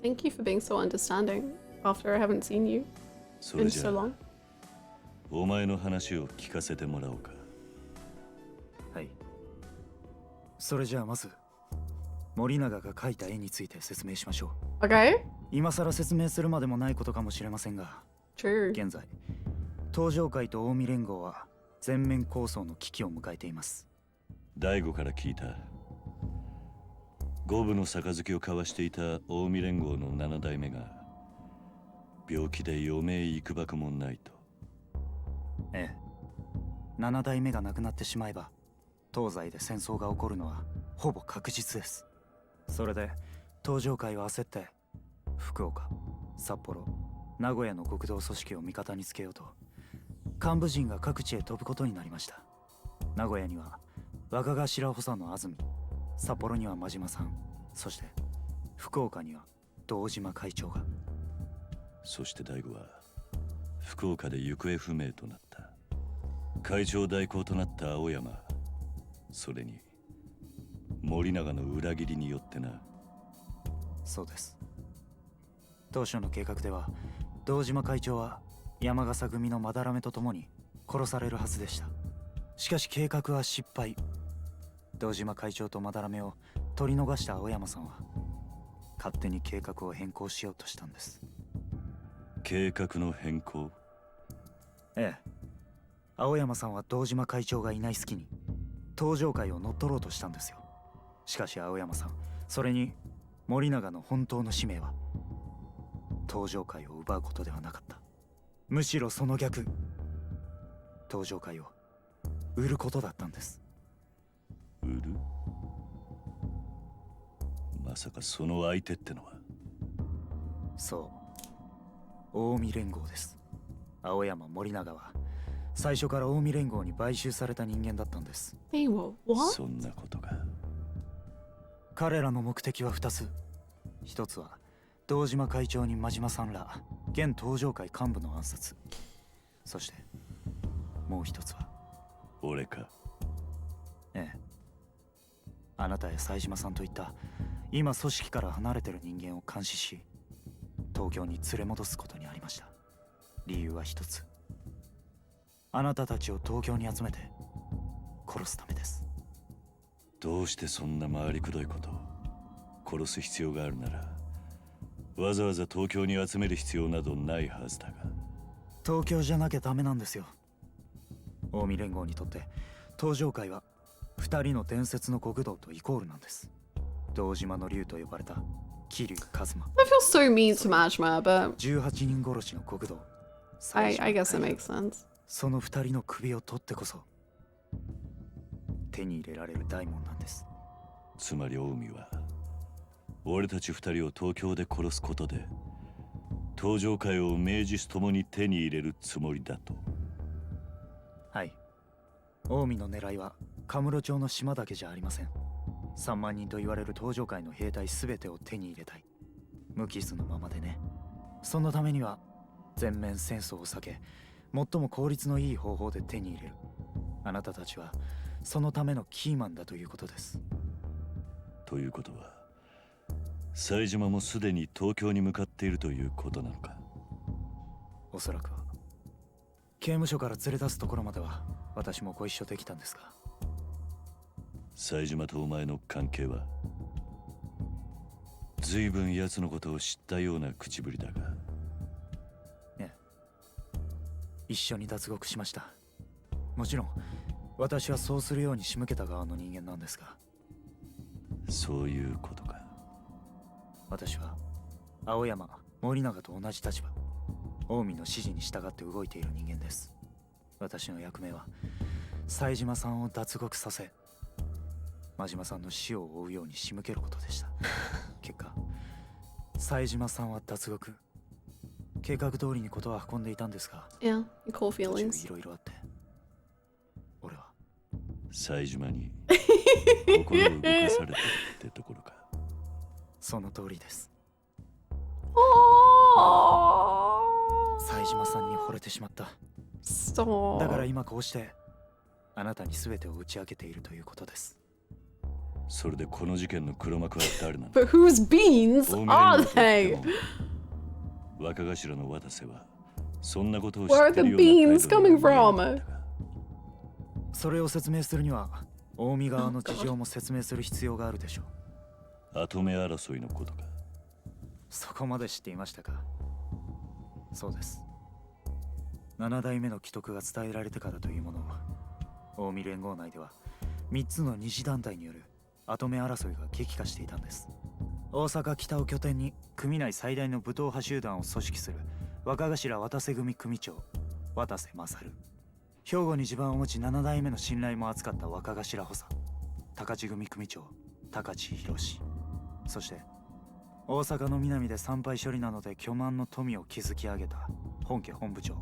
[SPEAKER 1] Thank you for being so understanding after I haven't seen you in so long.
[SPEAKER 6] お前の話を聞かせてもらおうか。
[SPEAKER 7] はい。それじゃあまず森永が描いた絵について説明しましょう。
[SPEAKER 1] Okay.
[SPEAKER 7] 今更説明するまでもないことかもしれませんが、
[SPEAKER 1] True.
[SPEAKER 7] 現在東上会と近江連合は全面抗争の危機を迎えています。
[SPEAKER 6] 大悟から聞いた。五分の杯を交わしていた近江連合の7代目が病気で余命いくばくもないと。
[SPEAKER 7] ええ、7代目が亡くなってしまえば東西で戦争が起こるのはほぼ確実です。それで東上会は焦って福岡、札幌、名古屋の極道組織を味方につけようと幹部陣が各地へ飛ぶことになりました。名古屋には若頭補佐の安住、札幌には真島さん、そして福岡には堂島会長が。
[SPEAKER 6] そして大悟は福岡で行方不明となった。会長代行となった青山、それに森永の裏切りによってな。
[SPEAKER 7] そうです。当初の計画では堂島会長は山笠組の斑目とともに殺されるはずでした。しかし計画は失敗。堂島会長と斑目を取り逃した青山さんは勝手に計画を変更しようとしたんです。
[SPEAKER 6] 計画の変更？
[SPEAKER 7] ええ、青山さんは堂島会長がいない隙に東上会を乗っ取ろうとしたんですよ。しかし青山さん、それに森永の本当の使命は東上会を奪うことではなかった。むしろその逆、東上会を売ることだったんです。
[SPEAKER 6] 売る？まさかその相手ってのは？
[SPEAKER 7] そう、近江連合です。青山、森永は最初から近江連合に買収された人間だったんです。
[SPEAKER 1] What?
[SPEAKER 6] そんなことが。
[SPEAKER 7] 彼らの目的は2つ。一つは堂島会長に真島さんら現東上会幹部の暗殺。そしてもう一つは
[SPEAKER 6] 俺か？
[SPEAKER 7] ええ、あなたや冴島さんといった今組織から離れてる人間を監視し東京に連れ戻すことにありました。理由は一つ。あなたたちを東京に集めて殺すためです。
[SPEAKER 6] どうしてそんな回りくどいことを？殺す必要があるならわざわざ東京に集める必要などないはずだが。
[SPEAKER 7] 東京じゃなきゃダメなんですよ。近江連合にとって東上会は2人の伝説の極道とイコールなんです。堂島の竜と呼ばれた桐生一馬。
[SPEAKER 1] I feel so mean to Majima, but
[SPEAKER 7] 18人殺しの極道。
[SPEAKER 1] I guess it makes sense.
[SPEAKER 7] その2人の首を取ってこそ手に入れられる大門なんです。
[SPEAKER 6] つまり近江は俺たち2人を東京で殺すことで東上会を名実ともに手に入れるつもりだと。
[SPEAKER 7] はい、近江の狙いはカムロ町の島だけじゃありません。3万人と言われる東上会の兵隊全てを手に入れたい。無傷のままでね。そのためには全面戦争を避け最も効率のいい方法で手に入れる。あなたたちはそのためのキーマンだということです。
[SPEAKER 6] ということは冴島もすでに東京に向かっているということなのか？
[SPEAKER 7] おそらくは。刑務所から連れ出すところまでは私もご一緒できたんですが。
[SPEAKER 6] 冴島とお前の関係は？随分奴のことを知ったような口ぶりだが。
[SPEAKER 7] ええ、一緒に脱獄しました。もちろん私はそうするように仕向けた側の人間なんですが。
[SPEAKER 6] そういうことか。
[SPEAKER 7] 私は青山、森永と同じ立場、近江の指示に従って動いている人間です。私の役目は冴島さんを脱獄させ真島さんの死を追うように仕向けることでした。結果冴島さんは脱獄。計画通りにことは運んでいたんですが、
[SPEAKER 1] Yeah, cool
[SPEAKER 7] 途中
[SPEAKER 1] feelings.
[SPEAKER 7] いろいろあって俺は
[SPEAKER 6] 冴島に心を動かされてるってところか。
[SPEAKER 7] その通りです。
[SPEAKER 1] Oh,
[SPEAKER 7] 冴島さんに惚れてしまった。
[SPEAKER 1] stop.
[SPEAKER 7] だから今こうしてあなたに全てを打ち明けているということです。
[SPEAKER 6] それでこの事件の黒幕は誰なんだ？
[SPEAKER 1] But whose beans
[SPEAKER 6] 近江
[SPEAKER 1] are
[SPEAKER 6] 連合といって
[SPEAKER 1] they?
[SPEAKER 6] も若頭の渡瀬はそんなことを知
[SPEAKER 1] Where
[SPEAKER 6] って
[SPEAKER 1] are
[SPEAKER 6] る
[SPEAKER 1] the
[SPEAKER 6] ような
[SPEAKER 1] beans
[SPEAKER 6] 態度に
[SPEAKER 1] coming
[SPEAKER 6] は見えな
[SPEAKER 1] from?
[SPEAKER 6] かったが。
[SPEAKER 7] それを説明するには近江側の事情も説明する必要があるでしょう。
[SPEAKER 6] 跡目争いのことか。
[SPEAKER 7] そこまで知っていましたか。そうです。7代目の既得が伝えられてからというもの、近江連合内では3つの二次団体による跡目争いが激化していたんです。大阪北を拠点に組内最大の武闘派集団を組織する若頭渡瀬組組長渡瀬勝、兵庫に地盤を持ち7代目の信頼も厚かった若頭補佐高知組組長高知博、そして大阪の南で参拝処理などで巨万の富を築き上げた本家本部長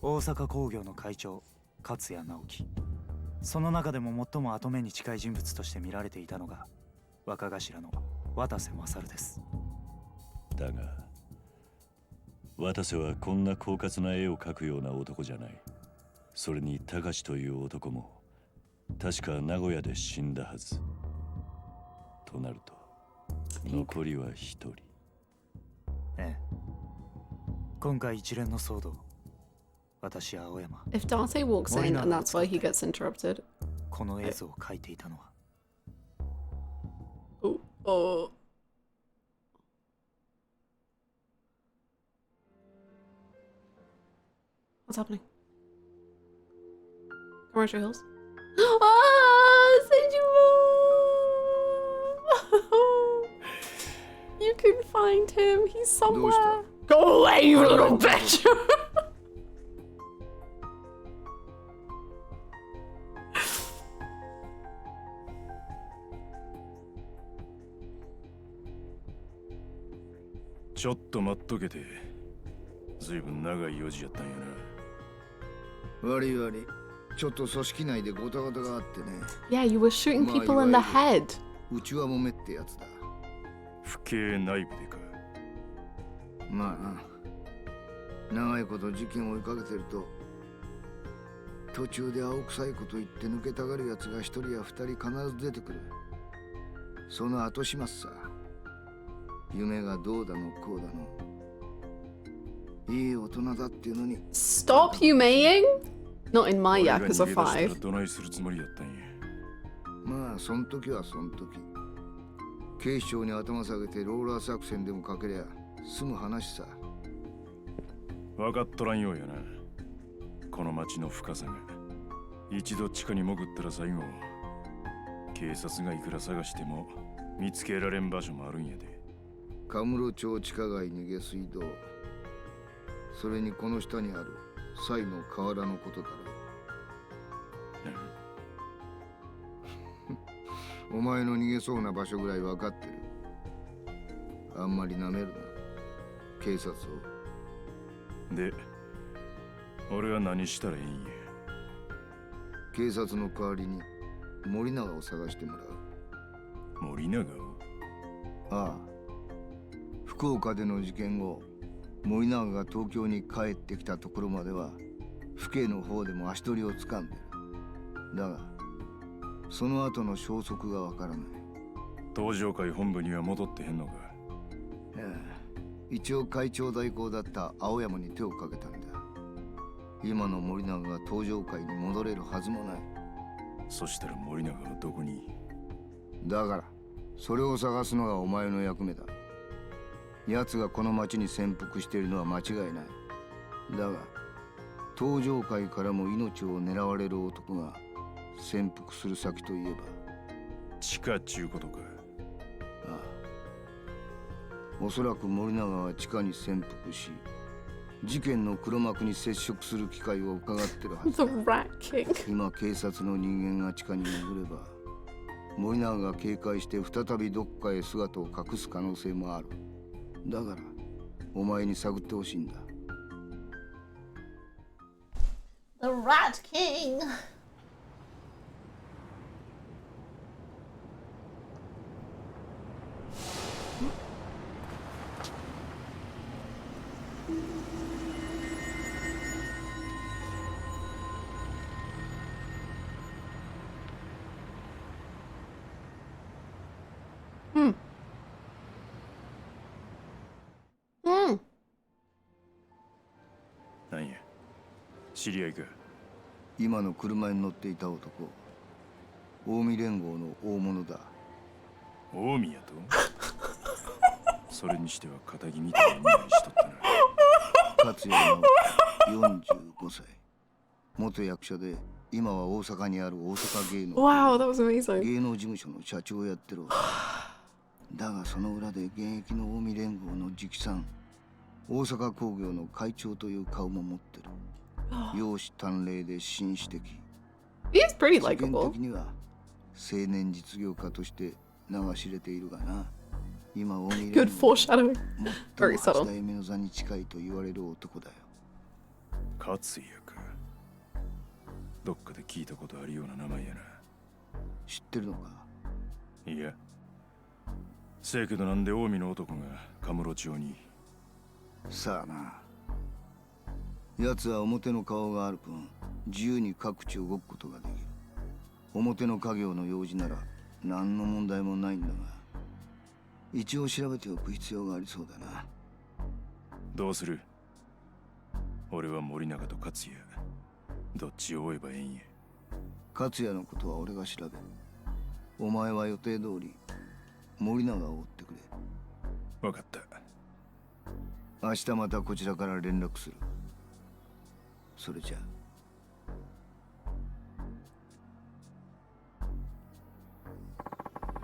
[SPEAKER 7] 大阪工業の会長勝谷直樹。その中でも最も跡目に近い人物として見られていたのが若頭の渡瀬勝です。
[SPEAKER 6] だが渡瀬はこんな狡猾な絵を描くような男じゃない。それに高志という男も確か名古屋で死んだはず。となると残りは一人。
[SPEAKER 7] ええ、今回一連の騒動、私青山
[SPEAKER 1] If Dante walks in and that's why he gets interrupted.
[SPEAKER 7] この映像を描いていたのは。
[SPEAKER 1] Oh. What's happening? Commercial Hills. Ah, Sejiro! You can find him. He's somewhere. Go away, you little bitch!
[SPEAKER 6] ちょっと待っとけて。ずいぶん長い用事やったんやな。
[SPEAKER 5] 悪い悪い。ちょっと組織内でゴタゴタがあってね。
[SPEAKER 1] Yeah, you were shooting people in the head.
[SPEAKER 5] うちはもめってやつだ。
[SPEAKER 6] 府警内部でか。
[SPEAKER 5] まあな。長いこと事件を追いかけてると、途中で青臭いこと言って抜けたがるやつが一人や二人必ず出てくる。その後始末さ。夢がどうだのこうだの。いい大人だっていうのに。
[SPEAKER 1] Stop humane? Not in my Yakuza 5.
[SPEAKER 6] どないするつもりやったんや。
[SPEAKER 5] まあそん時はそん時。警視庁に頭下げてローラー作戦でもかけりゃ済む話さ。
[SPEAKER 6] 分かっとらんようやな。この町の深さが。一度地下に潜ったら最後、警察がいくら探しても見つけられん場所もあるんやで。
[SPEAKER 5] カムロ町地下街に下水道、それにこの下にある西の河原のことだろう。お前の逃げそうな場所ぐらい分かってる。あんまり舐めるな、警察を。
[SPEAKER 6] で、俺は何したらいいんや。
[SPEAKER 5] 警察の代わりに森永を探してもらう。
[SPEAKER 6] 森永を？
[SPEAKER 5] ああ。福岡での事件後、森永が東京に帰ってきたところまでは府警の方でも足取りをつかんでる。だがその後の消息がわからない。
[SPEAKER 6] 東上会本部には戻ってへんのか？
[SPEAKER 5] 一応会長代行だった青山に手をかけたんだ。今の森永が東上会に戻れるはずもない。
[SPEAKER 6] そしたら森永はどこに？
[SPEAKER 5] だからそれを探すのがお前の役目だ。奴がこの町に潜伏しているのは間違いない。だが東上会からも命を狙われる男が潜伏する先といえば
[SPEAKER 6] 地下っちゅうことか。
[SPEAKER 5] ああ、おそらく森永は地下に潜伏し、事件の黒幕に接触する機会を伺ってるはずだ。今警察の人間が地下に潜れば、森永が警戒して再びどっかへ姿を隠す可能性もある。だからお前に探ってほしいんだ。
[SPEAKER 1] The Rat King. Hmm.
[SPEAKER 6] なんや、知り合いか？
[SPEAKER 5] 今の車に乗っていた男、近江連合の大物だ。
[SPEAKER 6] 近江やと？それにしては肩気みたいな匂いしとったな。
[SPEAKER 5] 勝谷直45歳。元役者で今は大阪にある大阪芸能
[SPEAKER 1] Wow, that was amazing.
[SPEAKER 5] 芸能事務所の社長をやってる。だがその裏で現役の近江連合の直参大阪工業の会長という顔も持ってる。容姿端麗で紳士的。
[SPEAKER 1] He's pretty
[SPEAKER 5] 世間
[SPEAKER 1] likable.
[SPEAKER 5] 的には青年実業家として名が知れているがな。今近江連合
[SPEAKER 1] Good foreshadowing.
[SPEAKER 5] 最
[SPEAKER 1] Very
[SPEAKER 5] も八
[SPEAKER 1] subtle.
[SPEAKER 5] 代目の座に近いと言われる男だよ。
[SPEAKER 6] 勝也か。どっかで聞いたことあるような名前やな。
[SPEAKER 5] 知ってるのか？
[SPEAKER 6] いや。せやけどなんで近江の男がカムロ町に。
[SPEAKER 5] さあな。奴は表の顔がある分自由に各地を動くことができる。表の家業の用事なら何の問題もないんだが、一応調べておく必要がありそうだな。
[SPEAKER 6] どうする？俺は森永と勝也どっちを追えばええんや。
[SPEAKER 5] 勝也のことは俺が調べる。お前は予定通り森永を追ってくれ。
[SPEAKER 6] 分かった。
[SPEAKER 5] 明日またこちらから連絡する。それじゃあ。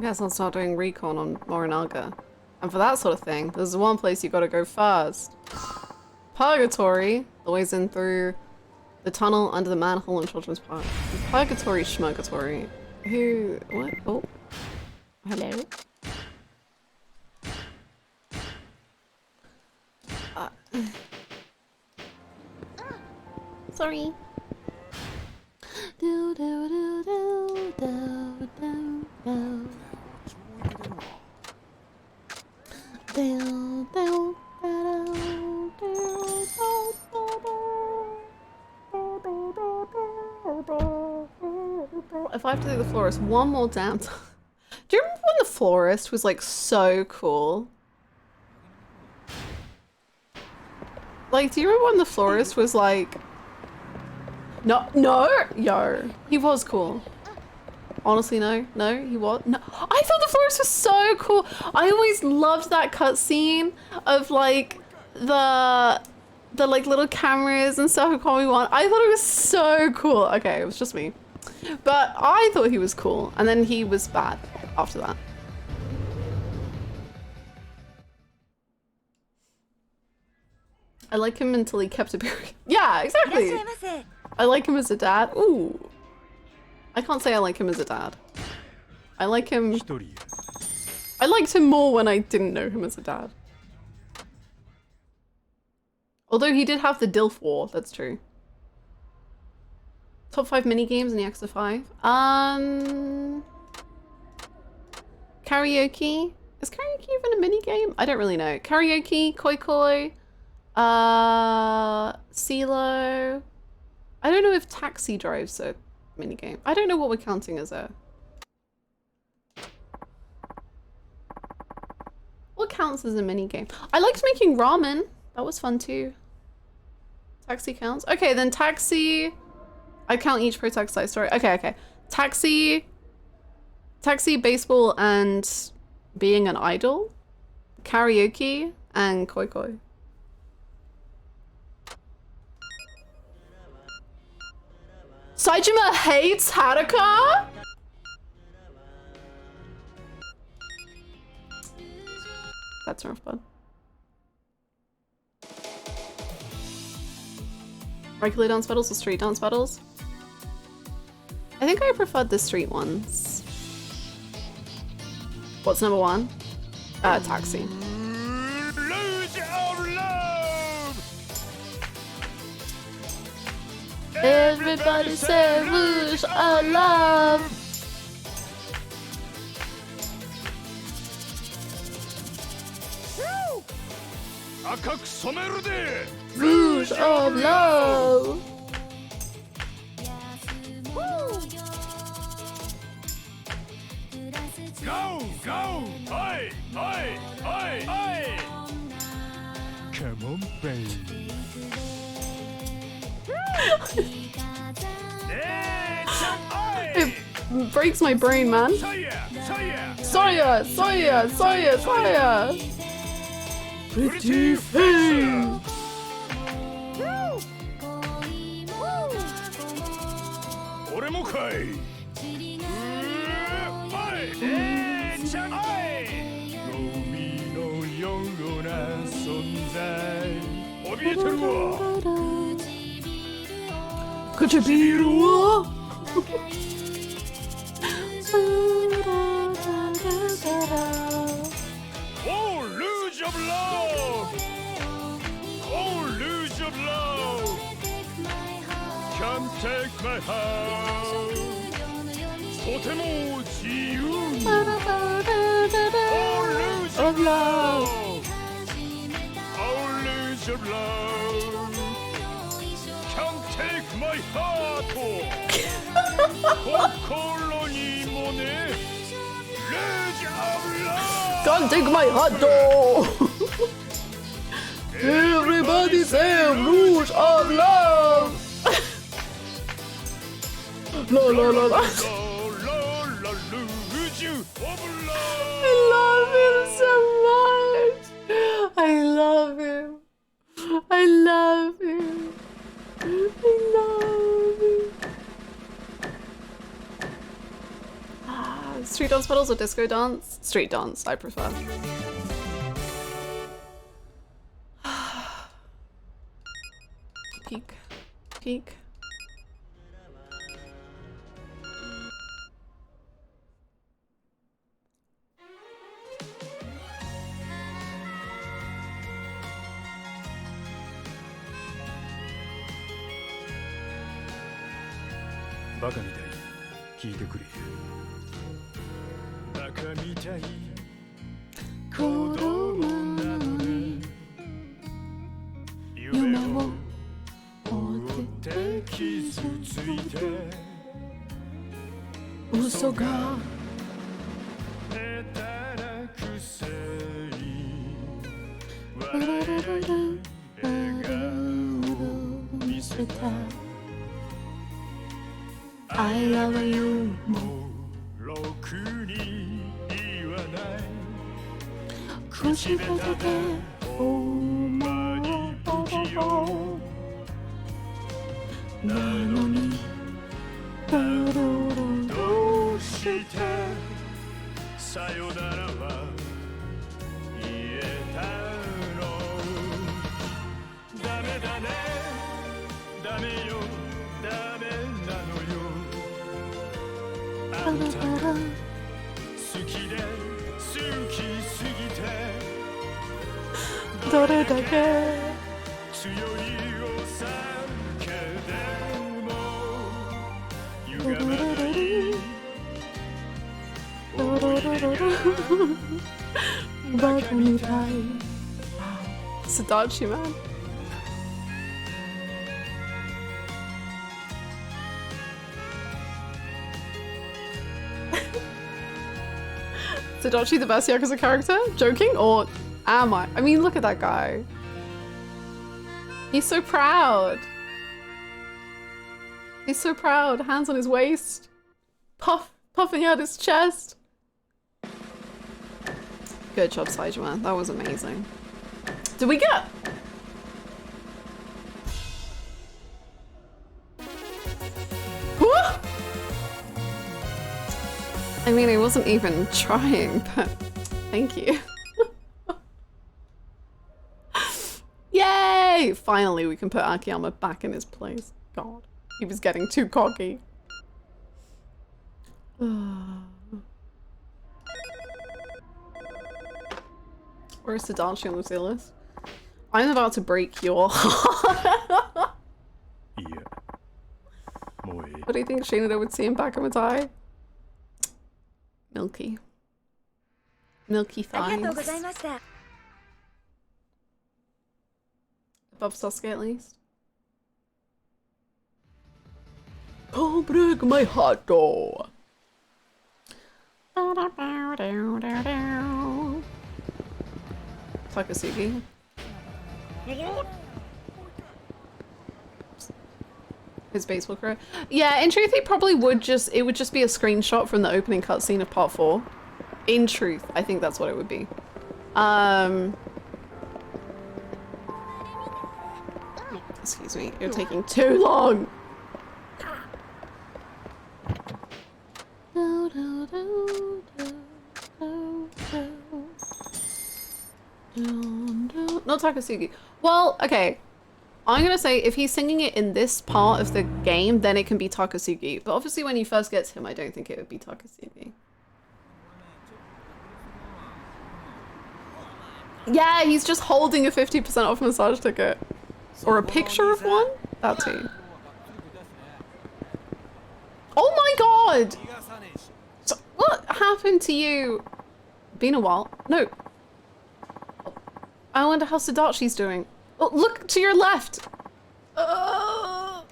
[SPEAKER 1] I guess I'll start doing recon on Morinaga. And for that sort of thing, there's one place you gotta go first. Purgatory, the ways in through the tunnel under the manhole in Children's Park. Purgatory, Schmurgatory. Who, what? Oh. Hello? Sorry. Do do do do do do do. Do do if I have to do the florist one more damn time. Do you remember when the florist was like so cool? Like, do you remember when the florist was like... No, yo, he was cool. Honestly, no, he was. No, I thought the florist was so cool. I always loved that cutscene of like the like little cameras and stuff. I thought it was so cool. Okay, it was just me, but I thought he was cool, and then he was bad after that. I like him until he kept appearing. Yeah, exactly. I like him as a dad. Ooh. I can't say I like him as a dad. I liked him more when I didn't know him as a dad. Although he did have the DILF war, that's true. Top 5 minigames in the Yakuza 5. Karaoke. Is karaoke even a minigame? I don't really know. Karaoke, Koi Koi, CeeLo. I don't know if Taxi Drive's a minigame. I don't know what we're counting as a... What counts as a minigame? I liked making ramen. That was fun too. Taxi counts? Okay, then Taxi... I count each pro tax side story. Okay. Taxi, baseball, and being an idol. Karaoke, and Koi Koi. Saejima hates Haruka? That's rough, bud. Regular dance battles or street dance battles? I think I preferred the street ones. What's number 1? Taxi. Everybody say Rouge of Love. Rouge of Love.
[SPEAKER 6] Go! Oi! Come on, baby.
[SPEAKER 1] It breaks my brain, man. Soya! Pretty face. Could you be the one?
[SPEAKER 6] Oh, luge of love! Oh, luge of love! Can't take my heart. とても自由。Oh, luge of love! Oh, luge of love! Can't take my heart. 心にもね。Luge of love!
[SPEAKER 1] Can't take my heart though. Everybody say luge of love. La la la la. I love him so much. I love him. I love him. I love him. Street dance pedals or disco dance? Street dance, I prefer. Peek. Peek.
[SPEAKER 6] Baka mitai, kiite kure. Baka mitai, kodomo nano ne. Yume wo otte kizu tsuite. Uso ga etara kusei. Warai egao miseta. I love you. ろくに言わない口下手でお前不器用なのにどうしてさよならは言えたのダメだねダメよダメなのよあんたが好きで好きすぎてどれだけ強いお酒でも歪めないバカみたい
[SPEAKER 1] Sadachi man. Sadachi the best Yakuza character? Joking? Or am I? I mean, look at that guy. He's so proud. He's so proud. Hands on his waist. Puffing out his chest. Good job, Saijima. That was amazing. Did we get... Whoa! I mean, I wasn't even trying, but thank you. Yay! Finally, we can put Akiyama back in his place. God, he was getting too cocky. Where's Sadachi on the list? I'm about to break your heart. What do you think Shinada would see in Bakamatai? Milky. Milky thighs. Above Sasuke at least. Don't break my heart though. Takasugi. His baseball career. Yeah, in truth, it probably would just, it would just be a screenshot from the opening cutscene of part 4. In truth, I think that's what it would be. Excuse me, you're taking too long. Not Takasugi. Well, okay. I'm gonna say if he's singing it in this part of the game, then it can be Takasugi. But obviously when you first get to him, I don't think it would be Takasugi. Yeah, he's just holding a 50% off massage ticket. Or a picture of one? That too. Oh my god! So, what happened to you? Been a while. No. I wonder how Sadachi's doing. Oh, look to your left! That's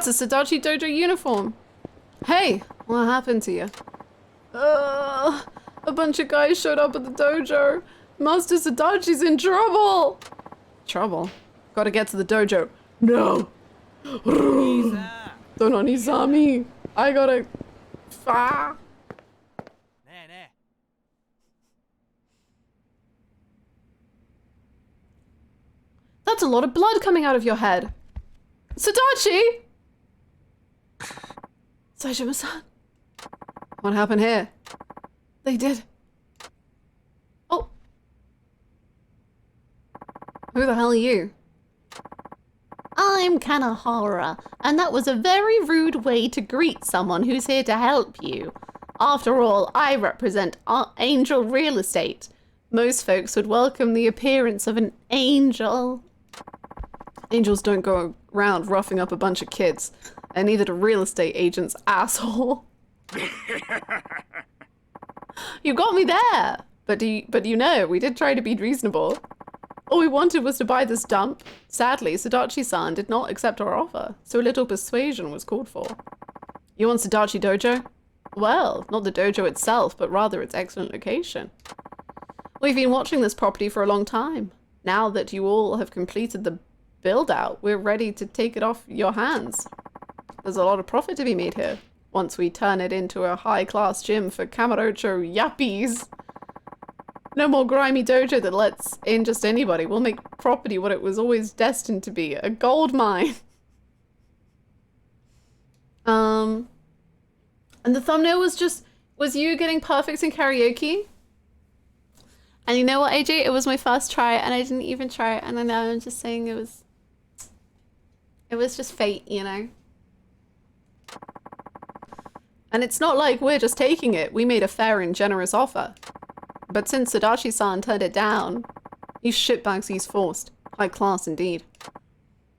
[SPEAKER 1] a Sadachi Dojo uniform. Hey, what happened to you? A bunch of guys showed up at the dojo. Master Sadachi's in trouble! Trouble? Gotta get to the dojo. No! Don't Onizami! I gotta... Ah. That's a lot of blood coming out of your head. Sadachi! Saejima-san. What happened here? They did. Oh. Who the hell are you? I'm Kanahara, and that was a very rude way to greet someone who's here to help you. After all, I represent Angel Real Estate. Most folks would welcome the appearance of an angel. Angels don't go around roughing up a bunch of kids, and neither do real estate agents, asshole. You got me there, but you know, we did try to be reasonable. All we wanted was to buy this dump. Sadly, Sadachi-san did not accept our offer, so a little persuasion was called for. You want Sadachi Dojo? Well, not the dojo itself, but rather its excellent location. We've been watching this property for a long time. Now that you all have completed the build-out, we're ready to take it off your hands. There's a lot of profit to be made here, once we turn it into a high-class gym for Kamurocho yappies. No more grimy dojo that lets in just anybody. We'll make property what it was always destined to be, a gold mine. And the thumbnail was you getting perfect in karaoke? And you know what, AJ? It was my first try and I didn't even try it, and I know I'm just saying it was just fate, you know? And it's not like we're just taking it. We made a fair and generous offer. But since Sadachi-san turned it down, these shitbags he's forced. High class indeed.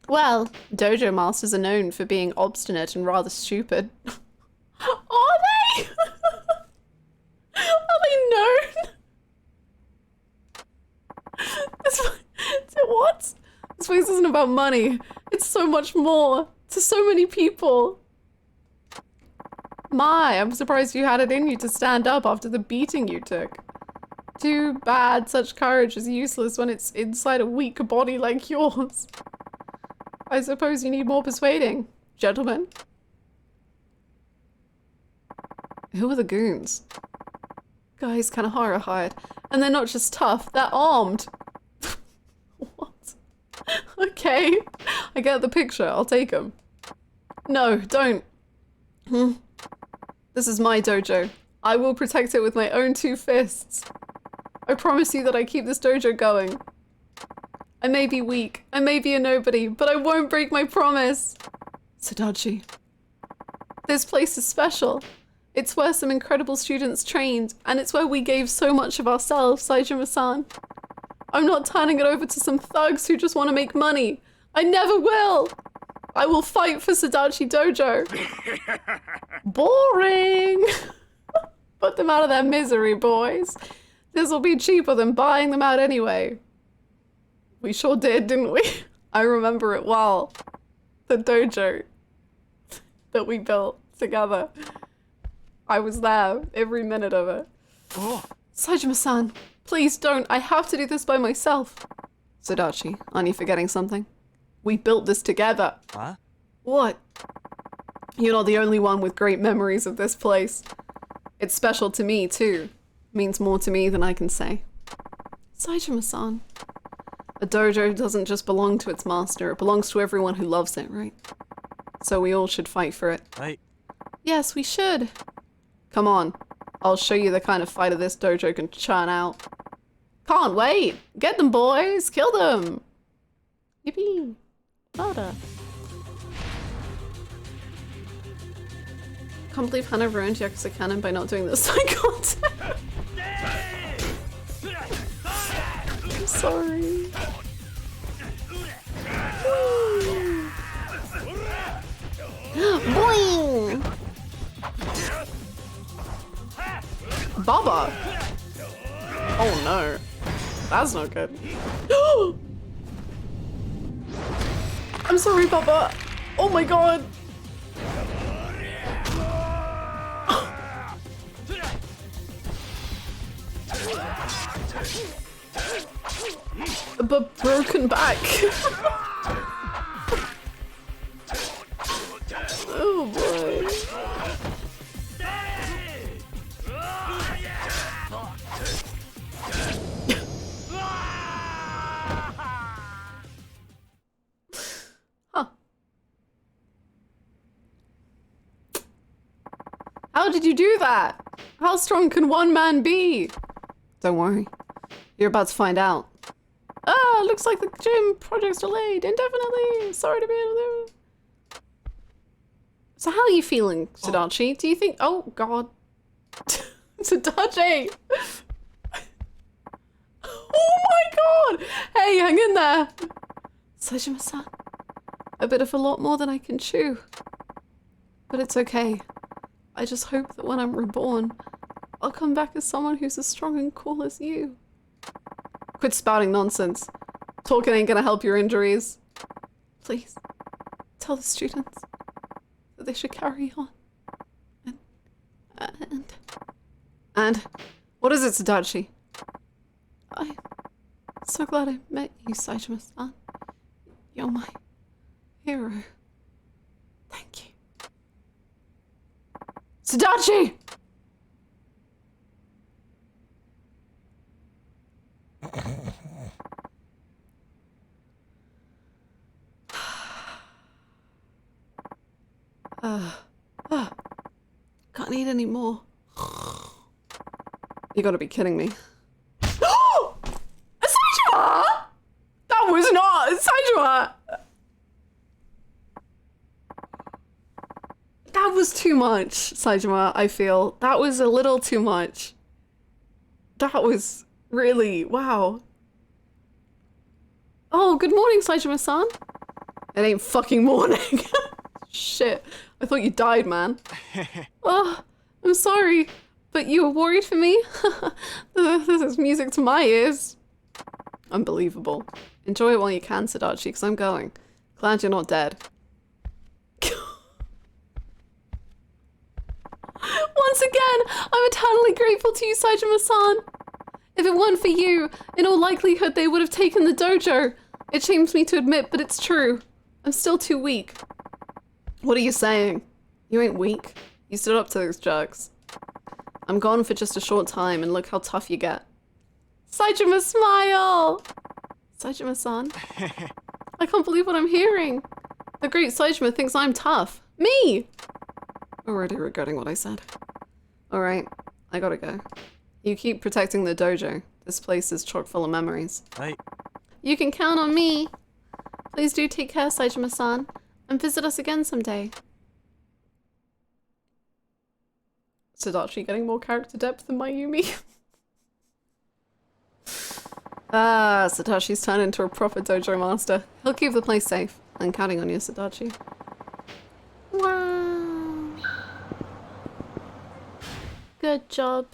[SPEAKER 1] Well, dojo masters are known for being obstinate and rather stupid. Are they? Are they known? What? This place isn't about money. It's so much more. To so many people. My, I'm surprised you had it in you to stand up after the beating you took. Too bad such courage is useless when it's inside a weak body like yours. I suppose you need more persuading, gentlemen. Who are the goons? Guys Kanahara hired. And they're not just tough, they're armed. What? Okay. I get the picture, I'll take them. No, don't. This is my dojo. I will protect it with my own 2 fists. I promise you that I keep this dojo going. I may be weak, I may be a nobody, but I won't break my promise. Sadachi. This place is special. It's where some incredible students trained, and it's where we gave so much of ourselves, Saejima-san. I'm not turning it over to some thugs who just want to make money. I never will. I will fight for Sadachi Dojo. Boring. Put them out of their misery, boys. This will be cheaper than buying them out anyway. We sure did, didn't we? I remember it well. The dojo that we built together. I was there every minute of it. Oh. Saejima-san, please don't. I have to do this by myself. Sadachi, aren't you forgetting something? We built this together.
[SPEAKER 10] Huh?
[SPEAKER 1] What? You're not the only one with great memories of this place. It's special to me, too. It means more to me than I can say. Saejima-san. A dojo doesn't just belong to its master, it belongs to everyone who loves it, right? So we all should fight for it.
[SPEAKER 7] Right.
[SPEAKER 1] Yes, we should. Come on. I'll show you the kind of fighter this dojo can churn out. Can't wait! Get them, boys! Kill them! Yippee! Murder. Can't believe Hannah ruined Yakuza canon by not doing this side content. I'm sorry. Boing! Baba! Oh no. That's not good. I'm sorry, Baba. Oh my god. But broken back. Oh boy. Huh. How did you do that? How strong can one man be? Don't worry. You're about to find out. Ah, looks like the gym project's delayed indefinitely. Sorry to be able to. So how are you feeling, Sadachi? Do you think— oh god. Sadachi! Oh my god! Hey, hang in there! Saejima-san. A bit of a lot more than I can chew. But it's okay. I just hope that when I'm reborn, I'll come back as someone who's as strong and cool as you. Quit spouting nonsense. Talking ain't gonna help your injuries. Please, tell the students that they should carry on. And what is it, Sadachi? I'm so glad I met you, Saejima-san. You're my hero. Thank you. Sadachi! Can't eat any more. You gotta be kidding me. Oh! Saejima! That was not Saejima! That was too much, Saejima, I feel. That was a little too much. That was really— wow. Oh, good morning, Saejima-san. It ain't fucking morning. Shit, I thought you died, man. Oh, I'm sorry, but you were worried for me? This is music to my ears. Unbelievable. Enjoy it while you can, Sadachi, because I'm going. Glad you're not dead. Once again, I'm eternally grateful to you, Saejima-san. If it weren't for you, in all likelihood they would have taken the dojo. It shames me to admit, but it's true. I'm still too weak. What are you saying? You ain't weak. You stood up to those jerks. I'm gone for just a short time, and look how tough you get. Saejima, smile! Saejima-san. I can't believe what I'm hearing. The great Saejima thinks I'm tough. Me! Already regretting what I said. Alright, I gotta go. You keep protecting the dojo. This place is chock full of memories.
[SPEAKER 7] Right.
[SPEAKER 1] You can count on me. Please do take care, Saejima-san, and visit us again someday. Sadachi getting more character depth than Mayumi. Ah, Sadachi's turned into a proper dojo master. He'll keep the place safe. I'm counting on you, Sadachi. Wow. Good job,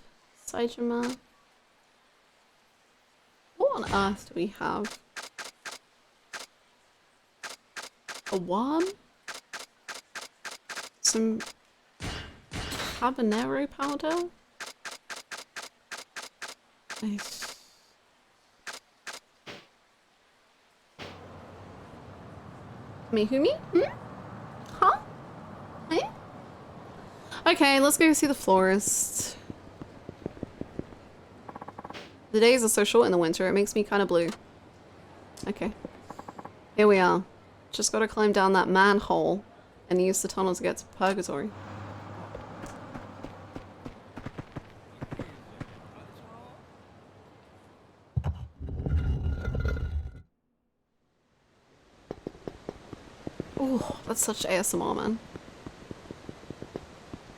[SPEAKER 1] Saejima. What on earth do we have? A worm? Some habanero powder? Nice. Mihumi? Hmm? Huh? Eh? Okay, let's go see the florist. The days are so short in the winter, it makes me kind of blue. Okay. Here we are. Just gotta climb down that manhole and use the tunnel to get to Purgatory. Oh, that's such ASMR, man.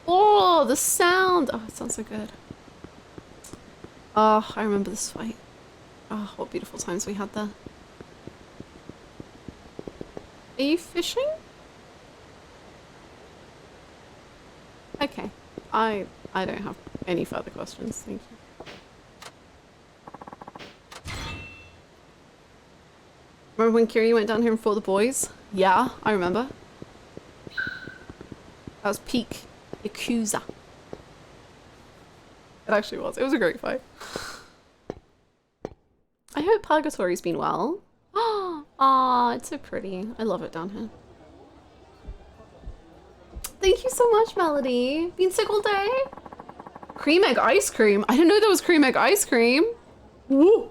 [SPEAKER 1] Oh, the sound! Oh, it sounds so good. Oh, I remember this fight. Oh, what beautiful times we had there. Are you fishing? Okay. I don't have any further questions, thank you. Remember when Kiri went down here and fought the boys? Yeah, I remember. That was peak Yakuza. It actually was. It was a great fight. I hope Purgatory's been well. Ah, it's so pretty. I love it down here. Thank you so much, Melody. Been sick all day? Cream egg ice cream? I didn't know there was cream egg ice cream. Woo!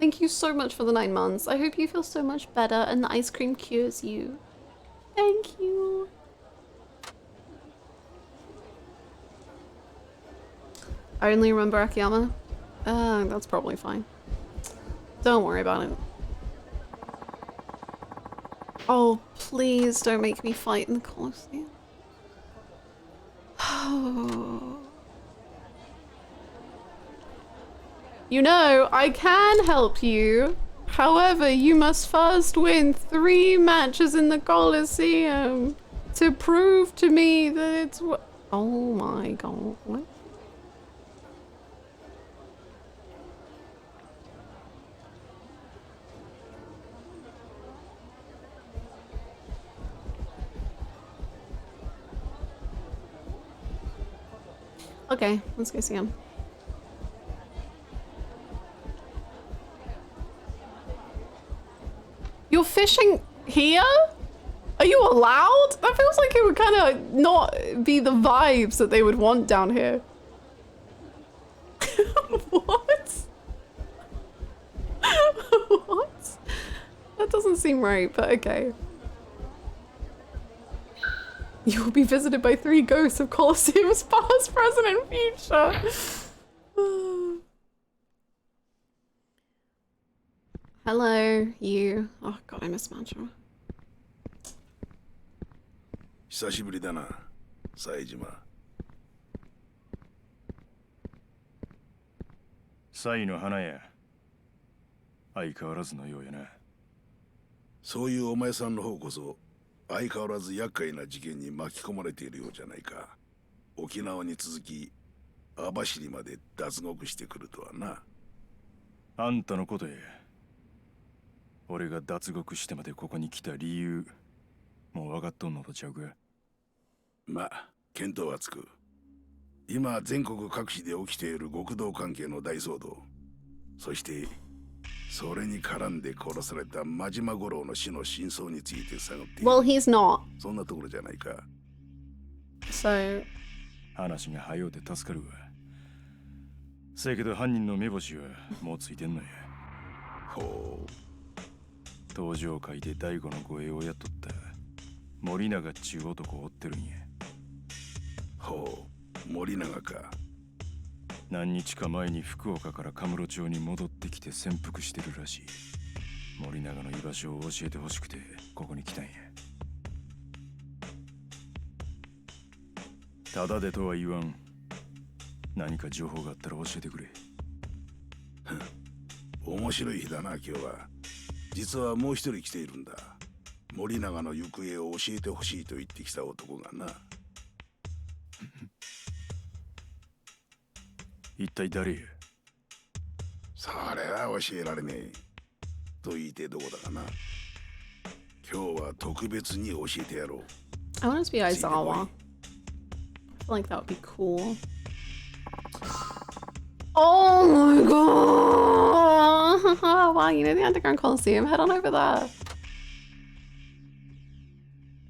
[SPEAKER 1] Thank you so much for the 9 months. I hope you feel so much better and the ice cream cures you. Thank you. I only remember Akiyama. That's probably fine. Don't worry about it. Oh, please don't make me fight in the Colosseum. You know, I can help you. However, you must first win 3 matches in the Colosseum to prove to me that it's what. Oh my god. What? Okay, let's go see him. You're fishing here? Are you allowed? That feels like it would kind of not be the vibes that they would want down here. What? What? That doesn't seem right, but okay. You will be visited by 3 ghosts of Colosseum's past, present, and future. Hello, you. Oh god, I miss Mantra.
[SPEAKER 10] 久しぶりだな、冴島。
[SPEAKER 6] 冴の花や。相変わらずのようやな。
[SPEAKER 10] そういうお前さんの方こそ相変わらず厄介な事件に巻き込まれているようじゃないか。沖縄に続き網走まで脱獄してくるとはな。
[SPEAKER 6] あんたのことや。俺が脱獄してまでここに来た理由、もう分かっとんのとちゃうか。
[SPEAKER 10] まあ、見当はつく。今全国各地で起きている極道関係の大騒動、そしてそれに絡んで殺された真島五郎の死の真相について探っている。
[SPEAKER 1] Well, he's not.
[SPEAKER 10] そんなところじゃないか。
[SPEAKER 1] So.
[SPEAKER 6] 話が早うて助かるわ。せやけど犯人の目星はもうついてんのや。
[SPEAKER 10] ほう。
[SPEAKER 6] 登場会で大悟の護衛を雇った森永っちゅう男を追ってるんや。
[SPEAKER 10] ほう、森永か。
[SPEAKER 6] 何日か前に福岡からカムロ町に戻ってきて潜伏してるらしい。森永の居場所を教えてほしくてここに来たんや。ただでとは言わん。何か情報があったら教えてくれ。
[SPEAKER 10] 面白い日だな今日は。実はもう一人来ているんだ。森永の行方を教えてほしいと言ってきた男がな。
[SPEAKER 6] 一体誰や。
[SPEAKER 10] それは教えられねえと言いてどこだかな。今日は特別に教えてやろう。
[SPEAKER 1] I want it to be Aizawa. I feel like that would be cool. Oh my god! Wow, you know the Underground Coliseum? Head on over there.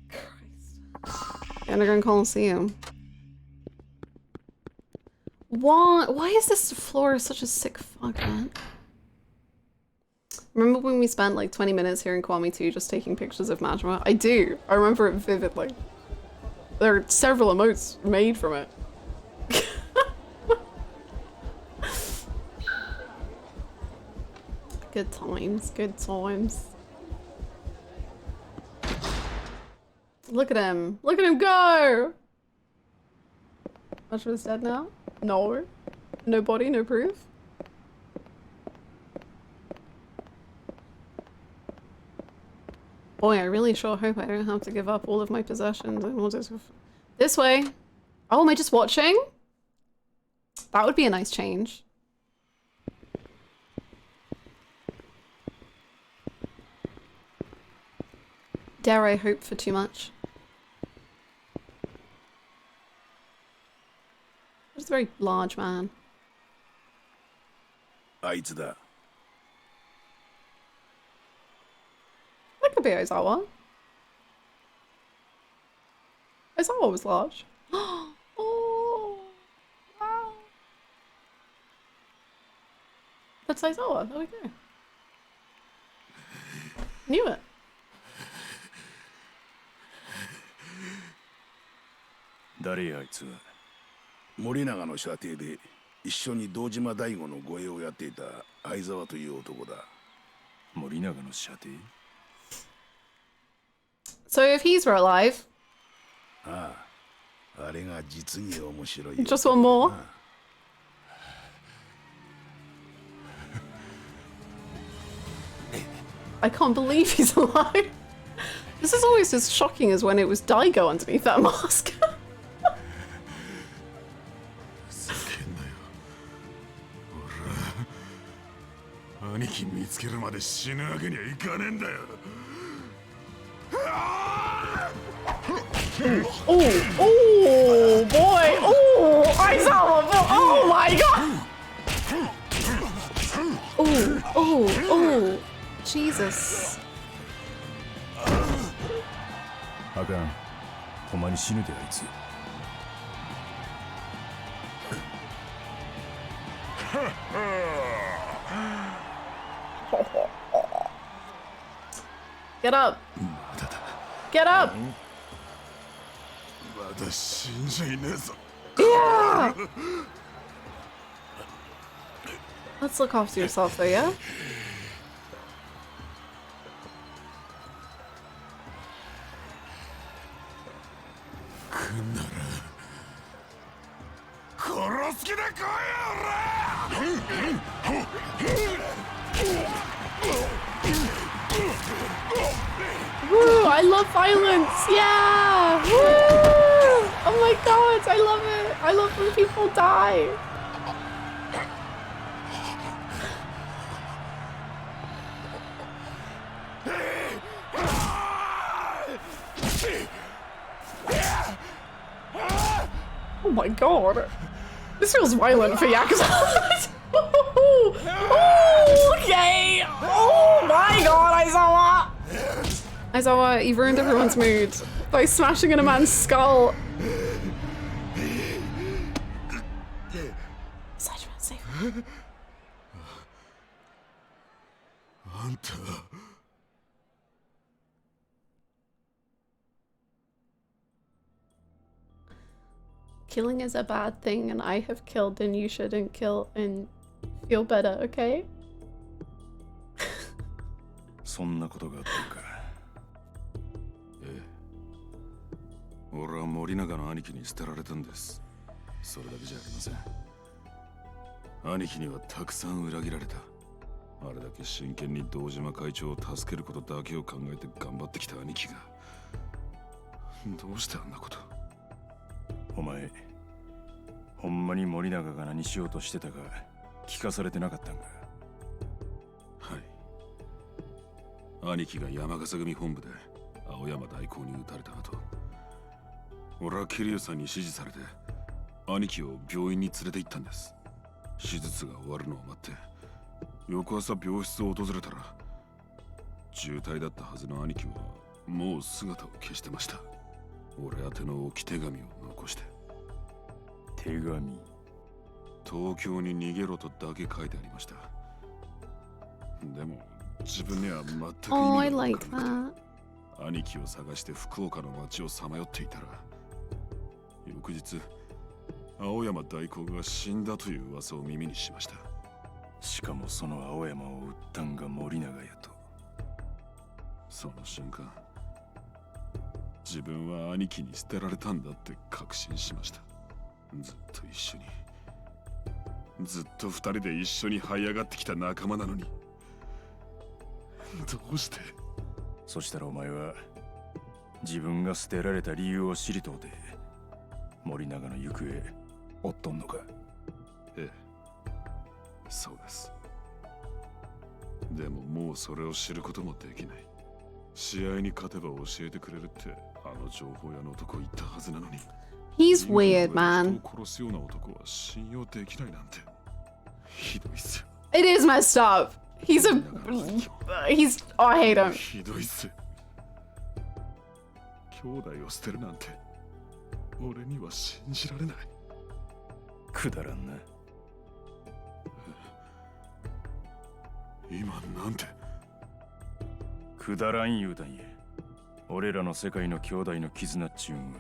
[SPEAKER 1] Christ. The Underground Coliseum. Why is this floor such a sick fuck, man? Remember when we spent like 20 minutes here in Kwame 2 just taking pictures of Majima? I do. I remember it vividly. There are several emotes made from it. Good times, good times. Look at him go! Majima's dead now? No. No body, no proof? Boy, I really sure hope I don't have to give up all of my possessions in order to... This way! Oh, am I just watching? That would be a nice change. Dare I hope for too much? He's a very large man.
[SPEAKER 10] あいつだ。
[SPEAKER 1] That could be Aizawa. Aizawa was large. Oh, wow. That's Aizawa. There we go. Knew it.
[SPEAKER 10] 誰やあいつは。森永の舎弟で一緒に堂島大吾の護衛をやっていた相沢という男だ。森永の舎弟
[SPEAKER 1] So if he's real alive.
[SPEAKER 10] ああ、あれが実に面白い。
[SPEAKER 1] Just one more. I can't believe he's alive. This is always as shocking as when it was Daigo underneath that mask.
[SPEAKER 10] 兄貴見つけるまで死ぬわけにはいかねえんだよ。
[SPEAKER 1] Oh, oh boy, oh, Aizawa, oh my god. Oh, oh, oh, Jesus.
[SPEAKER 10] あかん、ほんまに死ぬであいつ。
[SPEAKER 1] Get up. Get up.
[SPEAKER 10] まだ死んじゃいねえぞ。
[SPEAKER 1] Yeah. Let's look after yourself though, yeah?
[SPEAKER 10] 来んなら殺す気で来いよ、
[SPEAKER 1] Woo! I love violence! Yeah! Woo! Oh my god, I love it! I love when people die! Oh my god! This feels violent for Yakuza! Oh, okay! Oh my god, Aizawa! Aizawa, you've ruined everyone's mood by smashing in a man's skull. Sajima, safe.
[SPEAKER 10] あんた。
[SPEAKER 1] Killing is a bad thing and I have killed and you shouldn't kill and feel better, okay?
[SPEAKER 10] そんなことがあったのか。俺は森永の兄貴に捨てられたんです。それだけじゃありません。兄貴にはたくさん裏切られた。あれだけ真剣に堂島会長を助けることだけを考えて頑張ってきた兄貴がどうしてあんなこと。お前ほんまに森永が何しようとしてたか聞かされてなかったんか。はい。兄貴が山笠組本部で青山大公に撃たれた後、俺は桐生さんに指示されて兄貴を病院に連れて行ったんです。手術が終わるのを待って翌朝病室を訪れたら重体だったはずの兄貴はもう姿を消してました。俺宛ての置き手紙を残して。手紙？東京に逃げろとだけ書いてありました。でも自分には全く意味
[SPEAKER 1] Oh,
[SPEAKER 10] が
[SPEAKER 1] I
[SPEAKER 10] わ
[SPEAKER 1] like
[SPEAKER 10] からなく
[SPEAKER 1] that.
[SPEAKER 10] て、兄貴を探して福岡の街をさまよっていたら、翌日青山大光が死んだという噂を耳にしました。
[SPEAKER 6] しかもその青山を撃ったんが森永やと。
[SPEAKER 10] その瞬間、自分は兄貴に捨てられたんだって確信しました。ずっと一緒に、ずっと二人で一緒に這い上がってきた仲間なのに、どうして。
[SPEAKER 6] そしたらお前は自分が捨てられた理由を知りとうて森永の行方追っとんのか。
[SPEAKER 10] ええ、そうです。でももうそれを知ることもできない。試合に勝てば教えてくれるってあの情報屋の男言ったはずなのに。
[SPEAKER 1] He's weird, man.
[SPEAKER 10] 人を殺すような男は信用できないなんてひどいっすよ。
[SPEAKER 1] It is messed up. He's a... He's... Oh, I hate him.
[SPEAKER 10] ひどいっす。兄弟を捨てるなんて俺には信じられない。
[SPEAKER 6] くだらんな。
[SPEAKER 10] 今なんて。
[SPEAKER 6] くだらん言うたんや。俺らの世界の兄弟の絆っちゅうんは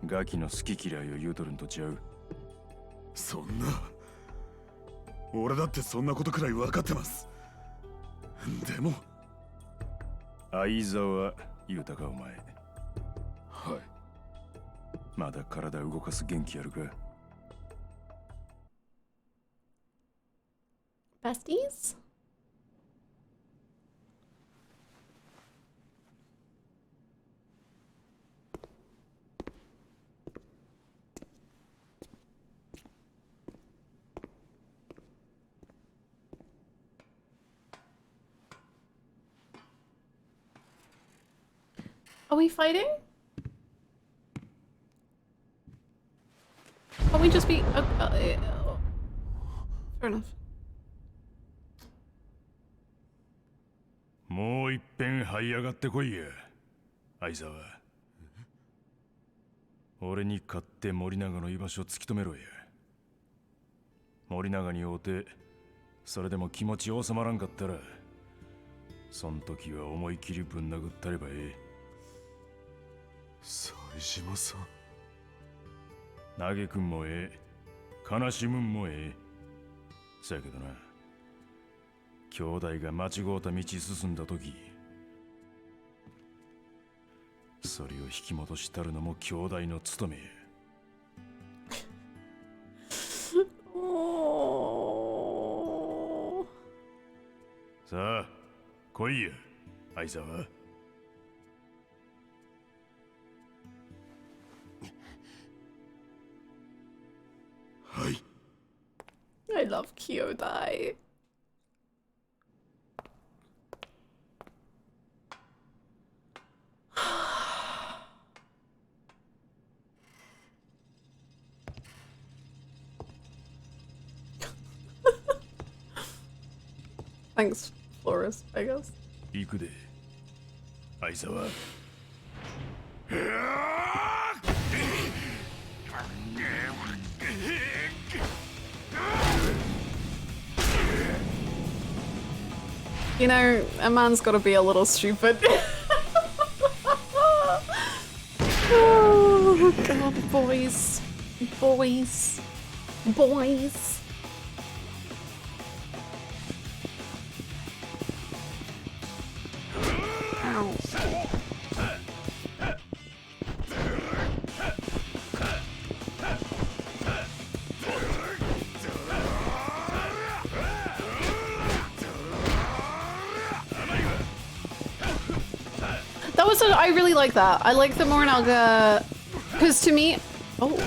[SPEAKER 6] ガキの好き嫌いを言うとるんとちゃう。
[SPEAKER 10] そんな、俺だってそんなことくらい分かってます。でも
[SPEAKER 6] 相沢言うたかお前。
[SPEAKER 10] はい。
[SPEAKER 6] まだ体動かす元気あるか。
[SPEAKER 1] Besties? Are we fighting? Can't we just be... fair enough.
[SPEAKER 6] もう一遍這い上がってこいや相沢。俺に勝って森永の居場所を突き止めろや。森永に会うてそれでも気持ち収まらんかったらそん時は思い切りぶん殴ったればええ。
[SPEAKER 10] 冴島さん。
[SPEAKER 6] 嘆くんもええ、悲しむんもええ。そやけどな、兄弟が間違うた道進んだ時、それを引き戻したるのも兄弟の務めや。さあ来いや相沢。
[SPEAKER 10] はい。
[SPEAKER 1] I love Kyodai. Thanks, Flores, I guess.
[SPEAKER 6] 行くで相沢。
[SPEAKER 1] You know, a man's gotta be a little stupid. Oh god, boys. Boys. Boys. Ow. That was I really like that. I like the Morinaga, because to me, oh,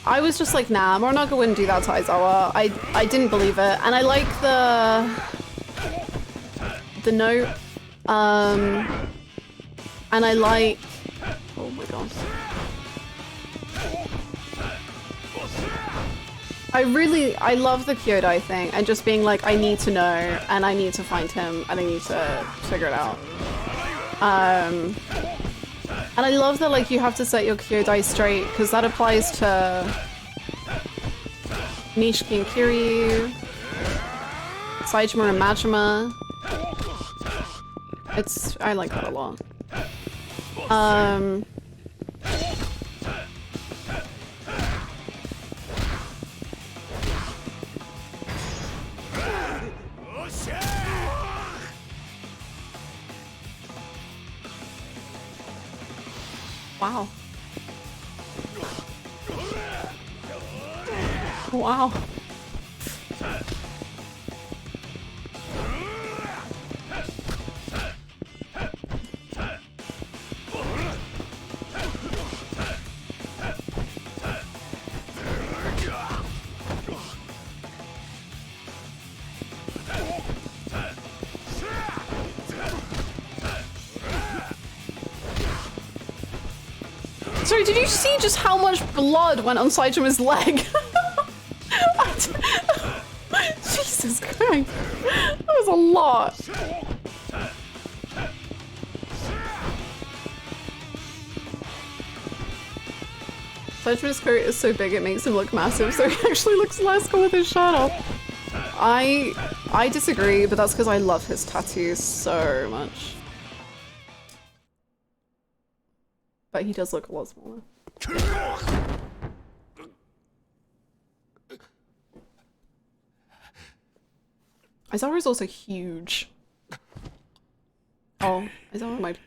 [SPEAKER 1] I was just like, nah, Morinaga wouldn't do that to Aizawa. I didn't believe it, and I like the note, and I like, oh my gosh. I love the Kyodai thing and just being like, I need to know and I need to find him and I need to figure it out. And I love that like you have to set your Kyodai straight because that applies to Nishiki and Kiryu, Saitama and Majima. I like that a lot. Wow. Wow. Sorry, did you see just how much blood went on Saitama's leg? Jesus Christ. That was a lot. Saitama's coat is so big it makes him look massive, so he actually looks less cool with his shirt off. I disagree, but that's because I love his tattoos so much. But he does look a lot smaller. Aizawa's also huge. Oh, Aizawa might...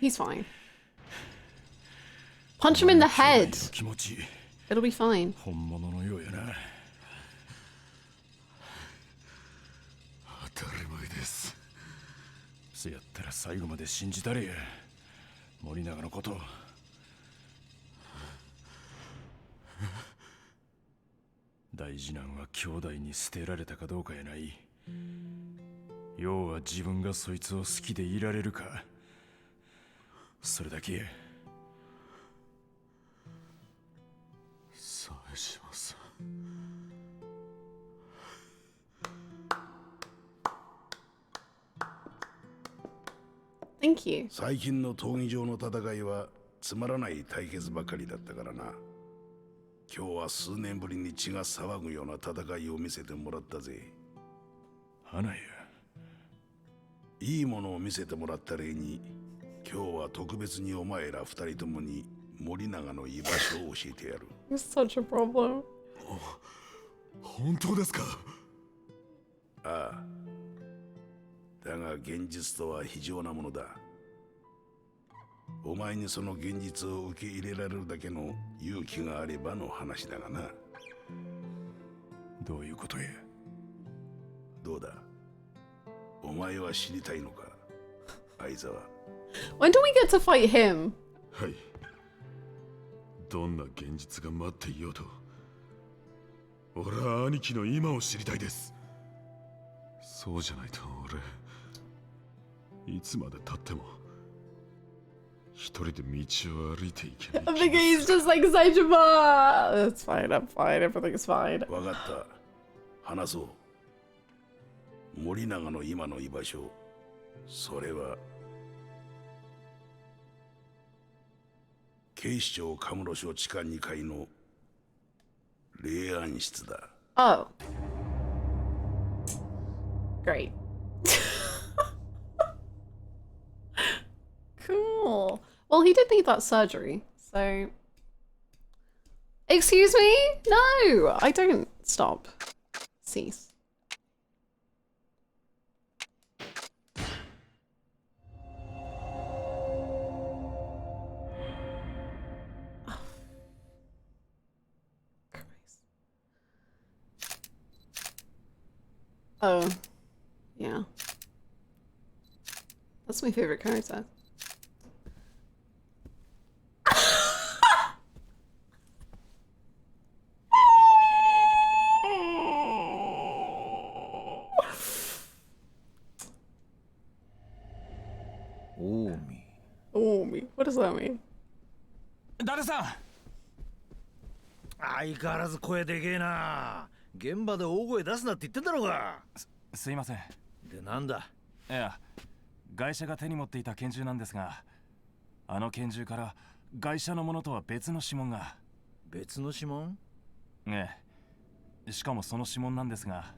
[SPEAKER 1] He's fine. Punch him in the head. It'll be fine.
[SPEAKER 6] せやったら最後まで信じたれや森永のこと大事なんは兄弟に捨てられたかどうかやない要は自分がそいつを好きでいられるかそれだけやそうします
[SPEAKER 1] Thank you.
[SPEAKER 10] 最近の闘技場の戦いはつまらない対決ばかりだったからな。今日は数年ぶりに血が騒ぐような戦いを見せてもらったぜ。
[SPEAKER 6] 花や。
[SPEAKER 10] いいものを見せてもらった例に、今日は特別にお前ら二人ともに森永の居場所を教えてやる。
[SPEAKER 1] It's such a problem.
[SPEAKER 10] 本当ですか？ああ。だが現実とは非常なものだ。お前にその現実を受け入れられるだけの勇気があればの話だがな。
[SPEAKER 6] どういうことや？
[SPEAKER 10] どうだ？お前は知りたいのか？相沢。
[SPEAKER 1] When do we get to fight him?
[SPEAKER 11] はい。どんな現実が待っていようと、俺は兄貴の今を知りたいです。そうじゃないと俺。いつまで経っても一人で道を歩いていけない。
[SPEAKER 1] I think he's just like Saitama. That's fine. I'm fine. Everything's fine.
[SPEAKER 10] わかった。話そう。森永の今の居場所。それは警視庁カムロ署地下2階の霊安室だ。
[SPEAKER 1] Oh. Great. Cool. Well, he did need that surgery, so... Excuse me? No, I don't stop. Cease. Oh. Christ. Oh. Yeah. That's my favorite character. Omi. What does that mean?
[SPEAKER 7] 誰さん相変わらず声でけえな。現場で大声出すなって言ってんだろうが。
[SPEAKER 12] すいません。
[SPEAKER 7] で、なんだ？
[SPEAKER 12] いや、外車が手に持っていた拳銃なんですが、あの拳銃から外車のものとは別の指紋が。
[SPEAKER 7] 別の指紋？
[SPEAKER 12] ええ。しかもその指紋なんですが、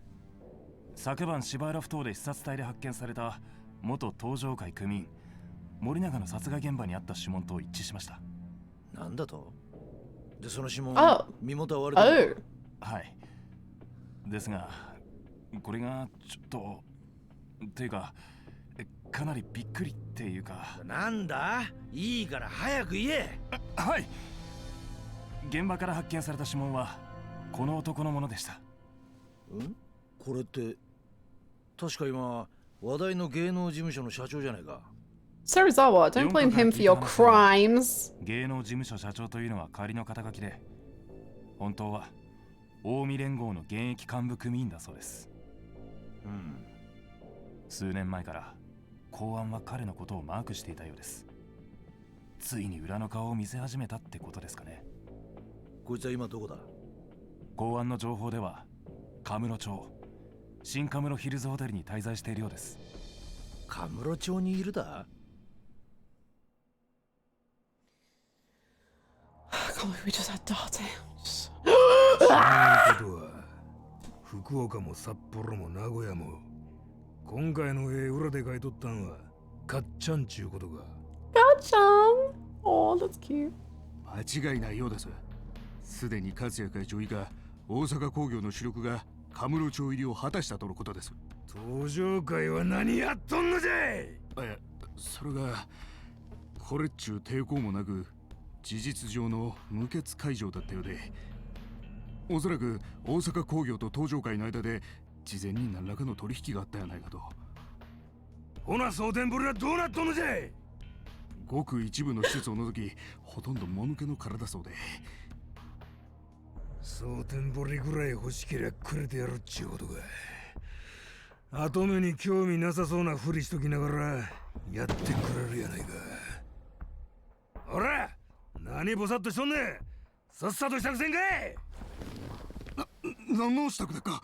[SPEAKER 12] 昨晩芝原埠頭で視察隊で発見された元東上会組員森永の殺害現場にあった指紋と一致しました。
[SPEAKER 13] なんだと？でその指紋、身元は割れた。
[SPEAKER 12] はい。ですがこれがちょっとっていうかかなりびっくりっていうか。
[SPEAKER 13] なんだ？いいから早く言え。
[SPEAKER 12] はい。現場から発見された指紋はこの男のものでした。
[SPEAKER 13] これって確か今話題の芸能事務所の社長じゃないか。
[SPEAKER 1] Serizawa, don't blame him for your crimes.
[SPEAKER 12] 芸能事務所社長というのは仮の肩書きで、本当は近江連合の現役幹部組員だそうです。数年前から公安は彼のことをマークしていたようです。ついに裏の顔を見せ始めたってことですかね。
[SPEAKER 13] こいつは今どこだ？
[SPEAKER 12] 公安の情報ではカムロ町新カムロヒルズホテルに滞在しているようです。
[SPEAKER 13] カムロ町にいるだ
[SPEAKER 1] I can't believe we just had darting.
[SPEAKER 14] そういうことは福岡も札幌も名古屋も今回の絵裏で書いとったんはかっちゃんちゅうことか。
[SPEAKER 1] かっちゃん Oh, that's cute.
[SPEAKER 14] 間違いないようです。すでに勝谷会長以下大阪工業の主力がカムロ町入りを果たしたとのことです。東上会は何やっとんのじゃい。それがこれっちゅう抵抗もなく事実上の無血開城だったようで、おそらく大阪工業と東上会の間で事前に何らかの取引があったやないかと。ほな蒼天堀はどうなっとんのじゃい。ごく一部の施設を除きほとんどもぬけの殻だそうで、蒼天堀ぐらい欲しけりゃくれてやるっちゅうことか。後目に興味なさそうなふりしときながらやってくれるやないか。ほら何ぼさっとしとんねん。さっさと支度せんかい。何の支度だか。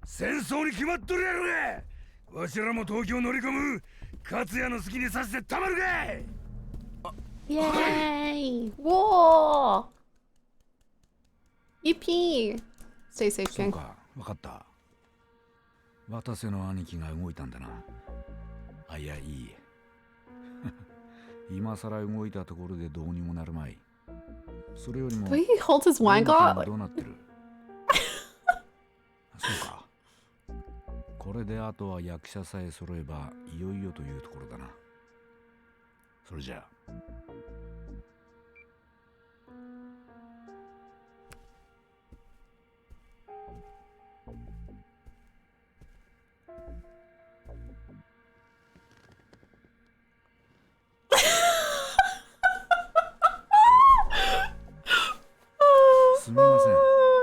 [SPEAKER 14] 戦争に決まっとるやろが。わしらも東京乗り込む。勝谷の好きにさせてたまるかい。
[SPEAKER 1] Yay! War! Yippee! Stay safe,
[SPEAKER 14] そう
[SPEAKER 1] gang.
[SPEAKER 14] か、わかった。渡瀬の兄貴が動いたんだな。あ、いや、いい。今さら動いたところでどうにもなるまい。それよりも
[SPEAKER 1] Do he hold his wine glass?
[SPEAKER 14] どうなってる？そうか。これであとは役者さえ揃えばいよいよというところだな。それじゃあ。すみません。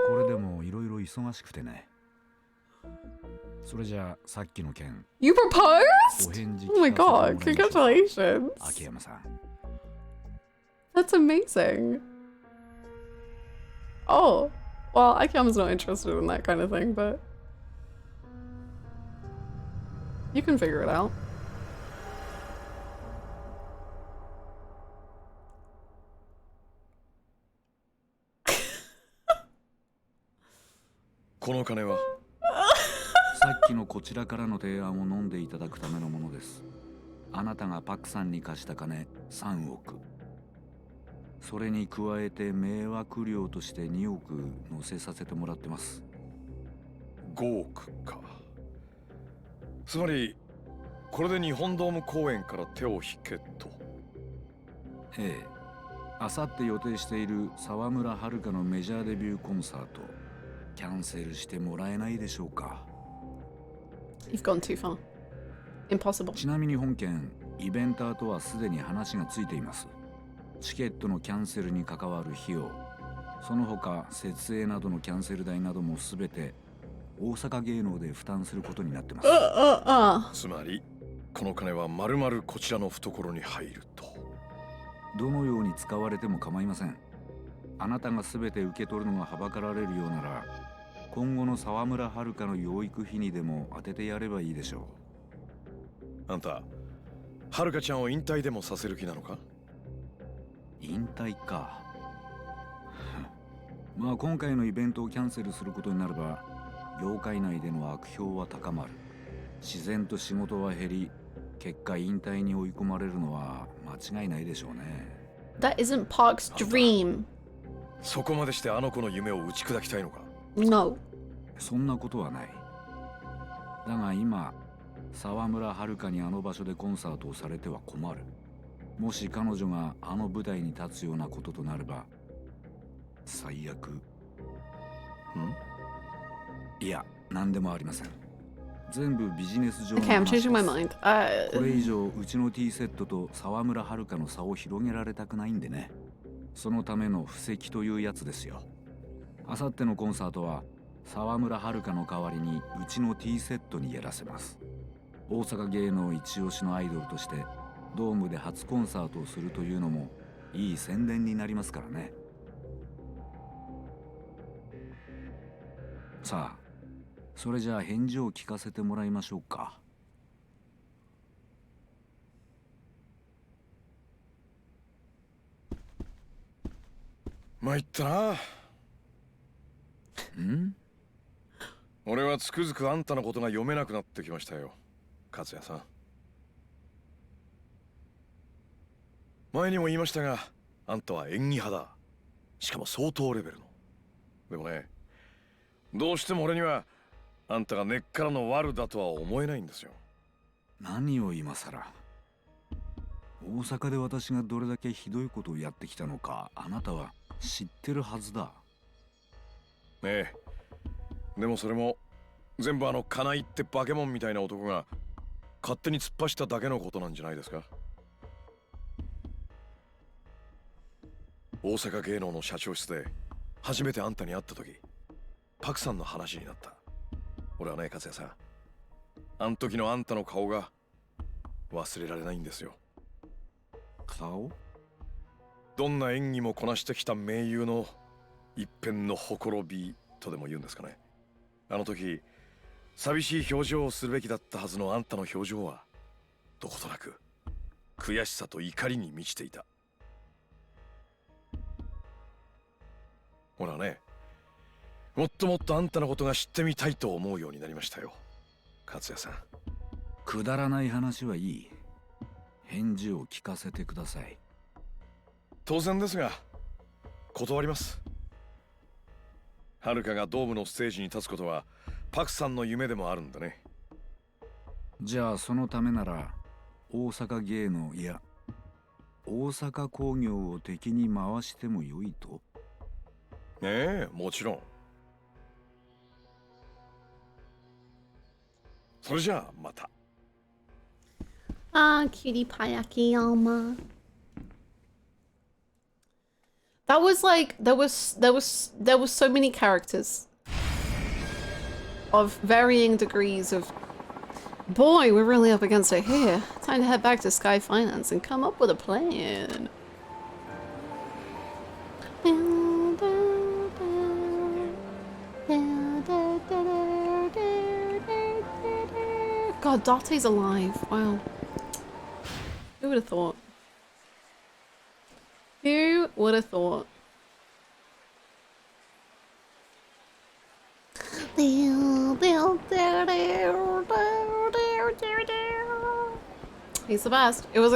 [SPEAKER 14] これでもいろいろ忙しくてね。それじゃあさっきの件。
[SPEAKER 1] You proposed?
[SPEAKER 14] お返事
[SPEAKER 1] Oh my
[SPEAKER 14] 聞か
[SPEAKER 1] god,
[SPEAKER 14] せてもらいましょう。
[SPEAKER 1] congratulations.
[SPEAKER 14] 秋山さん。
[SPEAKER 1] That's amazing. Oh, well, Akiyama's not interested in that kind of thing, but you can figure it out.
[SPEAKER 15] この金は
[SPEAKER 14] さっきのこちらからの提案を飲んでいただくためのものです。あなたがパクさんに貸した金3億。それに加えて迷惑料として2億乗せさせてもらってます。
[SPEAKER 15] 5億か。つまりこれで日本ドーム公演から手を引けと。
[SPEAKER 14] ええ。あさって予定している沢村遥のメジャーデビューコンサートキャンセルしてもらえないでしょうか。
[SPEAKER 1] You've gone too far. Impossible.
[SPEAKER 14] ちなみに本件イベンターとはすでに話がついています。チケットのキャンセルに関わる費用、その他設営などのキャンセル代などもすべて大阪芸能で負担することになってます。
[SPEAKER 15] つまりこの金は丸々こちらの懐に入ると。
[SPEAKER 14] どのように使われても構いません。あなたがすべて受け取るのがはばかられるようなら、今後の沢村遥の養育費にでも当ててやればいいでしょ
[SPEAKER 15] う。あんた、遥ちゃんを引退でもさせる気なのか？
[SPEAKER 14] 引退か。まあ今回のイベントをキャンセルすることになれば、
[SPEAKER 16] 妖怪内での悪評は高まる。自然と仕事は減り、結果引退に追い込まれるのは間違いないでしょうね。
[SPEAKER 1] That isn't Park's dream.
[SPEAKER 15] そこまでしてあの子の夢を打ち砕きたいのか？
[SPEAKER 1] No.
[SPEAKER 16] そんなことはない。だが今、沢村遥にあの場所でコンサートをされては困る。もし彼女があの舞台に立つようなこととなれば、最悪。いや、何でもありません。全部ビジネス上の
[SPEAKER 1] Okay, I'm
[SPEAKER 16] 話です。
[SPEAKER 1] changing my mind.
[SPEAKER 16] これ以上うちの T セットと沢村遥の差を広げられたくないんでね。そのための布石というやつですよ。あさってのコンサートは沢村遥の代わりにうちの T セットにやらせます。大阪芸能一押しのアイドルとしてドームで初コンサートをするというのもいい宣伝になりますからね。さあ、それじゃあ返事を聞かせてもらいましょうか。
[SPEAKER 15] 参ったな。
[SPEAKER 16] ん？
[SPEAKER 15] 俺はつくづくあんたのことが読めなくなってきましたよ、勝也さん。前にも言いましたが、あんたは演技派だ。しかも相当レベルの。でもね、どうしても俺にはあんたが根っからの悪だとは思えないんですよ。
[SPEAKER 16] 何を今さら。大阪で私がどれだけひどいことをやってきたのか、あなたは知ってるはずだ。
[SPEAKER 15] ええ。でもそれも全部あの金井って化け物みたいな男が勝手に突っ走っただけのことなんじゃないですか。大阪芸能の社長室で初めてあんたに会った時、パクさんの話になった。俺はね、勝也さん、あん時のあんたの顔が忘れられないんですよ。
[SPEAKER 16] 顔？
[SPEAKER 15] どんな演技もこなしてきた名優の一片のほころびとでも言うんですかね。あの時寂しい表情をするべきだったはずのあんたの表情はどことなく悔しさと怒りに満ちていた。ほらね、もっともっとあんたのことが知ってみたいと思うようになりましたよ、勝也さん。
[SPEAKER 16] くだらない話はいい。返事を聞かせてください。
[SPEAKER 15] 当然ですが断ります。はるかがドームのステージに立つことはパクさんの夢でもあるんだね。
[SPEAKER 16] じゃあそのためなら大阪芸能、いや大阪工業を敵に回してもよいと？
[SPEAKER 15] ええ、もちろん。それじゃあまた。
[SPEAKER 1] Ah, cutie pie Akiyama. That was like there was so many characters of varying degrees of boy, we're really up against it here. Time to head back to Sky Finance and come up with a plan. God, Date's alive. Wow. Who would have thought? Who would have thought? He's the best. It was.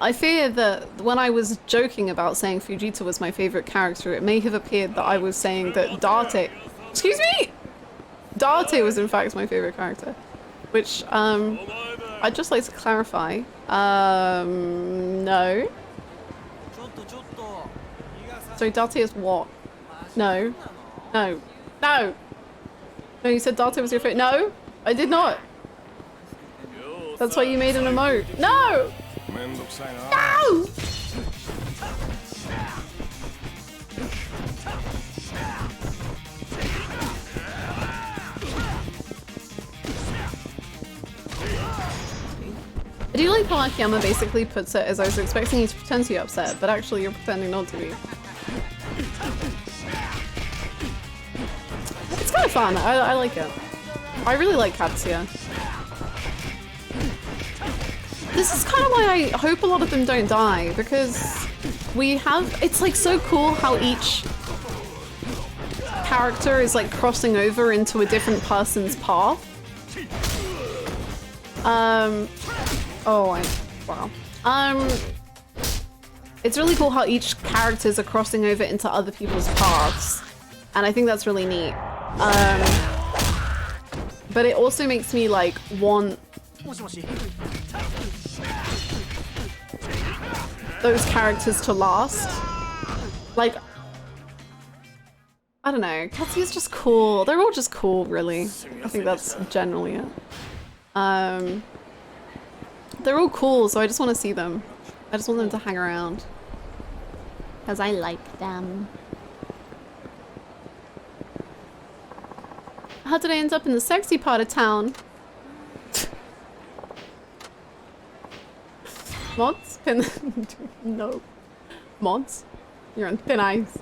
[SPEAKER 1] I fear that when I was joking about saying Fujita was my favorite character, it may have appeared that I was saying that Date. Excuse me! Date was in fact my favorite character, which I'd just like to clarify. No. Sorry, Date is what? No. No. No! No, you said Date was your favorite. No! I did not! That's why you made an emote. No! No! I do like how Akiyama basically puts it as I was expecting you to pretend to be upset, but actually you're pretending not to be. It's kind of fun. I like it. I really like Katsuya. This is kind of why I hope a lot of them don't die, because we have... It's like so cool how each character is like crossing over into a different person's path. Wow. It's really cool how each characters are crossing over into other people's paths, and I think that's really neat. But it also makes me like want those characters to last. Like, I don't know, Katsuya's just cool. They're all just cool, really. I think that's generally it. They're all cool, so I just want to see them. I just want them to hang around. Because I like them. How did I end up in the sexy part of town? Mods? No. Mods? You're on thin ice.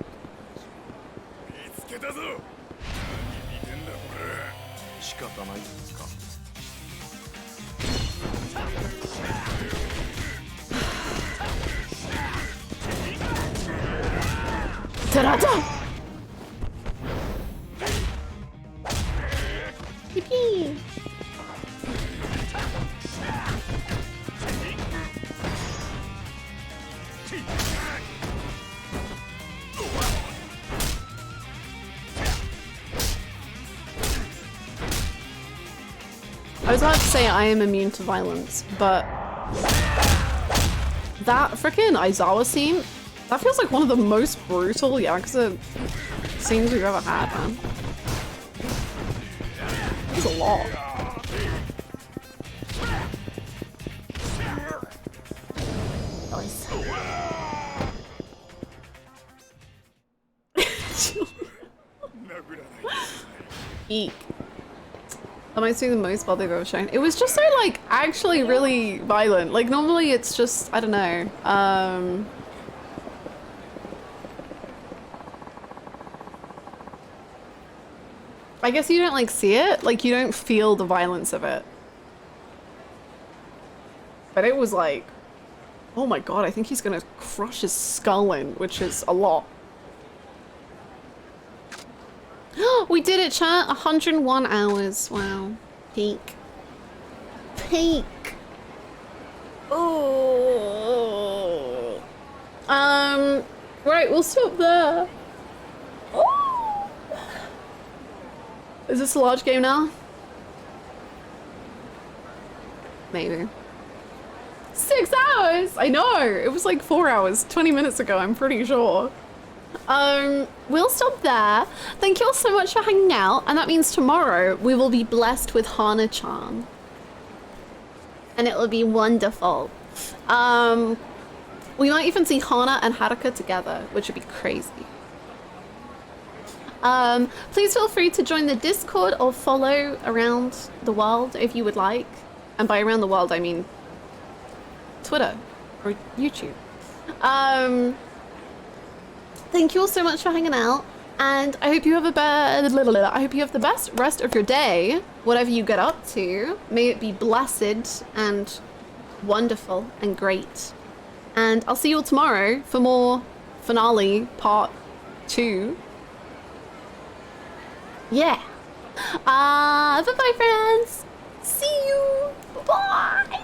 [SPEAKER 1] Ta-da-da! Yippee! I was about to say I am immune to violence, but that frickin' Aizawa scene, that feels like one of the most brutal Yakuza scenes we've ever had, man. It's a lot. Eek. That might be the most blood they've ever shown. It was just so, like, actually really violent. Like, normally it's just, I don't know. I guess you don't, like, see it. Like, you don't feel the violence of it. But it was like, oh my god, I think he's gonna crush his skull in, which is a lot. We did it, chat. 101 hours. Wow. Peak. Peak. Oh. Right, we'll stop there. Oh. Is this a large game now? Maybe. 6 hours! I know! It was like 4 hours, 20 minutes ago, I'm pretty sure. We'll stop there. Thank you all so much for hanging out, and that means tomorrow we will be blessed with Hana-chan. And it will be wonderful. We might even see Hana and Haruka together, which would be crazy. Please feel free to join the Discord or follow around the world if you would like. And by around the world, I mean Twitter or YouTube. Thank you all so much for hanging out, and I hope you have the best rest of your day, whatever you get up to. May it be blessed and wonderful and great. And I'll see you all tomorrow for more finale part 2. Yeah. Bye-bye, friends. See you. Bye.